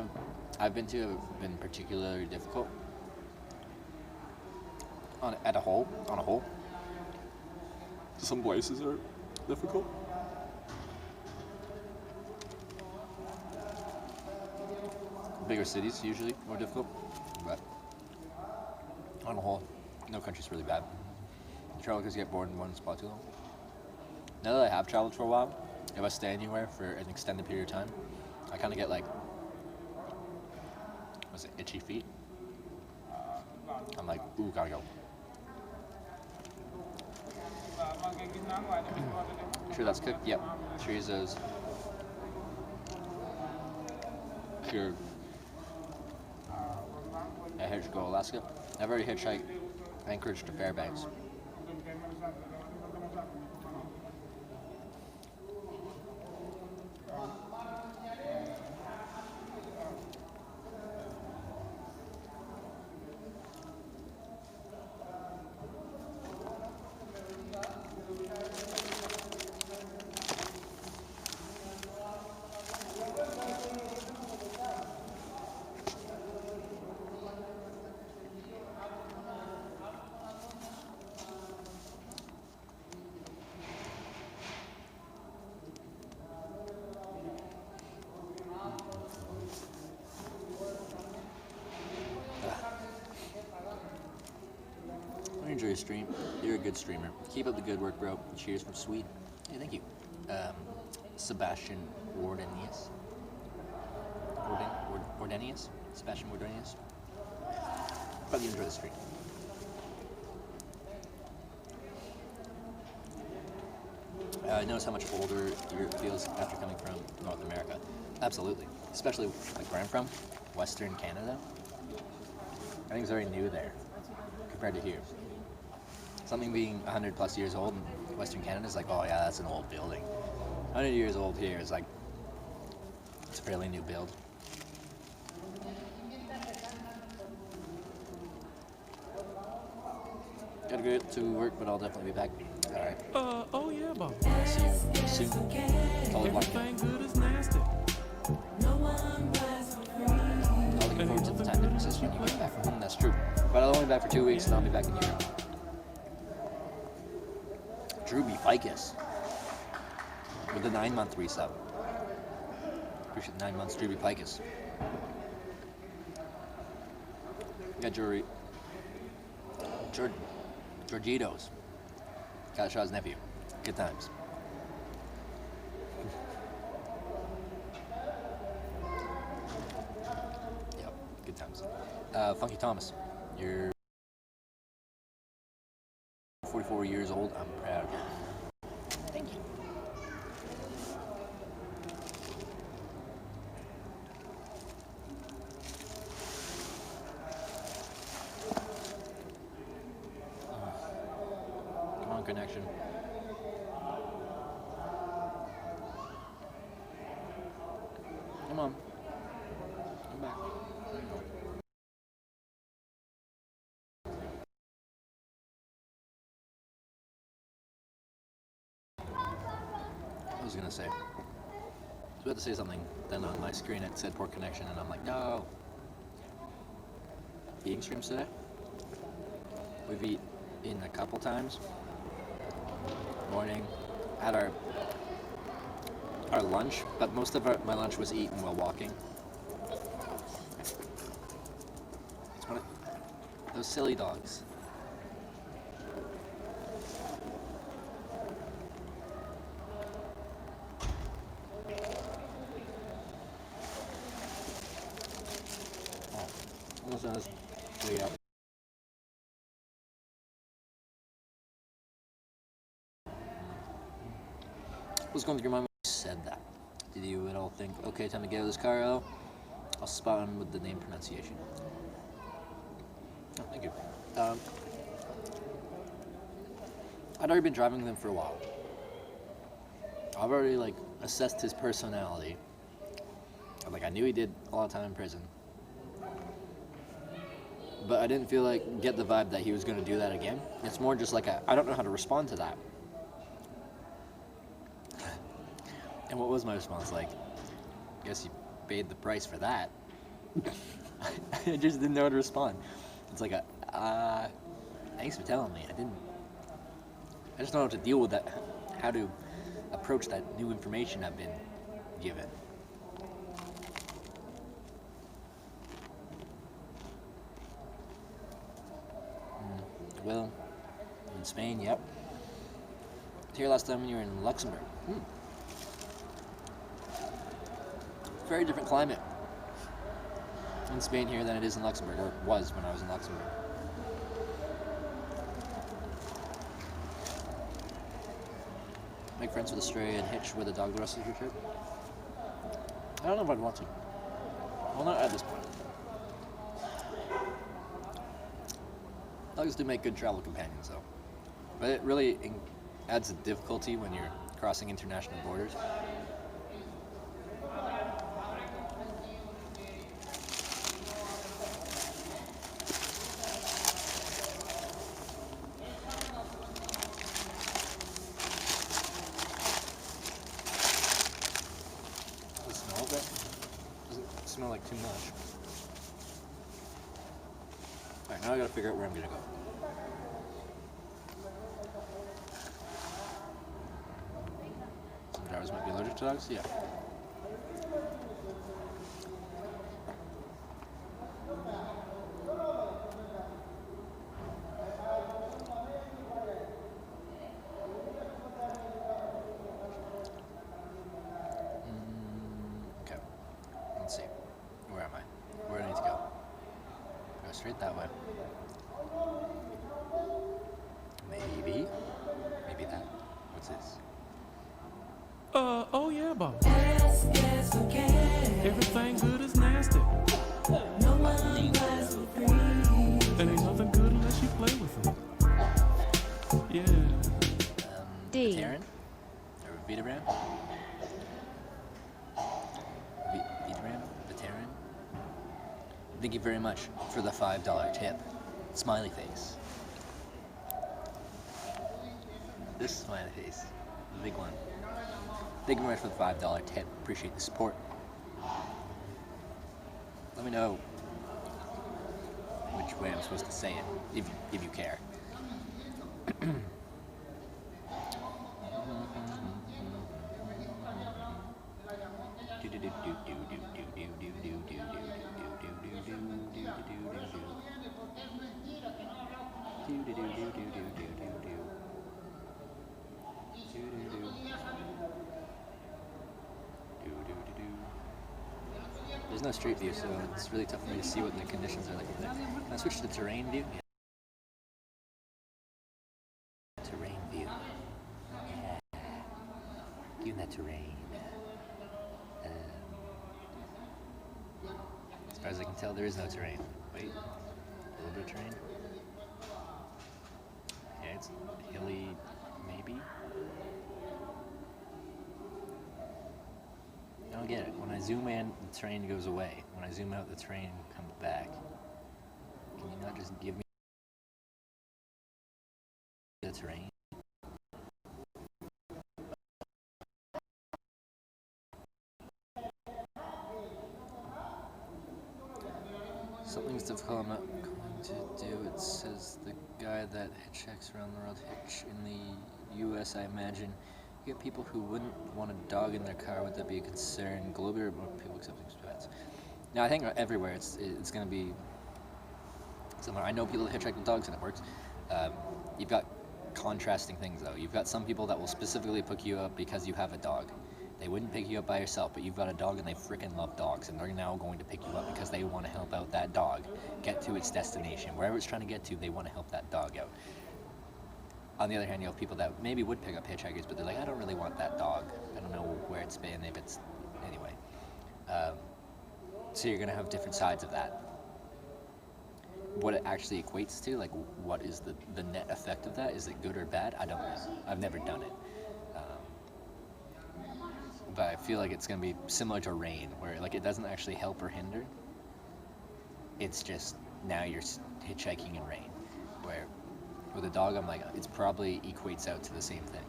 been to have been particularly difficult. On a whole. Some places are difficult. Bigger cities usually more difficult, but on a whole, no country's really bad. You travel because you get bored in one spot too long. Now that I have traveled for a while, if I stay anywhere for an extended period of time, I kind of get like, itchy feet. I'm like, ooh, gotta go. Sure that's cooked? Yep. Chorizos. Cured. I hitchhiked to Alaska. I've already hitchhiked Anchorage to Fairbanks. Enjoy your stream. You're a good streamer. Keep up the good work, bro. Cheers from Sweden. Hey, thank you. Sebastian Wardenius. Wardenius? Sebastian Wardenius. Hope you enjoy the stream. I notice how much older Europe feels after coming from North America. Absolutely. Especially like where I'm from, Western Canada. Everything's very new there compared to here. Something being 100 plus years old in Western Canada is like, oh yeah, that's an old building. 100 years old here is like, it's a fairly new build. Gotta go to work, but I'll definitely be back. Alright. Oh yeah, boss. See you soon. Totally blocked. Everything good is nasty. I'm looking forward to the time differences when you get back. That's true. But I'll only be back for 2 weeks and I'll be back in Europe. Druby Ficus with the 9-month resub. Appreciate the 9 months, Druby Ficus. We got Georgitos. Got Shaw's nephew. Good times. Yep, good times. Funky Thomas, you're 44 years old. I'm proud of you. Thank you. Come on, connection. Come on. Come back. There you go. I was gonna say. I was about to say something, then on my screen it said poor connection, and I'm like, no. Eating streams today? We've eaten a couple times. Morning, had our lunch, but most of my lunch was eaten while walking. It's one of those silly dogs. Says, yeah. What's going through your mind when you said that? Did you at all think, okay, time to get out of this car, I'll spot on with the name pronunciation? Oh, thank you. I'd already been driving with him for a while. I've already like assessed his personality. Like I knew he did a lot of time in prison, but I didn't get the vibe that he was going to do that again. It's more just like I don't know how to respond to that. And what was my response? Like, I guess you paid the price for that. I just didn't know how to respond. It's like thanks for telling me. I just don't know how to deal with that, how to approach that new information I've been given. Well, in Spain, yep. Here last time when you were in Luxembourg. Very different climate in Spain here than it is in Luxembourg, or was when I was in Luxembourg. Make friends with a stray and hitch with a dog the rest of your trip? I don't know if I'd want to. Well, not at this point. Dogs do make good travel companions, though. But it really adds a difficulty when you're crossing international borders. Does it smell okay? Doesn't smell like too much. Alright, now I gotta figure out where I'm gonna go. Some drivers might be allergic to dogs? Yeah. Okay. Let's see. Where am I? Where do I need to go? Go straight that way. Maybe that. What's this? Oh yeah, boss. Everything good is nasty. And ain't nothing good unless you play with it. Yeah. D. Veteran? Or Veteran? Veteran? Veteran? Thank you very much for the $5 tip. Smiley face. This smiley face. The big one. Thank you very much for the $5 tip. Appreciate the support. Let me know which way I'm supposed to say it, if you care. There's no street view, so it's really tough for me to see what the conditions are like there. Can I switch to terrain view? Yeah. Terrain view. Yeah. Give that terrain. As far as I can tell, there is no terrain. Wait, a little bit of terrain. Yeah, it's hilly, maybe. I don't get it. When I zoom in, the terrain goes away. When I zoom out, the terrain comes back. Can you not just give me the terrain? Something's difficult I'm not going to do. It says the guy that hitchhikes around the world hitch in the US, I imagine. You get people who wouldn't want a dog in their car. Would that be a concern globally, or more people accepting pets? Now, I think everywhere it's going to be similar. I know people that hitchhike with dogs and it works. You've got contrasting things, though. You've got some people that will specifically pick you up because you have a dog. They wouldn't pick you up by yourself, but you've got a dog and they freaking love dogs, and they're now going to pick you up because they want to help out that dog get to its destination. Wherever it's trying to get to, they want to help that dog out. On the other hand, you have people that maybe would pick up hitchhikers, but they're like, I don't really want that dog. I don't know where it's been, if it's... Anyway. So you're going to have different sides of that. what it actually equates to, like what is the net effect of that? Is it good or bad? I don't know. I've never done it. But I feel like it's going to be similar to rain, where like it doesn't actually help or hinder. It's just now you're hitchhiking in rain, where with a dog I'm like, it's probably equates out to the same thing.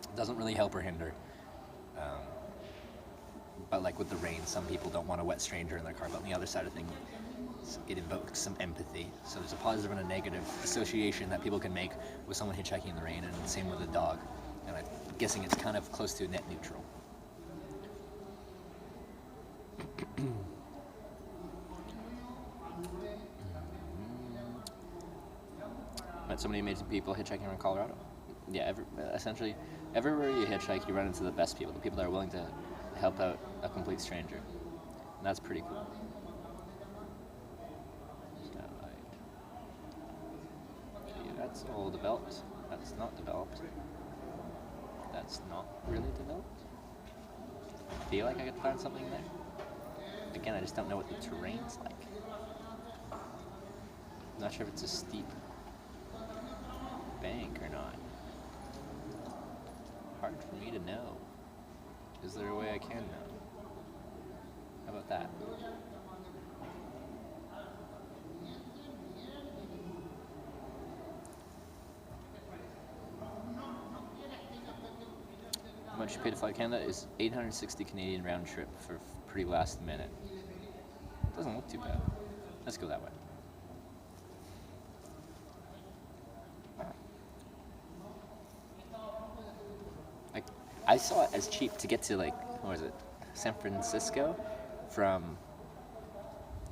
It doesn't really help or hinder. But like with the rain, some people don't want a wet stranger in their car, but on the other side of things, it invokes some empathy. So there's a positive and a negative association that people can make with someone hitchhiking in the rain, and the same with a dog. And I'm guessing it's kind of close to a net neutral. Met so many amazing people hitchhiking around Colorado. Yeah, essentially, everywhere you hitchhike, you run into the best people, the people that are willing to help out a complete stranger. And that's pretty cool. Yeah, that's all developed. That's not developed. That's not really developed. I feel like I could find something there. Again, I just don't know what the terrain's like. I'm not sure if it's a steep bank or not. Hard for me to know. Is there a way I can know? How about that? How much you pay to fly to Canada is 860 Canadian round trip for pretty last minute. Doesn't look too bad. Let's go that way. I saw it as cheap to get to, like, what was it, San Francisco from,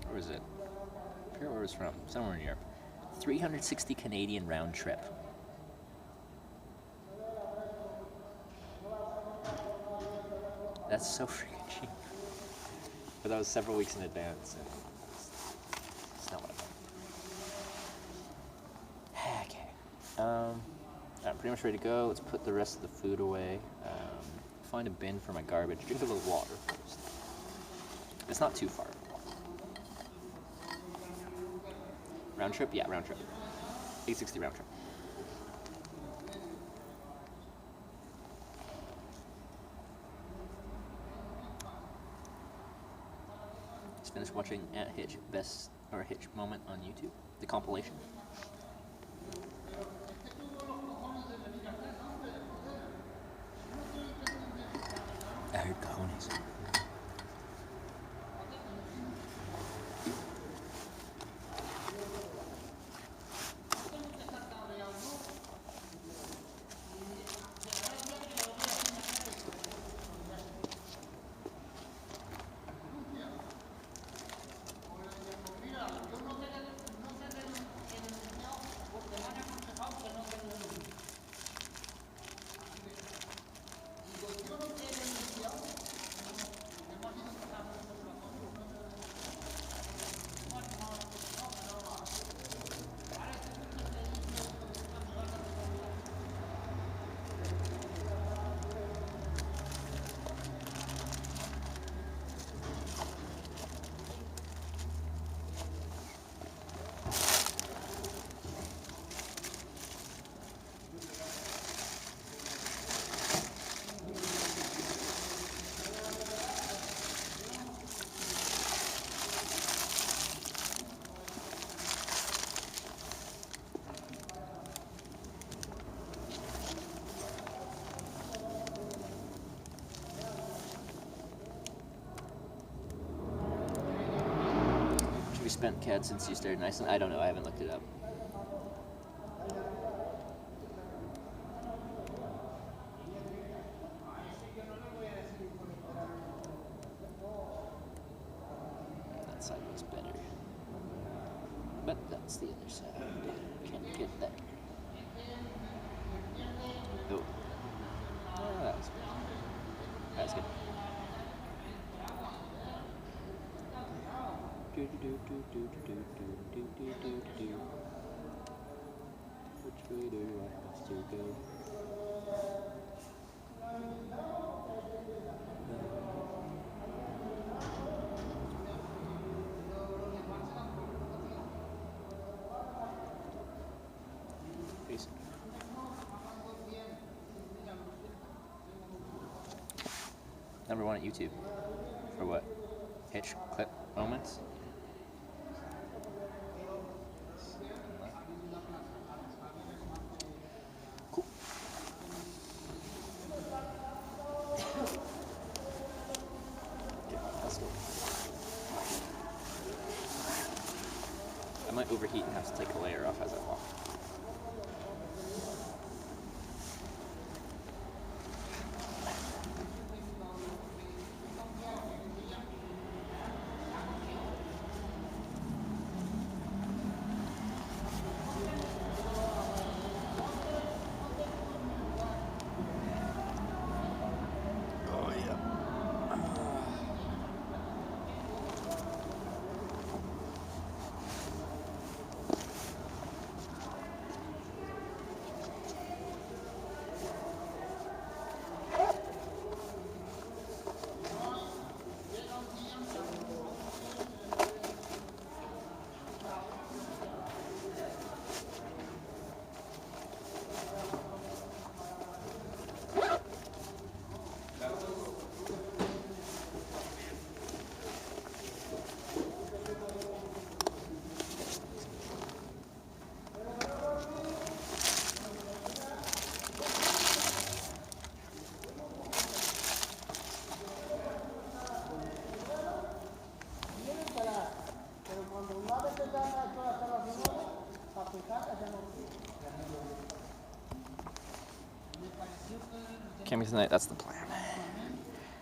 where was it? I forget where it was from, somewhere in Europe. 360 Canadian round trip. That's so freaking cheap. But that was several weeks in advance, and it's not what I thought. Okay. I'm pretty much ready to go. Let's put the rest of the food away. Find a bin for my garbage. Drink a little water first. It's not too far. Round trip? Yeah, round trip. 860 round trip. Just finished watching at Hitch Best or Hitch Moment on YouTube, the compilation. I heard cojones. We spent CAD since you started in Iceland? I don't know, I haven't looked it up. That side was better. But that's the other side. Can't get that. Oh. Oh, that was good. That was good. Which way do I have to go? #1 at YouTube. For what? Hitch clip moments? Cool. Okay, let's go. I might overheat and have to take a layer off as I walk. Camping tonight, that's the plan.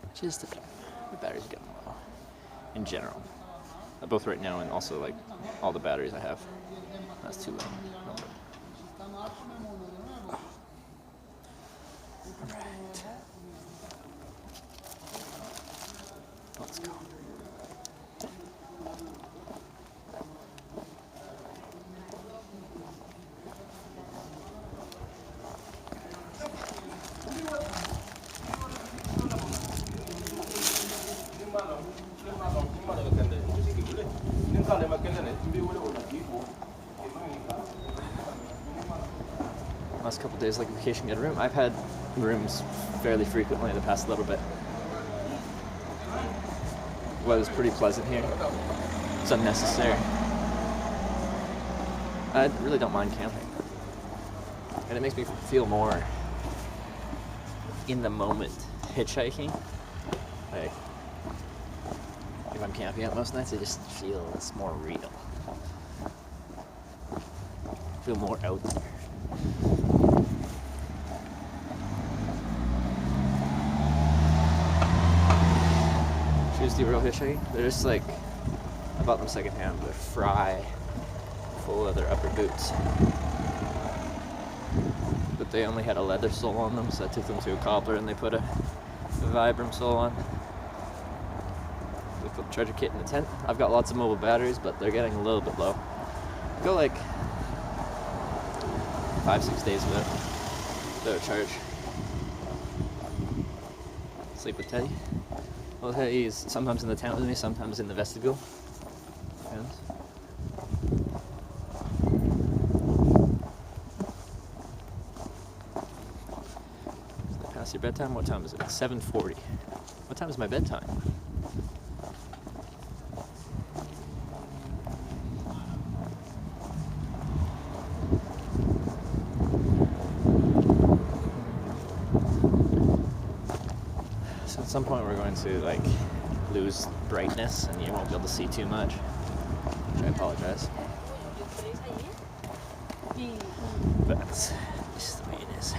Which is the plan. The batteries are getting low. In general. Both right now and also like all the batteries I have. That's too low. Alright. Let's go. Last couple days, like vacation, get a room. I've had rooms fairly frequently the past little bit. Weather's pretty pleasant here. It's unnecessary. I really don't mind camping. And it makes me feel more in the moment. Hitchhiking, like, if I'm camping out most nights, it just feels more real. I feel more out there. Shoes do real hitchhiking. They're just like, I bought them secondhand. They're Fry, full leather upper boots. But they only had a leather sole on them, so I took them to a cobbler and they put a Vibram sole on. We put the treasure kit in the tent. I've got lots of mobile batteries, but they're getting a little bit low. Go like 5-6 days without charge. Sleep with Teddy. Well, Teddy's sometimes in the tent with me, sometimes in the vestibule. Depends. Is it past your bedtime? What time is it? It's 7:40. What time is my bedtime? At some point we're going to like lose brightness and you won't be able to see too much, which I apologize, but that's just the way it is.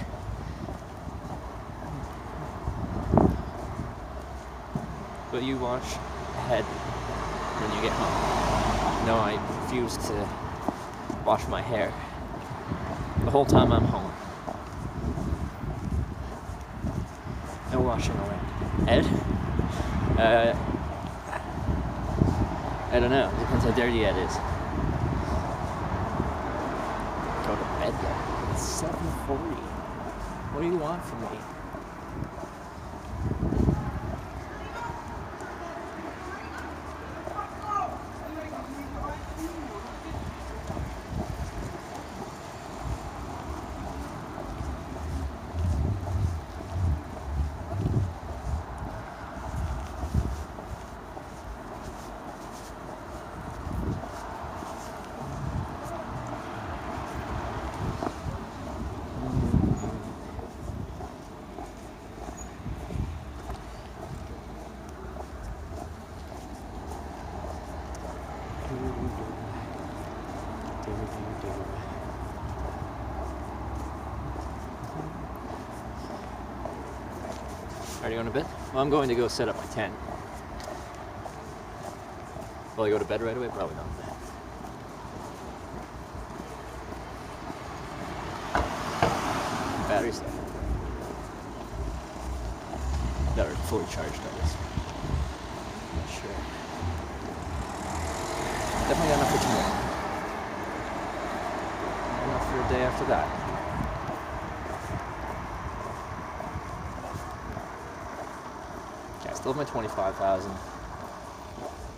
But you watch ahead when you get home. No, I refuse to wash my hair the whole time I'm home. No washing away. Ed? I don't know. Depends how dirty Ed is. Go to bed yet? It's 7:40. What do you want from me? Already going to bed? Well, I'm going to go set up my tent. Will I go to bed right away? Probably not. Batteries that are fully charged, I guess. Not sure. Definitely got enough for tomorrow. Enough for a day after that. Okay, I still have my 25,000.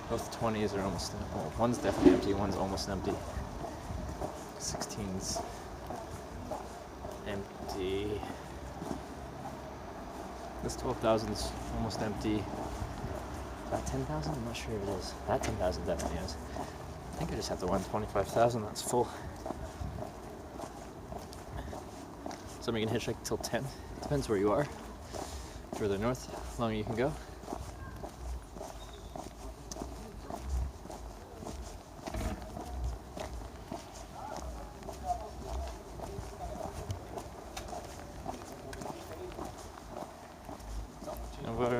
Both the 20s are almost, well, one's definitely empty, one's almost empty. 16's empty. This 12,000's almost empty. That 10,000? I'm not sure if it is. That 10,000 definitely is. I think I just have the one 25,000 that's full. So we can hitchhike till 10. Depends where you are. Further north, the longer you can go.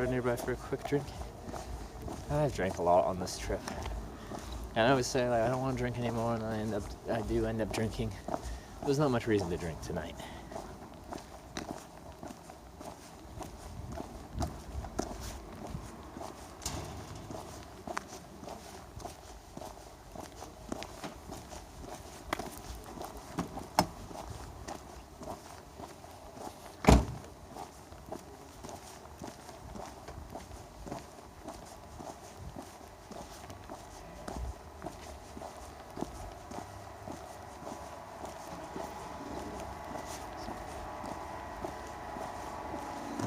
Nearby for a quick drink. I've drank a lot on this trip, and I always say like I don't want to drink anymore, and I do end up drinking. There's not much reason to drink tonight.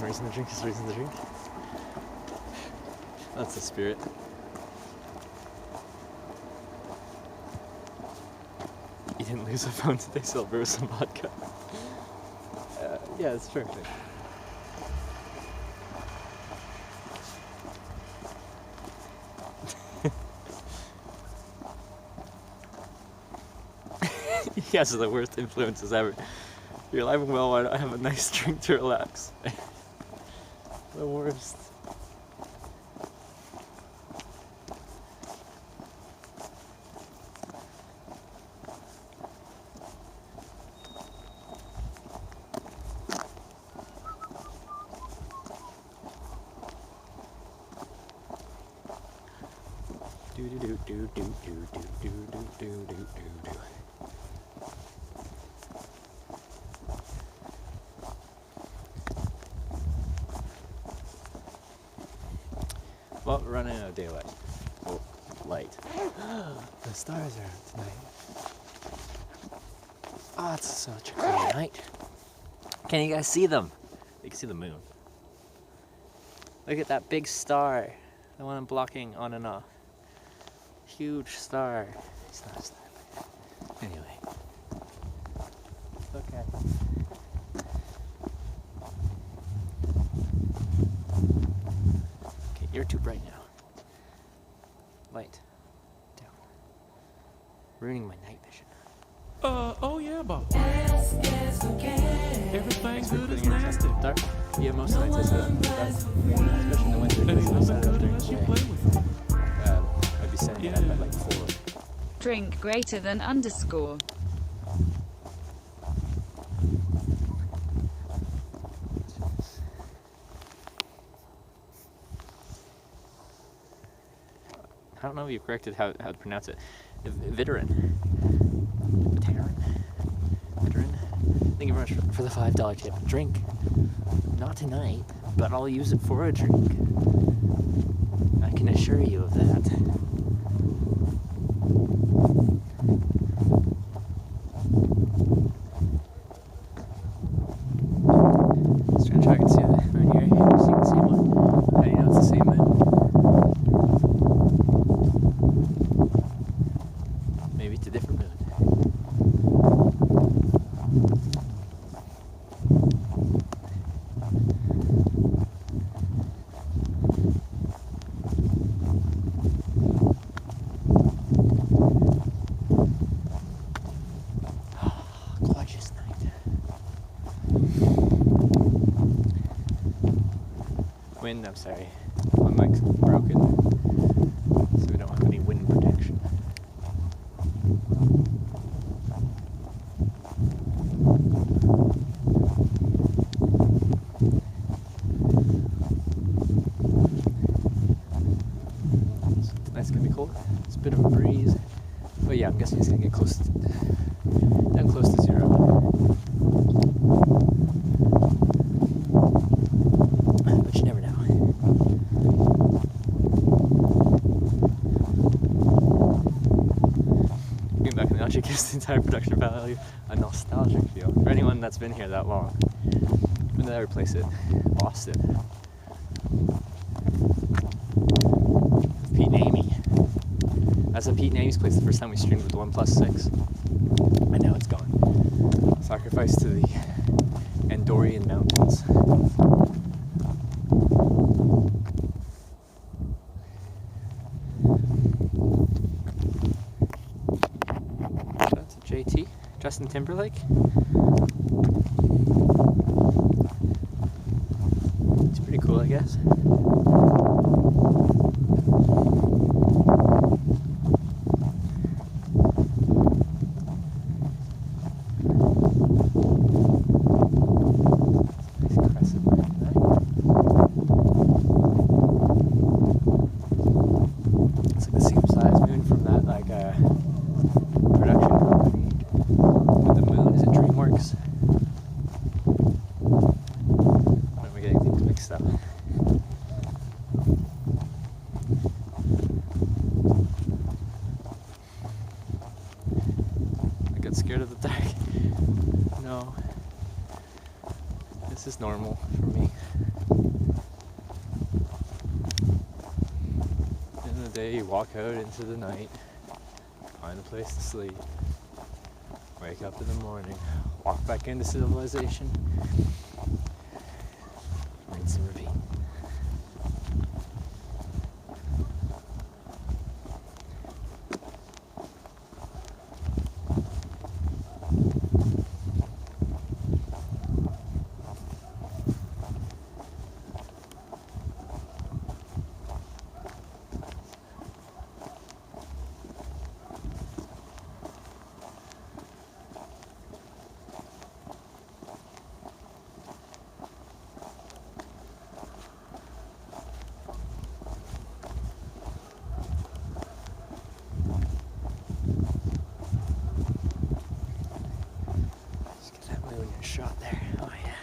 Reason to drink is reason to drink. That's the spirit. You didn't lose a phone today, so I'll brew some vodka. Yeah, it's perfect. You guys are the worst influences ever. You're alive and well, why don't I have a nice drink to relax? The worst. Do do do do do do do do do do do do. Well, we're running out of daylight. Oh, light. The stars are out tonight. Oh, it's such a cool night. Can you guys see them? You can see the moon. Look at that big star. The one I'm blocking on and off. Huge star. It's not a star. Anyway. Look at it. You're too bright now. Light. Down. Ruining my night vision. Oh yeah, Bob. Everything good is nasty. Dark? Yeah, most nights I set up dark. Especially in the winter. Ain't I nothing set it up good during unless the you day. play with it. I'd be setting it up at like 4. Drink greater than underscore. I don't know if you corrected how to pronounce it. Viterin. Thank you very much for the $5 tip. Drink. Not tonight, but I'll use it for a drink. I can assure you of that. Let's try and check and see the moon here. See the same one. How do you know it's the same moon? Maybe it's a different moon. wind, I'm sorry. My mic's broken, so we don't have any wind protection. It's gonna be cold. It's a bit of a breeze. But yeah, I'm guessing it's gonna get down close to 0. But you never know. Being back in the Lòria gives the entire production value a nostalgic feel. For anyone that's been here that long. When did I replace it? Boston. Pete and Amy. That's at Pete and Amy's place the first time we streamed with the OnePlus 6. And now it's gone. Sacrifice to the Andorran mountains. Shout out to JT, Justin Timberlake. It's pretty cool, I guess. Scared of the dark. No. This is normal for me. In the day you walk out into the night, find a place to sleep, wake up in the morning, walk back into civilization, rinse and repeat. Shot there. Oh yeah.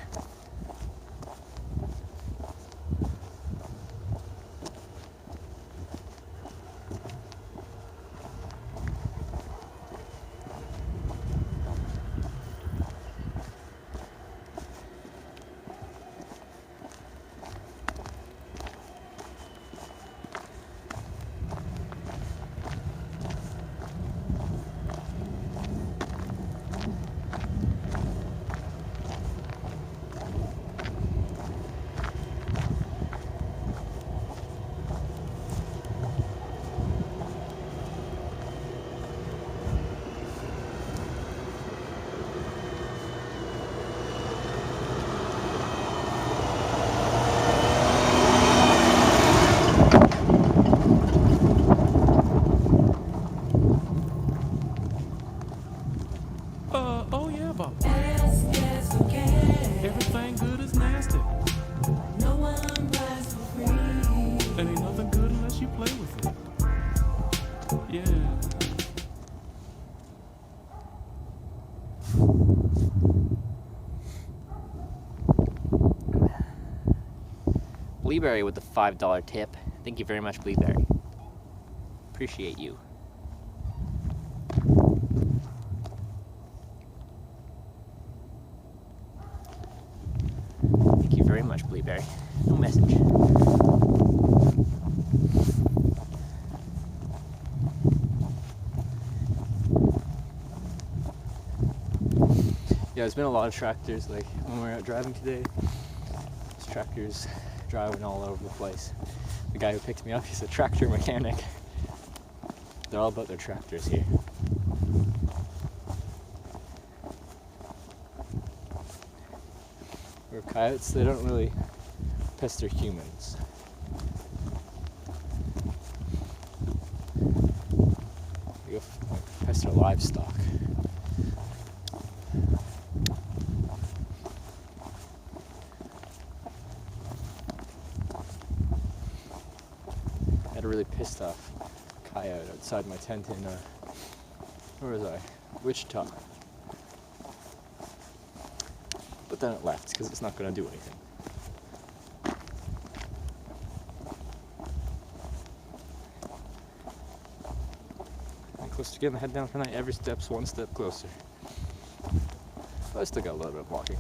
Oh yeah, Bob. Everything good is nasty. No one buys for free. And ain't nothing good unless you play with it. Yeah. Bleaberry with the $5 tip. Thank you very much, Bleaberry. Appreciate you. Thank you very much, Bleaberry. No message. Yeah, there's been a lot of tractors, like when we were out driving today, there's tractors driving all over the place. The guy who picked me up, he's a tractor mechanic. They're all about their tractors here. Where coyotes, they don't really pester humans. They go pester livestock. I had a really pissed off coyote outside my tent in, where was I? Wichita. But then it left because it's not going to do anything. And close to getting the head down for the night. Every step's one step closer. But I still got a little bit of walking.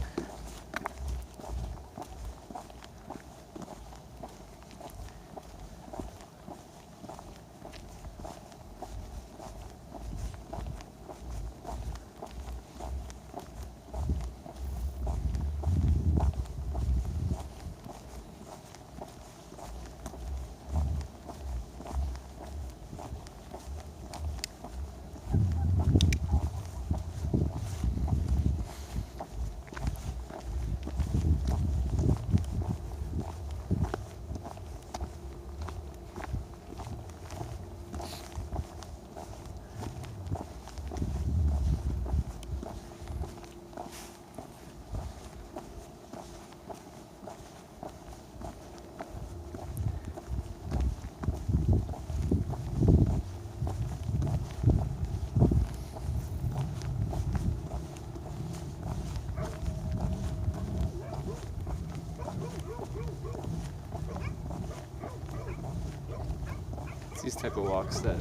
These type of walks that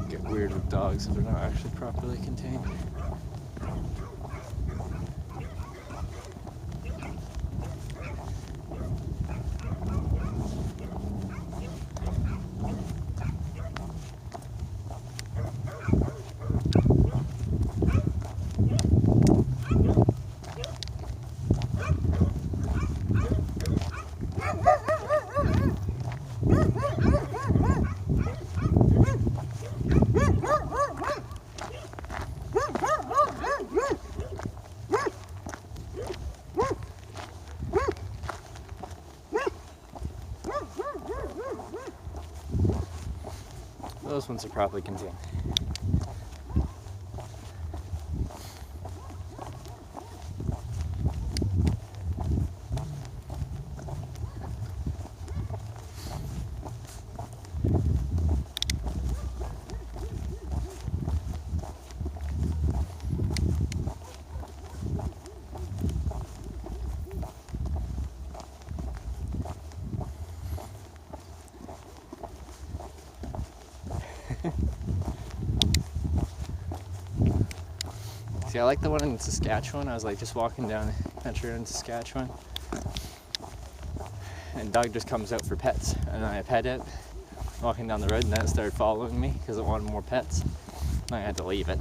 get weird with dogs if they're not actually properly contained. Those ones are probably contained. See, I like the one in Saskatchewan. I was like just walking down Country in Saskatchewan, and dog just comes out for pets, and I pet it, walking down the road, and then it started following me because it wanted more pets, and I had to leave it.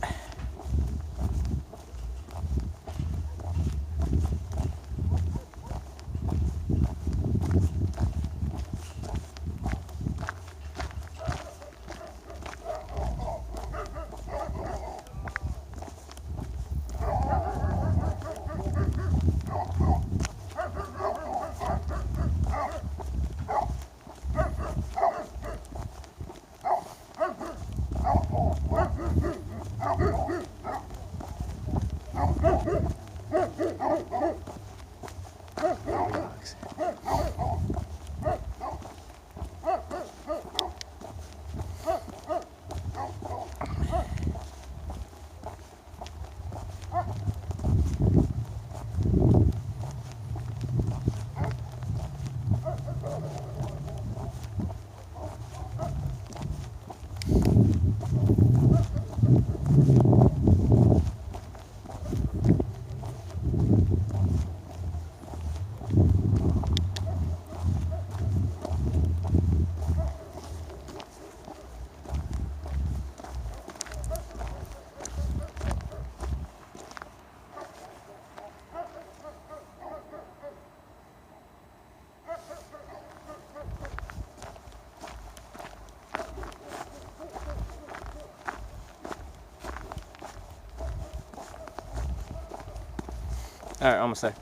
Alright, almost there.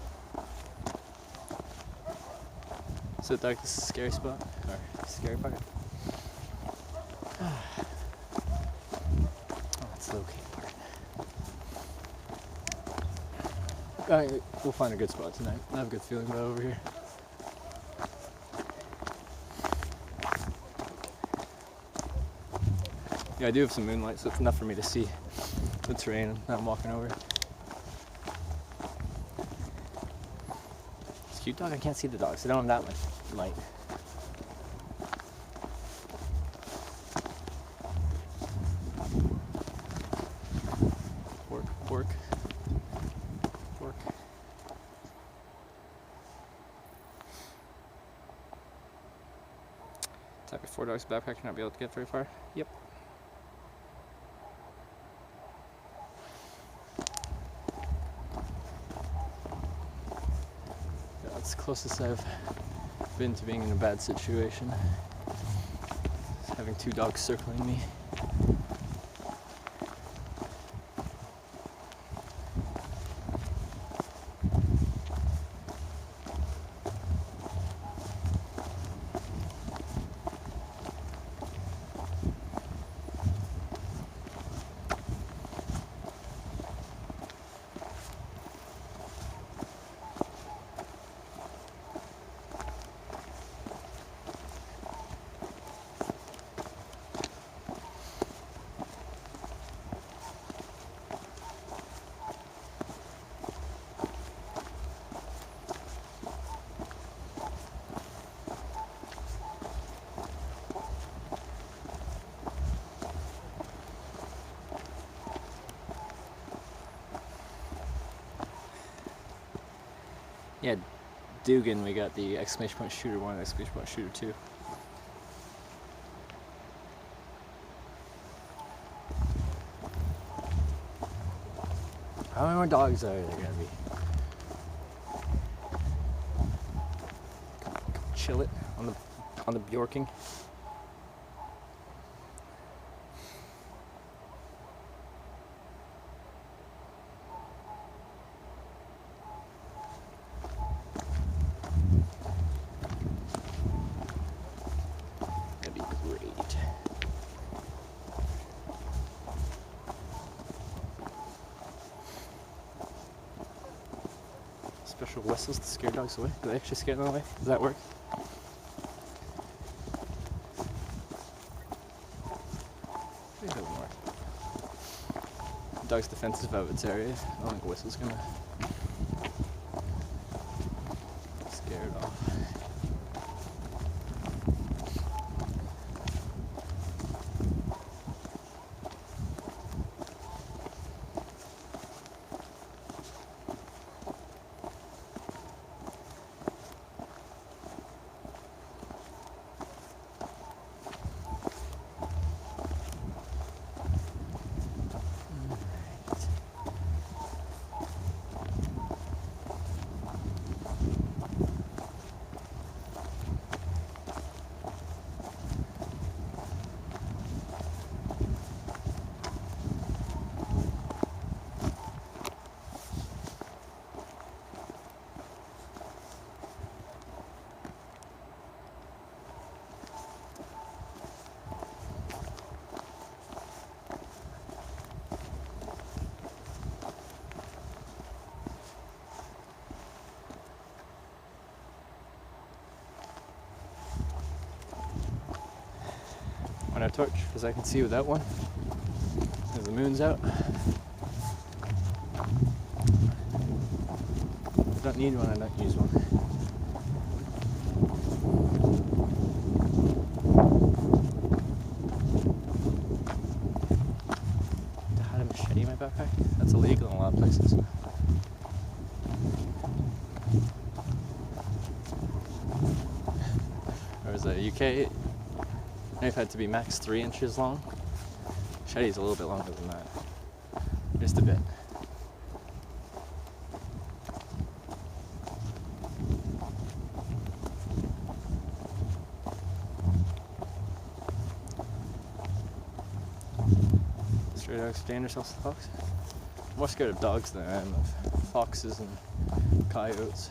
So dark, this is a scary spot, or scary part. Oh, it's the okay part. Alright, we'll find a good spot tonight. I have a good feeling about over here. Yeah, I do have some moonlight, so it's enough for me to see the terrain that I'm walking over. It's a cute dog. I can't see the dogs. They don't have that much light. Pork. Type of 4 dogs backpack, not be able to get very far. Yep. That's the closest I've been to being in a bad situation. Having 2 dogs circling me. Yeah, Dugan, we got the exclamation point shooter 1, exclamation point shooter 2. How many more dogs are there gonna be? Chill it on the Bjorking. That'd be great. Special whistles to scare dogs away? Do they actually scare them away? Does that work? Maybe a little more. The dog's defensive of its area. I don't think a whistle's gonna scare it off. On a torch, because I can see without one, as the moon's out. If I don't need one, I don't use one. I had a machete in my backpack? That's illegal in a lot of places. Whereas the UK, knife had to be max 3 inches long. Machete's a little bit longer than that. Just a bit. Stray dogs, dangerous house dogs. I'm more scared of dogs than I am of foxes and coyotes.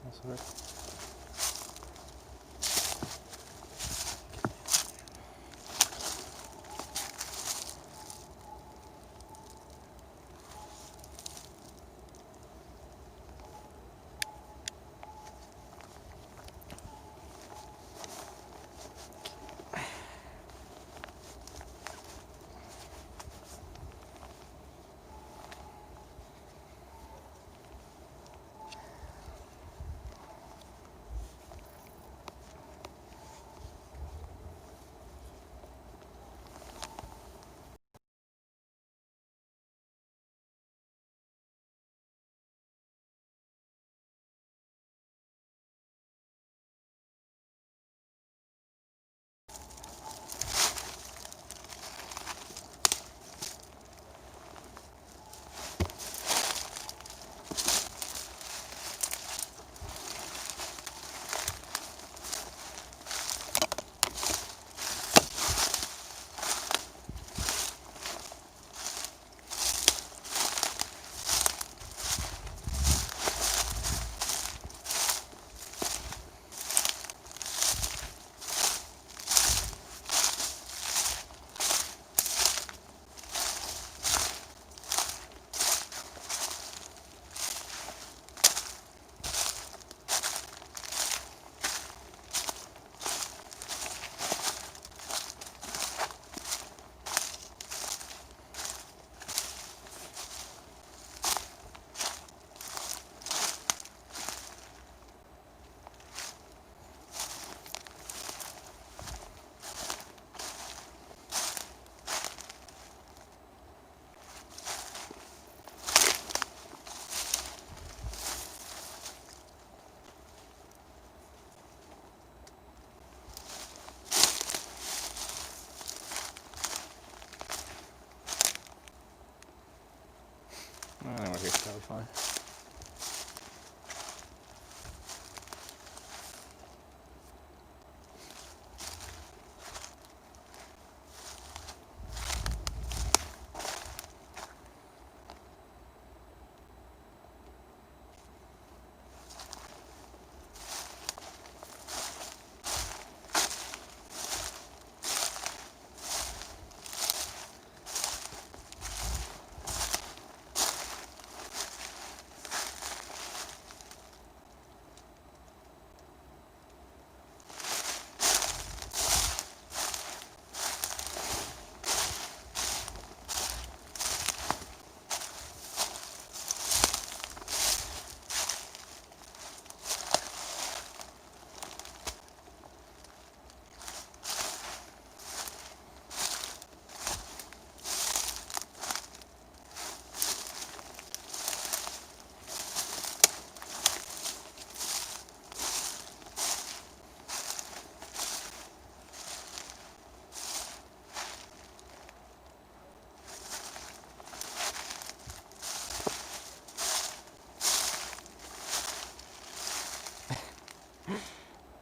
That's right. I think we're here, probably fine.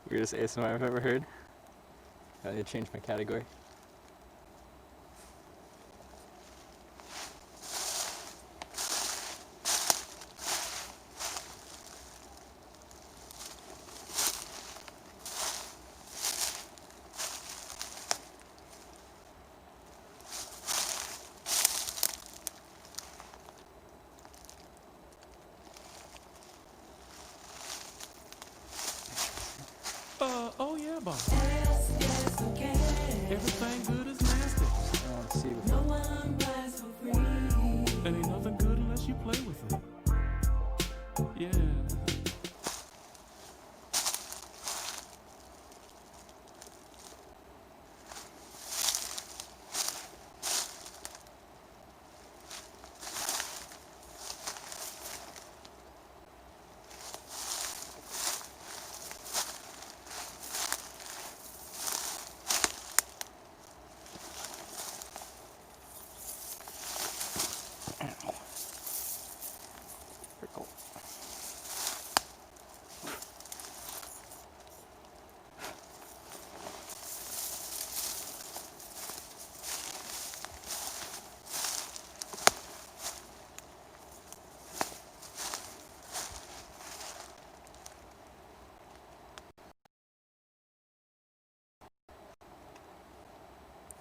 Weirdest ASMR I've ever heard. I need to change my category. Oh yeah, boss. Everything good is nasty. I want to see before. And ain't nothing good unless you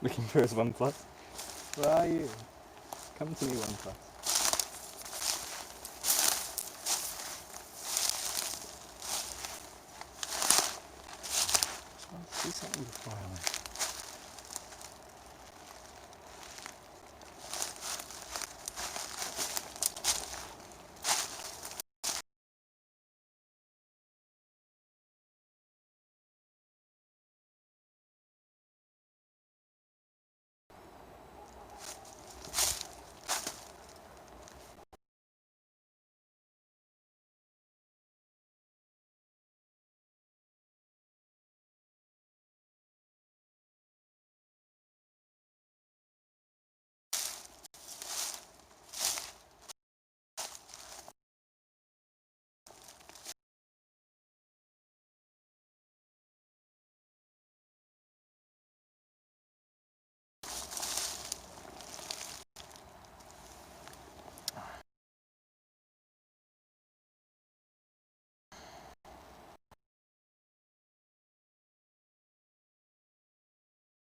Looking for his OnePlus? Where are you? Come to me, OnePlus. Let's do something before I leave.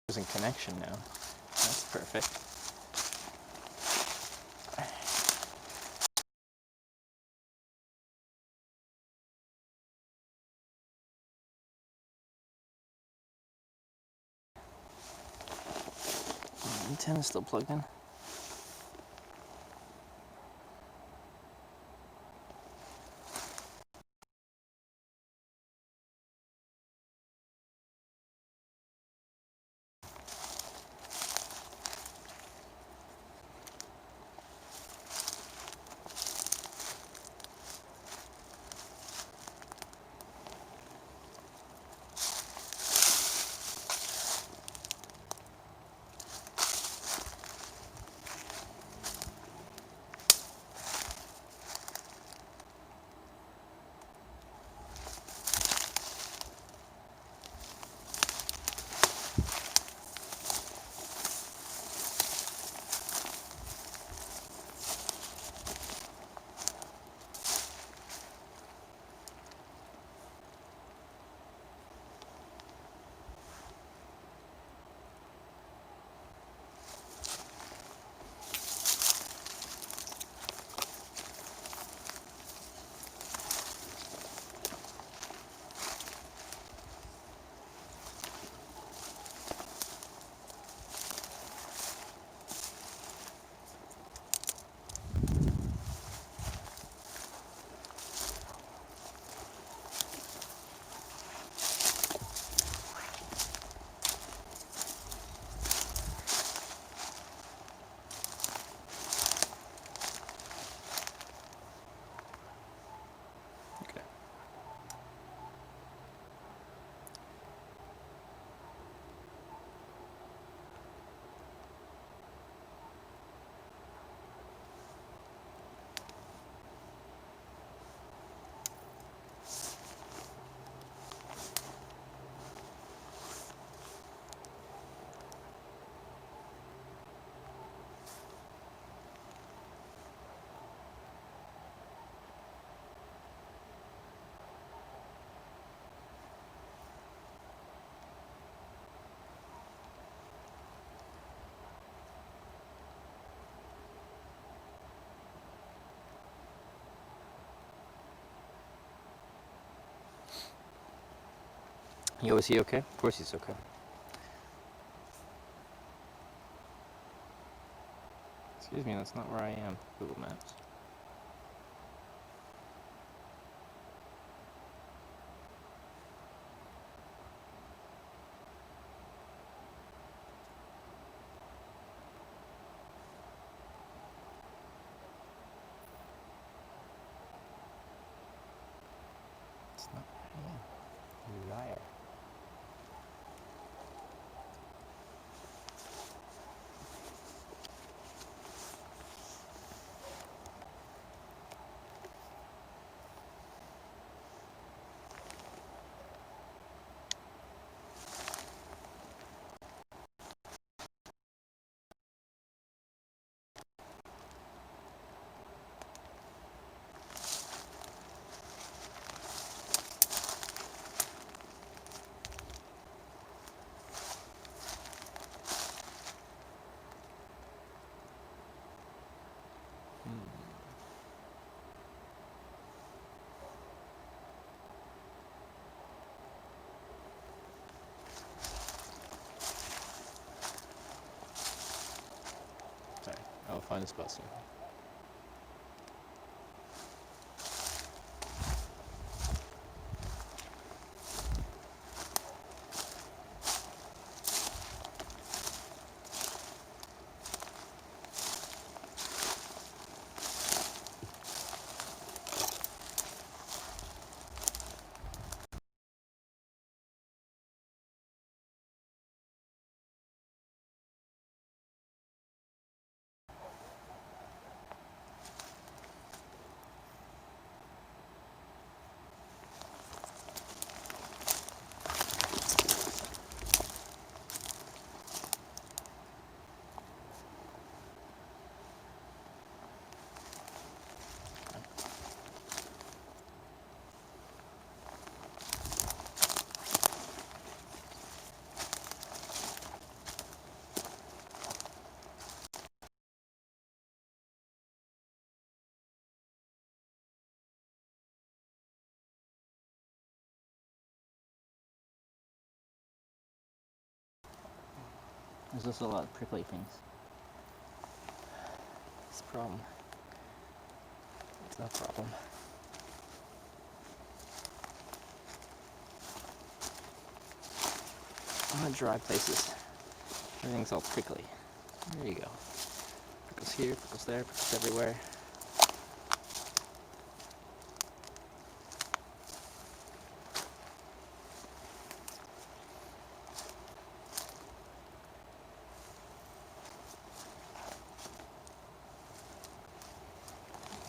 Losing connection now. That's perfect. Antenna's still plugged in. Yo, is he okay? Of course he's okay. Excuse me, that's not where I am. Google Maps. It's not where I am. You liar. find a spot soon. There's also a lot of prickly things. It's a problem. It's no problem. On the dry places, everything's all prickly. There you go. Prickles here, prickles there, prickles everywhere.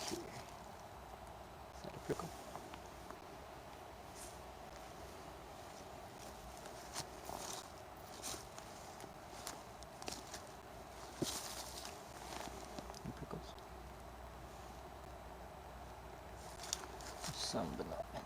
Here. Is that a prickle? Any prickles? Some, but not many.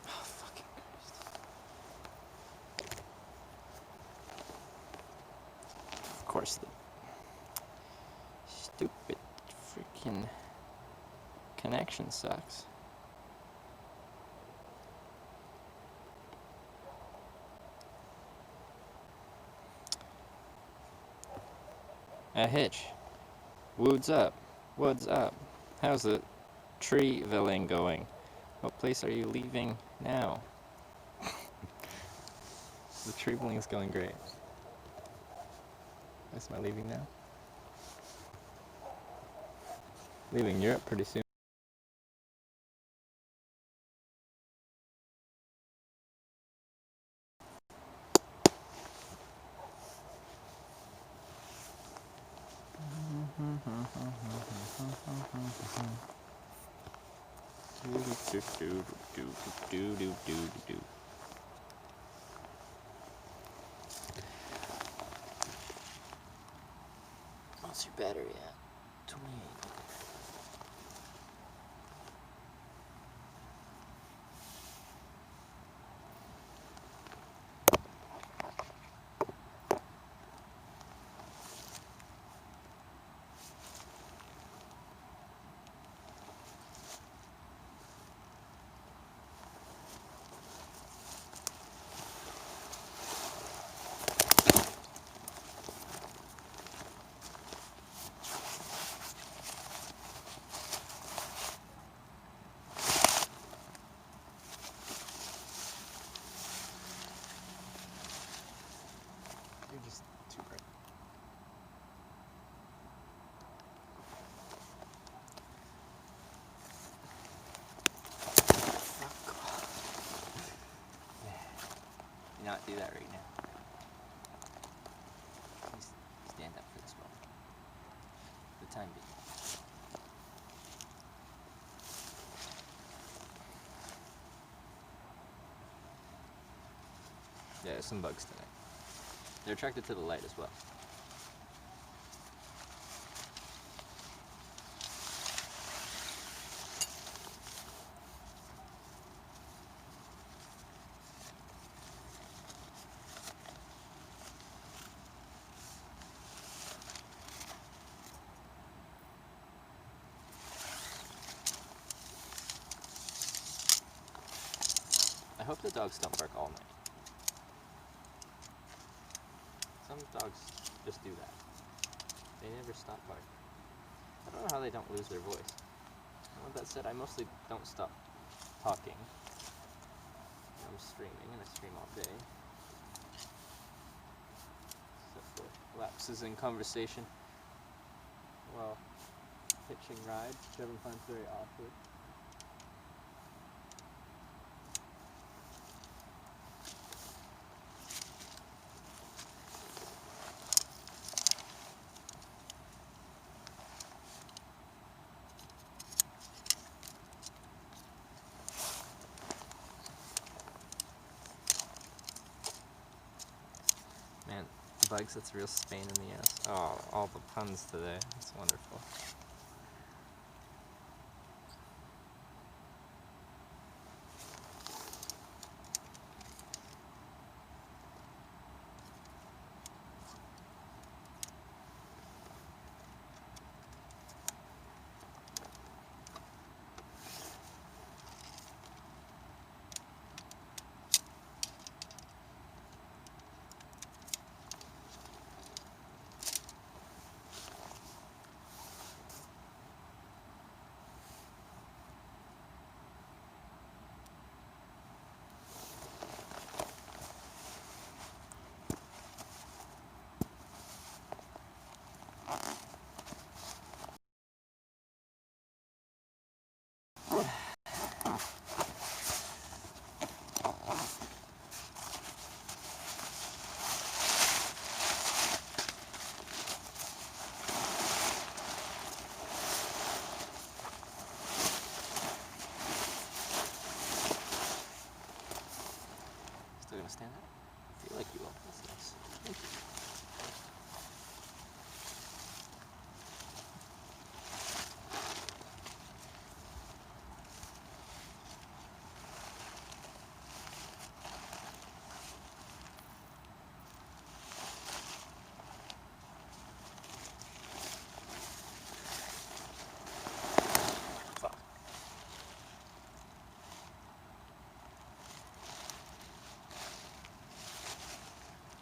Oh, fucking Christ. Of course, the stupid freaking connection sucks. Hitch. Woods up. Woods up. How's the tree-villing going? What place are you leaving now? The tree-villing is going great. Place am I leaving now? Leaving Europe pretty soon. What's your battery at? 28. You're just too bright. Fuck off. Do not do that right now. Please stand up for this moment. For the time being. Yeah, there's some bugs tonight. They're attracted to the light as well. hope the dogs don't bark all night. Some dogs just do that. They never stop barking. I don't know how they don't lose their voice. With that said, I mostly don't stop talking. I'm streaming, and I stream all day. Except for lapses in conversation while hitching rides, which everyone finds very awkward. Man, bugs, that's a real Spain in the ass. Oh, all the puns today. It's wonderful. Still gonna stand up? I feel like you will. That's nice. Thank you. Fuck.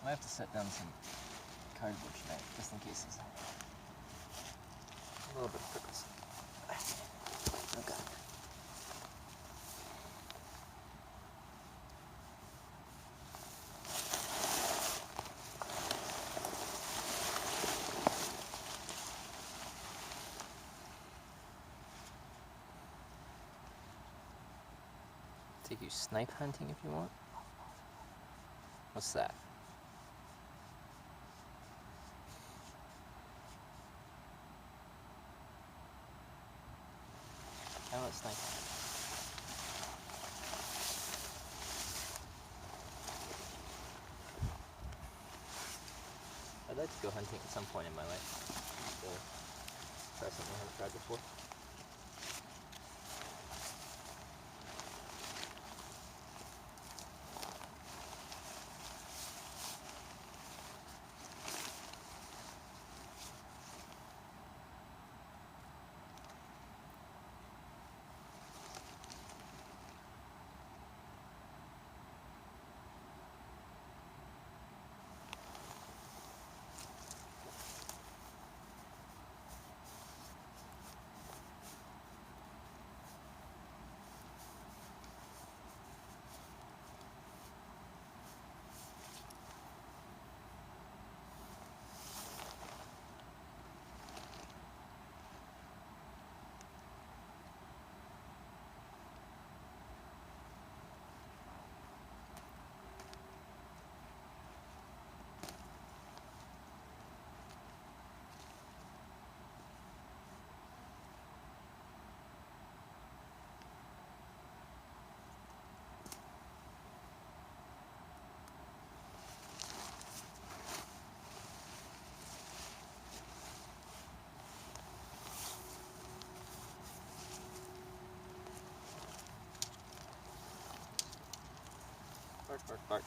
I have to set down some cardboard tonight, just in case there's a little bit of prickles. Okay. Take you snipe hunting if you want. What's that? How about snipe? I'd like to go hunting at some point in my life. So, try something I haven't tried before. Bark, bark, bark.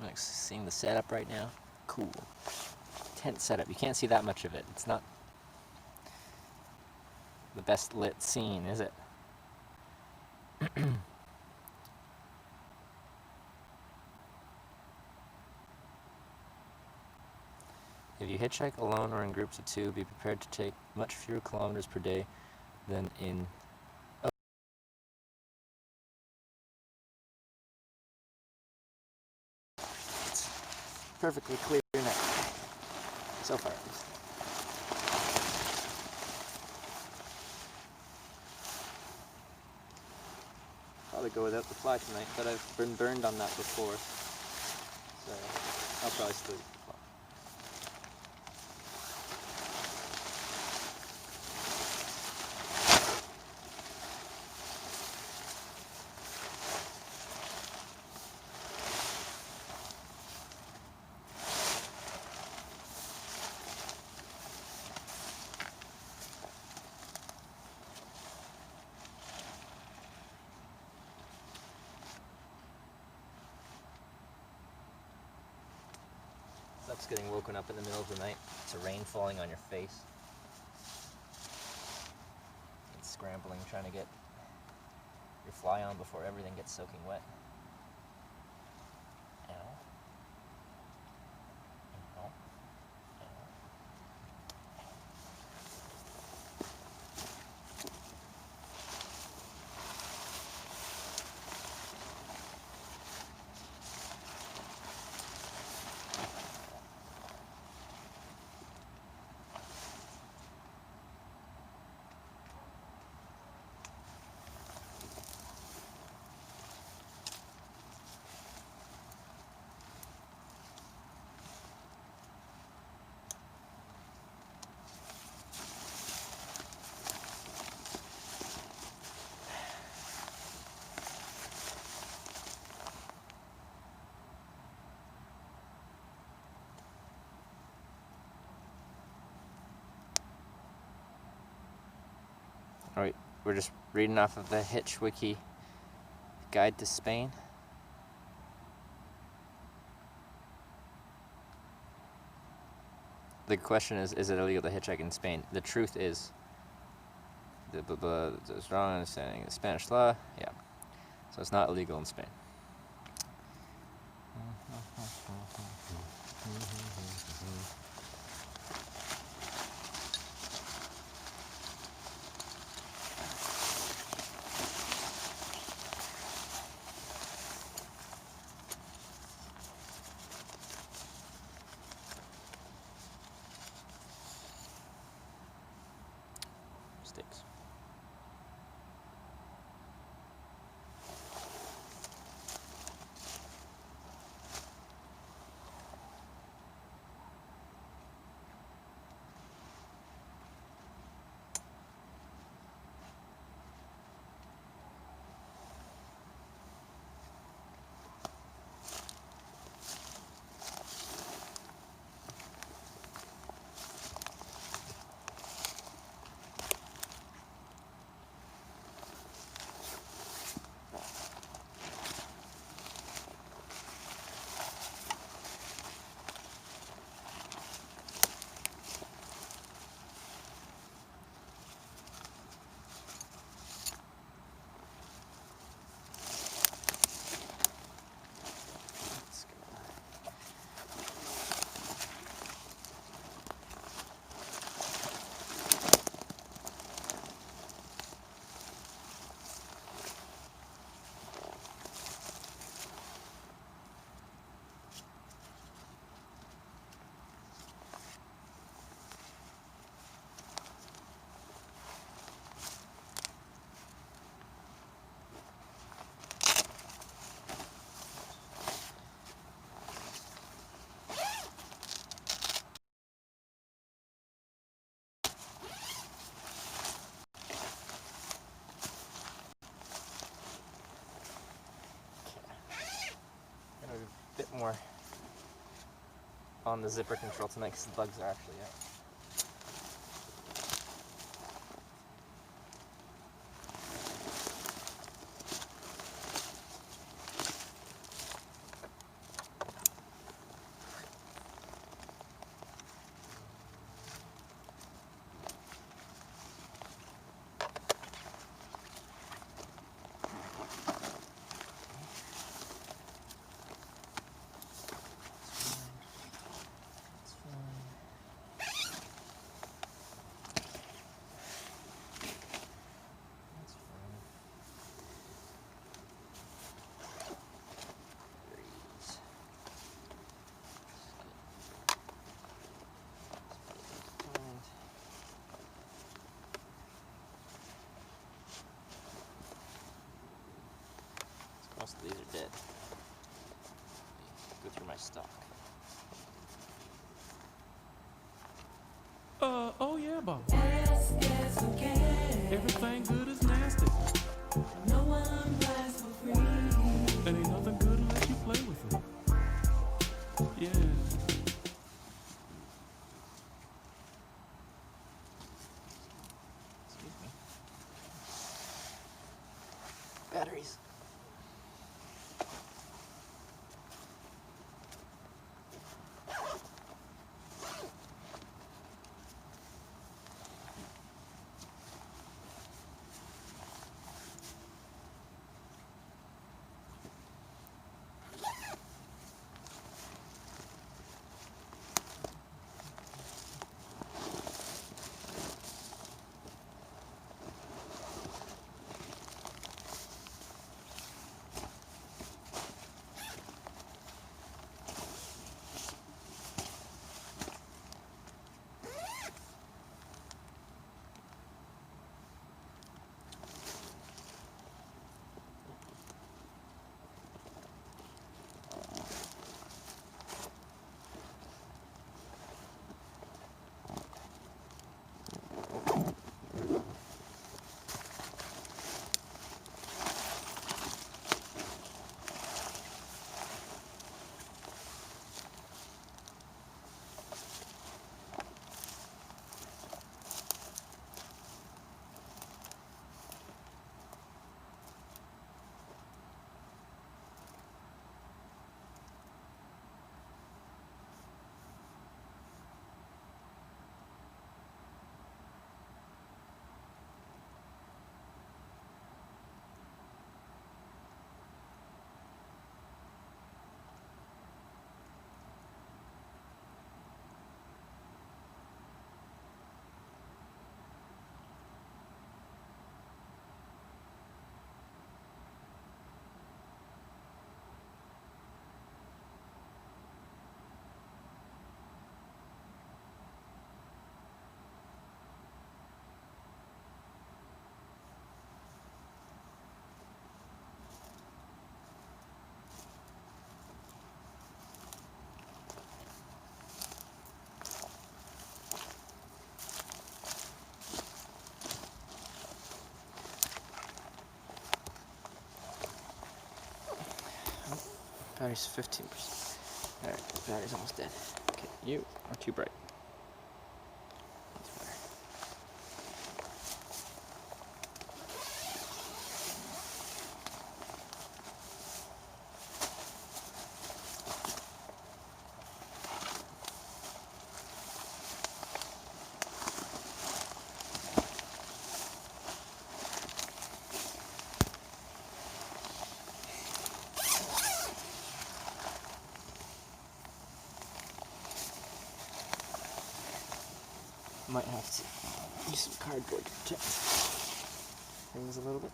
I'm like seeing the setup right now. Cool. Tent setup. You can't see that much of it. It's not the best lit scene, is it? If you hitchhike alone or in groups of 2, be prepared to take much fewer kilometers per day than in... Oh. It's perfectly clear now. So far, at least. Probably go without the fly tonight, but I've been burned on that before. So I'll probably still use the fly. Sucks getting woken up in the middle of the night to rain falling on your face. And scrambling, trying to get your fly on before everything gets soaking wet. Ow. Ow. Ow. Alright, we're just reading off of the Hitch Wiki Guide to Spain. The question is it illegal to hitchhike in Spain? The truth is, the strong understanding of Spanish law, yeah. So it's not illegal in Spain. Sticks. Bit more on the zipper control tonight because the bugs are actually out. most of these are dead. Go through my stock. Oh yeah, boss. Everything good is nasty. No one buys for free. And ain't nothing good unless you play with it. Yeah. Excuse me. Batteries. Battery's 15%. Alright, battery's almost dead. Okay, you are too bright. That's better. Might have to use some cardboard to protect things a little bit.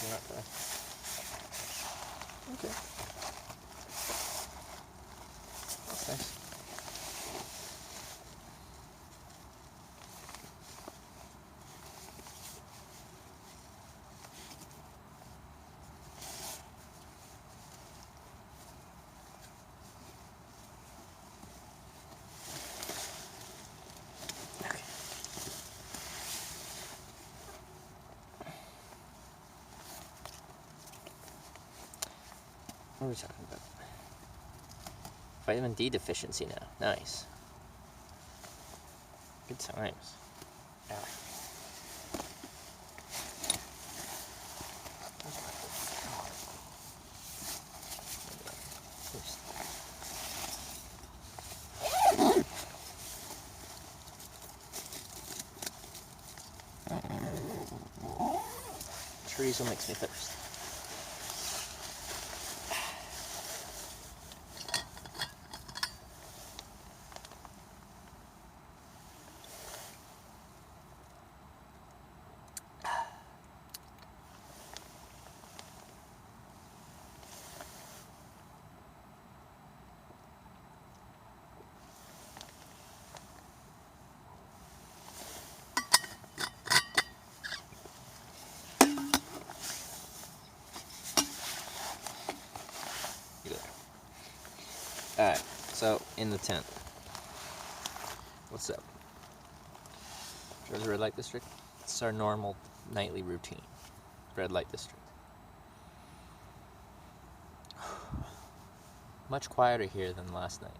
Not bad. Okay. That's nice. Okay. What are we talking about? Vitamin D deficiency now. Nice. Good times. Ah. Trees will make me thirst. Alright, so in the tent. What's up? There's a red light district. It's our normal nightly routine. Red light district. Much quieter here than last night.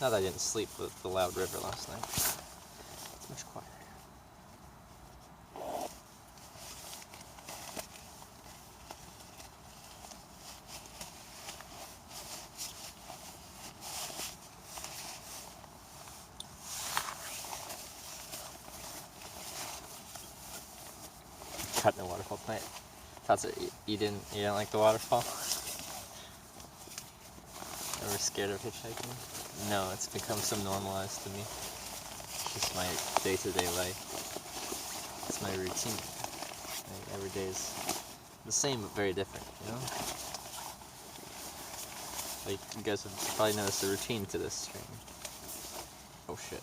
Not that I didn't sleep with the loud river last night. It's much quieter. Got no waterfall tonight. You didn't like the waterfall? Ever scared of hitchhiking? No, it's become so normalized to me. It's just my day-to-day life. It's my routine. Every day is the same but very different, you know? Like, you guys have probably noticed a routine to this stream. Oh shit.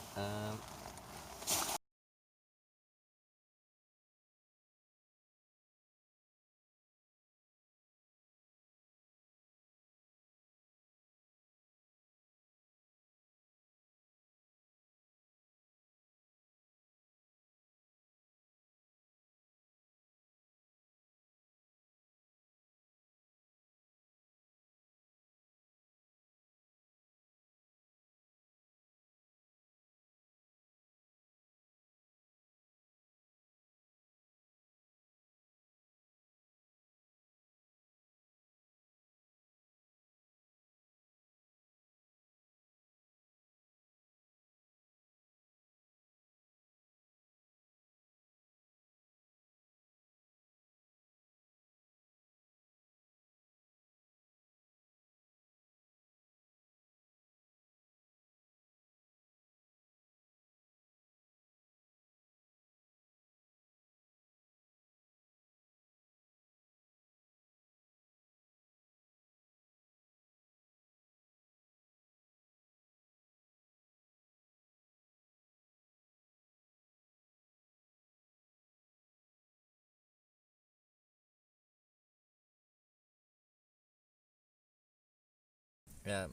Yeah.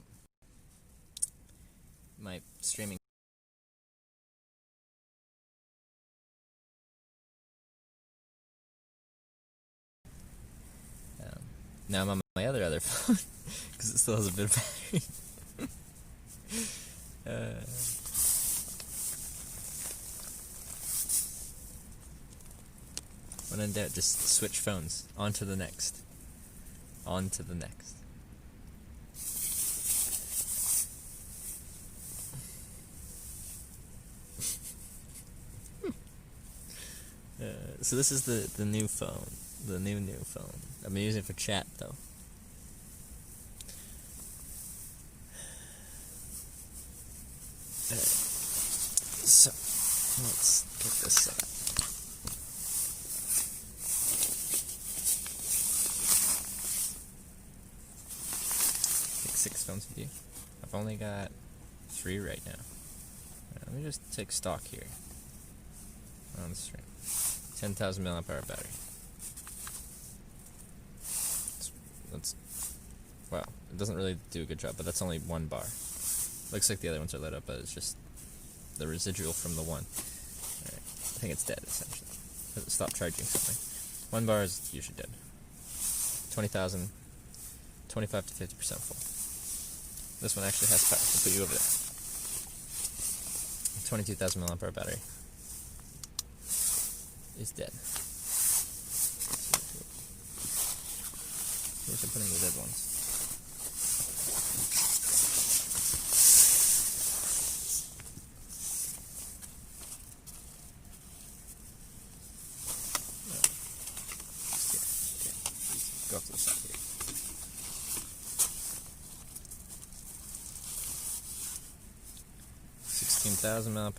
My streaming. Now I'm on my other phone because it still has a bit of battery. When in doubt, just switch phones. On to the next. On to the next. So this is the new phone. The new phone. I've been using it for chat though. So let's get this set up. Take 6 phones with you. I've only got 3 right now. Let me just take stock here on the stream. 10,000 mAh battery. That's well, it doesn't really do a good job, but that's only 1 bar. Looks like the other ones are lit up, but it's just the residual from the one. Alright, I think it's dead essentially. It stopped charging something. 1 bar is usually dead. 20,000, 25 to 50% full. This one actually has power. I'll put you over there. 22,000 mAh battery is dead. Here's putting the dead ones. Go up to the side here. $16,000 mAh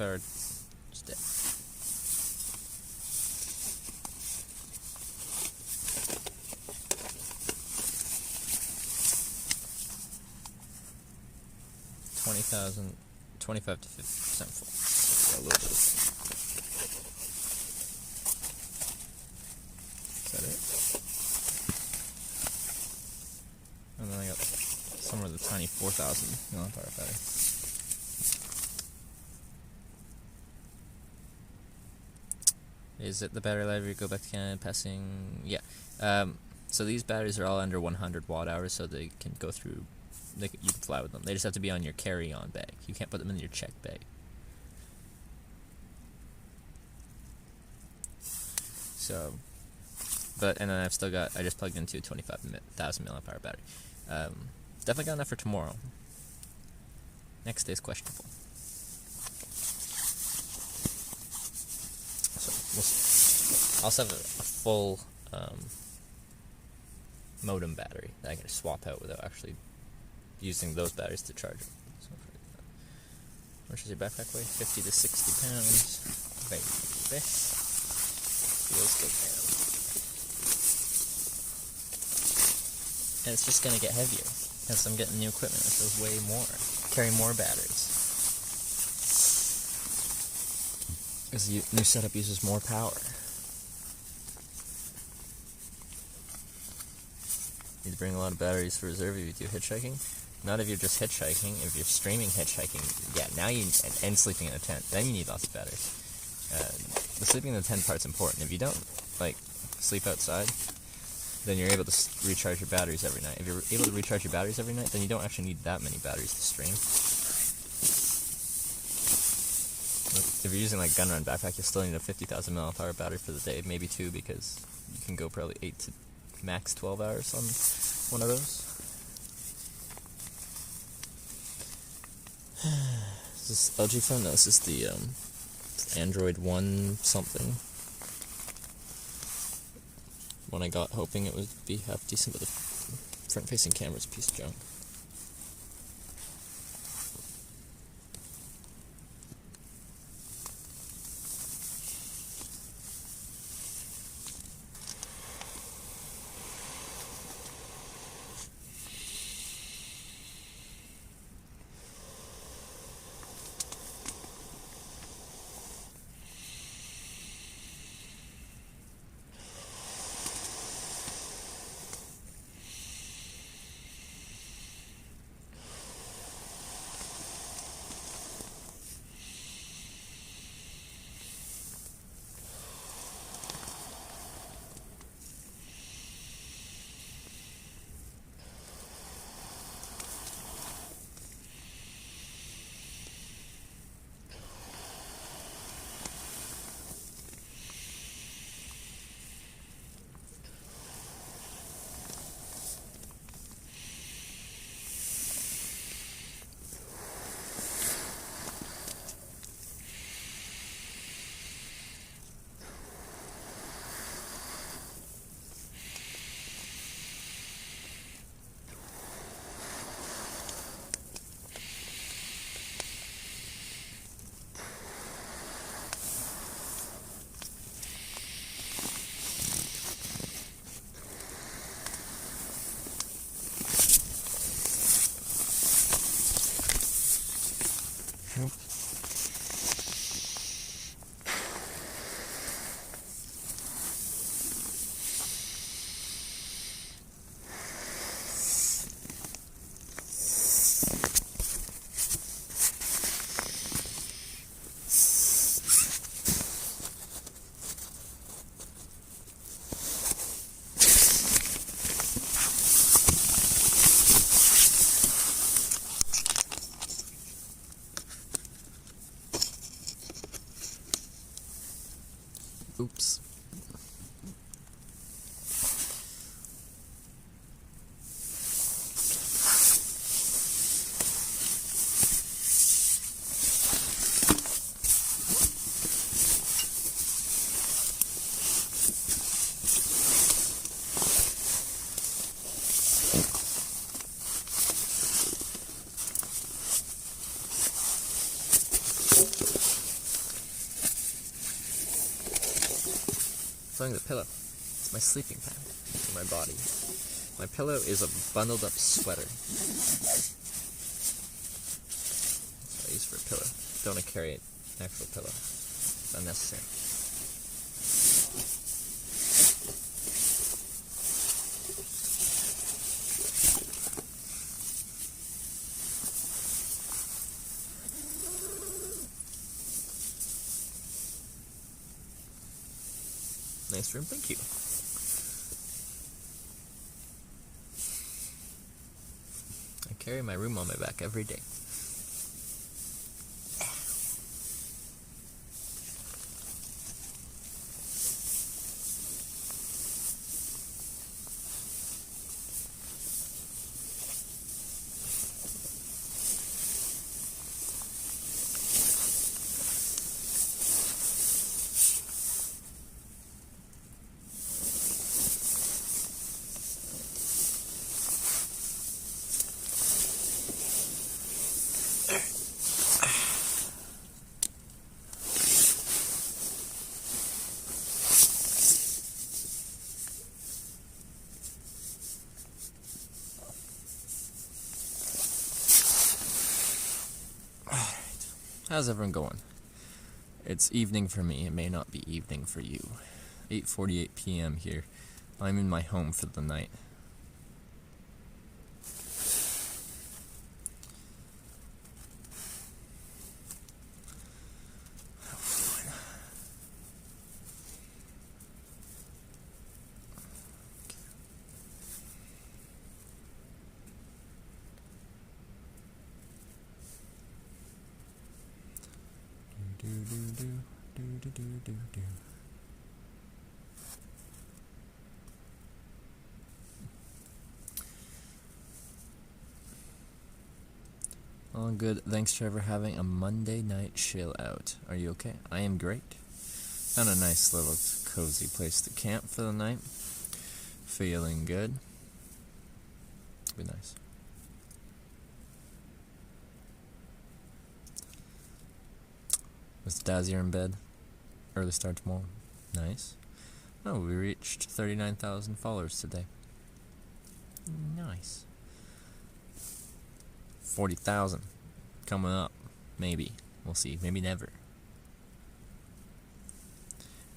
just dead. $20,000, 25 to 50% full. So a little bit. Is that it? tiny 4,000 milliamp hour battery. Is it the battery library? Go back to Canada, passing... Yeah. So these batteries are all under 100 watt hours, so they can go through... you can fly with them. They just have to be on your carry-on bag. You can't put them in your check bag. So... and then I've still got... I just plugged into a 25,000 milliamp hour battery. Definitely got enough for tomorrow. Next day's questionable. So we'll also have a full modem battery that I can swap out without actually using those batteries to charge it. So how much does your backpack weigh? 50 to 60 pounds. Baby. Feels good, man. And it's just gonna get heavier because I'm getting new equipment that does way more, carry more batteries. Because the new setup uses more power. Need to bring a lot of batteries for reserve if you do hitchhiking. Not if you're just hitchhiking. If you're streaming hitchhiking, yeah, now you and sleeping in a tent, then you need lots of batteries. The sleeping in the tent part's important. If you don't sleep outside, then you're able to recharge your batteries every night. If you're able to recharge your batteries every night, then you don't actually need that many batteries to stream. If you're using gun run backpack, you'll still need a 50,000 milliamp hour battery for the day, maybe 2, because you can go probably 8 to max 12 hours on one of those. Is this LG phone? No, this is the Android 1 something. One I got hoping it would be half decent, but the front-facing camera's a piece of junk. Oops. The pillow. It's my sleeping pad for my body. My pillow is a bundled up sweater. That's what I use for a pillow. Don't want to carry an actual pillow. It's unnecessary. Nice room, thank you. I carry my room on my back every day. How's everyone going? It's evening for me. It may not be evening for you. 8:48 p.m. here. I'm in my home for the night. All good. Thanks, Trevor. Having a Monday night chill out. Are you okay? I am great. Found a nice little cozy place to camp for the night. Feeling good. Be nice. With Dazier in bed. Early start tomorrow. Nice. Oh, we reached 39,000 followers today. Nice. 40,000 coming up. Maybe. We'll see. Maybe never.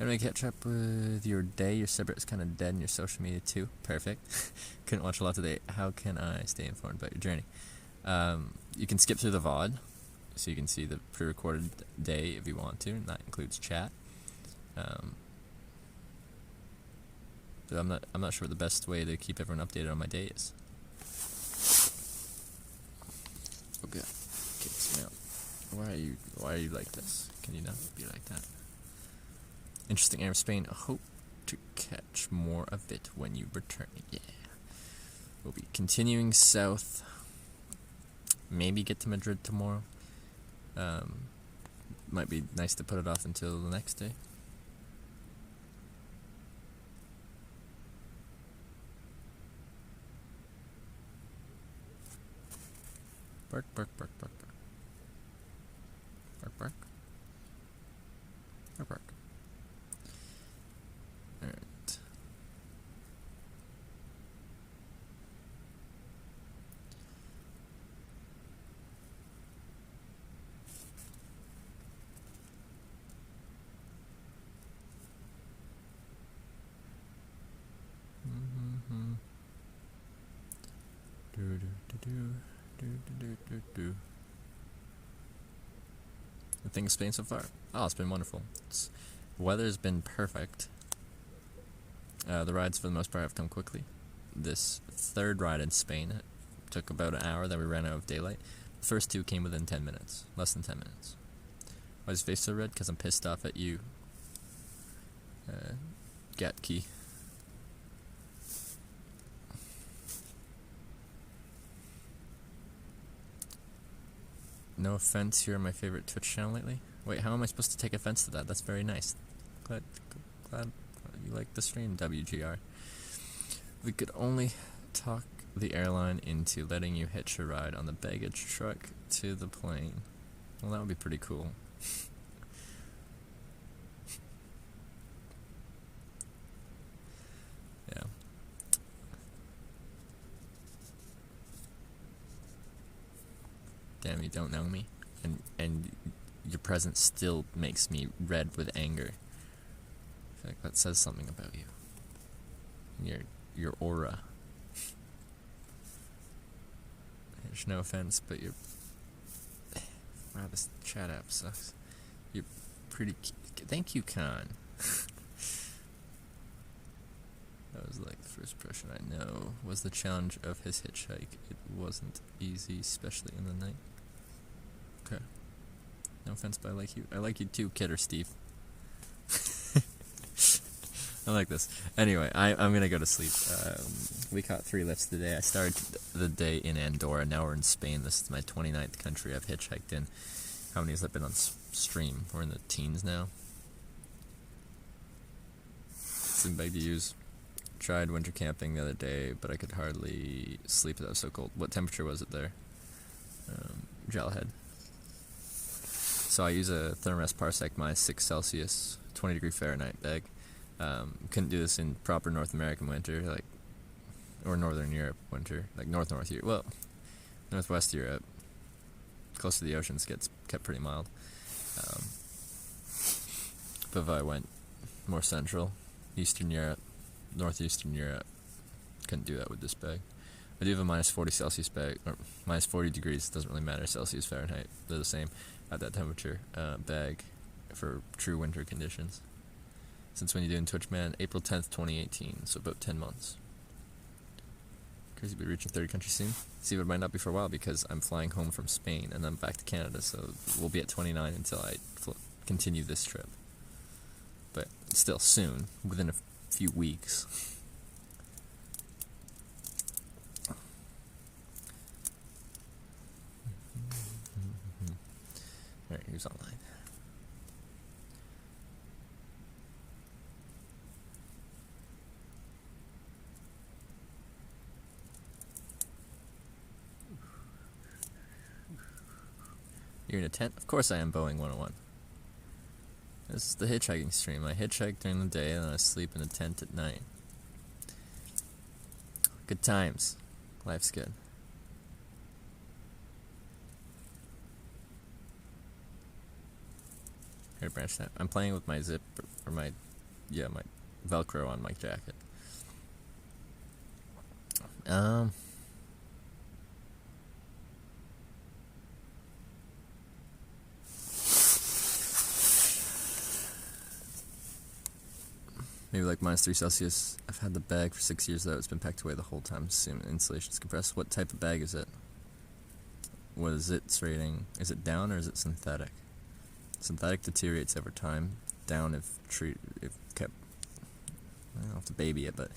Anyway, catch up with your day. Your Sibrit's kind of dead and your social media too. Perfect. Couldn't watch a lot today. How can I stay informed about your journey? You can skip through the VOD, so you can see the pre-recorded day if you want to, and that includes chat. But I'm not sure what the best way to keep everyone updated on my day is. Oh god, kids me out. Why are you like this? Can you not be like that? Interesting area of Spain. Hope to catch more of it when you return. Yeah. We'll be continuing south. Maybe get to Madrid tomorrow. Might be nice to put it off until the next day. Bark, bark, bark, bark, bark. Bark, bark. Bark, bark. Alright. The thing in Spain so far? Oh, it's been wonderful. Weather's been perfect. The rides for the most part have come quickly. This third ride in Spain took about an hour, then we ran out of daylight. The first two came within 10 minutes. Less than 10 minutes. Why is his face so red? Because I'm pissed off at you. Gatkey. No offense, you're my favorite Twitch channel lately. Wait, how am I supposed to take offense to that? That's very nice. Glad you like the stream, WGR. We could only talk the airline into letting you hitch a ride on the baggage truck to the plane. Well, that would be pretty cool. Yeah. Damn, you don't know me, and your presence still makes me red with anger. I feel like that says something about you. Your aura. There's no offense, but you're... Wow, this chat app sucks. You're pretty... Thank you, Khan. was like the first impression I know was the challenge of his hitchhike. It wasn't easy, especially in the night. Okay. No offense, but I like you. I like you too, Kidder Steve. I like this. Anyway, I'm gonna go to sleep. We caught 3 lifts today. I started the day in Andorra. Now we're in Spain. This is my 29th country I've hitchhiked in. How many has that been on stream? We're in the teens now. Sleeping bag to use. Tried winter camping the other day, but I could hardly sleep. That was so cold. What temperature was it there? Gelhead. So I use a Thermorest Parsec -6 C, 20 Fahrenheit bag. Couldn't do this in proper North American winter, or Northern Europe winter, North Europe. Well, Northwest Europe, close to the oceans, gets kept pretty mild. But if I went more central, Eastern Europe, Northeastern Europe, couldn't do that with this bag. I do have a -40 Celsius bag, or -40 degrees, doesn't really matter, Celsius, Fahrenheit, they're the same at that temperature, bag for true winter conditions. Since when you doing Twitch, man? April 10th, 2018, so about 10 months. Crazy to be reaching 30 countries soon. See, but it might not be for a while because I'm flying home from Spain and then back to Canada, so we'll be at 29 until I continue this trip. But still soon, within a few weeks. Alright, who's online? You're in a tent? Of course I am, Boeing 101. This is the hitchhiking stream. I hitchhike during the day and I sleep in a tent at night. Good times. Life's good. Here, branch that. I'm playing with my zip, or my Velcro on my jacket. Maybe -3 Celsius. I've had the bag for 6 years though. It's been packed away the whole time. Assume insulation's compressed. What type of bag is it? What is its rating? Is it down or is it synthetic? Synthetic deteriorates over time. Down if kept. I don't have to baby it, but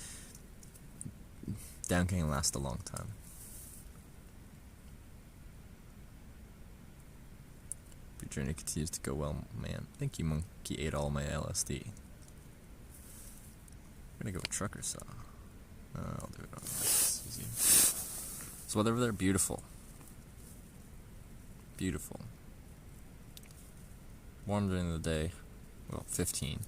down can last a long time. Your journey continues to go well, man. Thank you, Monkey ate all my LSD. I'm gonna go with trucker saw. I'll do it on this. Easy. So weather over there, beautiful. Beautiful. Warm during the day, well, 15.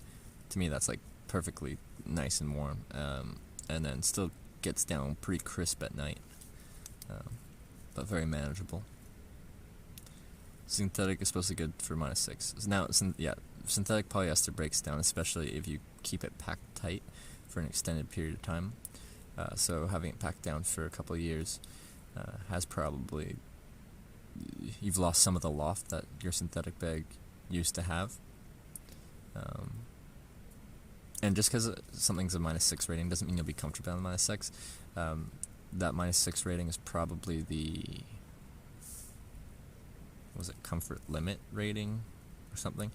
To me, that's perfectly nice and warm. And then still gets down pretty crisp at night. But very manageable. Synthetic is supposed to be good for -6. Now, synthetic polyester breaks down, especially if you keep it packed tight for an extended period of time. So having it packed down for a couple of years has probably... You've lost some of the loft that your synthetic bag used to have. And just because something's a -6 rating doesn't mean you'll be comfortable on -6. That -6 rating is probably the... Was it comfort limit rating or something?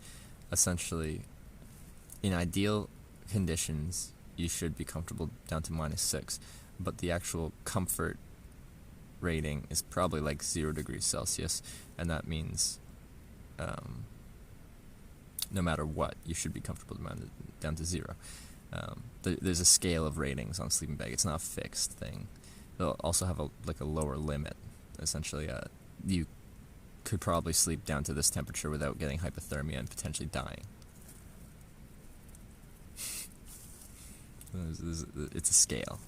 Essentially, in ideal conditions, you should be comfortable down to -6, but the actual comfort rating is probably 0 degrees Celsius, and that means no matter what, you should be comfortable down to 0. There's a scale of ratings on sleeping bag. It's not a fixed thing. They'll also have a lower limit. Essentially, you could probably sleep down to this temperature without getting hypothermia and potentially dying. It's a scale.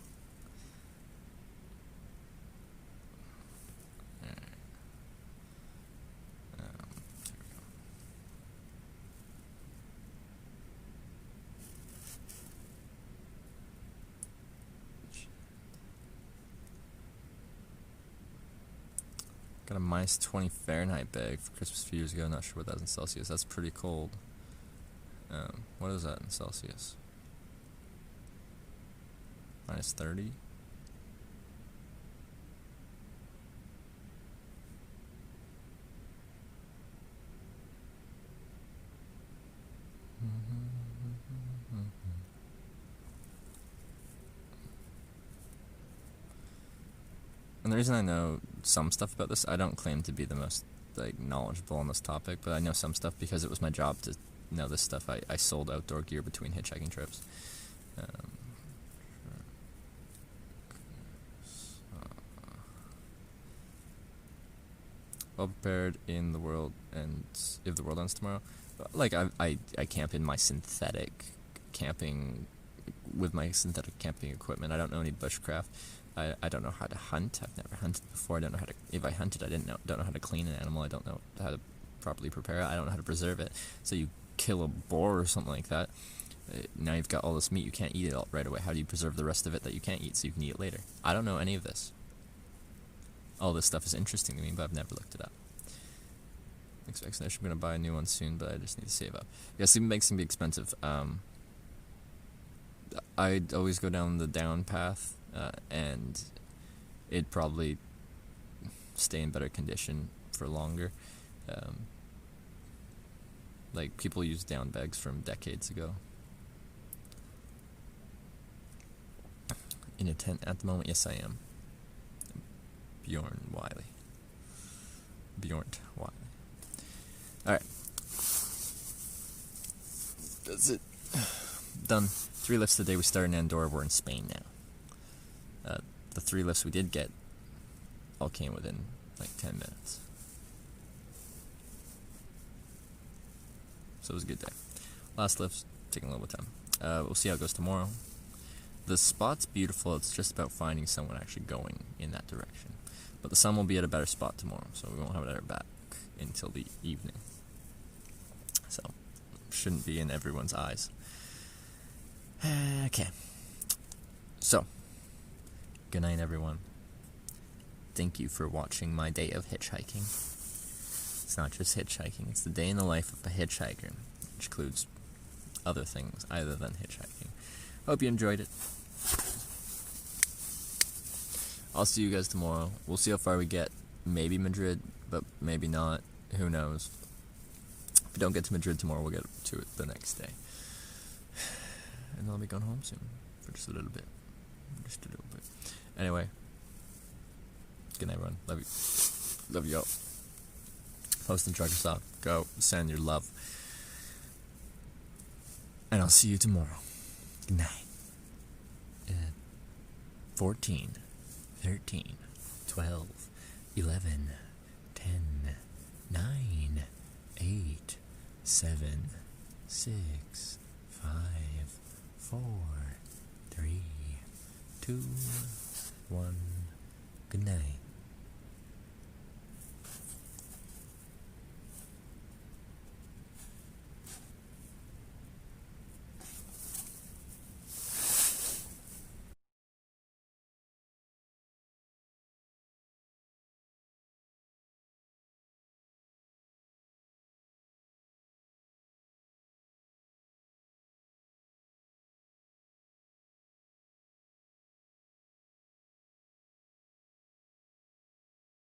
Got a -20 Fahrenheit bag for Christmas a few years ago. Not sure what that is in Celsius. That's pretty cold. What is that in Celsius? Minus 30. And the reason I know some stuff about this, I don't claim to be the most knowledgeable on this topic, but I know some stuff because it was my job to know this stuff. I sold outdoor gear between hitchhiking trips. Well prepared in the world, and if the world ends tomorrow, I camp in my synthetic camping, with my synthetic camping equipment. I don't know any bushcraft. I don't know how to hunt. I've never hunted before. I don't know how to. If I hunted, I don't know how to clean an animal. I don't know how to properly prepare it. I don't know how to preserve it. So you kill a boar or something like that. Now you've got all this meat. You can't eat it all right away. How do you preserve the rest of it that you can't eat so you can eat it later? I don't know any of this. All this stuff is interesting to me, but I've never looked it up. Next vaccination, I'm gonna buy a new one soon, but I just need to save up. Yeah, sleeping bags can be expensive. I'd always go down the down path. And it'd probably stay in better condition for longer. People use down bags from decades ago. In a tent at the moment? Yes, I am. Bjorn Wiley. Alright. That's it. Done. 3 lifts the day we started in Andorra. We're in Spain now. The 3 lifts we did get all came within 10 minutes. So it was a good day. Last lift's taking a little bit of time. We'll see how it goes tomorrow. The spot's beautiful. It's just about finding someone actually going in that direction. But the sun will be at a better spot tomorrow, so we won't have it at our back until the evening. So, shouldn't be in everyone's eyes. Okay. So, good night, everyone. Thank you for watching my day of hitchhiking. It's not just hitchhiking, it's the day in the life of a hitchhiker, which includes other things other than hitchhiking. Hope you enjoyed it. I'll see you guys tomorrow. We'll see how far we get. Maybe Madrid, but maybe not. Who knows? If we don't get to Madrid tomorrow, we'll get to it the next day. And I'll be going home soon for just a little bit. Anyway, good night, everyone. Love you. Love you all. Post and track us out. Go send your love. And I'll see you tomorrow. Good night. 14, 13, 12, 11, 10, 9, 8, 7, 6, 5, 4, 3, 2, 1. Good night.